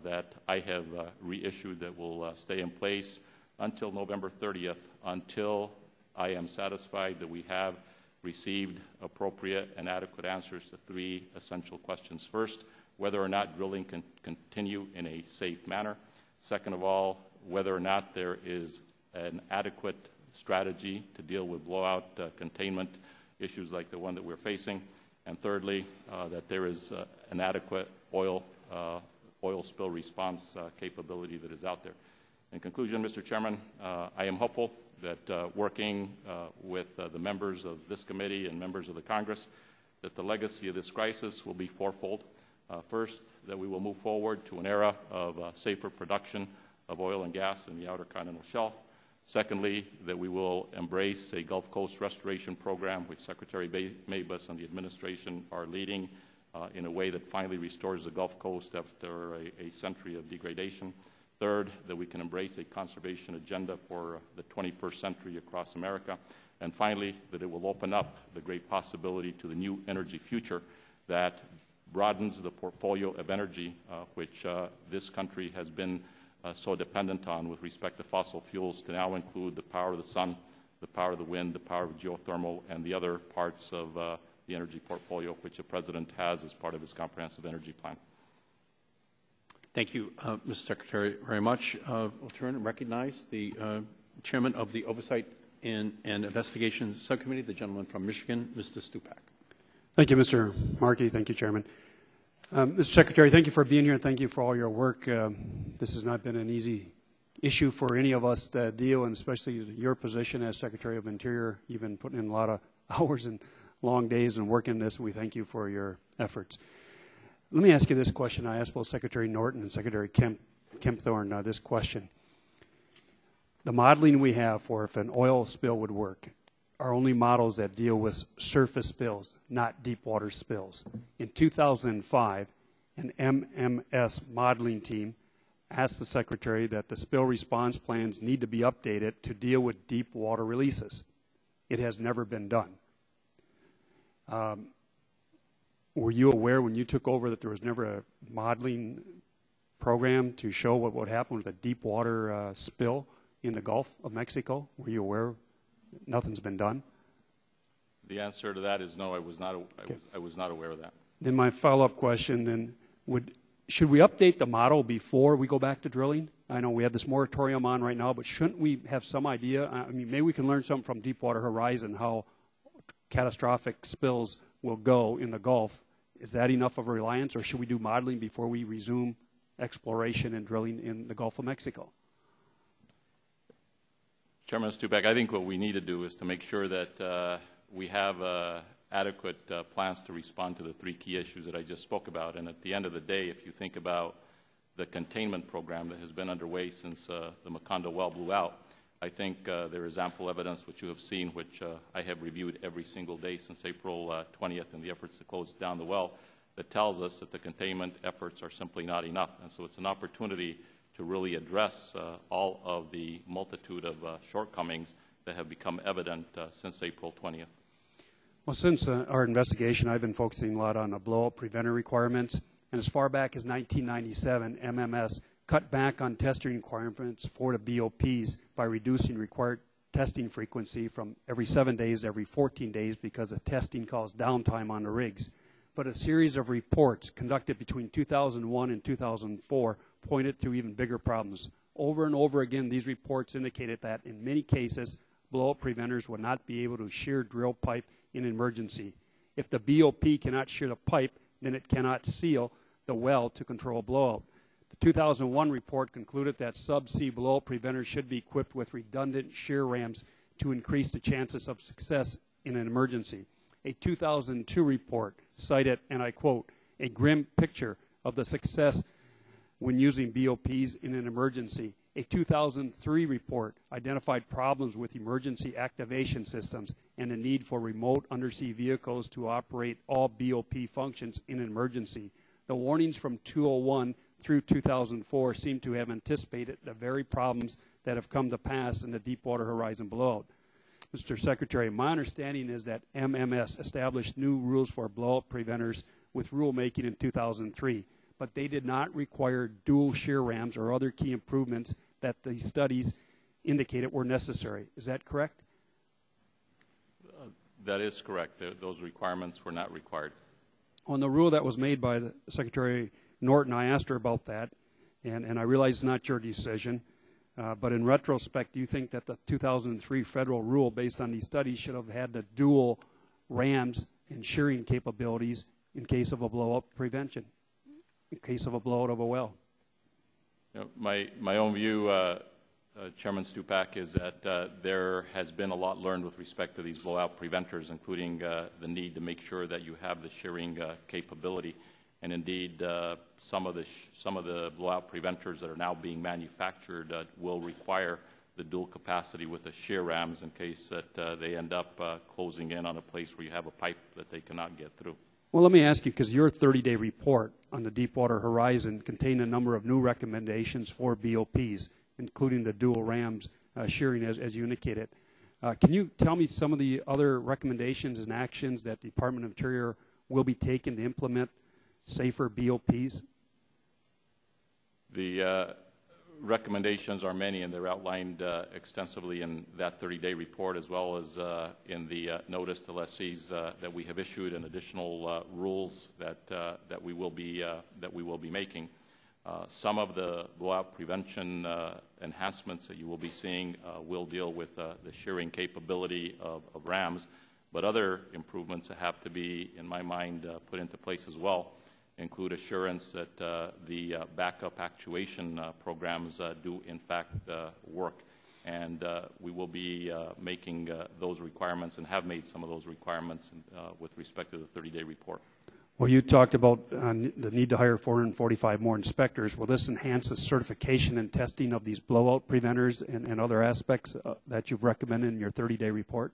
that I have reissued that will stay in place until November 30th, until I am satisfied that we have received appropriate and adequate answers to 3 essential questions. First, whether or not drilling can continue in a safe manner. Second of all, whether or not there is an adequate strategy to deal with blowout containment issues like the one that we're facing. And thirdly, that there is an adequate oil spill response capability that is out there. In conclusion, Mr. Chairman, I am hopeful that working with the members of this committee and members of the Congress, that the legacy of this crisis will be fourfold. First, that we will move forward to an era of safer production of oil and gas in the Outer Continental Shelf. Secondly, that we will embrace a Gulf Coast restoration program, which Secretary Mabus and the administration are leading in a way that finally restores the Gulf Coast after a century of degradation. Third, that we can embrace a conservation agenda for the 21st century across America. And finally, that it will open up the great possibility to the new energy future that broadens the portfolio of energy which this country has been so dependent on with respect to fossil fuels to now include the power of the sun, the power of the wind, the power of geothermal, and the other parts of the energy portfolio which the President has as part of his comprehensive energy plan. Thank you, Mr. Secretary, very much. We'll turn and recognize the Chairman of the Oversight and Investigations Subcommittee, the gentleman from Michigan, Mr. Stupak. Thank you, Mr. Markey. Thank you, Chairman. Mr. Secretary, thank you for being here, and thank you for all your work. This has not been an easy issue for any of us to deal, and especially your position as Secretary of Interior. You've been putting in a lot of hours and long days and working this. We thank you for your efforts. Let me ask you this question. I asked both Secretary Norton and Secretary Kempthorne this question. The modeling we have for if an oil spill would work are only models that deal with surface spills, not deep water spills. In 2005, an MMS modeling team asked the Secretary that the spill response plans need to be updated to deal with deep water releases. It has never been done. Were you aware when you took over that there was never a modeling program to show what would happen with a deep water spill in the Gulf of Mexico? Were you aware nothing's been done? The answer to that is no, I was not aware of that. Then my follow-up question then, should we update the model before we go back to drilling? I know we have this moratorium on right now, but shouldn't we have some idea? I mean, maybe we can learn something from Deepwater Horizon, how catastrophic spills will go in the Gulf. Is that enough of a reliance, or should we do modeling before we resume exploration and drilling in the Gulf of Mexico? Chairman Stupak, I think what we need to do is to make sure that we have adequate plans to respond to the three key issues that I just spoke about. And at the end of the day, if you think about the containment program that has been underway since the Macondo well blew out, I think there is ample evidence, which you have seen, which I have reviewed every single day since April 20th in the efforts to close down the well, that tells us that the containment efforts are simply not enough. And so it's an opportunity to really address all of the multitude of shortcomings that have become evident since April 20th. Well, since our investigation, I've been focusing a lot on the blow-up preventer requirements. And as far back as 1997, MMS cut back on testing requirements for the BOPs by reducing required testing frequency from every 7 days to every 14 days because the testing caused downtime on the rigs. But a series of reports conducted between 2001 and 2004 pointed to even bigger problems. Over and over again, these reports indicated that in many cases, blow-up preventers would not be able to shear drill pipe in an emergency. If the BOP cannot shear the pipe, then it cannot seal the well to control blowout. The 2001 report concluded that subsea blow-up preventers should be equipped with redundant shear rams to increase the chances of success in an emergency. A 2002 report cited, and I quote, a grim picture of the success when using BOPs in an emergency. A 2003 report identified problems with emergency activation systems and a need for remote undersea vehicles to operate all BOP functions in an emergency. The warnings from 2001 through 2004 seem to have anticipated the very problems that have come to pass in the Deepwater Horizon blowout. Mr. Secretary, my understanding is that MMS established new rules for blowout preventers with rulemaking in 2003, but they did not require dual shear rams or other key improvements that the studies indicated were necessary. Is that correct? That is correct. Those requirements were not required. On the rule that was made by the Secretary Norton, I asked her about that, and I realize it's not your decision, but in retrospect, do you think that the 2003 federal rule based on these studies should have had the dual rams and shearing capabilities in case of a blow-up prevention, in case of a blowout of a well? You know, my own view, Chairman Stupak, is that there has been a lot learned with respect to these blowout preventers, including the need to make sure that you have the shearing capability. And indeed, some of the blowout preventers that are now being manufactured will require the dual capacity with the shear rams in case that they end up closing in on a place where you have a pipe that they cannot get through. Well, let me ask you, because your 30-day report on the Deepwater Horizon contained a number of new recommendations for BOPs, including the dual rams shearing, as you indicated. Can you tell me some of the other recommendations and actions that the Department of Interior will be taking to implement safer BOPs? The recommendations are many, and they're outlined extensively in that 30-day report, as well as in the notice to lessees that we have issued, and additional rules that we will be making. Some of the blowout prevention enhancements that you will be seeing will deal with the shearing capability of rams, but other improvements that have to be, in my mind, put into place as well include assurance that the backup actuation programs do in fact work. And we will be making those requirements and have made some of those requirements with respect to the 30-day report. Well, you talked about the need to hire 445 more inspectors. Will this enhance the certification and testing of these blowout preventers and other aspects that you've recommended in your 30-day report?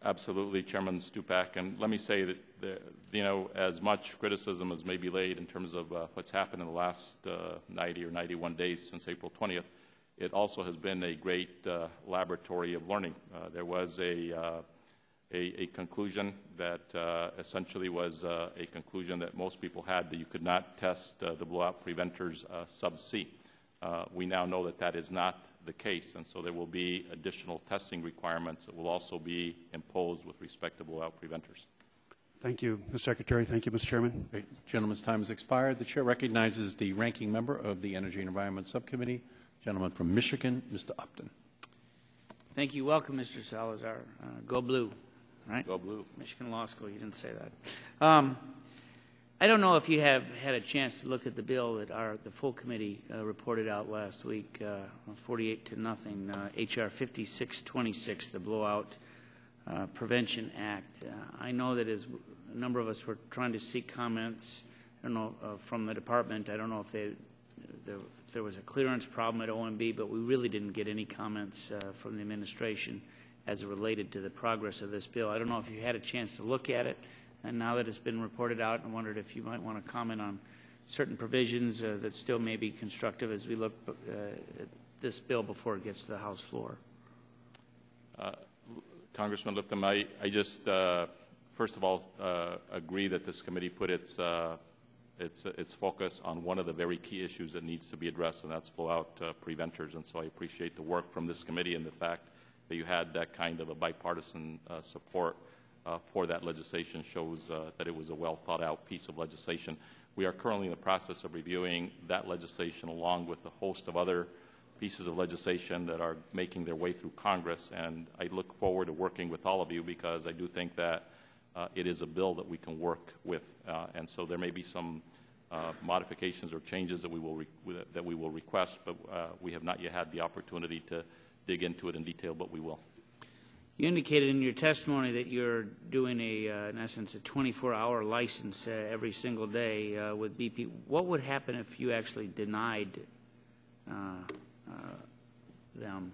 Absolutely, Chairman Stupak. And let me say that, you know, as much criticism as may be laid in terms of what's happened in the last 90 or 91 days since April 20th, it also has been a great laboratory of learning. There was a conclusion that essentially was a conclusion that most people had, that you could not test the blowout preventers sub-sea. We now know that that is not the case, and so there will be additional testing requirements that will also be imposed with respect to blowout preventers. Thank you, Mr. Secretary. Thank you, Mr. Chairman. Great. Gentleman's time has expired. The Chair recognizes the ranking member of the Energy and Environment Subcommittee, gentleman from Michigan, Mr. Upton. Thank you. Welcome, Mr. Salazar. Go blue. Right? Go blue. Michigan Law School, you didn't say that. I don't know if you have had a chance to look at the bill that the full committee reported out last week, 48-0, H.R. 5626, the Blowout Prevention Act. I know that as a number of us were trying to seek comments, I don't know, from the department. I don't know if there was a clearance problem at OMB, but we really didn't get any comments from the administration as it related to the progress of this bill. I don't know if you had a chance to look at it, and now that it's been reported out, I wondered if you might want to comment on certain provisions that still may be constructive as we look at this bill before it gets to the House floor. Congressman Lipton, I just, first of all, agree that this committee put its focus on one of the very key issues that needs to be addressed, and that's blowout preventers. And so I appreciate the work from this committee and the fact that you had that kind of a bipartisan support for that legislation shows that it was a well-thought-out piece of legislation. We are currently in the process of reviewing that legislation along with a host of other pieces of legislation that are making their way through Congress, and I look forward to working with all of you because I do think that it is a bill that we can work with, and so there may be some modifications or changes that we will request, but we have not yet had the opportunity to dig into it in detail, but we will. You indicated in your testimony that you're doing in essence, a 24-hour license every single day with BP. What would happen if you actually denied them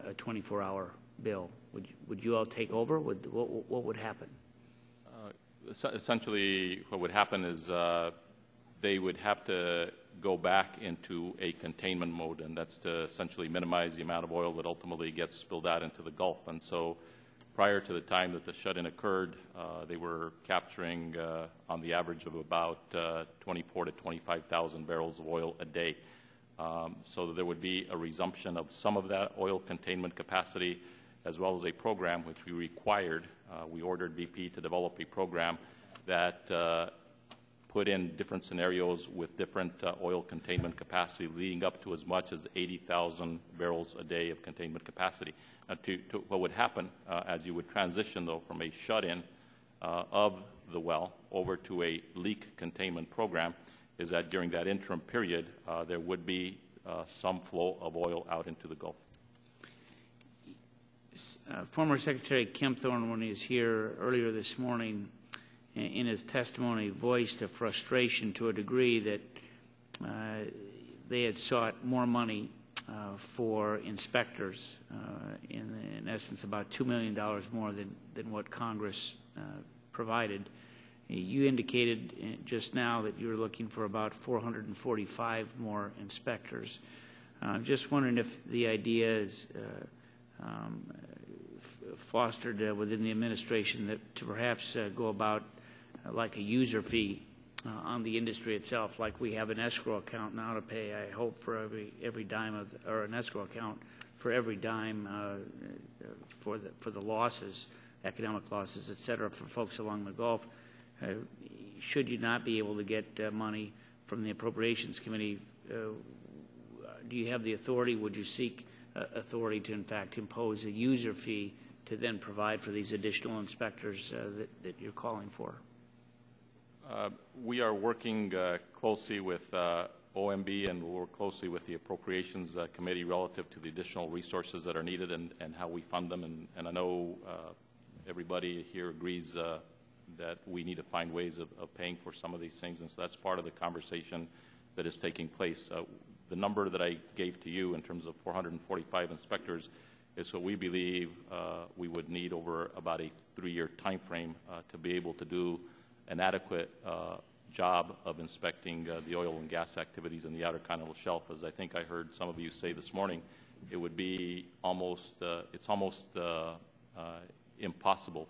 a 24-hour bill? Would you all take over? What would happen? Essentially, what would happen is they would have to go back into a containment mode, and that's to essentially minimize the amount of oil that ultimately gets spilled out into the Gulf. And so prior to the time that the shut-in occurred, they were capturing on the average of about 24,000 to 25,000 barrels of oil a day. So there would be a resumption of some of that oil containment capacity, as well as a program which we required. We ordered BP to develop a program that put in different scenarios with different oil containment capacity, leading up to as much as 80,000 barrels a day of containment capacity. To what would happen as you would transition, though, from a shut-in of the well over to a leak containment program is that during that interim period, there would be some flow of oil out into the Gulf. Former Secretary Kempthorne, when he was here earlier this morning, in his testimony, voiced a frustration to a degree that they had sought more money for inspectors, in essence about $2 million more than what Congress provided. You indicated just now that you were looking for about 445 more inspectors. I'm just wondering if the idea is fostered within the administration that to perhaps go about like a user fee on the industry itself, like we have an escrow account now to pay, I hope, for every dime of, or an escrow account for every dime for the losses, economic losses, et cetera, for folks along the Gulf. Should you not be able to get money from the Appropriations Committee, do you have the authority, would you seek authority to in fact impose a user fee to then provide for these additional inspectors that you're calling for? We are working closely with OMB, and we'll work closely with the Appropriations Committee relative to the additional resources that are needed and how we fund them. And I know everybody here agrees that we need to find ways of paying for some of these things, and so that's part of the conversation that is taking place. The number that I gave to you in terms of 445 inspectors is what we believe we would need over about a 3-year time frame to be able to do an adequate job of inspecting the oil and gas activities in the Outer Continental Shelf. As I think I heard some of you say this morning, it would be almost, it's almost impossible,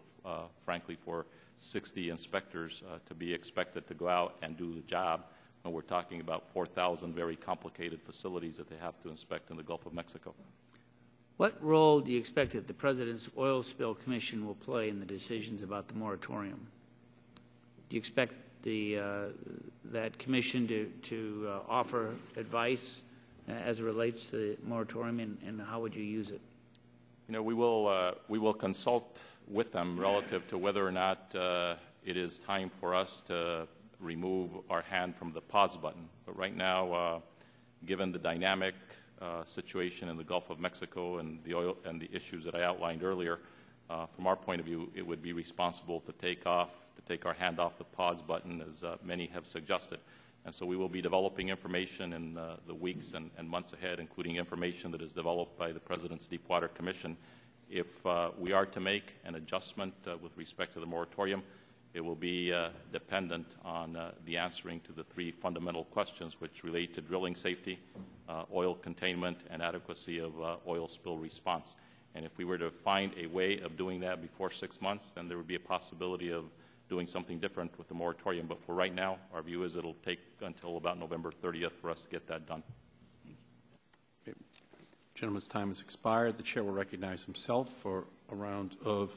frankly, for 60 inspectors to be expected to go out and do the job. And we're talking about 4,000 very complicated facilities that they have to inspect in the Gulf of Mexico. What role do you expect that the President's Oil Spill Commission will play in the decisions about the moratorium? Do you expect that commission to offer advice as it relates to the moratorium, and how would you use it? You know, we will consult with them relative to whether or not it is time for us to remove our hand from the pause button. But right now, given the dynamic situation in the Gulf of Mexico and the oil and the issues that I outlined earlier, from our point of view, it would be responsible to take our hand off the pause button, as many have suggested. And so we will be developing information in the weeks and months ahead, including information that is developed by the President's Deepwater Commission. If we are to make an adjustment with respect to the moratorium, it will be dependent on the answering to the 3 fundamental questions which relate to drilling safety, oil containment, and adequacy of oil spill response. And if we were to find a way of doing that before 6 months, then there would be a possibility of doing something different with the moratorium. But for right now, our view is it'll take until about November 30th for us to get that done. Okay. Gentleman's time has expired. The chair will recognize himself for a round of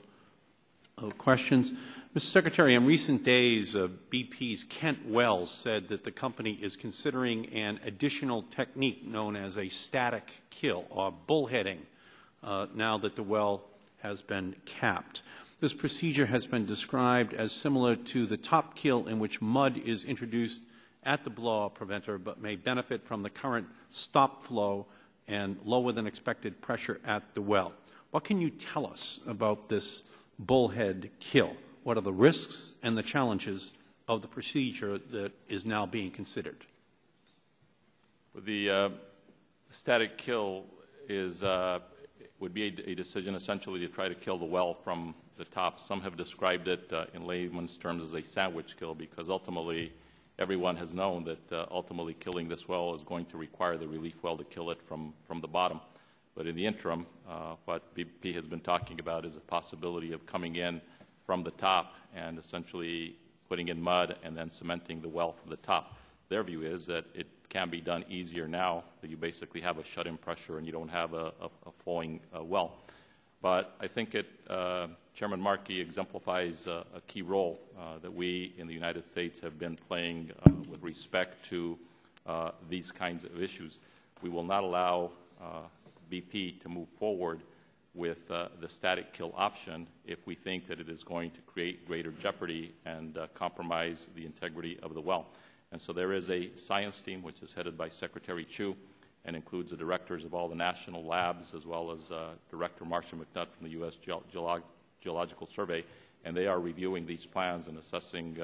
questions. Mr. Secretary, in recent days, BP's Kent Wells said that the company is considering an additional technique known as a static kill, or bullheading, now that the well has been capped. This procedure has been described as similar to the top kill, in which mud is introduced at the blowout preventer but may benefit from the current stop flow and lower than expected pressure at the well. What can you tell us about this bullhead kill? What are the risks and the challenges of the procedure that is now being considered? The static kill would be a decision essentially to try to kill the well from the top. Some have described it in layman's terms as a sandwich kill, because ultimately everyone has known that ultimately killing this well is going to require the relief well to kill it from the bottom. But in the interim, what BP has been talking about is a possibility of coming in from the top and essentially putting in mud and then cementing the well from the top. Their view is that it can be done easier now that you basically have a shut-in pressure and you don't have a flowing well. But I think Chairman Markey exemplifies a key role that we in the United States have been playing with respect to these kinds of issues. We will not allow BP to move forward with the static kill option if we think that it is going to create greater jeopardy and compromise the integrity of the well. And so there is a science team which is headed by Secretary Chu and includes the directors of all the national labs, as well as Director Marcia McNutt from the U.S. Geological Survey, and they are reviewing these plans and assessing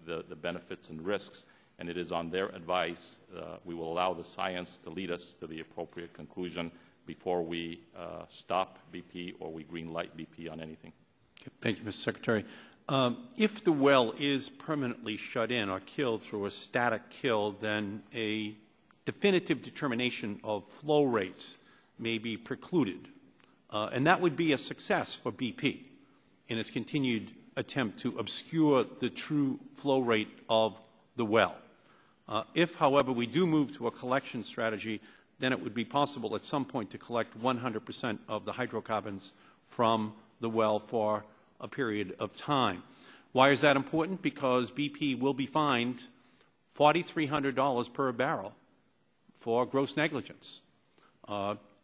the benefits and risks. And it is on their advice we will allow the science to lead us to the appropriate conclusion before we stop BP or we green light BP on anything. Okay. Thank you, Mr. Secretary. If the well is permanently shut in or killed through a static kill, then a definitive determination of flow rates may be precluded. And that would be a success for BP in its continued attempt to obscure the true flow rate of the well. If, however, we do move to a collection strategy, then it would be possible at some point to collect 100% of the hydrocarbons from the well for a period of time. Why is that important? Because BP will be fined $4,300 per barrel for gross negligence.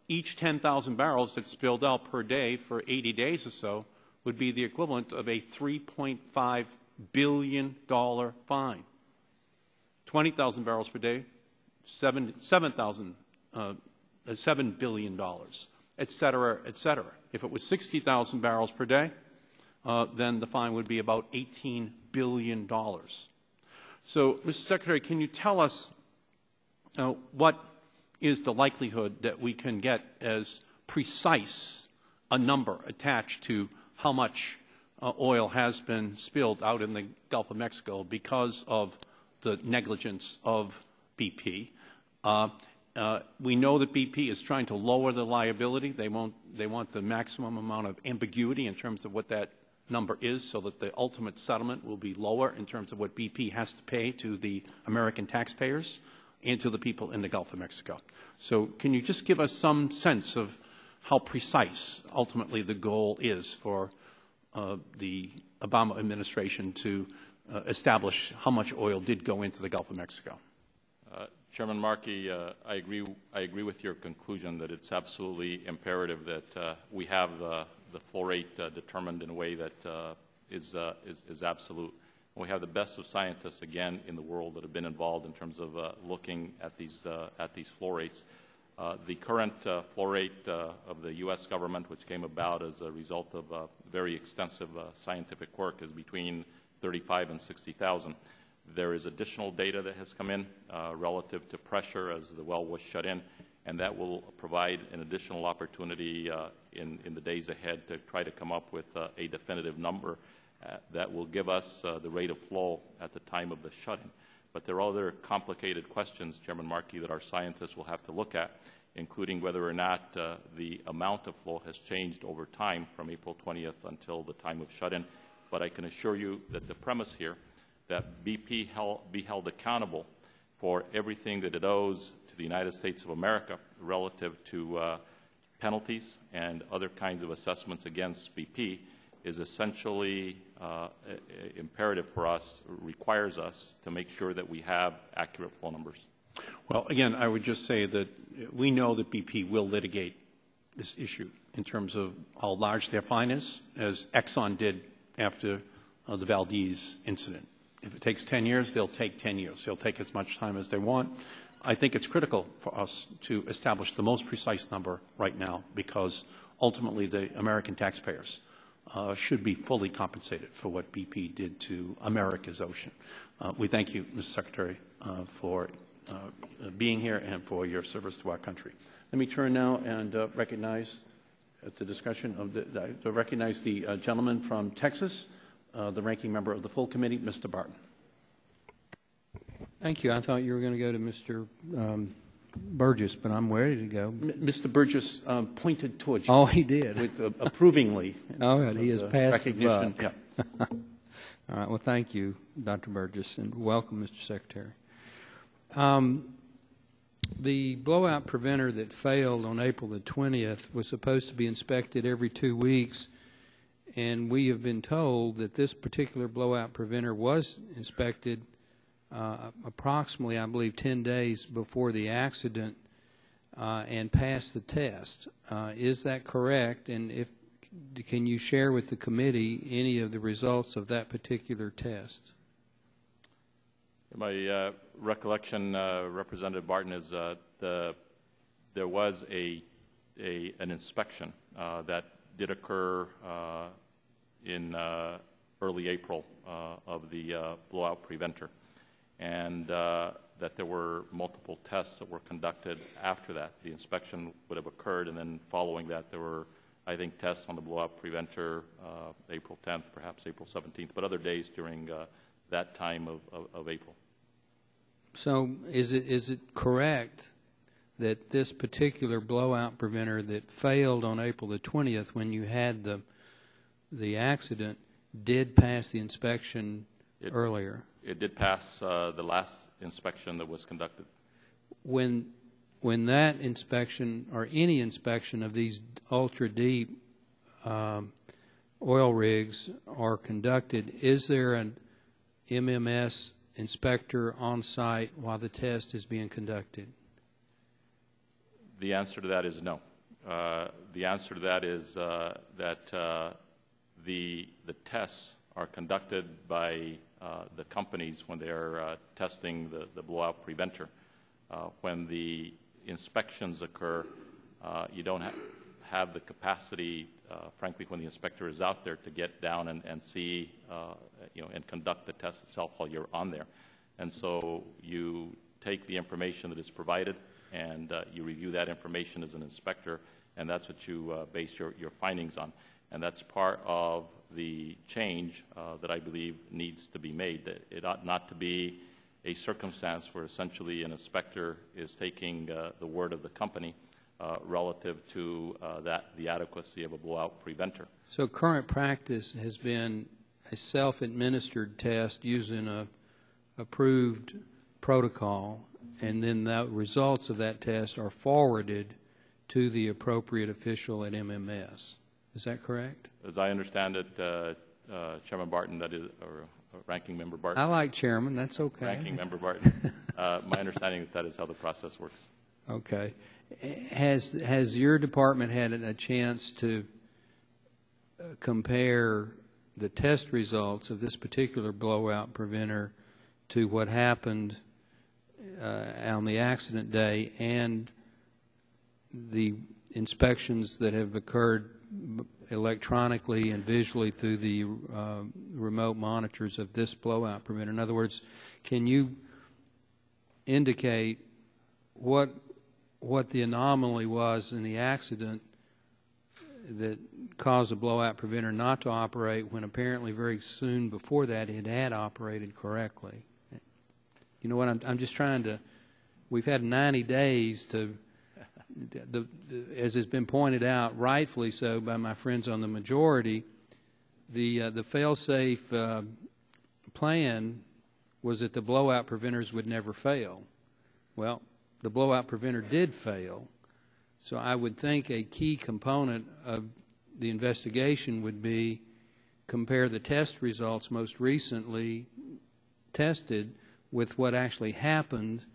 Each 10,000 barrels that's spilled out per day for 80 days or so would be the equivalent of a $3.5 billion fine. 20,000 barrels per day, $7 billion, et cetera, et cetera. If it was 60,000 barrels per day, then the fine would be about $18 billion. So, Mr. Secretary, can you tell us what is the likelihood that we can get as precise a number attached to how much oil has been spilled out in the Gulf of Mexico because of the negligence of BP? We know that BP is trying to lower the liability. They want the maximum amount of ambiguity in terms of what that number is so that the ultimate settlement will be lower in terms of what BP has to pay to the American taxpayers and to the people in the Gulf of Mexico. So can you just give us some sense of how precise ultimately the goal is for the Obama administration to establish how much oil did go into the Gulf of Mexico? Chairman Markey, I agree with your conclusion that it's absolutely imperative that we have the flow rate determined in a way that is absolute. We have the best of scientists, again, in the world that have been involved in terms of looking at these flow rates. The current flow rate of the U.S. government, which came about as a result of very extensive scientific work, is between 35 and 60,000. There is additional data that has come in relative to pressure as the well was shut in, and that will provide an additional opportunity in the days ahead to try to come up with a definitive number that will give us the rate of flow at the time of the shut-in. But there are other complicated questions, Chairman Markey, that our scientists will have to look at, including whether or not the amount of flow has changed over time from April 20th until the time of shut-in. But I can assure you that the premise here that BP be held accountable for everything that it owes to the United States of America relative to penalties and other kinds of assessments against BP is essentially imperative for us, requires us to make sure that we have accurate flow numbers. Well, again, I would just say that we know that BP will litigate this issue in terms of how large their fine is, as Exxon did after the Valdez incident. If it takes 10 years, they'll take 10 years. They'll take as much time as they want. I think it's critical for us to establish the most precise number right now because ultimately the American taxpayers should be fully compensated for what BP did to America's ocean. We thank you, Mr. Secretary, for being here and for your service to our country. Let me turn now and recognize at the discussion of recognize the gentleman from Texas, the ranking member of the full committee, Mr. Barton. Thank you. I thought you were going to go to Mr. Burgess, but I'm ready to go. Mr. Burgess pointed towards you. Oh, he did. With approvingly. Oh, he has passed the buck. Yeah. All right. Well, thank you, Dr. Burgess, and welcome, Mr. Secretary. The blowout preventer that failed on April the 20th was supposed to be inspected every 2 weeks, and we have been told that this particular blowout preventer was inspected approximately, I believe, 10 days before the accident and passed the test. Is that correct? And can you share with the committee any of the results of that particular test? My recollection, Representative Barton, is there was an inspection that did occur in early April of the blowout preventer, and that there were multiple tests that were conducted after that. The inspection would have occurred, and then following that there were, I think, tests on the blowout preventer April 10th, perhaps April 17th, but other days during that time of April. So is it correct that this particular blowout preventer that failed on April the 20th when you had the accident did pass the inspection earlier? It did pass the last inspection that was conducted. When that inspection or any inspection of these ultra-deep oil rigs are conducted, is there an MMS inspector on site while the test is being conducted? The answer to that is no. The answer to that is that the tests are conducted by the companies when they're testing the blowout preventer. When the inspections occur, you don't have the capacity, frankly, when the inspector is out there to get down and see, and conduct the test itself while you're on there. And so you take the information that is provided and you review that information as an inspector, and that's what you base your findings on. And that's part of the change that I believe needs to be made. It ought not to be a circumstance where essentially an inspector is taking the word of the company relative to the adequacy of a blowout preventer. So current practice has been a self-administered test using a approved protocol, and then the results of that test are forwarded to the appropriate official at MMS. Is that correct? As I understand it, Chairman Barton, that is, or Ranking Member Barton. I like Chairman. That's okay. Ranking Member Barton. My understanding that is how the process works. Okay. Has your department had a chance to compare the test results of this particular blowout preventer to what happened on the accident day and the inspections that have occurred electronically and visually through the remote monitors of this blowout preventer? In other words, can you indicate what the anomaly was in the accident that caused the blowout preventer not to operate when apparently very soon before that it had operated correctly? You know what, I'm just trying to, we've had 90 days to, as has been pointed out, rightfully so by my friends on the majority, the fail-safe plan was that the blowout preventers would never fail. Well, the blowout preventer did fail. So I would think a key component of the investigation would be compare the test results most recently tested with what actually happened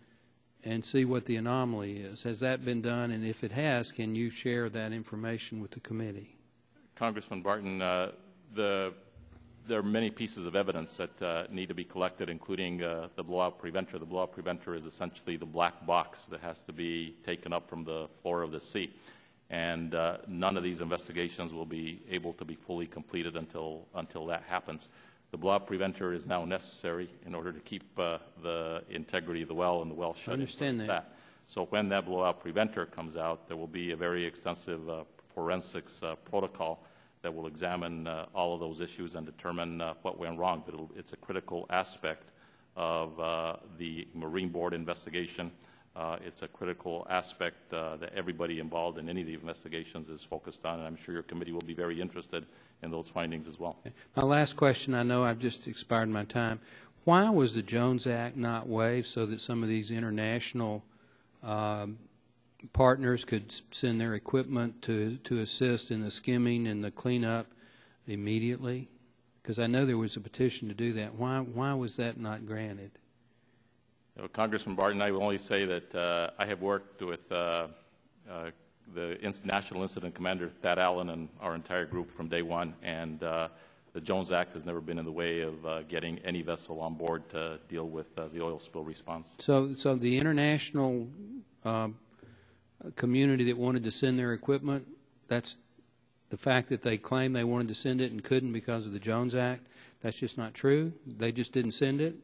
and see what the anomaly is. Has that been done? And if it has, can you share that information with the committee? Congressman Barton, there are many pieces of evidence that need to be collected, including the blowout preventer. The blowout preventer is essentially the black box that has to be taken up from the floor of the sea. And none of these investigations will be able to be fully completed until that happens. The blowout preventer is now necessary in order to keep the integrity of the well and the well shut. I understand that. So when that blowout preventer comes out, there will be a very extensive forensics protocol that will examine all of those issues and determine what went wrong. But it's a critical aspect of the Marine Board investigation. It's a critical aspect that everybody involved in any of the investigations is focused on, and I'm sure your committee will be very interested in those findings as well. Okay. My last question, I know I've just expired my time. Why was the Jones Act not waived so that some of these international partners could send their equipment to assist in the skimming and the cleanup immediately? Because I know there was a petition to do that. Why was that not granted? Congressman Barton, I will only say that I have worked with the National Incident Commander, Thad Allen, and our entire group from day one, and the Jones Act has never been in the way of getting any vessel on board to deal with the oil spill response. So the international community that wanted to send their equipment, that's the fact that they claimed they wanted to send it and couldn't because of the Jones Act, that's just not true? They just didn't send it?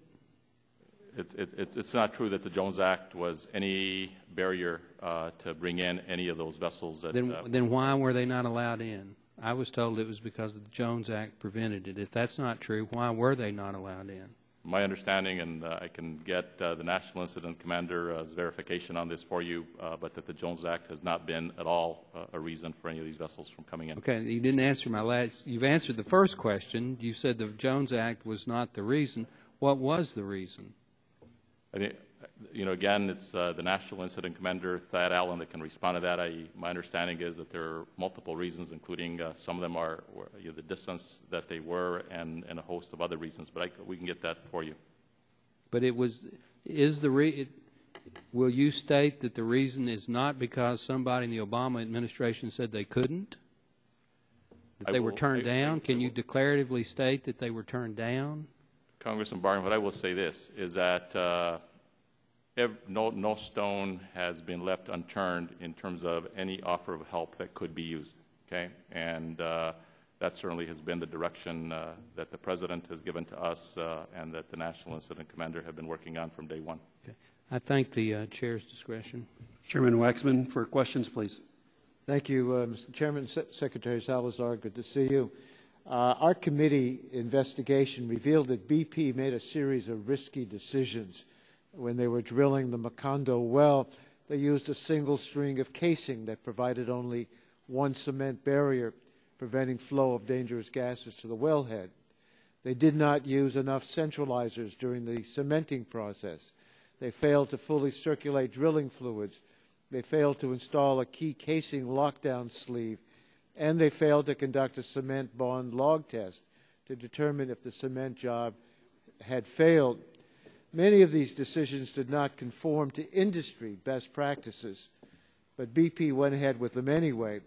It's not true that the Jones Act was any barrier to bring in any of those vessels. That, then why were they not allowed in? I was told it was because the Jones Act prevented it. If that's not true, why were they not allowed in? My understanding, and I can get the National Incident Commander's verification on this for you, but that the Jones Act has not been at all a reason for any of these vessels from coming in. Okay, you didn't answer my last. You've answered the first question. You said the Jones Act was not the reason. What was the reason? I think, again, it's the National Incident Commander, Thad Allen, that can respond to that. My understanding is that there are multiple reasons, including some of them are the distance that they were and a host of other reasons. But we can get that for you. But will you state that the reason is not because somebody in the Obama administration said they couldn't? that they were turned down? Can you declaratively state that they were turned down? Congressman Barton, what I will say this is that no stone has been left unturned in terms of any offer of help that could be used, okay? And that certainly has been the direction that the President has given to us and that the National Incident Commander have been working on from day one. Okay. I thank the Chair's discretion. Chairman Waxman, for questions, please. Thank you, Mr. Chairman. Secretary Salazar, good to see you. Our committee investigation revealed that BP made a series of risky decisions. When they were drilling the Macondo well, they used a single string of casing that provided only one cement barrier, preventing flow of dangerous gases to the wellhead. They did not use enough centralizers during the cementing process. They failed to fully circulate drilling fluids. They failed to install a key casing lockdown sleeve, and they failed to conduct a cement bond log test to determine if the cement job had failed. Many of these decisions did not conform to industry best practices, but BP went ahead with them anyway.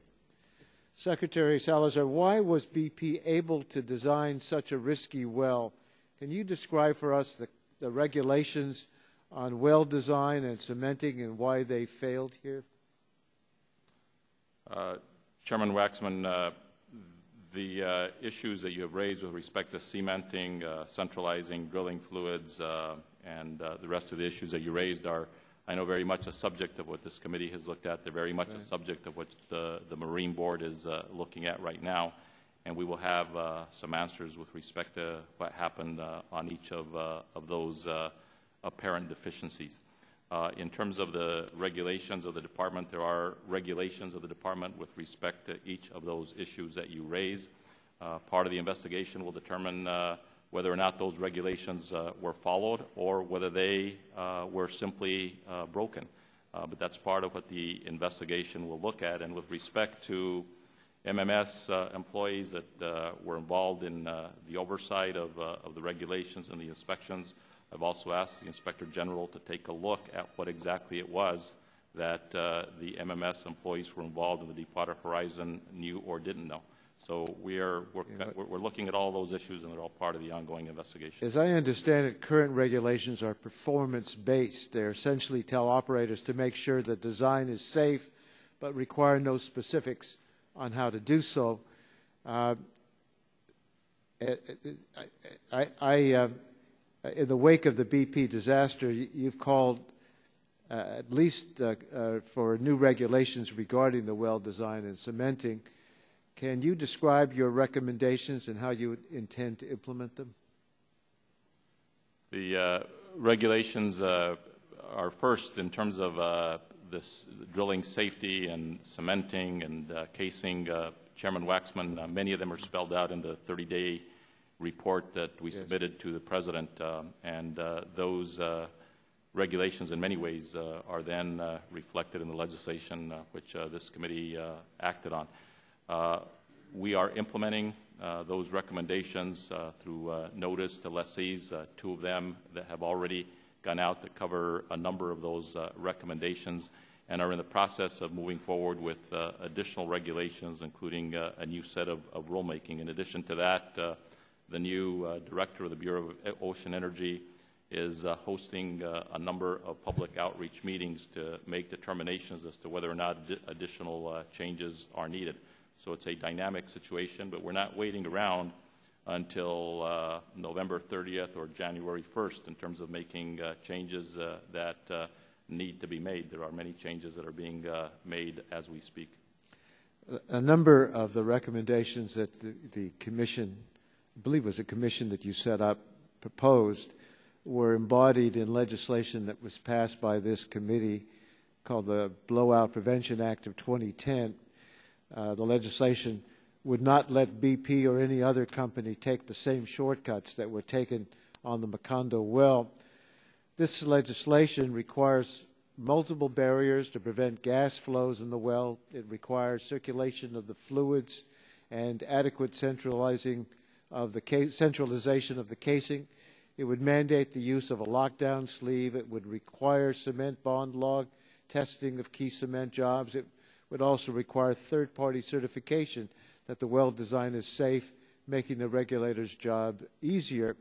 Secretary Salazar, why was BP able to design such a risky well? Can you describe for us the regulations on well design and cementing and why they failed here? Chairman Waxman, the issues that you have raised with respect to cementing, centralizing drilling fluids, and the rest of the issues that you raised are, I know, very much a subject of what this committee has looked at. They're very much a subject of what the Marine Board is looking at right now, and we will have some answers with respect to what happened on each of those apparent deficiencies. In terms of the regulations of the department, there are regulations of the department with respect to each of those issues that you raise. Part of the investigation will determine whether or not those regulations were followed or whether they were simply broken. But that's part of what the investigation will look at. And with respect to MMS employees that were involved in the oversight of the regulations and the inspections, I've also asked the Inspector General to take a look at what exactly it was that the MMS employees who were involved in the Deepwater Horizon knew or didn't know. So we're looking at all those issues, and they're all part of the ongoing investigation. As I understand it, current regulations are performance-based. They essentially tell operators to make sure the design is safe, but require no specifics on how to do so. In the wake of the BP disaster, you've called at least for new regulations regarding the well design and cementing. Can you describe your recommendations and how you intend to implement them? The regulations are first in terms of this drilling safety and cementing and casing. Chairman Waxman, many of them are spelled out in the 30-day report that we submitted to the President, and those regulations in many ways are then reflected in the legislation which this committee acted on. We are implementing those recommendations through notice to lessees, two of them that have already gone out that cover a number of those recommendations, and are in the process of moving forward with additional regulations, including a new set of rulemaking. In addition to that, the new director of the Bureau of Ocean Energy is hosting a number of public outreach meetings to make determinations as to whether or not additional changes are needed. So it's a dynamic situation, but we're not waiting around until November 30th or January 1st in terms of making changes that need to be made. There are many changes that are being made as we speak. A number of the recommendations that the Commission, I believe it was a commission that you set up, proposed, were embodied in legislation that was passed by this committee called the Blowout Prevention Act of 2010. The legislation would not let BP or any other company take the same shortcuts that were taken on the Macondo well. This legislation requires multiple barriers to prevent gas flows in the well. It requires circulation of the fluids and adequate centralization of the casing. It would mandate the use of a lockdown sleeve. It would require cement bond log testing of key cement jobs. It would also require third-party certification that the well design is safe, making the regulator's job easier.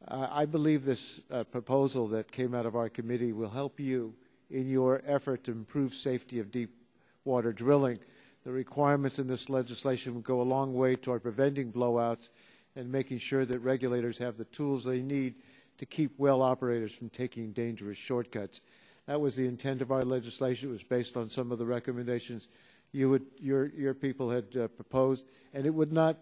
I believe this proposal that came out of our committee will help you in your effort to improve safety of deep water drilling. The requirements in this legislation will go a long way toward preventing blowouts and making sure that regulators have the tools they need to keep well operators from taking dangerous shortcuts. That was the intent of our legislation. It was based on some of the recommendations your people had proposed, and it would not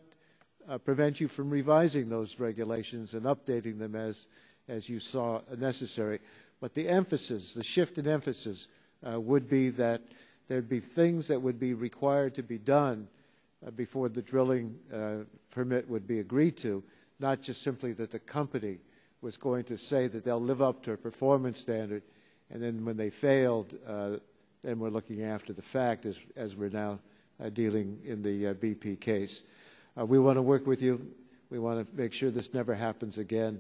prevent you from revising those regulations and updating them as you saw necessary. But the emphasis, the shift in emphasis, would be that there'd be things that would be required to be done before the drilling permit would be agreed to, not just simply that the company was going to say that they'll live up to a performance standard, and then when they failed, then we're looking after the fact as we're now dealing in the BP case. We want to work with you. We want to make sure this never happens again.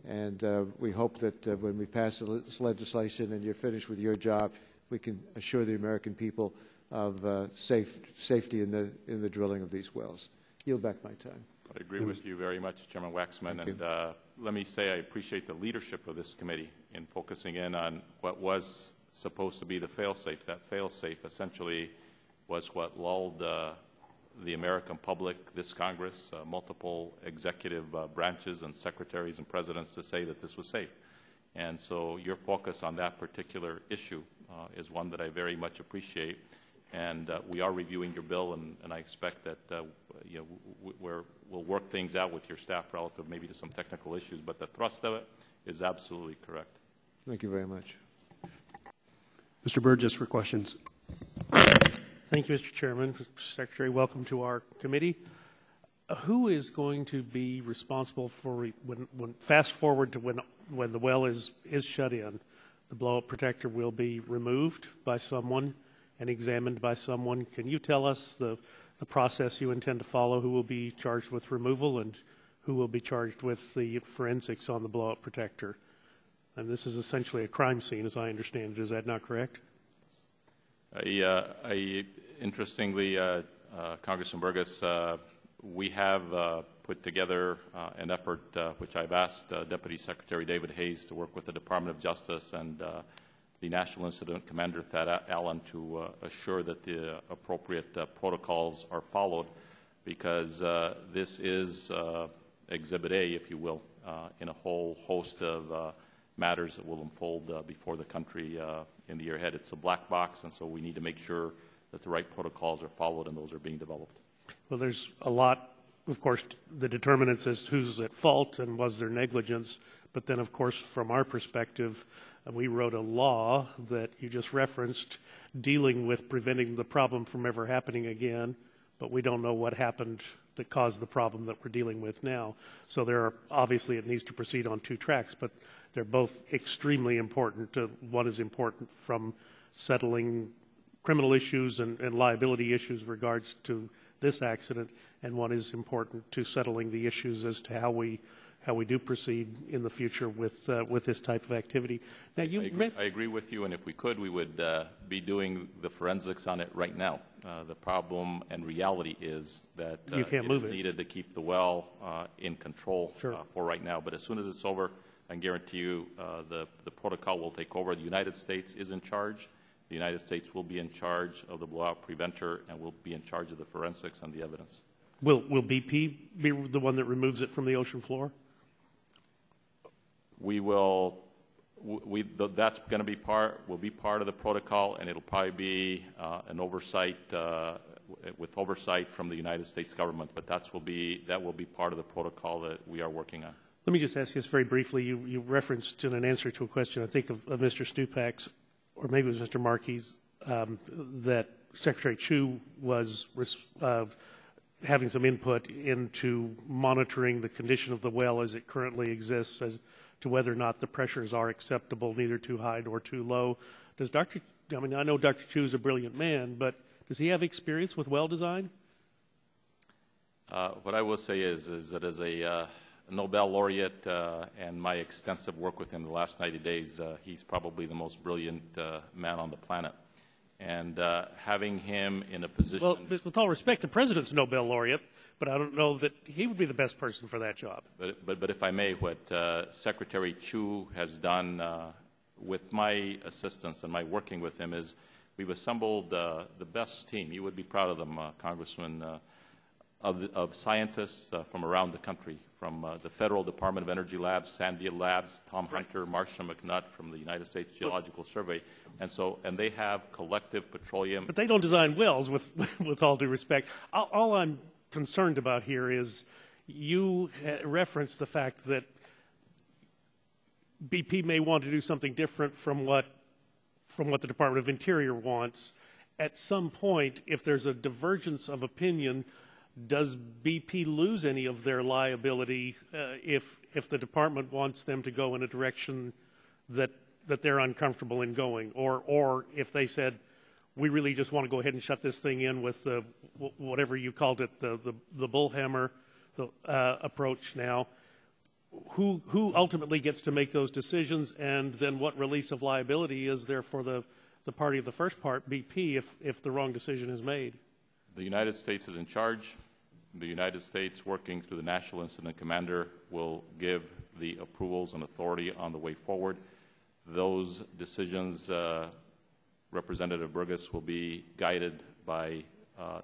And we hope that when we pass this legislation and you're finished with your job, we can assure the American people of safety in the drilling of these wells. Yield back my time. I agree with you very much, Chairman Waxman. And let me say I appreciate the leadership of this committee in focusing in on what was supposed to be the fail-safe. That fail-safe essentially was what lulled the American public, this Congress, multiple executive branches and secretaries and presidents to say that this was safe. And so your focus on that particular issue is one that I very much appreciate. And we are reviewing your bill, and I expect that we'll work things out with your staff relative maybe to some technical issues, but the thrust of it is absolutely correct. Thank you very much. Mr. Burgess for questions. Thank you, Mr. Chairman. Secretary, welcome to our committee. Who is going to be responsible for, when fast forward to when the well is shut in, the blow-up protector will be removed by someone and examined by someone? Can you tell us the process you intend to follow, who will be charged with removal and who will be charged with the forensics on the blow-up protector? And this is essentially a crime scene, as I understand it. Is that not correct? Interestingly, Congressman Burgess, we have put together an effort which I've asked Deputy Secretary David Hayes to work with the Department of Justice and the National Incident Commander Thad Allen to assure that the appropriate protocols are followed, because this is Exhibit A, if you will, in a whole host of matters that will unfold before the country in the year ahead. It's a black box, and so we need to make sure that the right protocols are followed and those are being developed. Well, there's a lot, of course, the determinants as to who's at fault and was there negligence. But then, of course, from our perspective, we wrote a law that you just referenced dealing with preventing the problem from ever happening again, but we don't know what happened that caused the problem that we're dealing with now. So there are, obviously it needs to proceed on two tracks, but they're both extremely important. One is important from settling criminal issues and liability issues in regards to this accident, and one is important to settling the issues as to how we do proceed in the future with this type of activity. Now, I agree with you, and if we could, we would be doing the forensics on it right now. The problem and reality is that it is needed to keep the well in control for right now. But as soon as it's over, I can guarantee you the protocol will take over. The United States is in charge. The United States will be in charge of the blowout preventer and will be in charge of the forensics and the evidence. Will BP be the one that removes it from the ocean floor? We will. That's going to be will be part of the protocol, and it'll probably be an oversight with oversight from the United States government. But that will be part of the protocol that we are working on. Let me just ask you this very briefly. You referenced in an answer to a question, I think of Mr. Stupak's, or maybe it was Mr. Markey's, that Secretary Chu was having some input into monitoring the condition of the well as it currently exists, as to whether or not the pressures are acceptable, neither too high nor too low. I know Dr. Chu is a brilliant man, but does he have experience with well design? What I will say is that as a Nobel laureate and my extensive work with him the last 90 days, he's probably the most brilliant man on the planet. And having him in a position... Well, with all respect, the President's Nobel laureate, but I don't know that he would be the best person for that job. But if I may, what Secretary Chu has done with my assistance and my working with him is we've assembled the best team. You would be proud of them, Congressman, of scientists from around the country, from the Federal Department of Energy Labs, Sandia Labs, Tom Hunter, Marcia McNutt from the United States Geological Survey, and they have collective petroleum. But they don't design wells, with all due respect. All I'm concerned about here is you referenced the fact that BP may want to do something different from what the Department of Interior wants. At some point, if there's a divergence of opinion, does BP lose any of their liability if the department wants them to go in a direction that they're uncomfortable in going, or if they said, we really just want to go ahead and shut this thing in with the whatever you called it, the bullhammer approach now? Who ultimately gets to make those decisions, and then what release of liability is there for the party of the first part, BP, if the wrong decision is made? The United States is in charge. The United States, working through the National Incident Commander, will give the approvals and authority on the way forward. Those decisions, Representative Burgess, will be guided by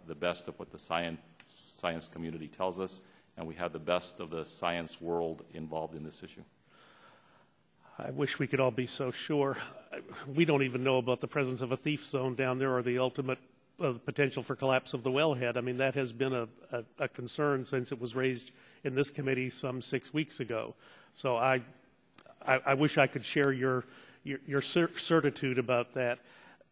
the best of what the science community tells us, and we have the best of the science world involved in this issue. I wish we could all be so sure. We don't even know about the presence of a thief zone down there or the ultimate potential for collapse of the wellhead. I mean, that has been a concern since it was raised in this committee some 6 weeks ago. So I wish I could share your certitude about that.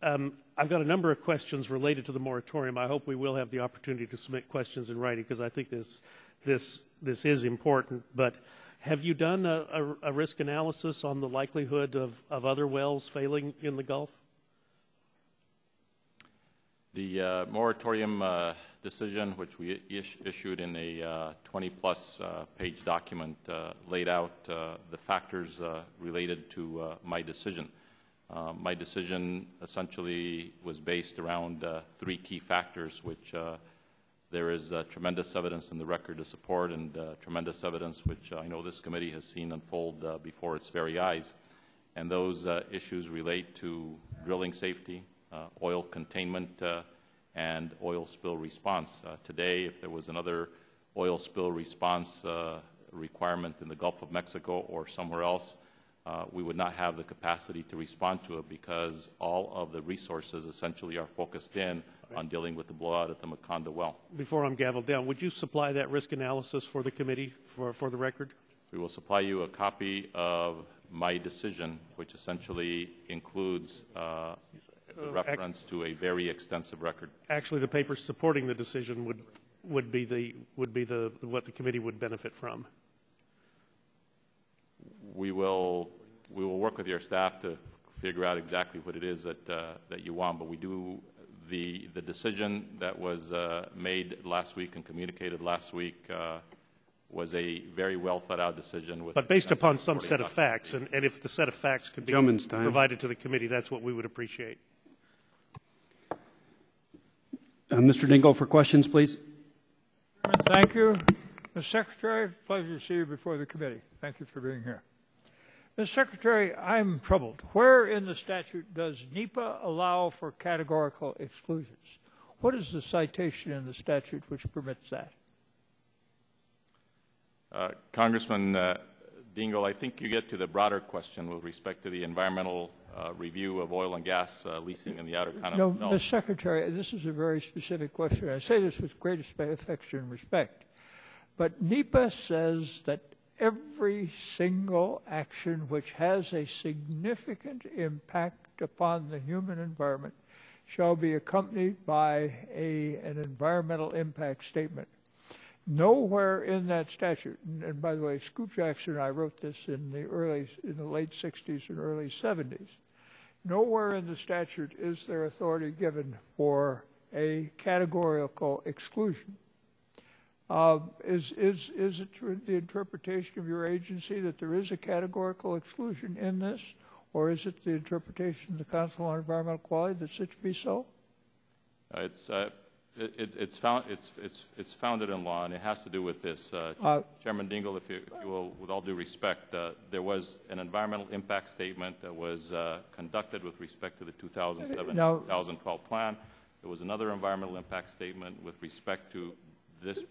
I've got a number of questions related to the moratorium. I hope we will have the opportunity to submit questions in writing, because I think this is important. But have you done a risk analysis on the likelihood of other wells failing in the Gulf? The moratorium decision, which we issued in a 20-plus page document, laid out the factors related to my decision. My decision essentially was based around 3 key factors, which there is tremendous evidence in the record to support, and tremendous evidence which I know this committee has seen unfold before its very eyes. And those issues relate to drilling safety, oil containment, and oil spill response. Today, if there was another oil spill response requirement in the Gulf of Mexico or somewhere else, we would not have the capacity to respond to it, because all of the resources essentially are focused in on dealing with the blowout at the Macondo well. Before I'm gavelled down, would you supply that risk analysis for the committee for the record? We will supply you a copy of my decision, which essentially includes reference to a very extensive record. Actually, the papers supporting the decision would be what the committee would benefit from. We will work with your staff to figure out exactly what it is that you want, but we do the decision that was made last week and communicated last week was a very well thought out decision. But based upon some set of facts, and if the set of facts could be provided to the committee, that's what we would appreciate. Mr. Dingell for questions, please. Thank you. Mr. Secretary, pleasure to see you before the committee. Thank you for being here. Mr. Secretary, I'm troubled. Where in the statute does NEPA allow for categorical exclusions? What is the citation in the statute which permits that? Congressman Dingell, I think you get to the broader question with respect to the environmental review of oil and gas leasing in the Outer Continental Shelf. No, Mr. Secretary, this is a very specific question. I say this with great affection and respect. But NEPA says that every single action which has a significant impact upon the human environment shall be accompanied by an environmental impact statement. Nowhere in that statute, and by the way, Scoop Jackson and I wrote this in the late 60s and early 70s, nowhere in the statute is there authority given for a categorical exclusion. Is it the interpretation of your agency that there is a categorical exclusion in this, or is it the interpretation of the Council on Environmental Quality that it should be so? It's founded in law, and it has to do with this. Chairman Dingell, if you will, with all due respect, there was an environmental impact statement that was conducted with respect to the 2007-2012 plan. There was another environmental impact statement with respect to this.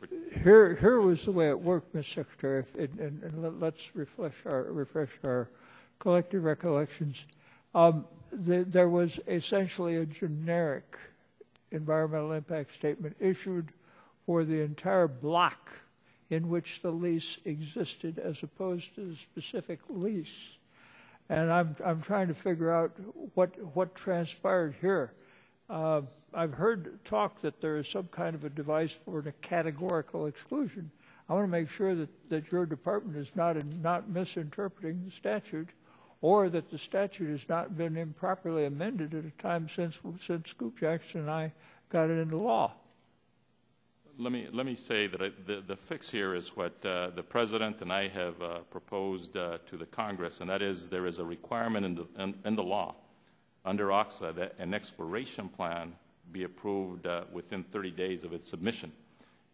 Here was the way it worked, Ms. Secretary, and let's refresh our collective recollections. There was essentially a generic environmental impact statement issued for the entire block in which the lease existed, as opposed to the specific lease. And I'm trying to figure out what transpired here. I've heard talk that there is some kind of a device for a categorical exclusion. I want to make sure that your department is not misinterpreting the statute, or that the statute has not been improperly amended at a time since Scoop Jackson and I got it into law. Let me say that the fix here is what the President and I have proposed to the Congress, and that is there is a requirement in the law under OXA that an exploration plan be approved within 30 days of its submission.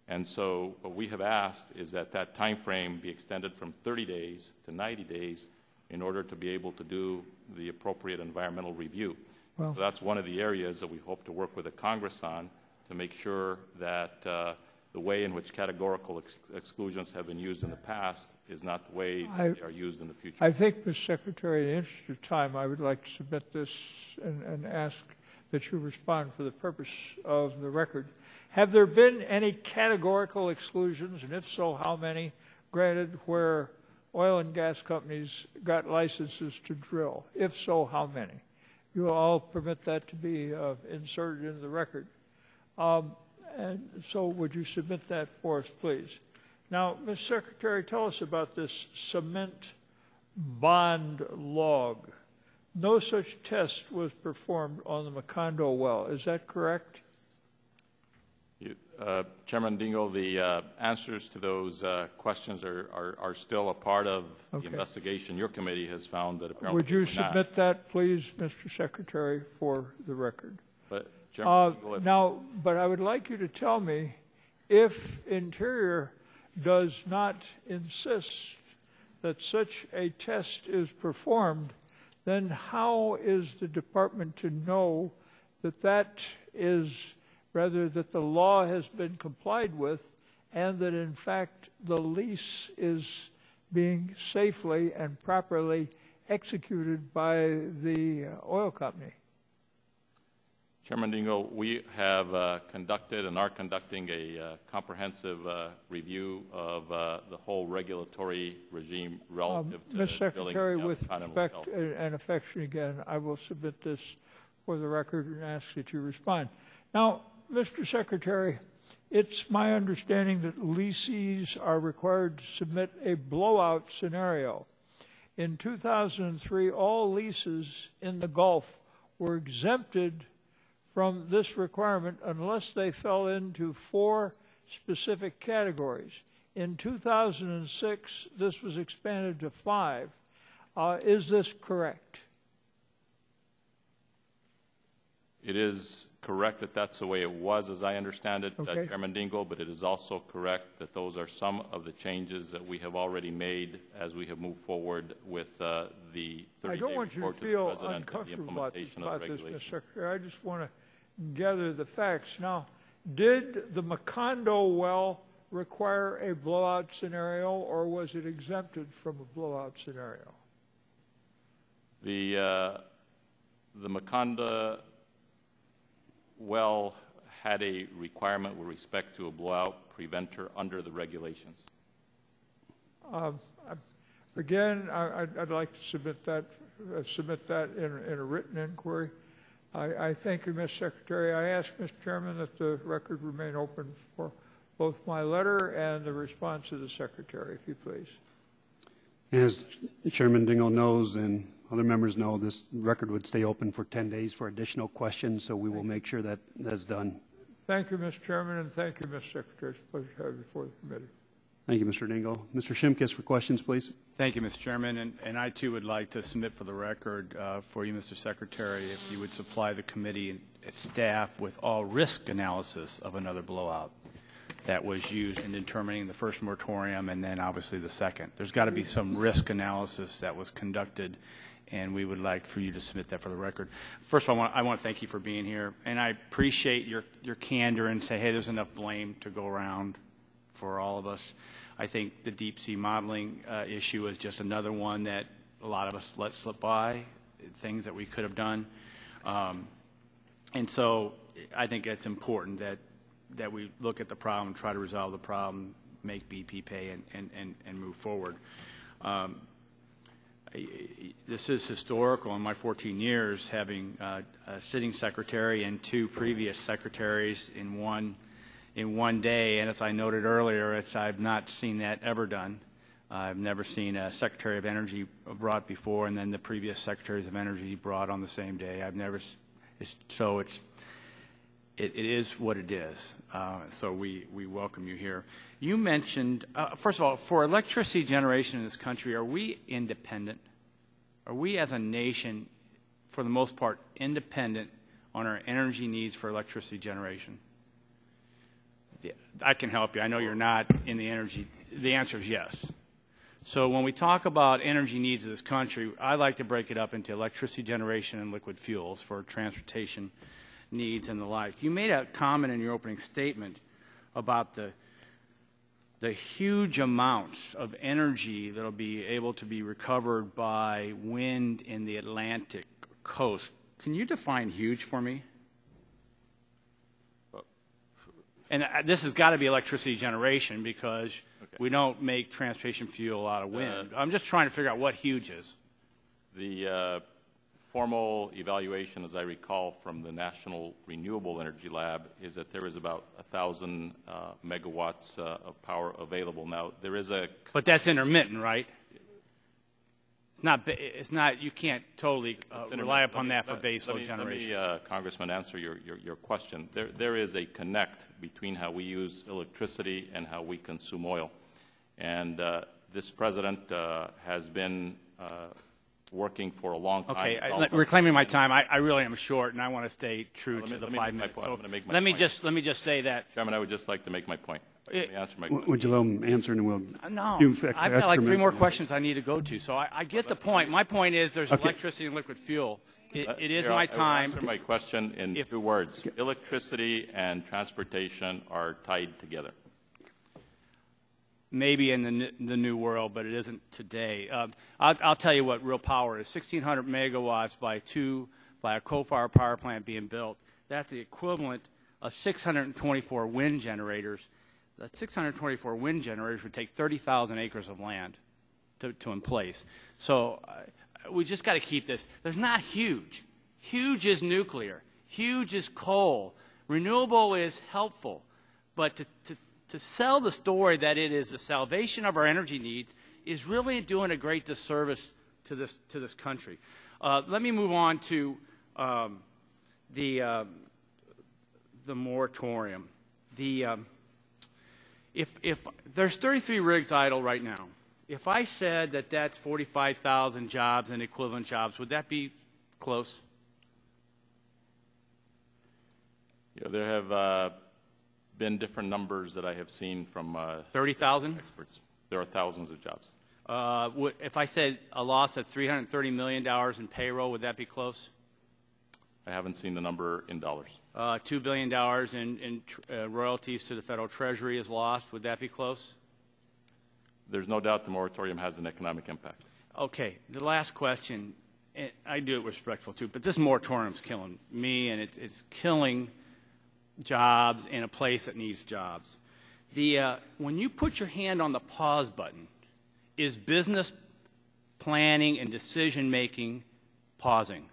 And so what we have asked is that that time frame be extended from 30 days to 90 days in order to be able to do the appropriate environmental review. Well, so that's one of the areas that we hope to work with the Congress on to make sure that the way in which categorical exclusions have been used in the past is not the way they are used in the future. I think, Ms. Secretary, in the interest of time, I would like to submit this and ask that you respond for the purpose of the record. Have there been any categorical exclusions, and if so, how many, granted where oil and gas companies got licenses to drill? If so, how many? You will all permit that to be inserted into the record. And so would you submit that for us, please? Now, Ms. Secretary, tell us about this cement bond log. No such test was performed on the Macondo well. Is that correct? Chairman Dingell, the answers to those questions are still a part of the investigation. Your committee has found that apparently would you submit that, please, Mr. Secretary, for the record? But, but I would like you to tell me if Interior does not insist that such a test is performed, then how is the department to know that that is, rather that the law has been complied with and that in fact the lease is being safely and properly executed by the oil company? Chairman Dingell, we have conducted and are conducting a comprehensive review of the whole regulatory regime relative to Ms. Secretary, with respect and affection again, I will submit this for the record and ask that you respond. Now, Mr. Secretary, it's my understanding that leasees are required to submit a blowout scenario. In 2003, all leases in the Gulf were exempted from this requirement unless they fell into 4 specific categories. In 2006, this was expanded to 5. Is this correct? It is correct that that's the way it was, as I understand it, okay. Chairman Dingell, but it is also correct that those are some of the changes that we have already made as we have moved forward with the 30-day report to the President. I don't want you to feel uncomfortable about this, Mr. Secretary. I just want to gather the facts. Now, did the Macondo well require a blowout scenario, or was it exempted from a blowout scenario? The Macondo well had a requirement with respect to a blowout preventer under the regulations. Again, I'd like to submit that in a written inquiry. I thank you, Mr. Secretary. I ask, Mr. Chairman, that the record remain open for both my letter and the response of the Secretary, if you please. As Chairman Dingell knows and other members know, this record would stay open for 10 days for additional questions, so we will make sure that that's done. Thank you, Mr. Chairman, and thank you, Mr. Secretary. It's a pleasure to have you before the committee. Thank you, Mr. Dingell. Mr. Shimkus for questions, please. Thank you, Mr. Chairman. And I, too, would like to submit for the record for you, Mr. Secretary, if you would supply the committee and its staff with all risk analysis of another blowout that was used in determining the first moratorium and then obviously the second. There's got to be some risk analysis that was conducted, and we would like for you to submit that for the record. First of all, I want to thank you for being here, and I appreciate your candor and say, hey, there's enough blame to go around for all of us. I think the deep sea modeling issue is just another one that a lot of us let slip by, things that we could have done. And so I think it's important that we look at the problem, try to resolve the problem, make BP pay, and move forward. This is historical in my 14 years, having a sitting secretary and 2 previous secretaries in one day, and as I noted earlier, I've not seen that ever done. I've never seen a Secretary of Energy brought before and then the previous Secretaries of Energy brought on the same day. I've never, so it is what it is. So we welcome you here. You mentioned, first of all, for electricity generation in this country, are we independent? Are we as a nation, for the most part, independent on our energy needs for electricity generation? I can help you. I know you're not in the energy. The answer is yes. So when we talk about energy needs of this country, I like to break it up into electricity generation and liquid fuels for transportation needs and the like. You made a comment in your opening statement about the huge amounts of energy that will be able to be recovered by wind in the Atlantic coast. Can you define huge for me? And this has got to be electricity generation because we don't make transportation fuel out of wind. I'm just trying to figure out what huge is. The formal evaluation, as I recall, from the National Renewable Energy Lab is that there is about 1,000 megawatts of power available. Now, there is a... But that's intermittent, right? It's not, you can't totally rely upon that for baseload generation. Let me, Congressman, answer your question. There is a connect between how we use electricity and how we consume oil. And this president has been working for a long time. Okay, reclaiming my time, I really am short, and I want to stay true to the 5 minutes. So let me just say that. Chairman, I would just like to make my point. Let me answer my question. Would you let him answer, and we'll No, do I've got like 3 more questions I need to go to. So I get the point. My point is there's electricity and liquid fuel. It is my time. I'll answer my question in 2 words. Electricity and transportation are tied together. Maybe in the new world, but it isn't today. I'll tell you what real power is. 1,600 megawatts by a coal-fired power plant being built. That's the equivalent of 624 wind generators. The 624 wind generators would take 30,000 acres of land to in place. So we just got to keep this. There's not huge. Huge is nuclear. Huge is coal. Renewable is helpful. But to sell the story that it is the salvation of our energy needs is really doing a great disservice to this country. Let me move on to the moratorium. If there's 33 rigs idle right now, if I said that that's 45,000 jobs and equivalent jobs, would that be close? Yeah, there have been different numbers that I have seen from 30,000 experts. There are thousands of jobs. If I said a loss of $330 million in payroll, would that be close? I haven't seen the number in dollars. $2 billion in royalties to the federal treasury is lost. Would that be close? There's no doubt the moratorium has an economic impact. Okay. The last question, and I do it respectful too, but this moratorium is killing me, and it's killing jobs in a place that needs jobs. When you put your hand on the pause button, is business planning and decision-making pausing?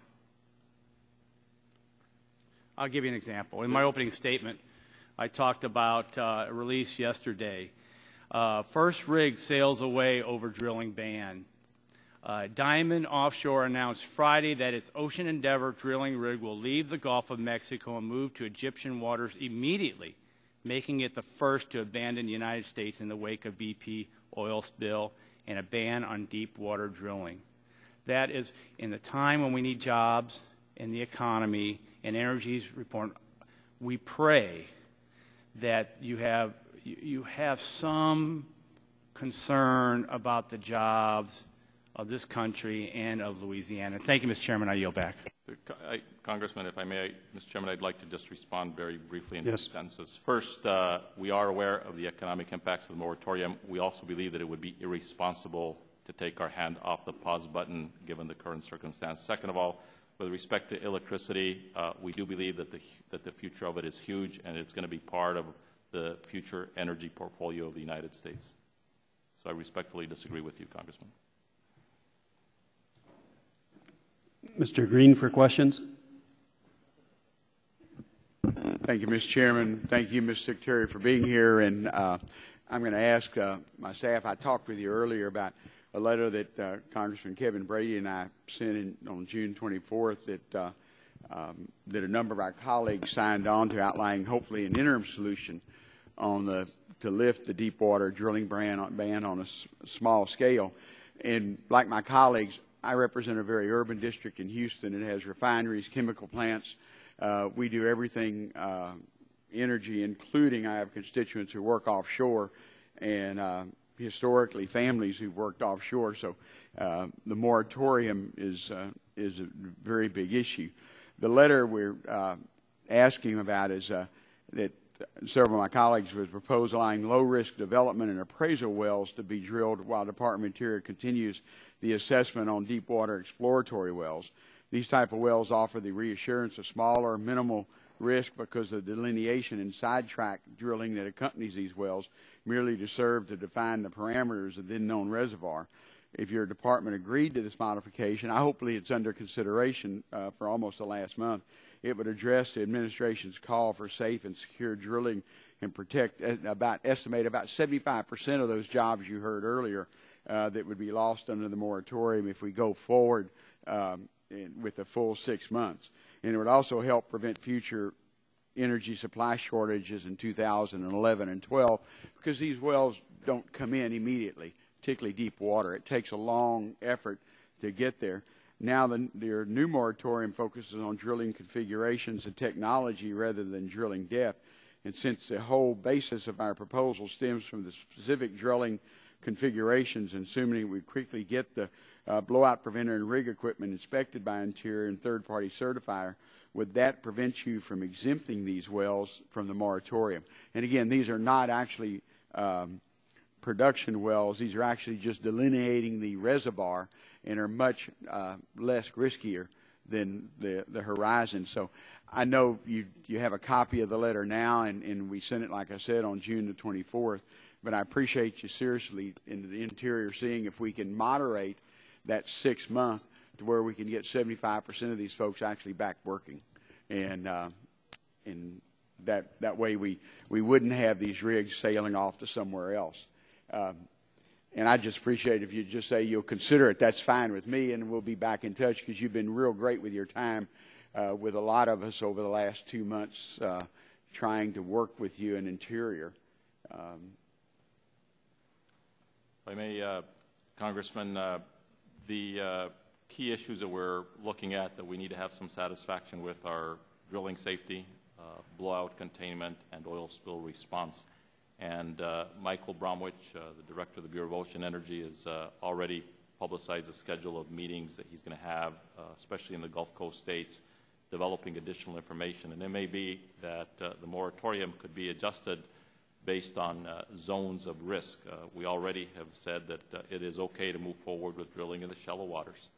I'll give you an example. In my opening statement, I talked about a release yesterday. First rig sails away over drilling ban. Diamond Offshore announced Friday that its Ocean Endeavor drilling rig will leave the Gulf of Mexico and move to Egyptian waters immediately, making it the first to abandon the United States in the wake of BP oil spill and a ban on deep water drilling. That is, in the time when we need jobs in the economy and energy reform, we pray that you have some concern about the jobs of this country and of Louisiana. Thank you, Mr. Chairman. I yield back. Congressman, if I may, Mr. Chairman, I'd like to just respond very briefly in yes. two sentences. First, we are aware of the economic impacts of the moratorium. We also believe that it would be irresponsible to take our hand off the pause button given the current circumstance. Second of all, with respect to electricity, we do believe that the future of it is huge, and it's going to be part of the future energy portfolio of the United States. So I respectfully disagree with you, Congressman. Mr. Green for questions. Thank you, Mr. Chairman. Thank you, Mr. Secretary, for being here. And I'm going to ask my staff, I talked with you earlier about a letter that Congressman Kevin Brady and I sent on June 24th that a number of our colleagues signed on to, outlining hopefully an interim solution on to lift the Deepwater drilling ban on a small scale. And like my colleagues, I represent a very urban district in Houston. It has refineries, chemical plants. We do everything energy, including I have constituents who work offshore and historically families who've worked offshore. So the moratorium is a very big issue. The letter we're asking about is that several of my colleagues would propose allowing low-risk development and appraisal wells to be drilled while the Department of Interior continues the assessment on deepwater exploratory wells. These type of wells offer the reassurance of smaller, minimal risk because of the delineation and sidetrack drilling that accompanies these wells merely to serve to define the parameters of the then-known reservoir. If your department agreed to this modification, hopefully it's under consideration for almost the last month, it would address the administration's call for safe and secure drilling and estimate about 75% of those jobs you heard earlier that would be lost under the moratorium if we go forward with the full 6 months. And it would also help prevent future energy supply shortages in 2011 and 12 because these wells don't come in immediately, particularly deep water. It takes a long effort to get there. Now their new moratorium focuses on drilling configurations and technology rather than drilling depth. And since the whole basis of our proposal stems from the specific drilling configurations, and assuming we quickly get the blowout preventer and rig equipment inspected by Interior and third-party certifier, would that prevent you from exempting these wells from the moratorium? And again, these are not actually production wells. These are actually just delineating the reservoir and are much less riskier than the Horizon. So I know you have a copy of the letter now, and we sent it, like I said, on June the 24th. But I appreciate you seriously in the Interior seeing if we can moderate that 6 month to where we can get 75% of these folks actually back working. And that way we wouldn't have these rigs sailing off to somewhere else. And I just appreciate if you just say you'll consider it. That's fine with me, and we'll be back in touch because you've been real great with your time with a lot of us over the last 2 months trying to work with you in Interior. If I may, Congressman, the key issues that we're looking at that we need to have some satisfaction with are drilling safety, blowout containment, and oil spill response. And Michael Bromwich, the Director of the Bureau of Ocean Energy, has already publicized a schedule of meetings that he's going to have, especially in the Gulf Coast states, developing additional information. And it may be that the moratorium could be adjusted based on zones of risk. We already have said that it is okay to move forward with drilling in the shallow waters.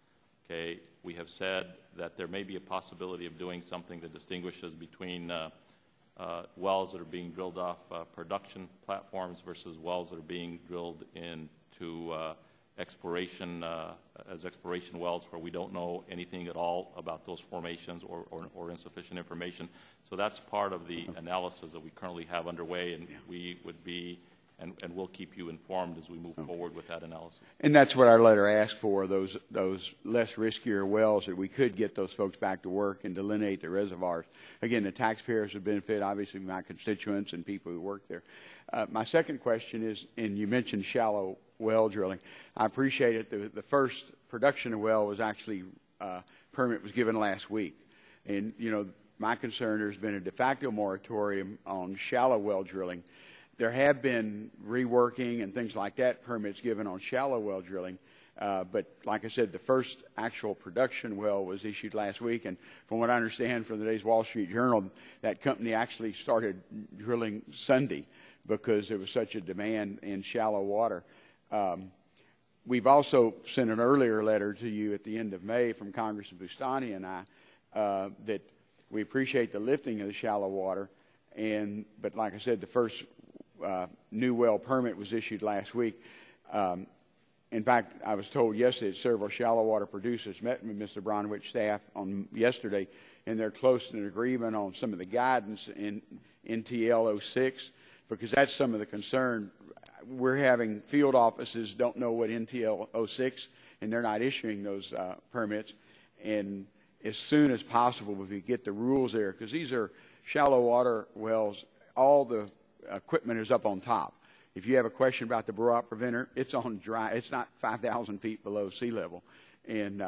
Okay, we have said that there may be a possibility of doing something that distinguishes between wells that are being drilled off production platforms versus wells that are being drilled into exploration wells where we don't know anything at all about those formations or insufficient information. So that's part of the analysis that we currently have underway, and we would be and we'll keep you informed as we move forward with that analysis. And that's what our letter asked for, those less riskier wells, that we could get those folks back to work and delineate the reservoirs. Again, the taxpayers would benefit, obviously my constituents and people who work there. My second question is, and you mentioned shallow well drilling. I appreciate it. The first production well was actually, permit was given last week. And, you know, my concern, there's been a de facto moratorium on shallow well drilling. There have been reworking and things like that, permits given on shallow well drilling. But like I said, the first actual production well was issued last week. And from what I understand from today's Wall Street Journal, that company actually started drilling Sunday because there was such a demand in shallow water. We've also sent an earlier letter to you at the end of May from Congressman Bustani and I that we appreciate the lifting of the shallow water. But like I said, the first new well permit was issued last week. In fact, I was told yesterday that several shallow water producers met with Mr. Bronwich's staff on yesterday, and they're close to an agreement on some of the guidance in NTL 06, because that's some of the concern. We're having field offices don't know what NTL 06, and they're not issuing those permits. And as soon as possible, if we get the rules there, because these are shallow water wells, all the equipment is up on top. If you have a question about the blowout preventer, it's on dry. It's not 5,000 feet below sea level. And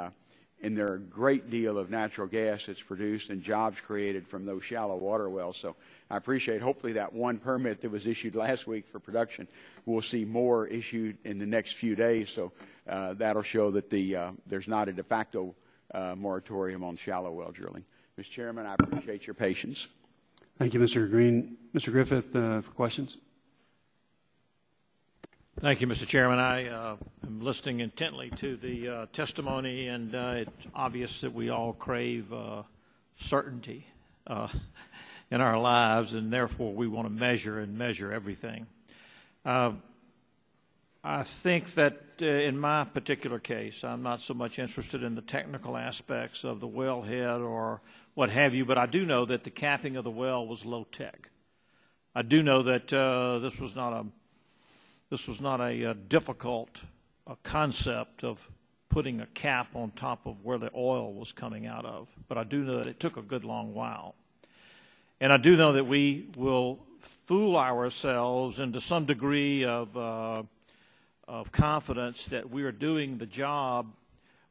there are a great deal of natural gas that's produced and jobs created from those shallow water wells. So I appreciate, hopefully, that one permit that was issued last week for production, we'll see more issued in the next few days. So that'll show that there's not a de facto moratorium on shallow well drilling. Mr. Chairman, I appreciate your patience. Thank you, Mr. Green. Mr. Griffith, for questions. Thank you, Mr. Chairman. I am listening intently to the testimony, and it's obvious that we all crave certainty in our lives, and therefore we want to measure everything. I think that in my particular case, I'm not so much interested in the technical aspects of the wellhead or what have you, but I do know that the capping of the well was low tech. I do know that this was not a difficult concept of putting a cap on top of where the oil was coming out of, but I do know that it took a good long while. And I do know that we will fool ourselves into some degree of confidence that we are doing the job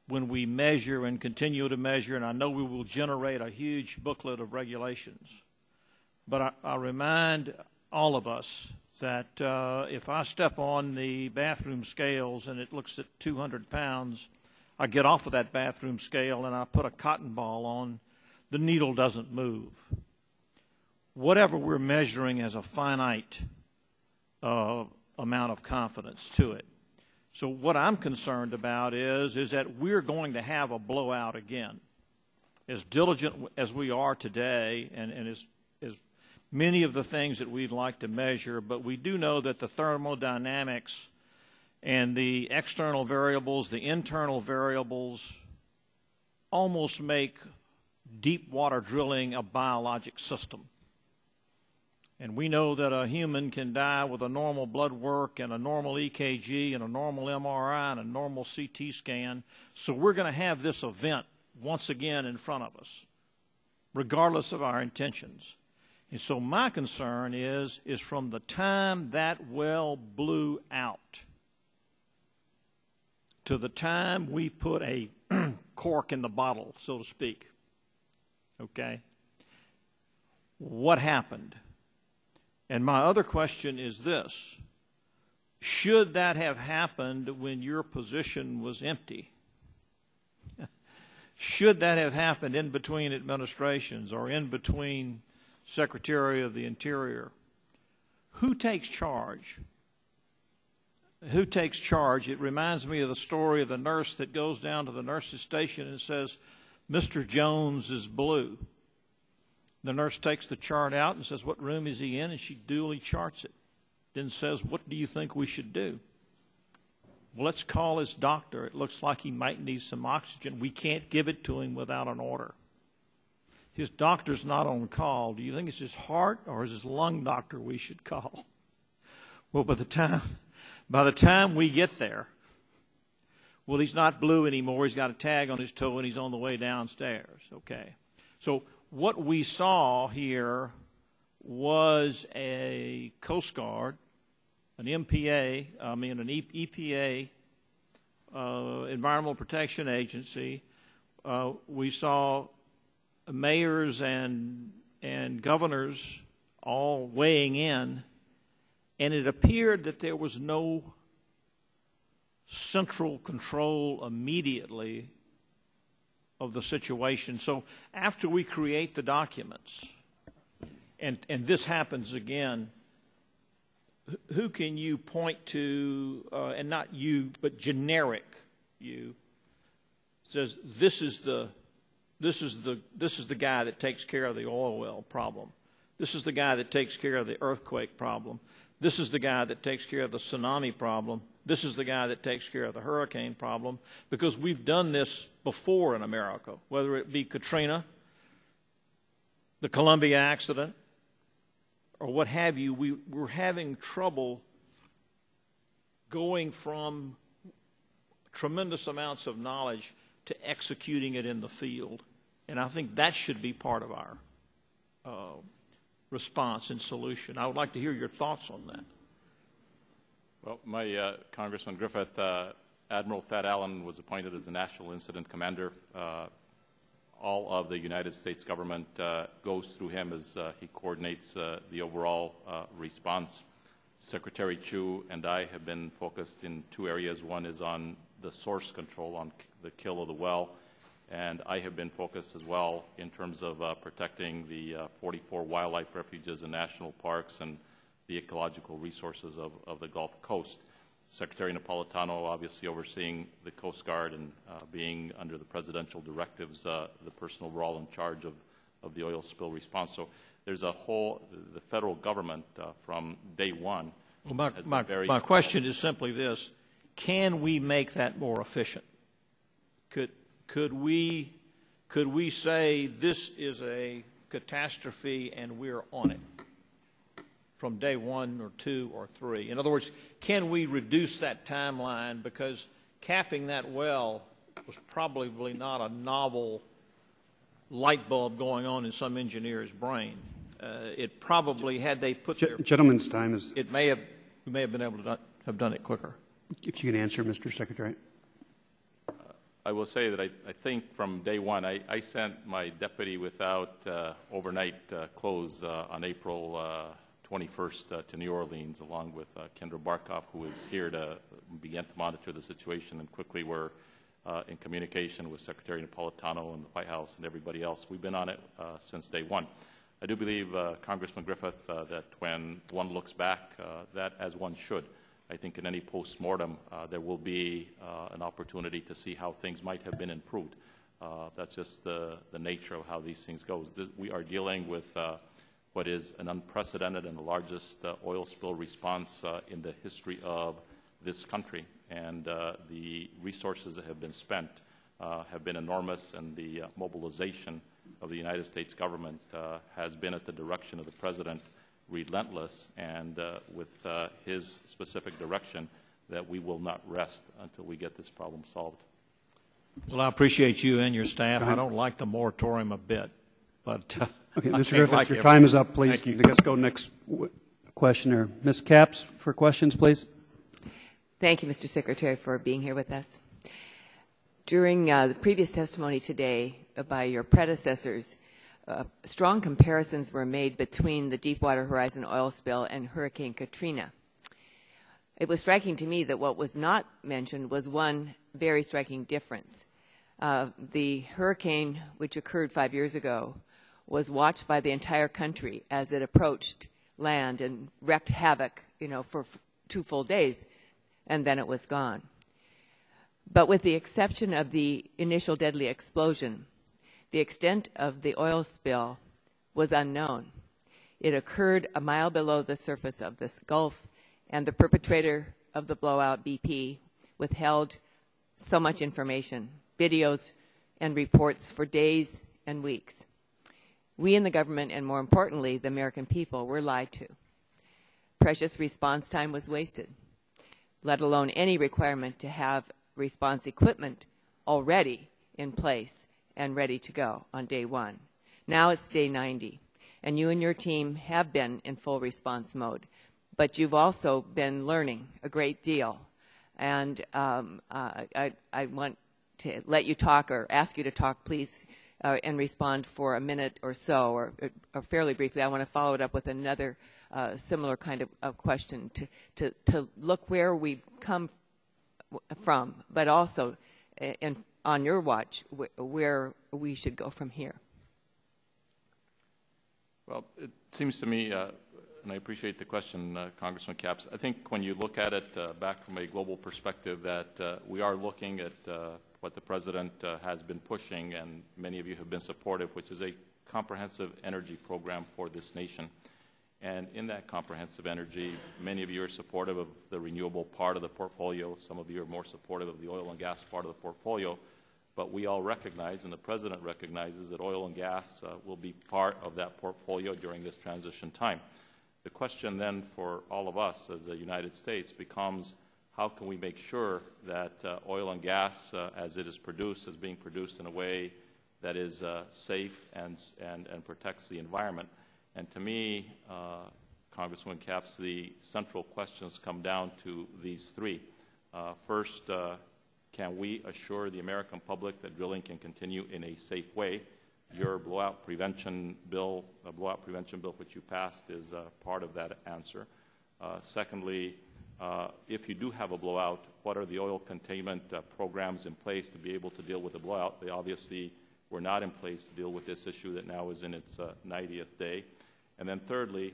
when we measure and continue to measure, and I know we will generate a huge booklet of regulations. But I remind all of us that if I step on the bathroom scales and it looks at 200 pounds, I get off of that bathroom scale and I put a cotton ball on, the needle doesn't move. Whatever we're measuring has a finite amount of confidence to it. So what I'm concerned about is that we're going to have a blowout again. As diligent as we are today, and as many of the things that we'd like to measure, but we do know that the thermodynamics and the external variables, the internal variables, almost make deep water drilling a biologic system. And we know that a human can die with a normal blood work and a normal EKG and a normal MRI and a normal CT scan. So we're going to have this event once again in front of us, regardless of our intentions. And so my concern is from the time that well blew out to the time we put a cork in the bottle, so to speak, okay, what happened? And my other question is this: should that have happened when your position was empty? Should that have happened in between administrations or in between Secretary of the Interior? Who takes charge? Who takes charge? It reminds me of the story of the nurse that goes down to the nurse's station and says, "Mr. Jones is blue." The nurse takes the chart out and says, "What room is he in?" And she duly charts it. Then says, "What do you think we should do?" "Well, let's call his doctor. It looks like he might need some oxygen. We can't give it to him without an order." His doctor's not on call. Do you think it's his heart or is his lung doctor we should call? Well, by the time we get there, well, he's not blue anymore. He's got a tag on his toe, and he's on the way downstairs. Okay. So what we saw here was a Coast Guard, an EPA, Environmental Protection Agency. We saw mayors and governors all weighing in, and it appeared that there was no central control immediately of the situation. So after we create the documents, and this happens again, who can you point to, and not you, but generic you, says this is the guy that takes care of the oil well problem. This is the guy that takes care of the earthquake problem. This is the guy that takes care of the tsunami problem. This is the guy that takes care of the hurricane problem, because we've done this before in America, whether it be Katrina, the Columbia accident, or what have you. We're having trouble going from tremendous amounts of knowledge to executing it in the field. And I think that should be part of our response and solution. I would like to hear your thoughts on that. Well, my Congressman Griffith, Admiral Thad Allen was appointed as the National Incident Commander. All of the United States government goes through him as he coordinates the overall response. Secretary Chu and I have been focused in two areas. One is on the source control, on the kill of the well, and I have been focused as well in terms of protecting the 44 wildlife refuges and national parks and the ecological resources of the Gulf Coast. Secretary Napolitano obviously overseeing the Coast Guard and being under the presidential directives the person overall in charge of the oil spill response. So there's the federal government from day one. Well, my question is simply this: can we make that more efficient? Could we say this is a catastrophe and we're on it from day 1 or 2 or 3? In other words, can we reduce that timeline? Because capping that well was probably not a novel light bulb going on in some engineer's brain. It probably, had they put their... Gentleman's time is... We may have been able to have done it quicker. If you can answer, Mr. Secretary. I will say that I think from day one, I sent my deputy without overnight clothes on April 21st to New Orleans, along with Kendra Barkoff, who is here to begin to monitor the situation, and quickly we're in communication with Secretary Napolitano and the White House and everybody else. We've been on it since day one. I do believe, Congressman Griffith, that when one looks back, that as one should, I think in any post-mortem there will be an opportunity to see how things might have been improved. That's just the nature of how these things go. We are dealing with what is an unprecedented and the largest oil spill response in the history of this country. And the resources that have been spent have been enormous, and the mobilization of the United States government has been at the direction of the President relentless, and with his specific direction that we will not rest until we get this problem solved. Well, I appreciate you and your staff. I don't like the moratorium a bit, but okay, Mr. Griffith, your time is up, please. Let's go next questioner. Ms. Capps for questions, please. Thank you, Mr. Secretary, for being here with us. During the previous testimony today by your predecessors, strong comparisons were made between the Deepwater Horizon oil spill and Hurricane Katrina. It was striking to me that what was not mentioned was one very striking difference. The hurricane, which occurred 5 years ago, was watched by the entire country as it approached land and wreaked havoc, for 2 full days, and then it was gone. But with the exception of the initial deadly explosion, the extent of the oil spill was unknown. It occurred a mile below the surface of this Gulf, and the perpetrator of the blowout, BP, withheld so much information, videos and reports for days and weeks. We in the government, and more importantly, the American people, were lied to. precious response time was wasted, let alone any requirement to have response equipment already in place and ready to go on day 1. Now it's day 90, and you and your team have been in full response mode, but you've also been learning a great deal. And I want to let you talk, or ask you to talk, please, and respond for a minute or so, or fairly briefly. I want to follow it up with another similar kind of question to look where we've come from, but also on your watch, where we should go from here. Well, it seems to me, and I appreciate the question, Congressman Capps. I think when you look at it back from a global perspective, that we are looking at what the President has been pushing, and many of you have been supportive, which is a comprehensive energy program for this nation. And in that comprehensive energy, many of you are supportive of the renewable part of the portfolio. Some of you are more supportive of the oil and gas part of the portfolio. But we all recognize, and the President recognizes, that oil and gas will be part of that portfolio during this transition time. The question then for all of us as the United States becomes, how can we make sure that oil and gas, as it is produced, is being produced in a way that is safe and protects the environment? And to me, Congressman Capps, the central questions come down to these three. First, can we assure the American public that drilling can continue in a safe way? Your blowout prevention bill, which you passed, is part of that answer. Secondly, if you do have a blowout, what are the oil containment programs in place to be able to deal with the blowout? They obviously were not in place to deal with this issue that now is in its 90th day. And then thirdly,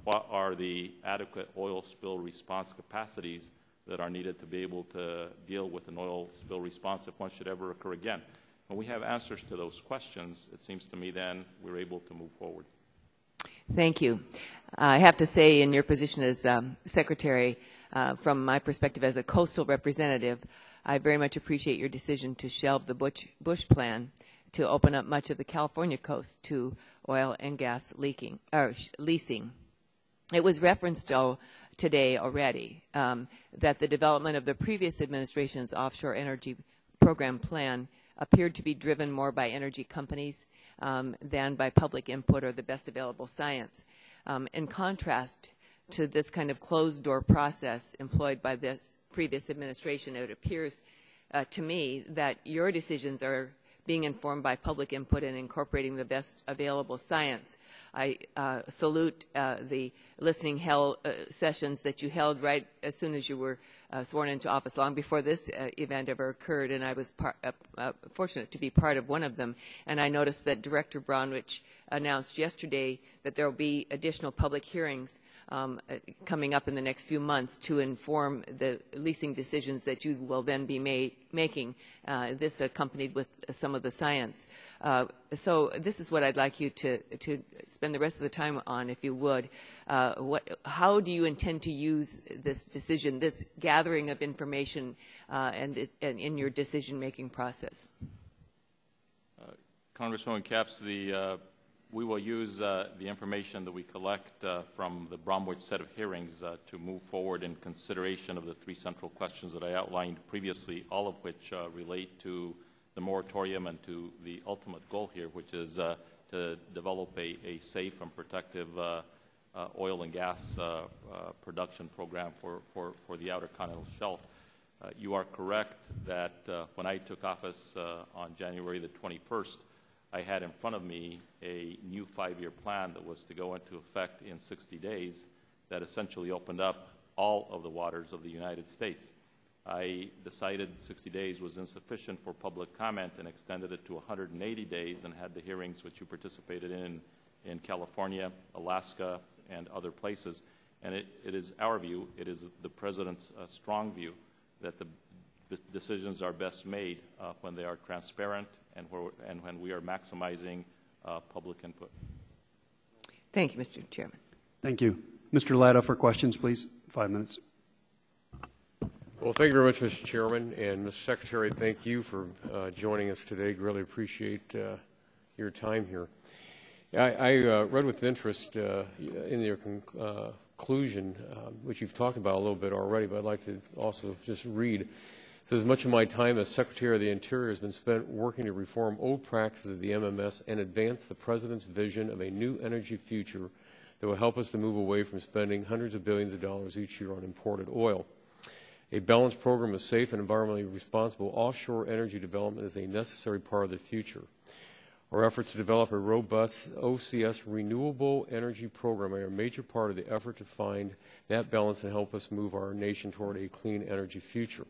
what are the adequate oil spill response capacities that are needed to be able to deal with an oil spill response if one should ever occur again? When we have answers to those questions, it seems to me then we're able to move forward. Thank you. I have to say, in your position as Secretary, from my perspective as a coastal representative, I very much appreciate your decision to shelve the Bush plan to open up much of the California coast to oil and gas leasing. It was referenced, today already, that the development of the previous administration's offshore energy program plan appeared to be driven more by energy companies than by public input or the best available science. In contrast to this kind of closed-door process employed by this previous administration, it appears to me that your decisions are being informed by public input and incorporating the best available science. I salute the listening sessions that you held right as soon as you were sworn into office, long before this event ever occurred, and I was fortunate to be part of one of them. And I noticed that Director Brownrich announced yesterday that there will be additional public hearings coming up in the next few months to inform the leasing decisions that you will then be making, this accompanied with some of the science. So this is what I'd like you to spend the rest of the time on, if you would. How do you intend to use this decision, this gathering of information, and in your decision-making process? Congresswoman Capps, we will use the information that we collect from the Bromwich set of hearings to move forward in consideration of the three central questions that I outlined previously, all of which relate to the moratorium and to the ultimate goal here, which is to develop a safe and protective oil and gas production program for the Outer Continental Shelf. You are correct that when I took office on January the 21st, I had in front of me a new 5-year plan that was to go into effect in 60 days that essentially opened up all of the waters of the United States. I decided 60 days was insufficient for public comment and extended it to 180 days and had the hearings which you participated in California, Alaska, and other places. And it is our view, it is the President's strong view, that the decisions are best made when they are transparent and when we are maximizing public input. Thank you, Mr. Chairman. Thank you. Mr. Latta for questions, please. 5 minutes. Well, thank you very much, Mr. Chairman. And Mr. Secretary, thank you for joining us today. Really appreciate your time here. I read with interest in your conclusion, which you've talked about a little bit already, but I'd like to also just read. It says, much of my time as Secretary of the Interior has been spent working to reform old practices of the MMS and advance the President's vision of a new energy future that will help us to move away from spending hundreds of billions of dollars each year on imported oil. A balanced program of safe and environmentally responsible offshore energy development is a necessary part of the future. Our efforts to develop a robust OCS renewable energy program are a major part of the effort to find that balance and help us move our nation toward a clean energy future.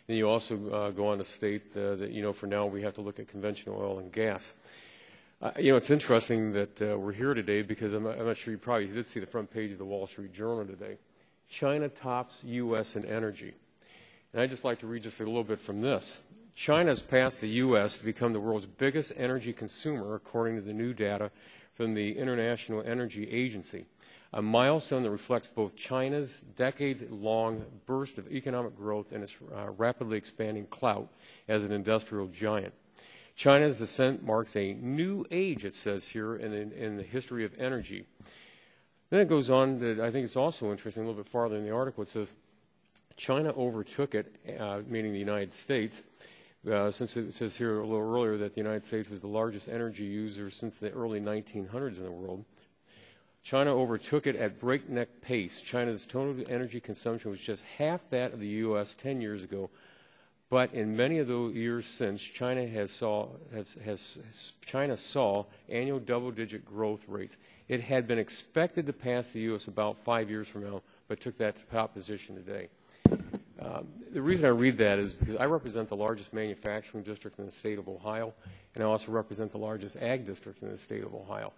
And you also go on to state that, for now we have to look at conventional oil and gas. It's interesting that we're here today because I'm not sure you probably did see the front page of the Wall Street Journal today. China tops U.S. in energy. And I'd just like to read just a little bit from this. China has passed the U.S. to become the world's biggest energy consumer, according to the new data from the International Energy Agency, a milestone that reflects both China's decades-long burst of economic growth and its rapidly expanding clout as an industrial giant. China's ascent marks a new age, it says here, in the history of energy. Then it goes on that I think it's also interesting, a little bit farther in the article, it says, China overtook it, meaning the United States, since it says here a little earlier that the United States was the largest energy user since the early 1900s in the world. China overtook it at breakneck pace. China's total energy consumption was just half that of the U.S. 10 years ago. But in many of the years since, China saw annual double-digit growth rates. It had been expected to pass the U.S. about 5 years from now, but took that to top position today. The reason I read that is because I represent the largest manufacturing district in the state of Ohio, and I also represent the largest ag district in the state of Ohio.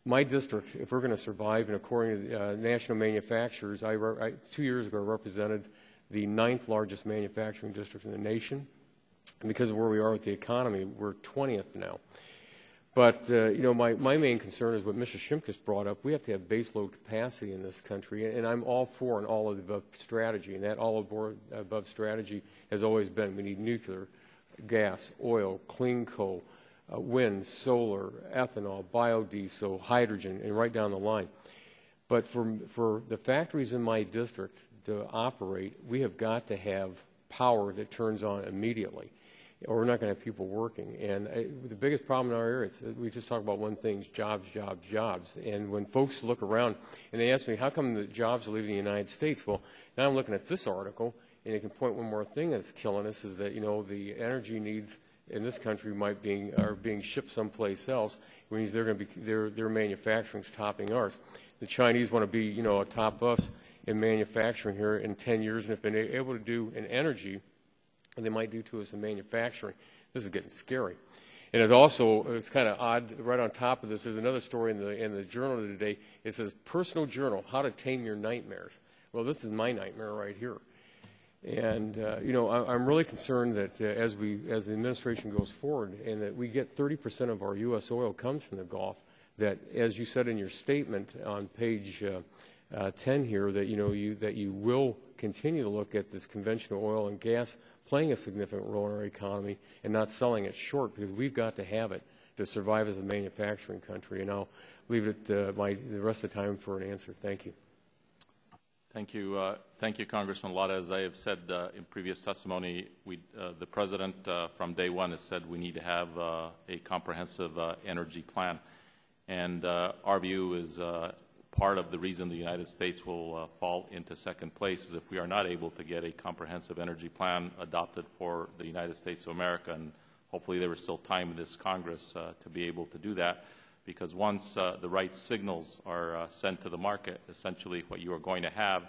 My district, if we're going to survive, and according to national manufacturers, 2 years ago I represented the 9th largest manufacturing district in the nation. And because of where we are with the economy, we're 20th now. But, my main concern is what Mr. Shimkus brought up. We have to have baseload capacity in this country, and I'm all for an all-of-the-above strategy, and that all-of-the-above strategy has always been we need nuclear, gas, oil, clean coal, wind, solar, ethanol, biodiesel, hydrogen, and right down the line. But for the factories in my district to operate, we have got to have power that turns on immediately, or we're not going to have people working. And the biggest problem in our area, we just talk about one thing, jobs, jobs, jobs. And when folks look around and they ask me, how come the jobs are leaving the United States? Well, now I'm looking at this article, and you can point one more thing that's killing us is that, the energy needs in this country are being shipped someplace else, which means they're going to be their manufacturing's topping ours. The Chinese want to be, atop us in manufacturing here in 10 years, and if they're able to do in energy, and they might do to us in manufacturing. This is getting scary. And it's kind of odd, right on top of this, there's another story in the journal today. It says, Personal Journal, How to Tame Your Nightmares. Well, this is my nightmare right here. And, I'm really concerned that as the administration goes forward and that we get 30% of our U.S. oil comes from the Gulf, that, as you said in your statement on page 10 here, that, that you will continue to look at this conventional oil and gas playing a significant role in our economy and not selling it short, because we've got to have it to survive as a manufacturing country. And I'll leave it the rest of the time for an answer. Thank you. Thank you, Congressman Lott. As I have said in previous testimony, the President from day one has said we need to have a comprehensive energy plan. And our view is part of the reason the United States will fall into second place is if we are not able to get a comprehensive energy plan adopted for the United States of America. And hopefully there is still time in this Congress to be able to do that, because once the right signals are sent to the market, essentially what you are going to have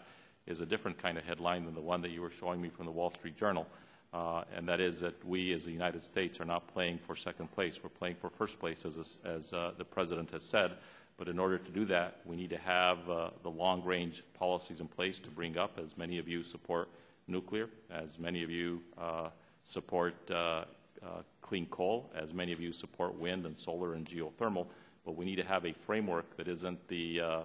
is a different kind of headline than the one that you were showing me from the Wall Street Journal. And that is that we as the United States are not playing for second place. We're playing for first place, as the President has said. But in order to do that, we need to have the long-range policies in place to bring up, as many of you support nuclear, as many of you support clean coal, as many of you support wind and solar and geothermal. But we need to have a framework that isn't the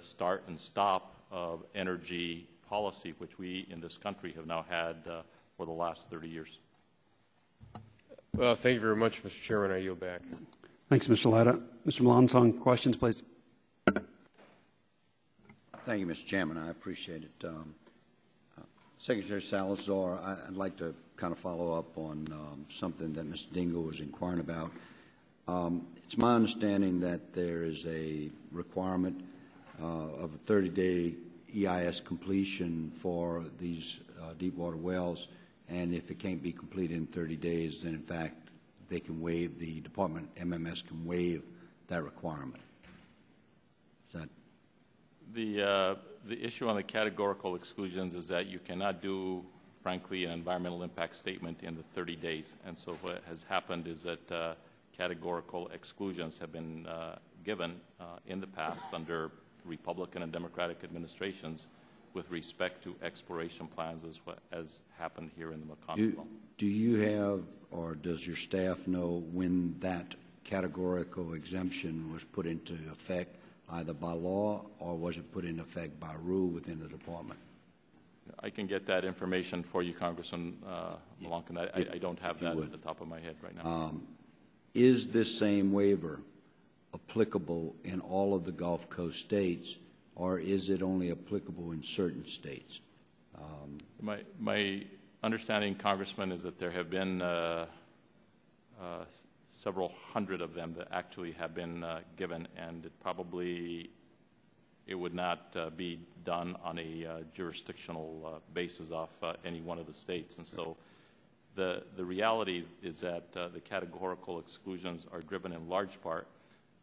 start and stop of energy policy, which we in this country have now had for the last 30 years. Well, thank you very much, Mr. Chairman. I yield back. Thanks, Mr. Latta. Mr. Melancon, questions, please. Thank you, Mr. Chairman. I appreciate it. Secretary Salazar, I'd like to kind of follow up on something that Mr. Dingle was inquiring about. It's my understanding that there is a requirement of a 30-day EIS completion for these deepwater wells, and if it can't be completed in 30 days, then in fact they can waive, the department, MMS can waive that requirement. Is that the issue on the categorical exclusions is that you cannot do, frankly, an environmental impact statement in the 30 days. And so what has happened is that categorical exclusions have been given in the past under Republican and Democratic administrations with respect to exploration plans, as what has happened here in the Macondo well. Do you have, or does your staff know when that categorical exemption was put into effect, either by law or was it put into effect by rule within the department? I can get that information for you, Congressman Melancon. I don't have that at the top of my head right now. Is this same waiver applicable in all of the Gulf Coast states, or is it only applicable in certain states? My understanding, Congressman, is that there have been several hundred of them that actually have been given, and it would not be done on a jurisdictional basis off any one of the states. And so the reality is that the categorical exclusions are driven in large part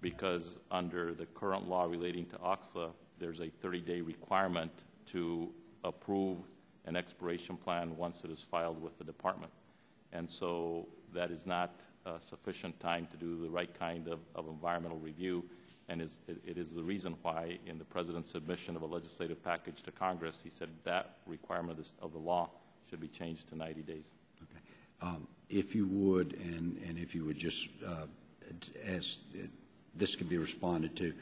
because under the current law relating to OXLA, there's a 30-day requirement to approve an exploration plan once it is filed with the department. And so that is not sufficient time to do the right kind of environmental review, and it is the reason why in the President's submission of a legislative package to Congress, he said that requirement of the law should be changed to 90 days. Okay. If you would, and if you would just, as this could be responded to,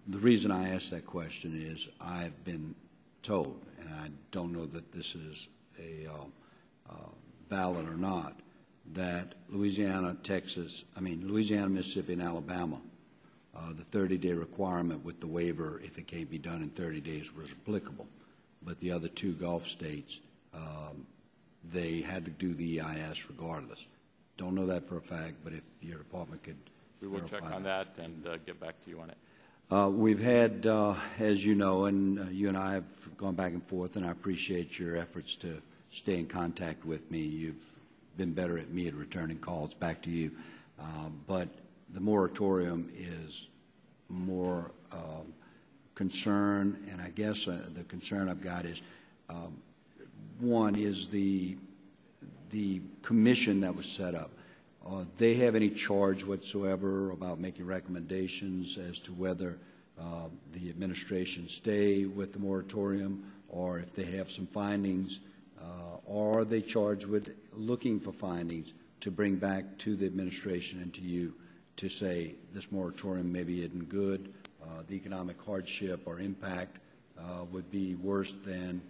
the reason I ask that question is I've been told, and I don't know that this is a valid or not, that Louisiana, Mississippi, and Alabama, the 30-day requirement with the waiver, if it can't be done in 30 days, was applicable. But the other two Gulf states, they had to do the EIS regardless. Don't know that for a fact, but if your department could we will check on that and get back to you on it. We've had, as you know, and you and I have gone back and forth, and I appreciate your efforts to stay in contact with me. You've been better at me at returning calls back to you. But the moratorium is more concern, and I guess the concern I've got is, one is the commission that was set up. They have any charge whatsoever about making recommendations as to whether the administration stay with the moratorium, or if they have some findings, or are they charged with looking for findings to bring back to the administration and to you to say this moratorium maybe isn't good, the economic hardship or impact would be worse than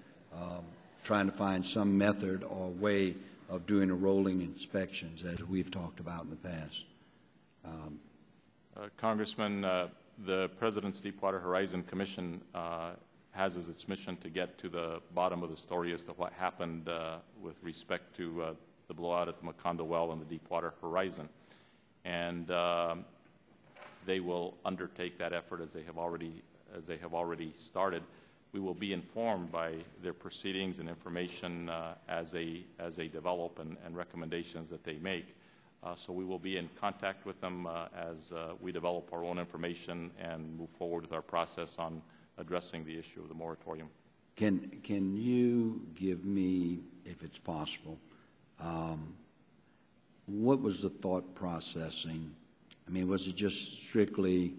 trying to find some method or way of doing a rolling inspections, as we've talked about in the past. Congressman, the President's Deepwater Horizon Commission has as its mission to get to the bottom of the story as to what happened with respect to the blowout at the Macondo well and the Deepwater Horizon. And they will undertake that effort as they have already started. We will be informed by their proceedings and information as they develop and recommendations that they make. So we will be in contact with them as we develop our own information and move forward with our process on addressing the issue of the moratorium. Can you give me, if it's possible, what was the thought processing? I mean, was it just strictly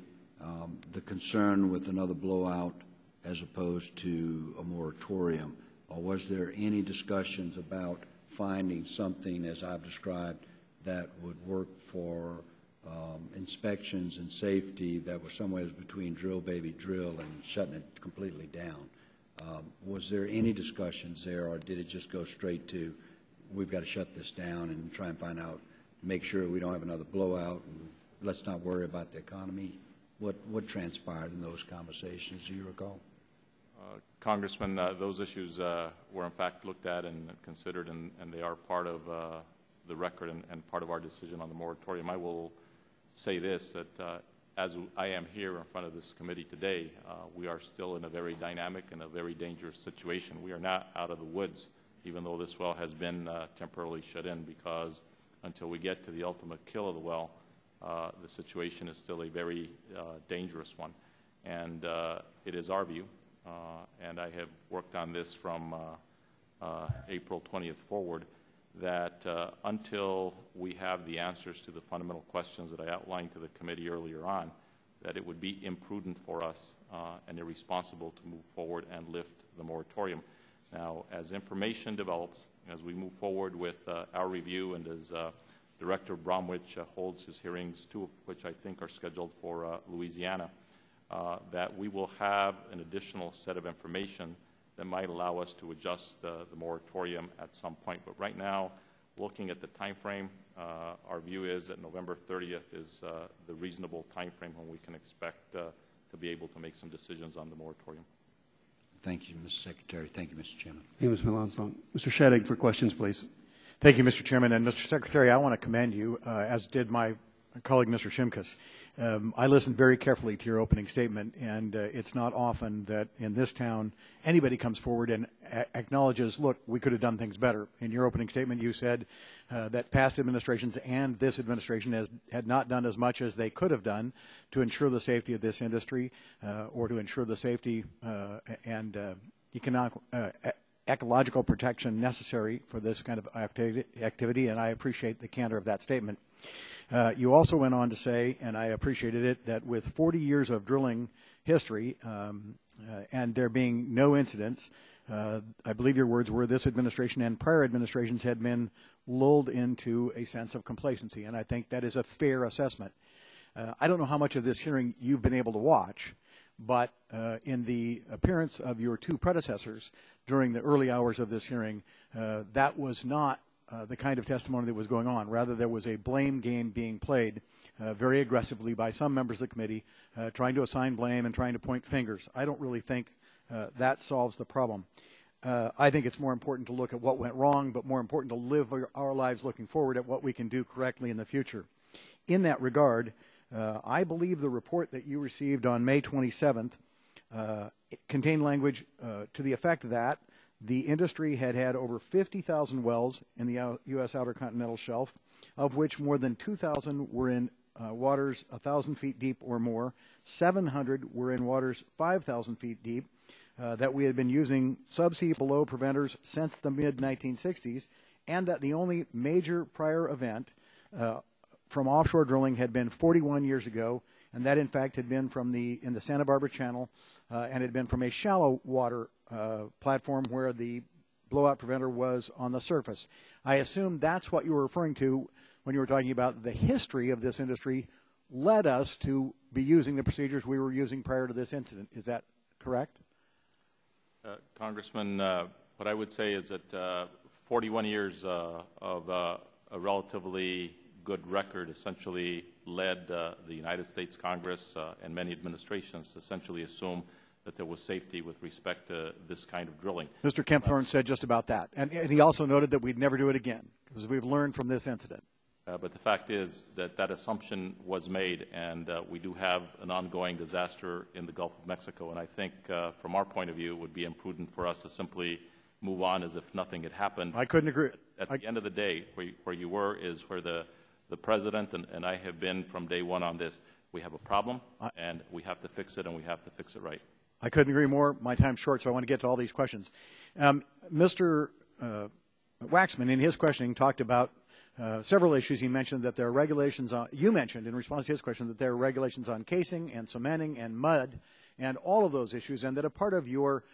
the concern with another blowout as opposed to a moratorium, or was there any discussions about finding something, as I've described, that would work for inspections and safety that were somewhere between drill, baby, drill and shutting it completely down? Was there any discussions there, or did it just go straight to we've got to shut this down and try and find out, make sure we don't have another blowout and let's not worry about the economy. What transpired in those conversations, do you recall? Congressman, those issues were in fact looked at and considered, and they are part of the record and part of our decision on the moratorium. I will say this, that as I am here in front of this committee today, we are still in a very dynamic and a very dangerous situation. We are not out of the woods, even though this well has been temporarily shut in, because until we get to the ultimate kill of the well, the situation is still a very dangerous one. And it is our view, and I have worked on this from April 20th forward, that until we have the answers to the fundamental questions that I outlined to the committee earlier on, that it would be imprudent for us and irresponsible to move forward and lift the moratorium. Now, as information develops, as we move forward with our review, and as Director Bromwich holds his hearings, two of which I think are scheduled for Louisiana, that we will have an additional set of information that might allow us to adjust the moratorium at some point. But right now, looking at the time frame, our view is that November 30th is the reasonable time frame when we can expect to be able to make some decisions on the moratorium. Thank you, Mr. Secretary. Thank you, Mr. Chairman. Hey, Ms. Melanson. Mr. Shadegg for questions, please. Thank you, Mr. Chairman. And Mr. Secretary, I want to commend you, as did my colleague, Mr. Shimkus. I listened very carefully to your opening statement, and it's not often that in this town anybody comes forward and acknowledges, look, we could have done things better. In your opening statement, you said that past administrations and this administration had not done as much as they could have done to ensure the safety of this industry or to ensure the safety and economic ecological protection necessary for this kind of activity, and I appreciate the candor of that statement. You also went on to say, and I appreciated it, that with 40 years of drilling history and there being no incidents, I believe your words were this administration and prior administrations had been lulled into a sense of complacency, and I think that is a fair assessment. I don't know how much of this hearing you've been able to watch, but in the appearance of your two predecessors during the early hours of this hearing, that was not the kind of testimony that was going on. Rather, there was a blame game being played very aggressively by some members of the committee, trying to assign blame and trying to point fingers. I don't really think that solves the problem. I think it's more important to look at what went wrong, but more important to live our lives looking forward at what we can do correctly in the future. In that regard, I believe the report that you received on May 27th contained language to the effect that the industry had had over 50,000 wells in the U.S. Outer Continental Shelf, of which more than 2,000 were in waters 1,000 feet deep or more, 700 were in waters 5,000 feet deep, that we had been using subsea below preventers since the mid-1960s, and that the only major prior event from offshore drilling had been 41 years ago, and that in fact had been from in the Santa Barbara Channel, and had been from a shallow water platform where the blowout preventer was on the surface. I assume that's what you were referring to when you were talking about the history of this industry led us to be using the procedures we were using prior to this incident. Is that correct? Congressman, what I would say is that 41 years of a relatively good record essentially led the United States Congress and many administrations to essentially assume that there was safety with respect to this kind of drilling. Mr. Kempthorne said just about that. And he also noted that we'd never do it again because we've learned from this incident. But the fact is that that assumption was made, and we do have an ongoing disaster in the Gulf of Mexico. And I think from our point of view, it would be imprudent for us to simply move on as if nothing had happened. I couldn't agree. At the end of the day, where you were is where the President and I have been from day one on this. We have a problem, and we have to fix it, and we have to fix it right. I couldn't agree more. My time's short, so I want to get to all these questions. Mr. Waxman, in his questioning, talked about several issues. He mentioned that there are regulations on, you mentioned in response to his question that there are regulations on casing and cementing and mud and all of those issues, and that a part of your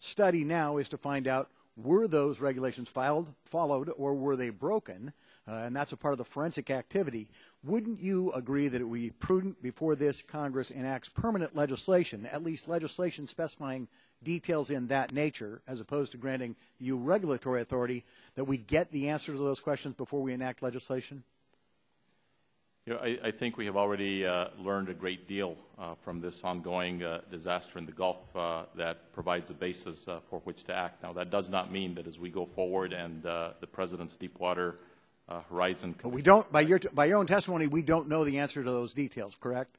study now is to find out were those regulations followed or were they broken, and that's a part of the forensic activity. Wouldn't you agree that it would be prudent before this Congress enacts permanent legislation, at least legislation specifying details in that nature, as opposed to granting you regulatory authority, that we get the answers to those questions before we enact legislation? You know, I think we have already learned a great deal from this ongoing disaster in the Gulf that provides a basis for which to act. Now, that does not mean that as we go forward and the President's Deepwater Horizon... But we don't, by your own testimony, we don't know the answer to those details, correct?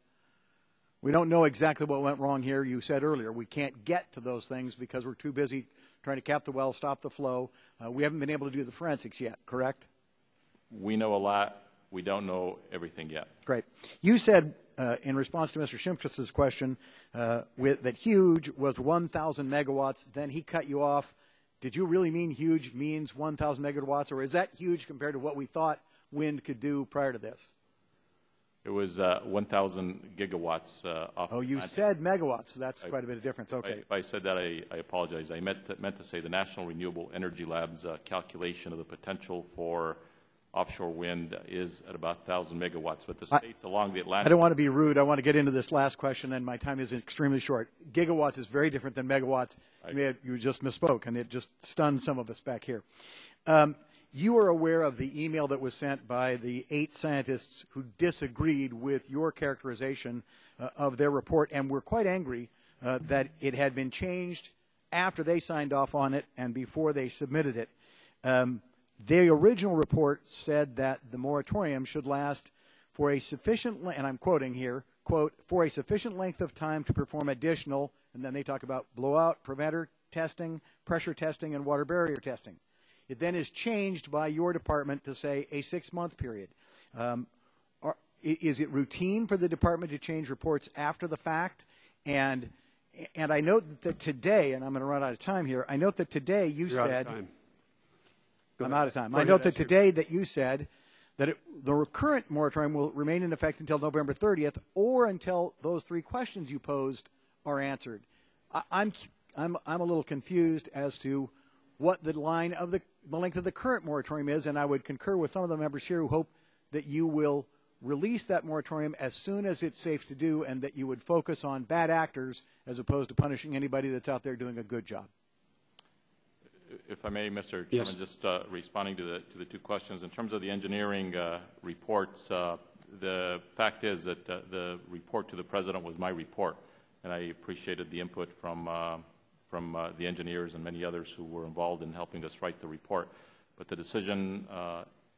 We don't know exactly what went wrong here. You said earlier we can't get to those things because we're too busy trying to cap the well, stop the flow. We haven't been able to do the forensics yet, correct? We know a lot. We don't know everything yet. Great. You said in response to Mr. Shimkus's question that huge was 1,000 megawatts. Then he cut you off. Did you really mean huge means 1,000 megawatts, or is that huge compared to what we thought wind could do prior to this? It was 1,000 gigawatts off. Oh, you said megawatts. That's quite a bit of difference. Okay. If I said that, I apologize. I meant to say the National Renewable Energy Lab's calculation of the potential for offshore wind is at about 1,000 megawatts, but the states along the Atlantic... I don't want to be rude. I want to get into this last question, and my time is extremely short. Gigawatts is very different than megawatts. You just misspoke, and it just stunned some of us back here. You are aware of the email that was sent by the 8 scientists who disagreed with your characterization of their report and were quite angry that it had been changed after they signed off on it and before they submitted it. The original report said that the moratorium should last for a sufficient, and I'm quoting here, quote, for a sufficient length of time to perform additional, and then they talk about blowout, preventer testing, pressure testing, and water barrier testing. It then is changed by your department to say a 6-month period. Is it routine for the department to change reports after the fact? And I note that today, and I'm going to run out of time here, I note that today you said... I'm out of time. I note that today that you said that the current moratorium will remain in effect until November 30th or until those 3 questions you posed are answered. I'm a little confused as to what the line of the length of the current moratorium is, and I would concur with some of the members here who hope that you will release that moratorium as soon as it's safe to do and that you would focus on bad actors as opposed to punishing anybody that's out there doing a good job. If I may, Mr. Yes. Chairman, just responding to the 2 questions. In terms of the engineering reports, the fact is that the report to the President was my report, and I appreciated the input from the engineers and many others who were involved in helping us write the report. But the decision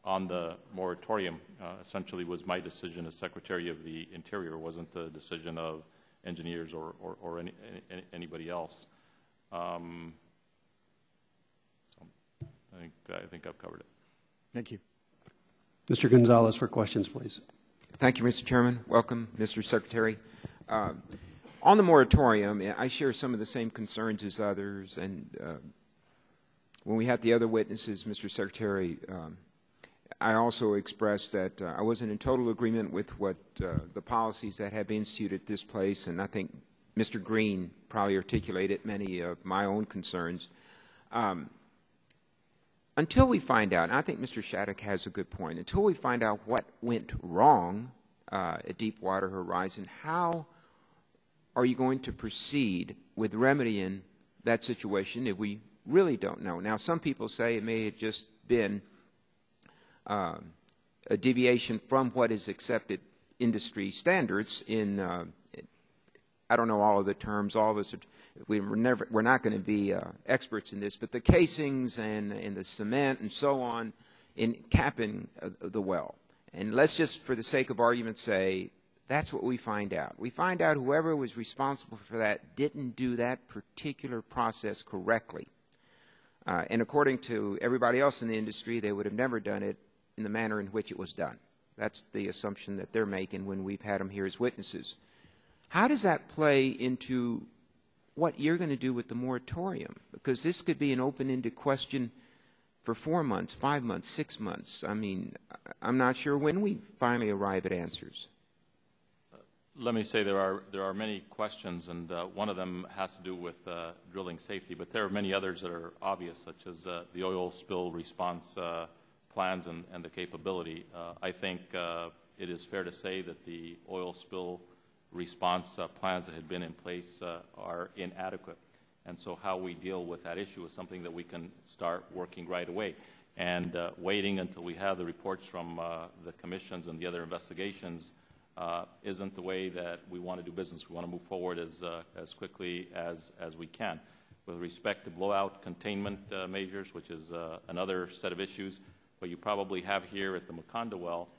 on the moratorium essentially was my decision as Secretary of the Interior. It wasn't the decision of engineers or anybody else. I think I've covered it. Thank you. Mr. Gonzalez for questions, please. Thank you, Mr. Chairman. Welcome, Mr. Secretary. On the moratorium, I share some of the same concerns as others, and when we had the other witnesses, Mr. Secretary, I also expressed that I wasn't in total agreement with what the policies that have been instituted at this place, and I think Mr. Green probably articulated many of my own concerns. Until we find out, and I think Mr. Shattuck has a good point, until we find out what went wrong at Deepwater Horizon, how are you going to proceed with remedying that situation if we really don't know? Now, some people say it may have just been a deviation from what is accepted industry standards in, I don't know all of the terms, all of us, we're not going to be experts in this, but the casings and the cement and so on in capping the well. And let's just, for the sake of argument, say that's what we find out. We find out whoever was responsible for that didn't do that particular process correctly. And according to everybody else in the industry, they would have never done it in the manner in which it was done. That's the assumption that they're making when we've had them here as witnesses. How does that play into what you're going to do with the moratorium? Because this could be an open-ended question for 4 months, 5 months, 6 months. I mean, I'm not sure when we finally arrive at answers. Let me say there are many questions, and one of them has to do with drilling safety, but there are many others that are obvious, such as the oil spill response plans and the capability. I think it is fair to say that the oil spill response plans that had been in place are inadequate. And so how we deal with that issue is something that we can start working right away. And waiting until we have the reports from the commissions and the other investigations isn't the way that we want to do business. We want to move forward as quickly as we can. With respect to blowout containment measures, which is another set of issues, what you probably have here at the Macondo well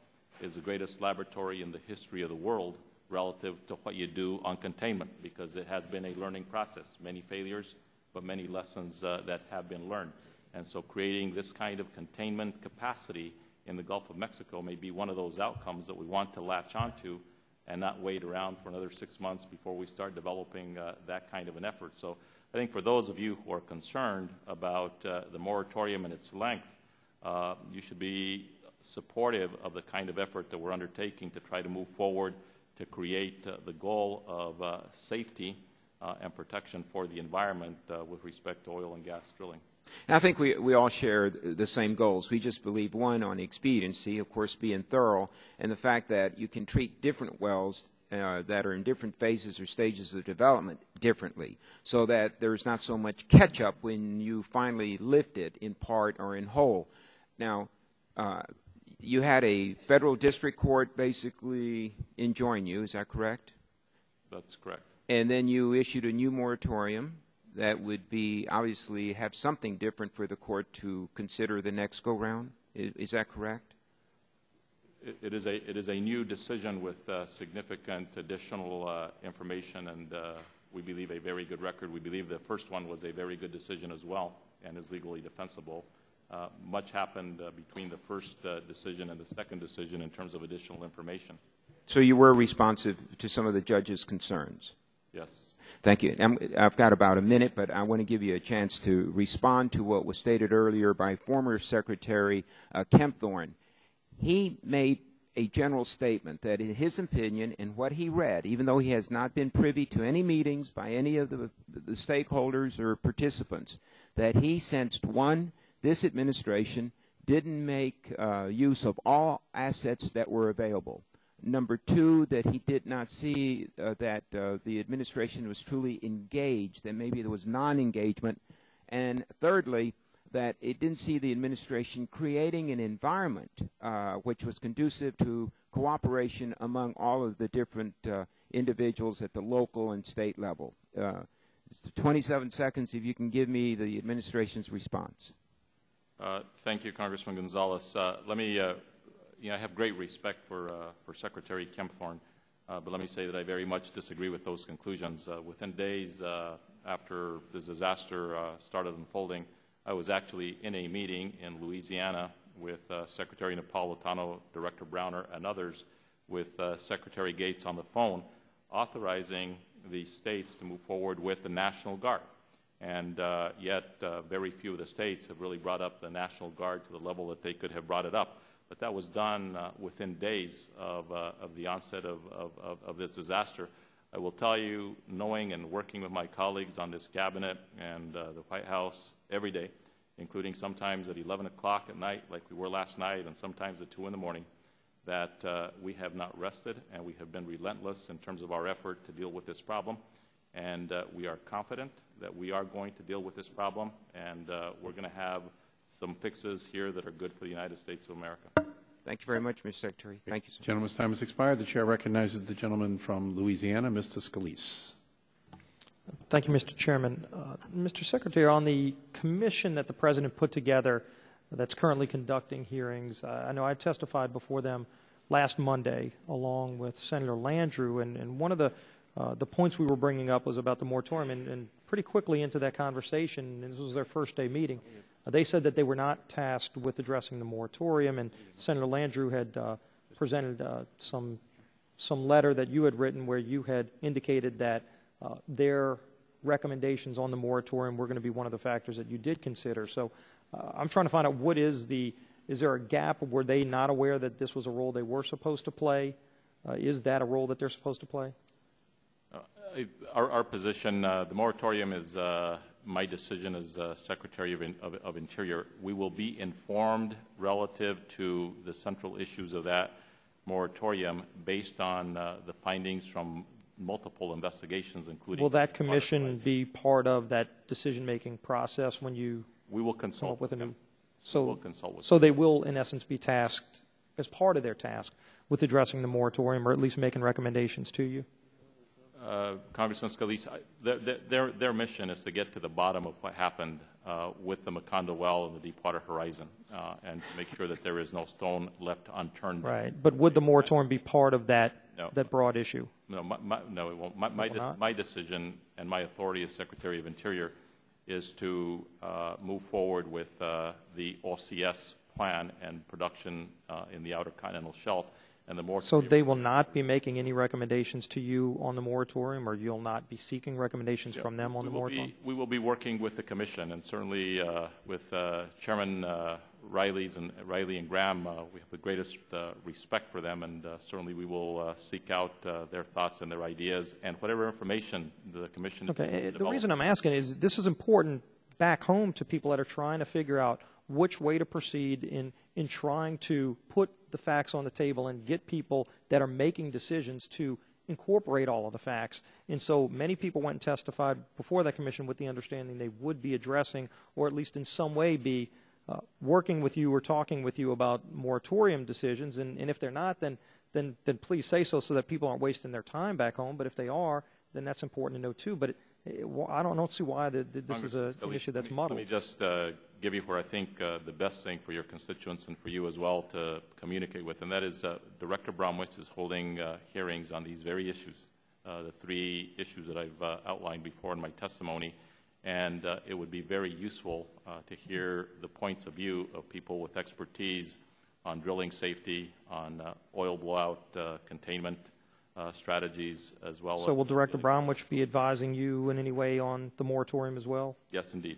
is the greatest laboratory in the history of the world relative to what you do on containment, because it has been a learning process. Many failures, but many lessons that have been learned. And so creating this kind of containment capacity in the Gulf of Mexico may be one of those outcomes that we want to latch onto and not wait around for another 6 months before we start developing that kind of an effort. So I think for those of you who are concerned about the moratorium and its length, you should be supportive of the kind of effort that we're undertaking to try to move forward to create the goal of safety and protection for the environment with respect to oil and gas drilling. I think we all share the same goals. We just believe, one, on expediency, of course, being thorough, and the fact that you can treat different wells that are in different phases or stages of development differently, so that there's not so much catch-up when you finally lift it in part or in whole. Now, you had a federal district court basically enjoin you, is that correct? That's correct. And then you issued a new moratorium that would be obviously have something different for the court to consider the next go-round. Is that correct? It is a new decision with significant additional information, and we believe a very good record. We believe the first one was a very good decision as well and is legally defensible. Much happened between the first decision and the second decision in terms of additional information. So you were responsive to some of the judge's concerns? Yes. Thank you. I've got about a minute, but I want to give you a chance to respond to what was stated earlier by former Secretary Kempthorne. He made a general statement that in his opinion and what he read, even though he has not been privy to any meetings by any of the stakeholders or participants, that he sensed, one, this administration didn't make use of all assets that were available. Number two, that he did not see that the administration was truly engaged, that maybe there was non-engagement. And thirdly, that it didn't see the administration creating an environment which was conducive to cooperation among all of the different individuals at the local and state level. 27 seconds, if you can give me the administration's response. Thank you, Congressman Gonzalez. Let me I have great respect for Secretary Kempthorne, but let me say that I very much disagree with those conclusions. Within days after the disaster started unfolding, I was actually in a meeting in Louisiana with Secretary Napolitano, Director Browner, and others, with Secretary Gates on the phone, authorizing the states to move forward with the National Guard. And yet very few of the states have really brought up the National Guard to the level that they could have brought it up. But that was done within days of the onset of this disaster. I will tell you, knowing and working with my colleagues on this cabinet and the White House every day, including sometimes at 11 o'clock at night like we were last night and sometimes at 2 in the morning, that we have not rested and we have been relentless in terms of our effort to deal with this problem. And we are confident that we are going to deal with this problem, and we're going to have some fixes here that are good for the United States of America. Thank you very much, Mr. Secretary. Thank you, sir. Gentleman's time has expired. The chair recognizes the gentleman from Louisiana, Mr. Scalise. Thank you, Mr. Chairman. Mr. Secretary, on the commission that the President put together that's currently conducting hearings, I know I testified before them last Monday along with Senator Landrieu, and one of the points we were bringing up was about the moratorium, and pretty quickly into that conversation, and this was their first day meeting, they said that they were not tasked with addressing the moratorium, and Senator Landrieu had presented some letter that you had written where you had indicated that their recommendations on the moratorium were going to be one of the factors that you did consider. So I'm trying to find out is there a gap? Were they not aware that this was a role they were supposed to play? Is that a role that they're supposed to play? Our position, the moratorium is my decision as Secretary of Interior. We will be informed relative to the central issues of that moratorium based on the findings from multiple investigations, including... Will that commission be part of that decision-making process when you we will consult come up with a new... we will consult with So they will, in essence, be tasked, as part of their task, with addressing the moratorium, or at least making recommendations to you? Congressman Scalise, their mission is to get to the bottom of what happened with the Macondo well and the Deepwater Horizon, and to make sure that there is no stone left unturned. Right. But would the moratorium be part of that broad issue? No, no, it won't. My decision and my authority as Secretary of Interior is to move forward with the OCS plan and production in the Outer Continental Shelf. And the so they will not be making any recommendations to you on the moratorium, or you'll not be seeking recommendations from them on the moratorium? We will be working with the Commission, and certainly with Chairman Riley and Graham. We have the greatest respect for them, and certainly we will seek out their thoughts and their ideas and whatever information the Commission. Okay. The reason I'm asking is this is important back home to people that are trying to figure out which way to proceed in trying to put the facts on the table and get people that are making decisions to incorporate all of the facts. And so many people went and testified before that commission with the understanding they would be addressing, or at least in some way be working with you or talking with you about moratorium decisions. And if they're not, then please say so that people aren't wasting their time back home. But if they are, then that's important to know too. But I don't see why this is an issue that's muddled. Let me just give you where I think the best thing for your constituents and for you as well to communicate with, and that is Director Bromwich is holding hearings on these very issues, the three issues that I've outlined before in my testimony, and it would be very useful to hear the points of view of people with expertise on drilling safety, on oil blowout containment strategies, as well. So will Director Bromwich be advising you in any way on the moratorium as well? Yes, indeed.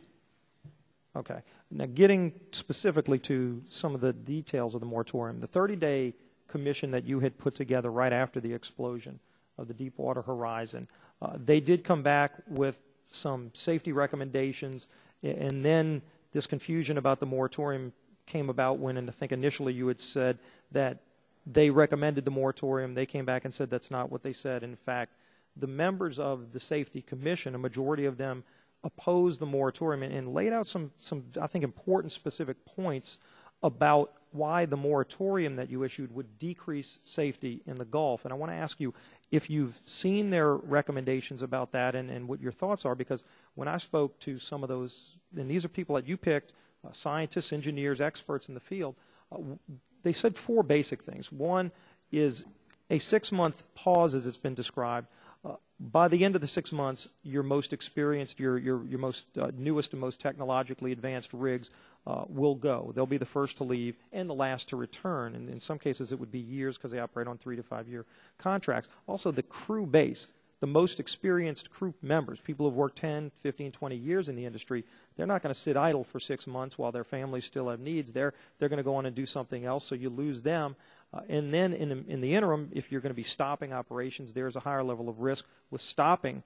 Okay. Now, getting specifically to some of the details of the moratorium, the 30-day commission that you had put together right after the explosion of the Deepwater Horizon, they did come back with some safety recommendations, and then this confusion about the moratorium came about when, and I think initially you had said that they recommended the moratorium. They came back and said that's not what they said. In fact, the members of the Safety Commission, a majority of them, opposed the moratorium and laid out some I think, important specific points about why the moratorium that you issued would decrease safety in the Gulf. And I want to ask you if you've seen their recommendations about that and what your thoughts are, because when I spoke to some of those, and these are people that you picked, scientists, engineers, experts in the field, they said four basic things. One is a 6-month pause, as it's been described. By the end of the 6 months, your most experienced, your most newest and most technologically advanced rigs will go. They'll be the first to leave and the last to return. And in some cases, it would be years because they operate on 3 to 5 year contracts. Also, the crew base, the most experienced crew members, people who've worked 10, 15, 20 years in the industry, they're not going to sit idle for 6 months while their families still have needs. They're going to go on and do something else, so you lose them. And then in the interim, if you're going to be stopping operations, there's a higher level of risk with stopping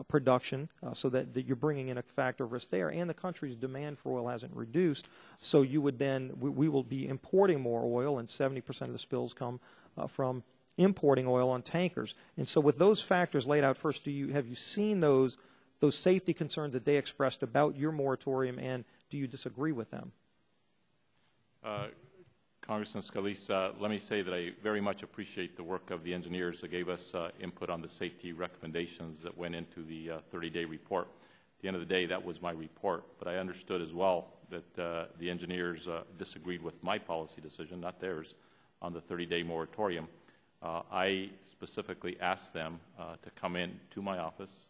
production, so that you're bringing in a factor of risk there. And the country's demand for oil hasn't reduced, so you would then, we will be importing more oil, and 70% of the spills come from importing oil on tankers. And so with those factors laid out first, have you seen those safety concerns that they expressed about your moratorium, and do you disagree with them? Congressman Scalise, let me say that I very much appreciate the work of the engineers that gave us input on the safety recommendations that went into the 30-day report. At the end of the day, that was my report, but I understood as well that the engineers disagreed with my policy decision, not theirs, on the 30-day moratorium. I specifically asked them to come in to my office,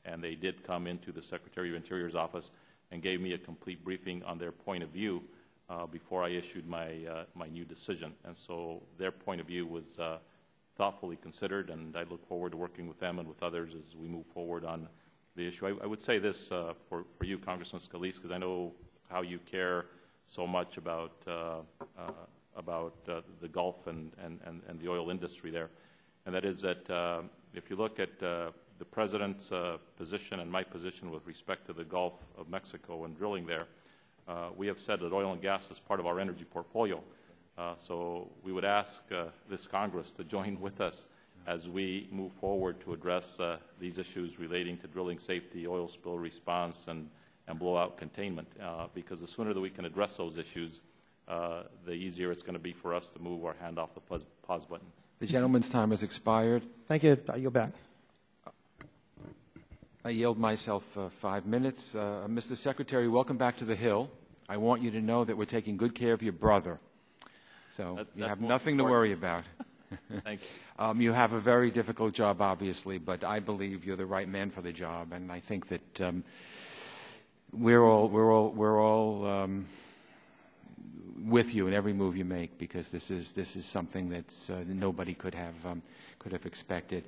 and they did come into the Secretary of Interior's office and gave me a complete briefing on their point of view before I issued my new decision. And so their point of view was thoughtfully considered, and I look forward to working with them and with others as we move forward on the issue. I would say this for you, Congressman Scalise, because I know how you care so much about the Gulf and the oil industry there, and that is that if you look at the President's position and my position with respect to the Gulf of Mexico and drilling there, we have said that oil and gas is part of our energy portfolio. So we would ask this Congress to join with us as we move forward to address these issues relating to drilling safety, oil spill response, and and blowout containment, because the sooner that we can address those issues, the easier it's going to be for us to move our hand off the pause button. The gentleman's time has expired. Thank you. I yield back. I yield myself 5 minutes. Mr. Secretary, welcome back to the Hill. I want you to know that we're taking good care of your brother. So you have nothing to worry about. Thank you. You have a very difficult job, obviously, but I believe you're the right man for the job, and I think that we're all with you in every move you make, because this is something that nobody could have expected.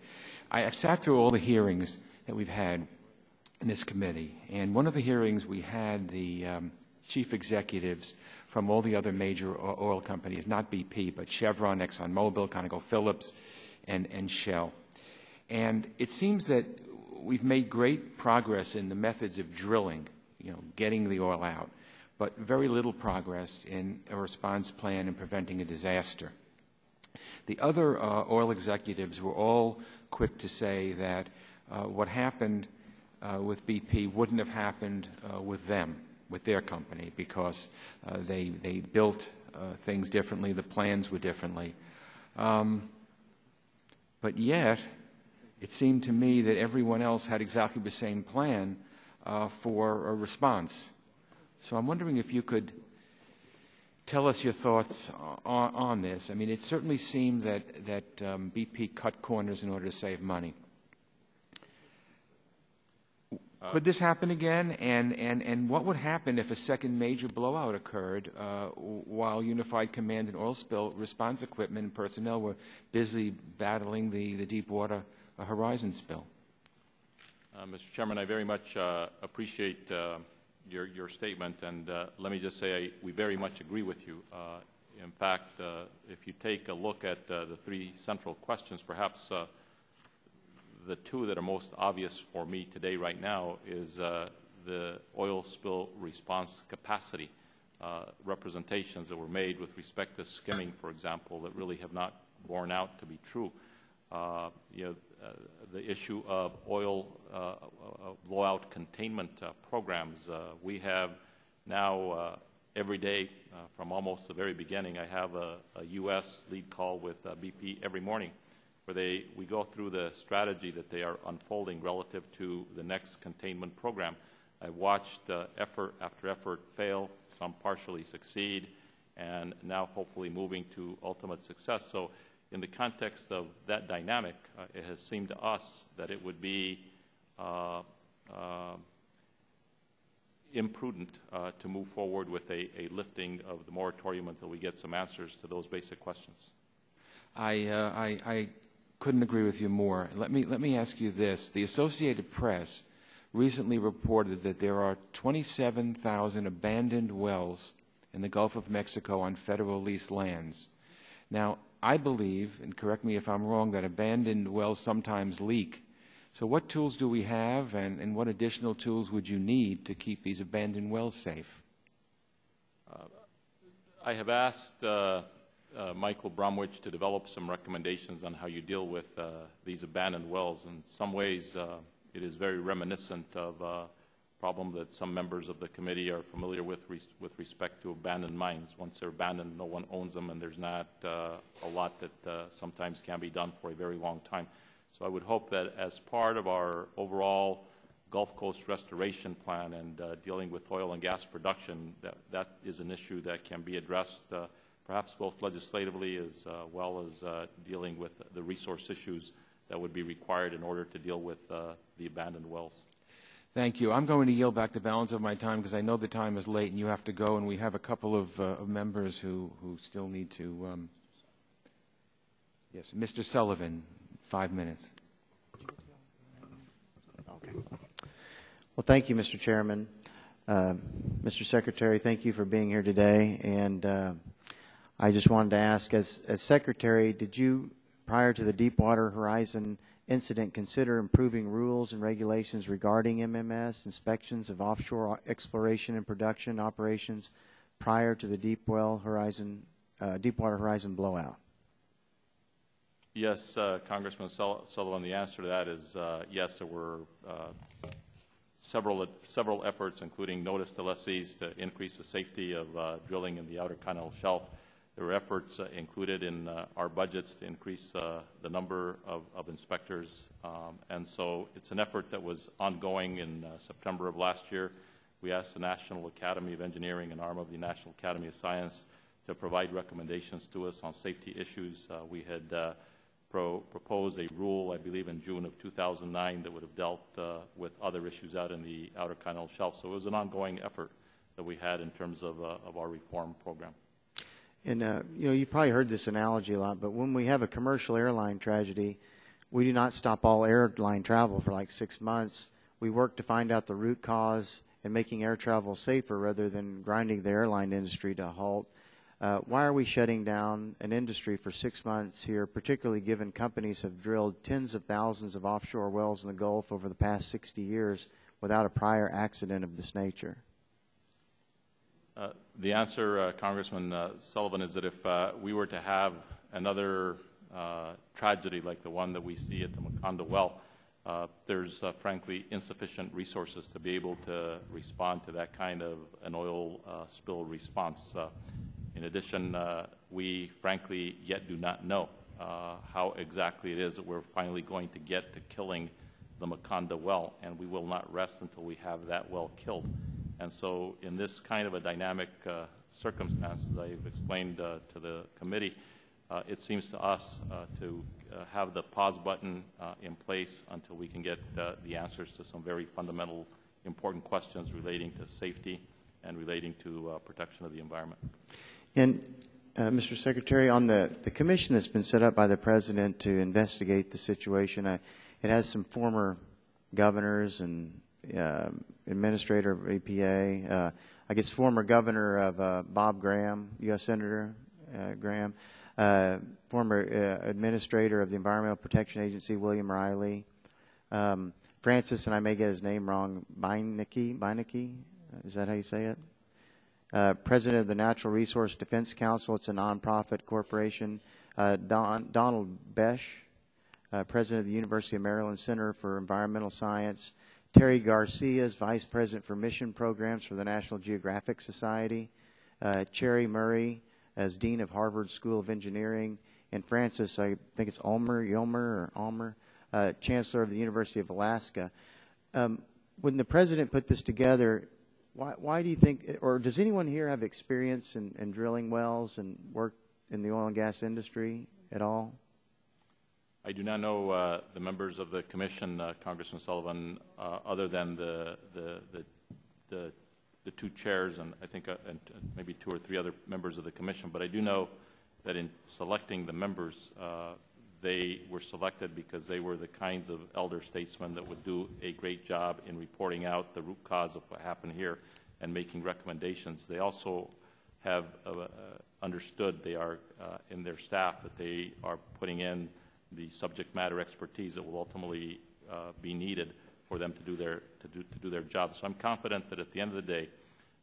I have sat through all the hearings that we've had in this committee, and one of the hearings we had the chief executives from all the other major oil companies, not BP, but Chevron, ExxonMobil, ConocoPhillips, and Shell. And it seems that we've made great progress in the methods of drilling, getting the oil out, but very little progress in a response plan and preventing a disaster. The other oil executives were all quick to say that what happened with BP wouldn't have happened with them, with their company, because they built things differently, the plans were differently. But yet, it seemed to me that everyone else had exactly the same plan for a response. So I'm wondering if you could tell us your thoughts on this. I mean, it certainly seemed that BP cut corners in order to save money. Could this happen again? And what would happen if a second major blowout occurred while Unified Command and oil spill response equipment and personnel were busy battling the Deepwater Horizon spill? Mr. Chairman, I very much appreciate your statement, and let me just say we very much agree with you. In fact, if you take a look at the three central questions, perhaps the two that are most obvious for me today right now is the oil spill response capacity. Representations that were made with respect to skimming, for example, that really have not borne out to be true. The issue of oil blowout containment programs. We have now every day from almost the very beginning, I have a U.S. lead call with BP every morning, where we go through the strategy that they are unfolding relative to the next containment program. I've watched effort after effort fail, some partially succeed, and now hopefully moving to ultimate success. So in the context of that dynamic, it has seemed to us that it would be imprudent to move forward with a lifting of the moratorium until we get some answers to those basic questions. I couldn't agree with you more. Let me ask you this. The Associated Press recently reported that there are 27,000 abandoned wells in the Gulf of Mexico on federal leased lands. Now, I believe, and correct me if I'm wrong, that abandoned wells sometimes leak. So what tools do we have, and what additional tools would you need to keep these abandoned wells safe? I have asked Michael Bromwich to develop some recommendations on how you deal with these abandoned wells. In some ways, it is very reminiscent of a problem that some members of the committee are familiar with respect to abandoned mines. Once they're abandoned, no one owns them, and there's not a lot that sometimes can be done for a very long time. So I would hope that as part of our overall Gulf Coast restoration plan and dealing with oil and gas production, that is an issue that can be addressed perhaps both legislatively as well as dealing with the resource issues that would be required in order to deal with the abandoned wells. Thank you. I'm going to yield back the balance of my time because I know the time is late and you have to go, and we have a couple of members who still need to. Yes, Mr. Sullivan, 5 minutes. Okay. Well, thank you, Mr. Chairman. Mr. Secretary, thank you for being here today. And I just wanted to ask, as Secretary, did you, prior to the Deepwater Horizon incident, consider improving rules and regulations regarding MMS, inspections of offshore exploration and production operations prior to the Deepwater Horizon blowout? Yes, Congressman Sullivan, the answer to that is yes. There were several efforts, including notice to lessees to increase the safety of drilling in the Outer Continental Shelf. There were efforts included in our budgets to increase the number of inspectors, and so it's an effort that was ongoing. In September of last year, we asked the National Academy of Engineering, an arm of the National Academy of Science, to provide recommendations to us on safety issues. We had proposed a rule, I believe, in June of 2009 that would have dealt with other issues out in the Outer Continental Shelf. So it was an ongoing effort that we had in terms of our reform program. And, you know, you've probably heard this analogy a lot, but when we have a commercial airline tragedy, we do not stop all airline travel for like 6 months. We work to find out the root cause and making air travel safer rather than grinding the airline industry to a halt. Why are we shutting down an industry for 6 months here, particularly given companies have drilled tens of thousands of offshore wells in the Gulf over the past 60 years without a prior accident of this nature? The answer, Congressman Sullivan, is that if we were to have another tragedy like the one that we see at the Macondo well, there's frankly insufficient resources to be able to respond to that kind of an oil spill response. In addition, we frankly yet do not know how exactly it is that we're finally going to get to killing the Macondo well, and we will not rest until we have that well killed. And so in this kind of a dynamic circumstance, as I've explained to the committee, it seems to us to have the pause button in place until we can get the answers to some very fundamental, important questions relating to safety and relating to protection of the environment. And, Mr. Secretary, on the commission that's been set up by the President to investigate the situation, it has some former governors and administrator of EPA, I guess former governor of Bob Graham, U.S. Senator Graham, former administrator of the Environmental Protection Agency, William Riley, Francis, and I may get his name wrong, Beinecke, is that how you say it? President of the Natural Resource Defense Council, it's a nonprofit corporation, Donald Besch, President of the University of Maryland Center for Environmental Science, Terry Garcia is Vice President for Mission Programs for the National Geographic Society, Cherry Murray as Dean of Harvard School of Engineering, and Francis, I think it's Ulmer, Chancellor of the University of Alaska. When the President put this together, why do you think, or does anyone here have experience in drilling wells and work in the oil and gas industry at all? I do not know the members of the commission, Congressman Sullivan, other than the two chairs and I think and maybe 2 or 3 other members of the commission. But I do know that in selecting the members, they were selected because they were the kinds of elder statesmen that would do a great job in reporting out the root cause of what happened here and making recommendations. They also have understood, they are in their staff, that they are putting in the subject matter expertise that will ultimately be needed for them to do their job. So I'm confident that at the end of the day,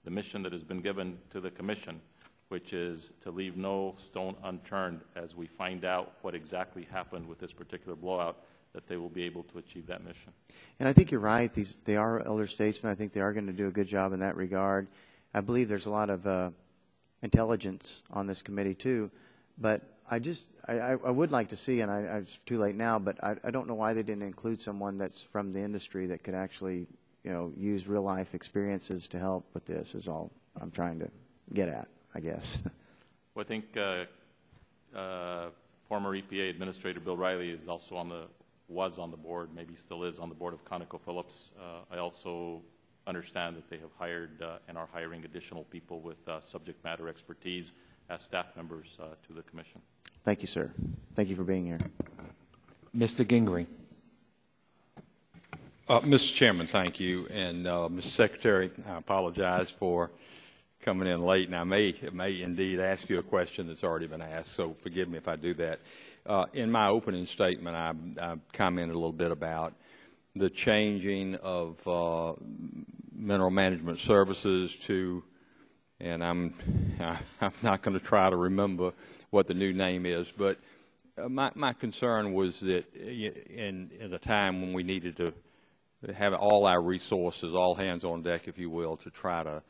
the mission that has been given to the commission, which is to leave no stone unturned as we find out what exactly happened with this particular blowout, that they will be able to achieve that mission. And I think you're right. They are elder statesmen. I think they are going to do a good job in that regard. I believe there's a lot of intelligence on this committee too. But I would like to see, and it's too late now, but I don't know why they didn't include someone that's from the industry that could actually, use real life experiences to help with this. Is all I'm trying to get at, I guess. Well, I think former EPA Administrator Bill Riley was on the board, maybe still is on the board of ConocoPhillips. I also understand that they have hired and are hiring additional people with subject matter expertise as staff members to the commission. Thank you, sir. Thank you for being here. Mr. Gingrey. Mr. Chairman, thank you. And Mr. Secretary, I apologize for coming in late, and I may indeed ask you a question that's already been asked, so forgive me if I do that. In my opening statement, I commented a little bit about the changing of mineral management services to, and I'm not going to try to remember what the new name is, but my concern was that in a time when we needed to have all our resources, all hands on deck, if you will, to try to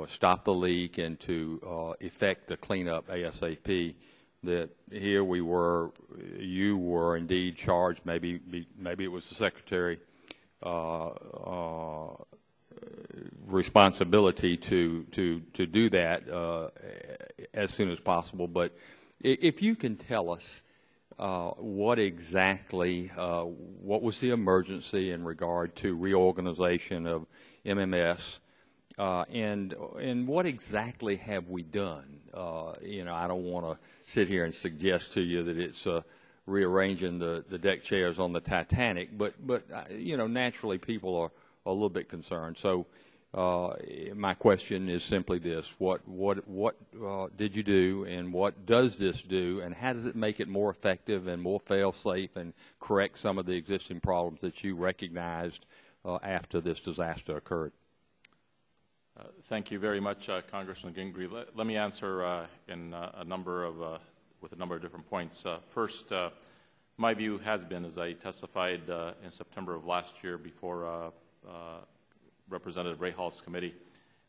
stop the leak and to effect the cleanup ASAP. That here we were, you were indeed charged. Maybe it was the Secretary responsibility to do that as soon as possible. But if you can tell us what exactly, what was the emergency in regard to reorganization of MMS, and what exactly have we done? I don't want to sit here and suggest to you that it's rearranging the deck chairs on the Titanic, but naturally people are a little bit concerned. So my question is simply this: what did you do, and what does this do, and how does it make it more effective and more fail-safe and correct some of the existing problems that you recognized after this disaster occurred? Thank you very much, Congressman Gingrey. Let me answer with a number of different points. First, my view has been, as I testified in September of last year before Representative Ray Hall's committee,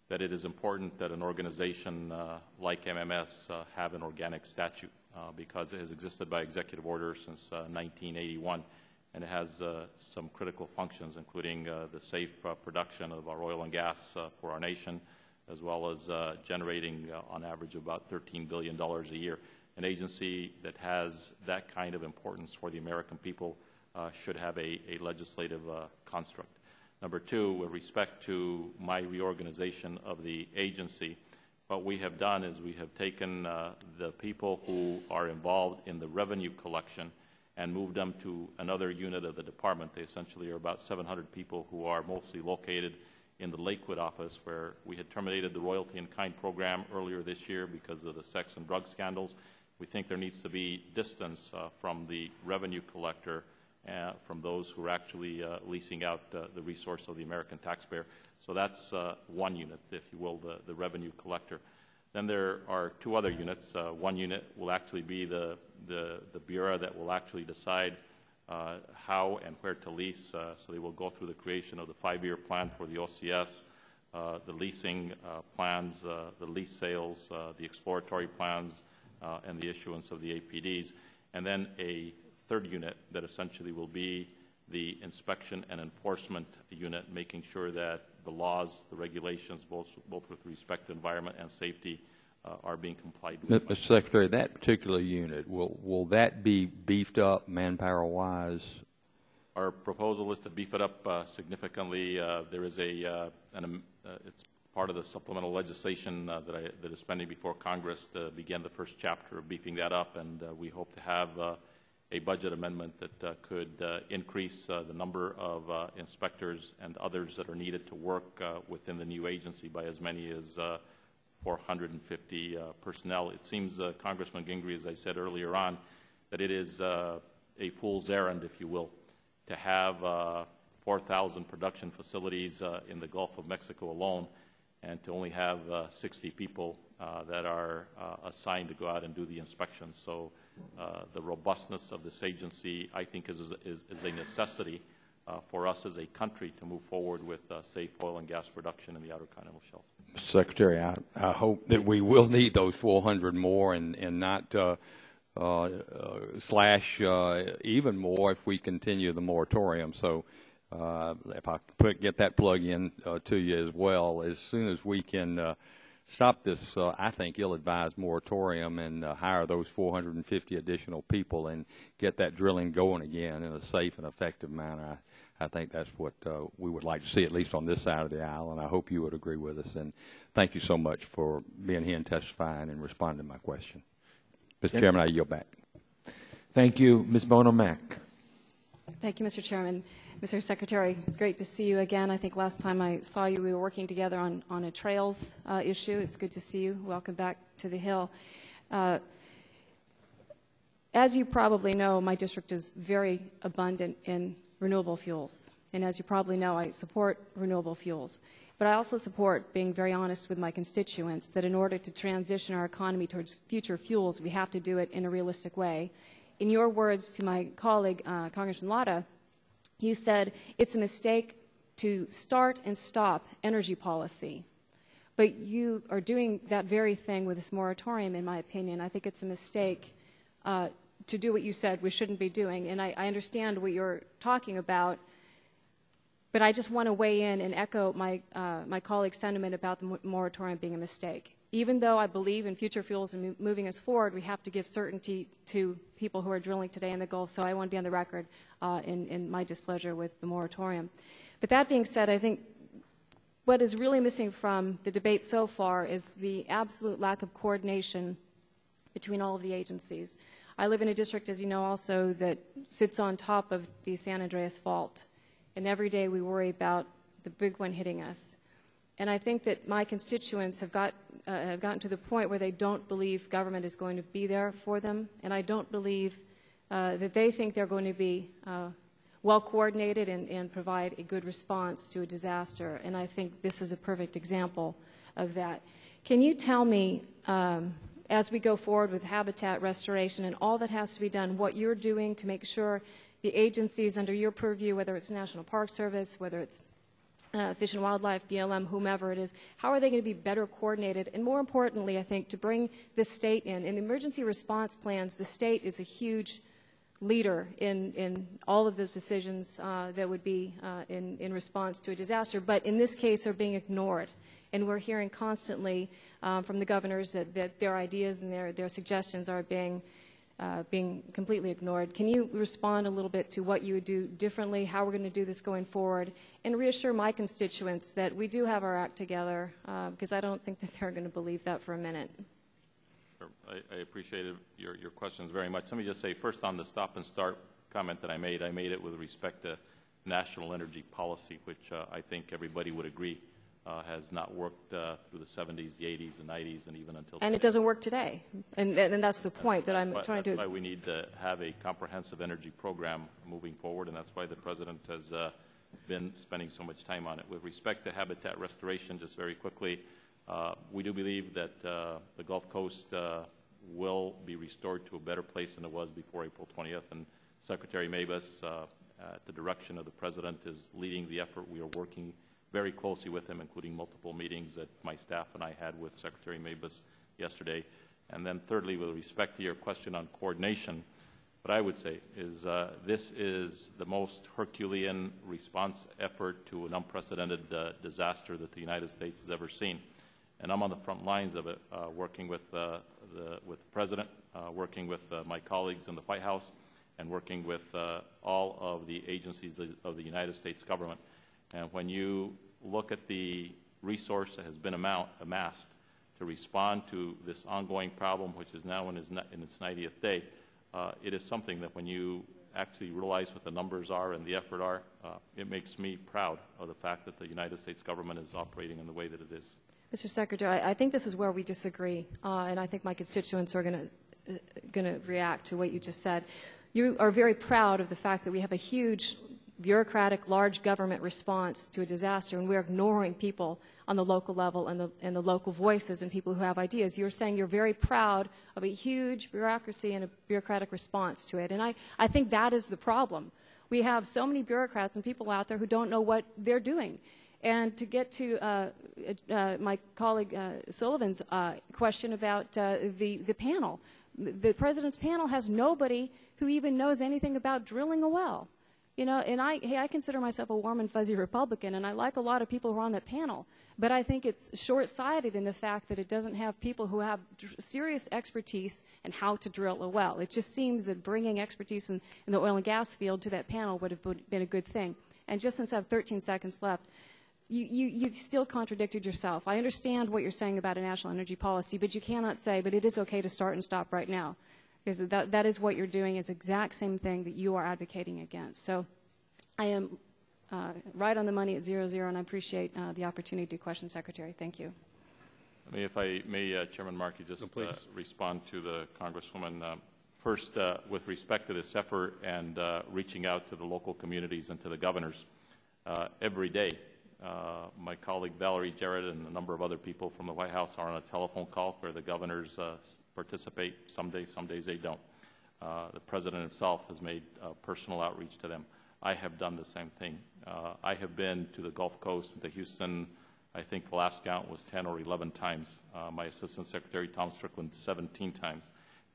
that it is important that an organization like MMS have an organic statute because it has existed by executive order since 1981. And it has some critical functions, including the safe production of our oil and gas for our nation, as well as generating, on average, about $13 billion a year. An agency that has that kind of importance for the American people should have a legislative construct. Number two, with respect to my reorganization of the agency, what we have done is we have taken the people who are involved in the revenue collection and moved them to another unit of the department. They essentially are about 700 people who are mostly located in the Lakewood office, where we had terminated the royalty in kind program earlier this year because of the sex and drug scandals. We think there needs to be distance from the revenue collector, from those who are actually leasing out the resource of the American taxpayer. So that's one unit, if you will, the revenue collector. Then there are two other units. One unit will actually be the bureau that will actually decide how and where to lease. So they will go through the creation of the 5-year plan for the OCS, the leasing plans, the lease sales, the exploratory plans, and the issuance of the APDs. And then a third unit that essentially will be the inspection and enforcement unit, making sure that the laws, the regulations, both with respect to environment and safety, are being complied with. Mr. Secretary, that particular unit, will that be beefed up manpower-wise? Our proposal is to beef it up significantly. There is it's part of the supplemental legislation that is pending before Congress to begin the first chapter of beefing that up, and we hope to have a budget amendment that could increase the number of inspectors and others that are needed to work within the new agency by as many as 450 personnel. It seems, Congressman Gingrey, as I said earlier on, that it is a fool's errand, if you will, to have 4,000 production facilities in the Gulf of Mexico alone, and to only have 60 people that are assigned to go out and do the inspections. So the robustness of this agency, I think, is a necessity for us as a country to move forward with safe oil and gas production in the Outer Continental Shelf. Mr. Secretary, I hope that we will need those 400 more and not slash even more if we continue the moratorium. So if I get that plug in to you as well, as soon as we can stop this, I think, ill-advised moratorium and hire those 450 additional people and get that drilling going again in a safe and effective manner, I think that's what we would like to see, at least on this side of the aisle, and I hope you would agree with us. And thank you so much for being here and testifying and responding to my question. Mr. Chairman, I yield back. Thank you. Ms. Bono-Mack. Thank you, Mr. Chairman. Mr. Secretary, it's great to see you again. I think last time I saw you, we were working together on a trails issue. It's good to see you. Welcome back to the Hill. As you probably know, my district is very abundant in renewable fuels. And as you probably know, I support renewable fuels. But I also support being very honest with my constituents that in order to transition our economy towards future fuels, we have to do it in a realistic way. In your words to my colleague, Congressman Latta, You said it's a mistake to start and stop energy policy. But you are doing that very thing with this moratorium, in my opinion. I think it's a mistake to do what you said we shouldn't be doing. And I understand what you're talking about, but I just want to weigh in and echo my colleague's sentiment about the moratorium being a mistake. Even though I believe in future fuels and moving us forward, we have to give certainty to people who are drilling today in the Gulf. So I want to be on the record in my displeasure with the moratorium. But that being said, I think what is really missing from the debate so far is the absolute lack of coordination between all of the agencies. I live in a district, as you know, also that sits on top of the San Andreas Fault. And every day we worry about the big one hitting us. And I think that my constituents have gotten to the point where they don't believe government is going to be there for them. And I don't believe that they think they're going to be well coordinated and provide a good response to a disaster. And I think this is a perfect example of that. Can you tell me, as we go forward with habitat restoration and all that has to be done, what you're doing to make sure the agencies under your purview, whether it's National Park Service, whether it's Fish and Wildlife, BLM, whomever it is, how are they going to be better coordinated? And more importantly, I think, to bring the state in the emergency response plans, the state is a huge leader in all of those decisions that would be in response to a disaster. But in this case, they're being ignored. And we're hearing constantly from the governors that their ideas and their suggestions are being completely ignored. Can you respond a little bit to what you would do differently, how we're going to do this going forward, and reassure my constituents that we do have our act together, because I don't think that they're going to believe that for a minute. Sure. I appreciated your questions very much. Let me just say, first on the stop and start comment that I made it with respect to national energy policy, which I think everybody would agree has not worked through the 70s, the 80s, the 90s, and even until today. And it doesn't work today. And that's the point that I'm trying to do. That's why we need to have a comprehensive energy program moving forward, and that's why the President has been spending so much time on it. With respect to habitat restoration, just very quickly, we do believe that the Gulf Coast will be restored to a better place than it was before April 20th, and Secretary Mabus, at the direction of the President, is leading the effort. We are working very closely with him, including multiple meetings that my staff and I had with Secretary Mabus yesterday. And then thirdly, with respect to your question on coordination, what I would say is this is the most Herculean response effort to an unprecedented disaster that the United States has ever seen. And I'm on the front lines of it, working with the President, working with my colleagues in the White House, and working with all of the agencies of the United States government. And when you look at the resource that has been amassed to respond to this ongoing problem, which is now in its 90th day, it is something that when you actually realize what the numbers are and the effort are, it makes me proud of the fact that the United States government is operating in the way that it is. Mr. Secretary, I think this is where we disagree, and I think my constituents are going to react to what you just said. You are very proud of the fact that we have a huge bureaucratic, large government response to a disaster, and we're ignoring people on the local level and the local voices and people who have ideas. You're saying you're very proud of a huge bureaucracy and a bureaucratic response to it, and I think that is the problem. We have so many bureaucrats and people out there who don't know what they're doing. And to get to my colleague Sullivan's question about the panel, the President's panel has nobody who even knows anything about drilling a well. You know, and I consider myself a warm and fuzzy Republican, and I like a lot of people who are on that panel. But I think it's short-sighted in the fact that it doesn't have people who have serious expertise in how to drill a well. It just seems that bringing expertise in the oil and gas field to that panel would have been a good thing. And just since I have 13 seconds left, you've still contradicted yourself. I understand what you're saying about a national energy policy, but you cannot say, but it is okay to start and stop right now. Because that is what you're doing, is the exact same thing that you are advocating against. So I am right on the money at 0-0, and I appreciate the opportunity to question Secretary. Thank you. I mean, if I may, Chairman Markey, just respond to the Congresswoman. First, with respect to this effort and reaching out to the local communities and to the governors, every day, my colleague Valerie Jarrett and a number of other people from the White House are on a telephone call where the governors participate. Some days they don't. The President himself has made personal outreach to them. I have done the same thing. I have been to the Gulf Coast, to Houston. I think the last count was 10 or 11 times. My Assistant Secretary, Tom Strickland, 17 times.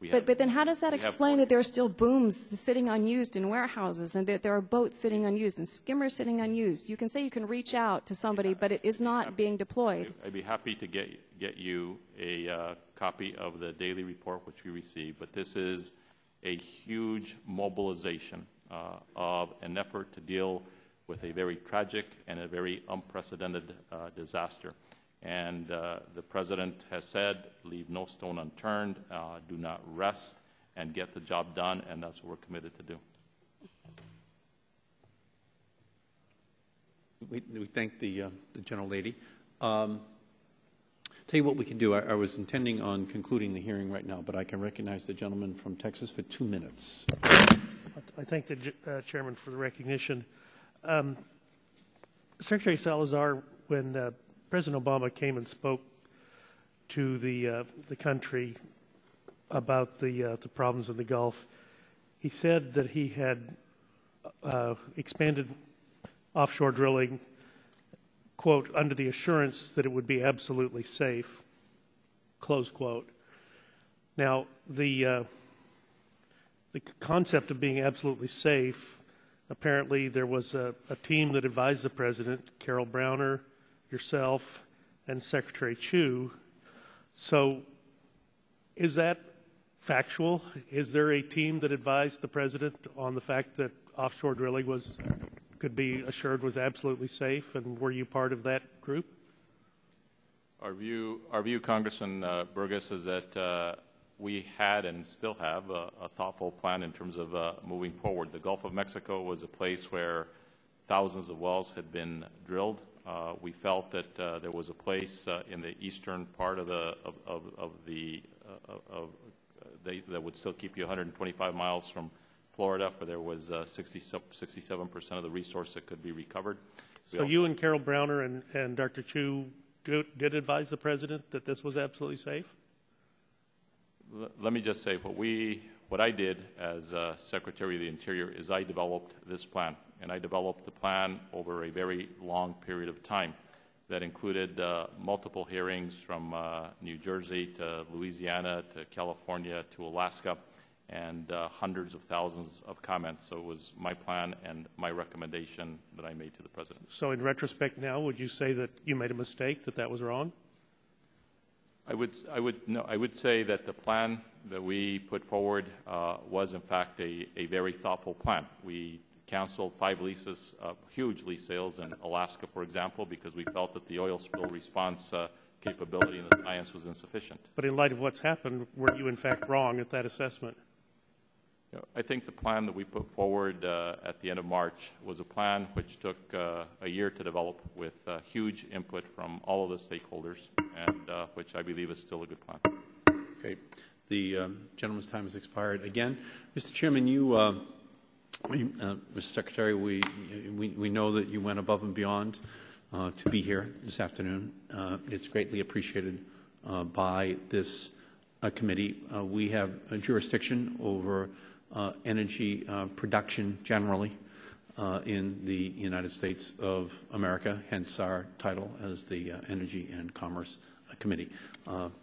But then how does that explain that there are still booms sitting unused in warehouses and that there are boats sitting unused and skimmers sitting unused? You can say you can reach out to somebody, but it is not being deployed. I'd be happy to get you a copy of the daily report which we received, but this is a huge mobilization of an effort to deal with a very tragic and a very unprecedented disaster. And the President has said, leave no stone unturned, do not rest, and get the job done, and that's what we're committed to do. We thank the gentlelady. Tell you what we can do. I was intending on concluding the hearing right now, but I can recognize the gentleman from Texas for 2 minutes. I thank the Chairman for the recognition. Secretary Salazar, when President Obama came and spoke to the country about the problems in the Gulf, he said that he had expanded offshore drilling, quote, under the assurance that it would be absolutely safe, close quote. Now, the concept of being absolutely safe, apparently there was a team that advised the President, Carol Browner, yourself, and Secretary Chu. So is that factual? Is there a team that advised the President on the fact that offshore drilling could be assured was absolutely safe, and were you part of that group? Our view, Congressman Burgess, is that we had and still have a thoughtful plan in terms of moving forward. The Gulf of Mexico was a place where thousands of wells had been drilled. We felt that there was a place in the eastern part of that would still keep you 125 miles from Florida, where there was 67% of the resource that could be recovered. So you and Carol Browner and Dr. Chu did advise the President that this was absolutely safe? Let me just say, what I did as Secretary of the Interior is I developed this plan, and I developed the plan over a very long period of time that included multiple hearings from New Jersey to Louisiana to California to Alaska, and hundreds of thousands of comments. So it was my plan and my recommendation that I made to the President. So in retrospect now, would you say that you made a mistake, that was wrong? I would say that the plan that we put forward was in fact a very thoughtful plan. We canceled 5 leases, huge lease sales in Alaska, for example, because we felt that the oil spill response capability in the science was insufficient. But in light of what's happened, were you in fact wrong at that assessment? I think the plan that we put forward at the end of March was a plan which took a year to develop with huge input from all of the stakeholders, and which I believe is still a good plan. Okay. The gentleman's time has expired. Again, Mr. Chairman, Mr. Secretary, we know that you went above and beyond to be here this afternoon. It's greatly appreciated by this committee. We have a jurisdiction over energy production generally in the United States of America, hence our title as the Energy and Commerce Committee.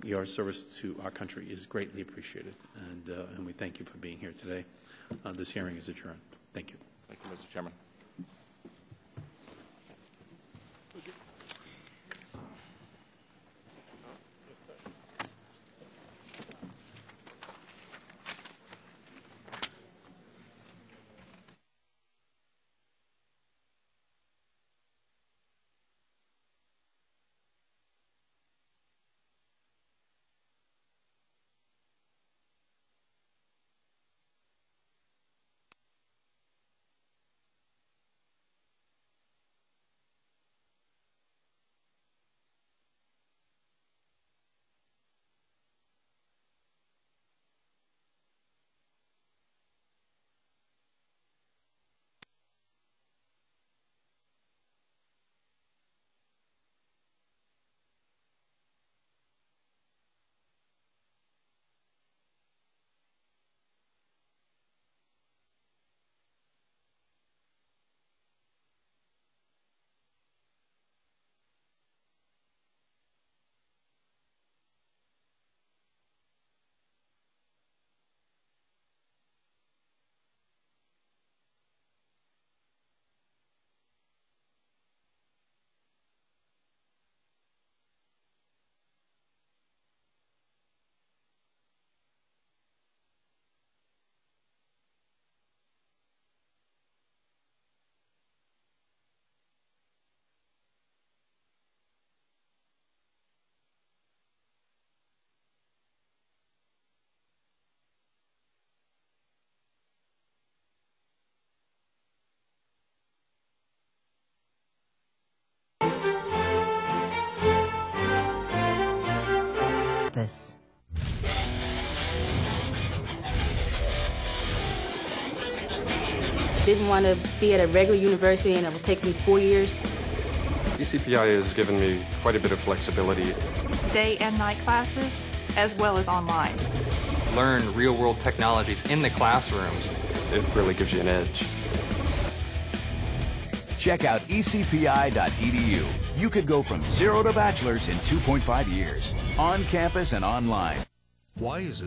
Your service to our country is greatly appreciated, and we thank you for being here today. This hearing is adjourned. Thank you. Thank you, Mr. Chairman. Office. Didn't want to be at a regular university and it will take me 4 years. ECPI has given me quite a bit of flexibility. Day and night classes, as well as online. Learn real-world technologies in the classrooms. It really gives you an edge. Check out ecpi.edu. You could go from 0 to bachelor's in 2.5 years, on campus and online. Why is it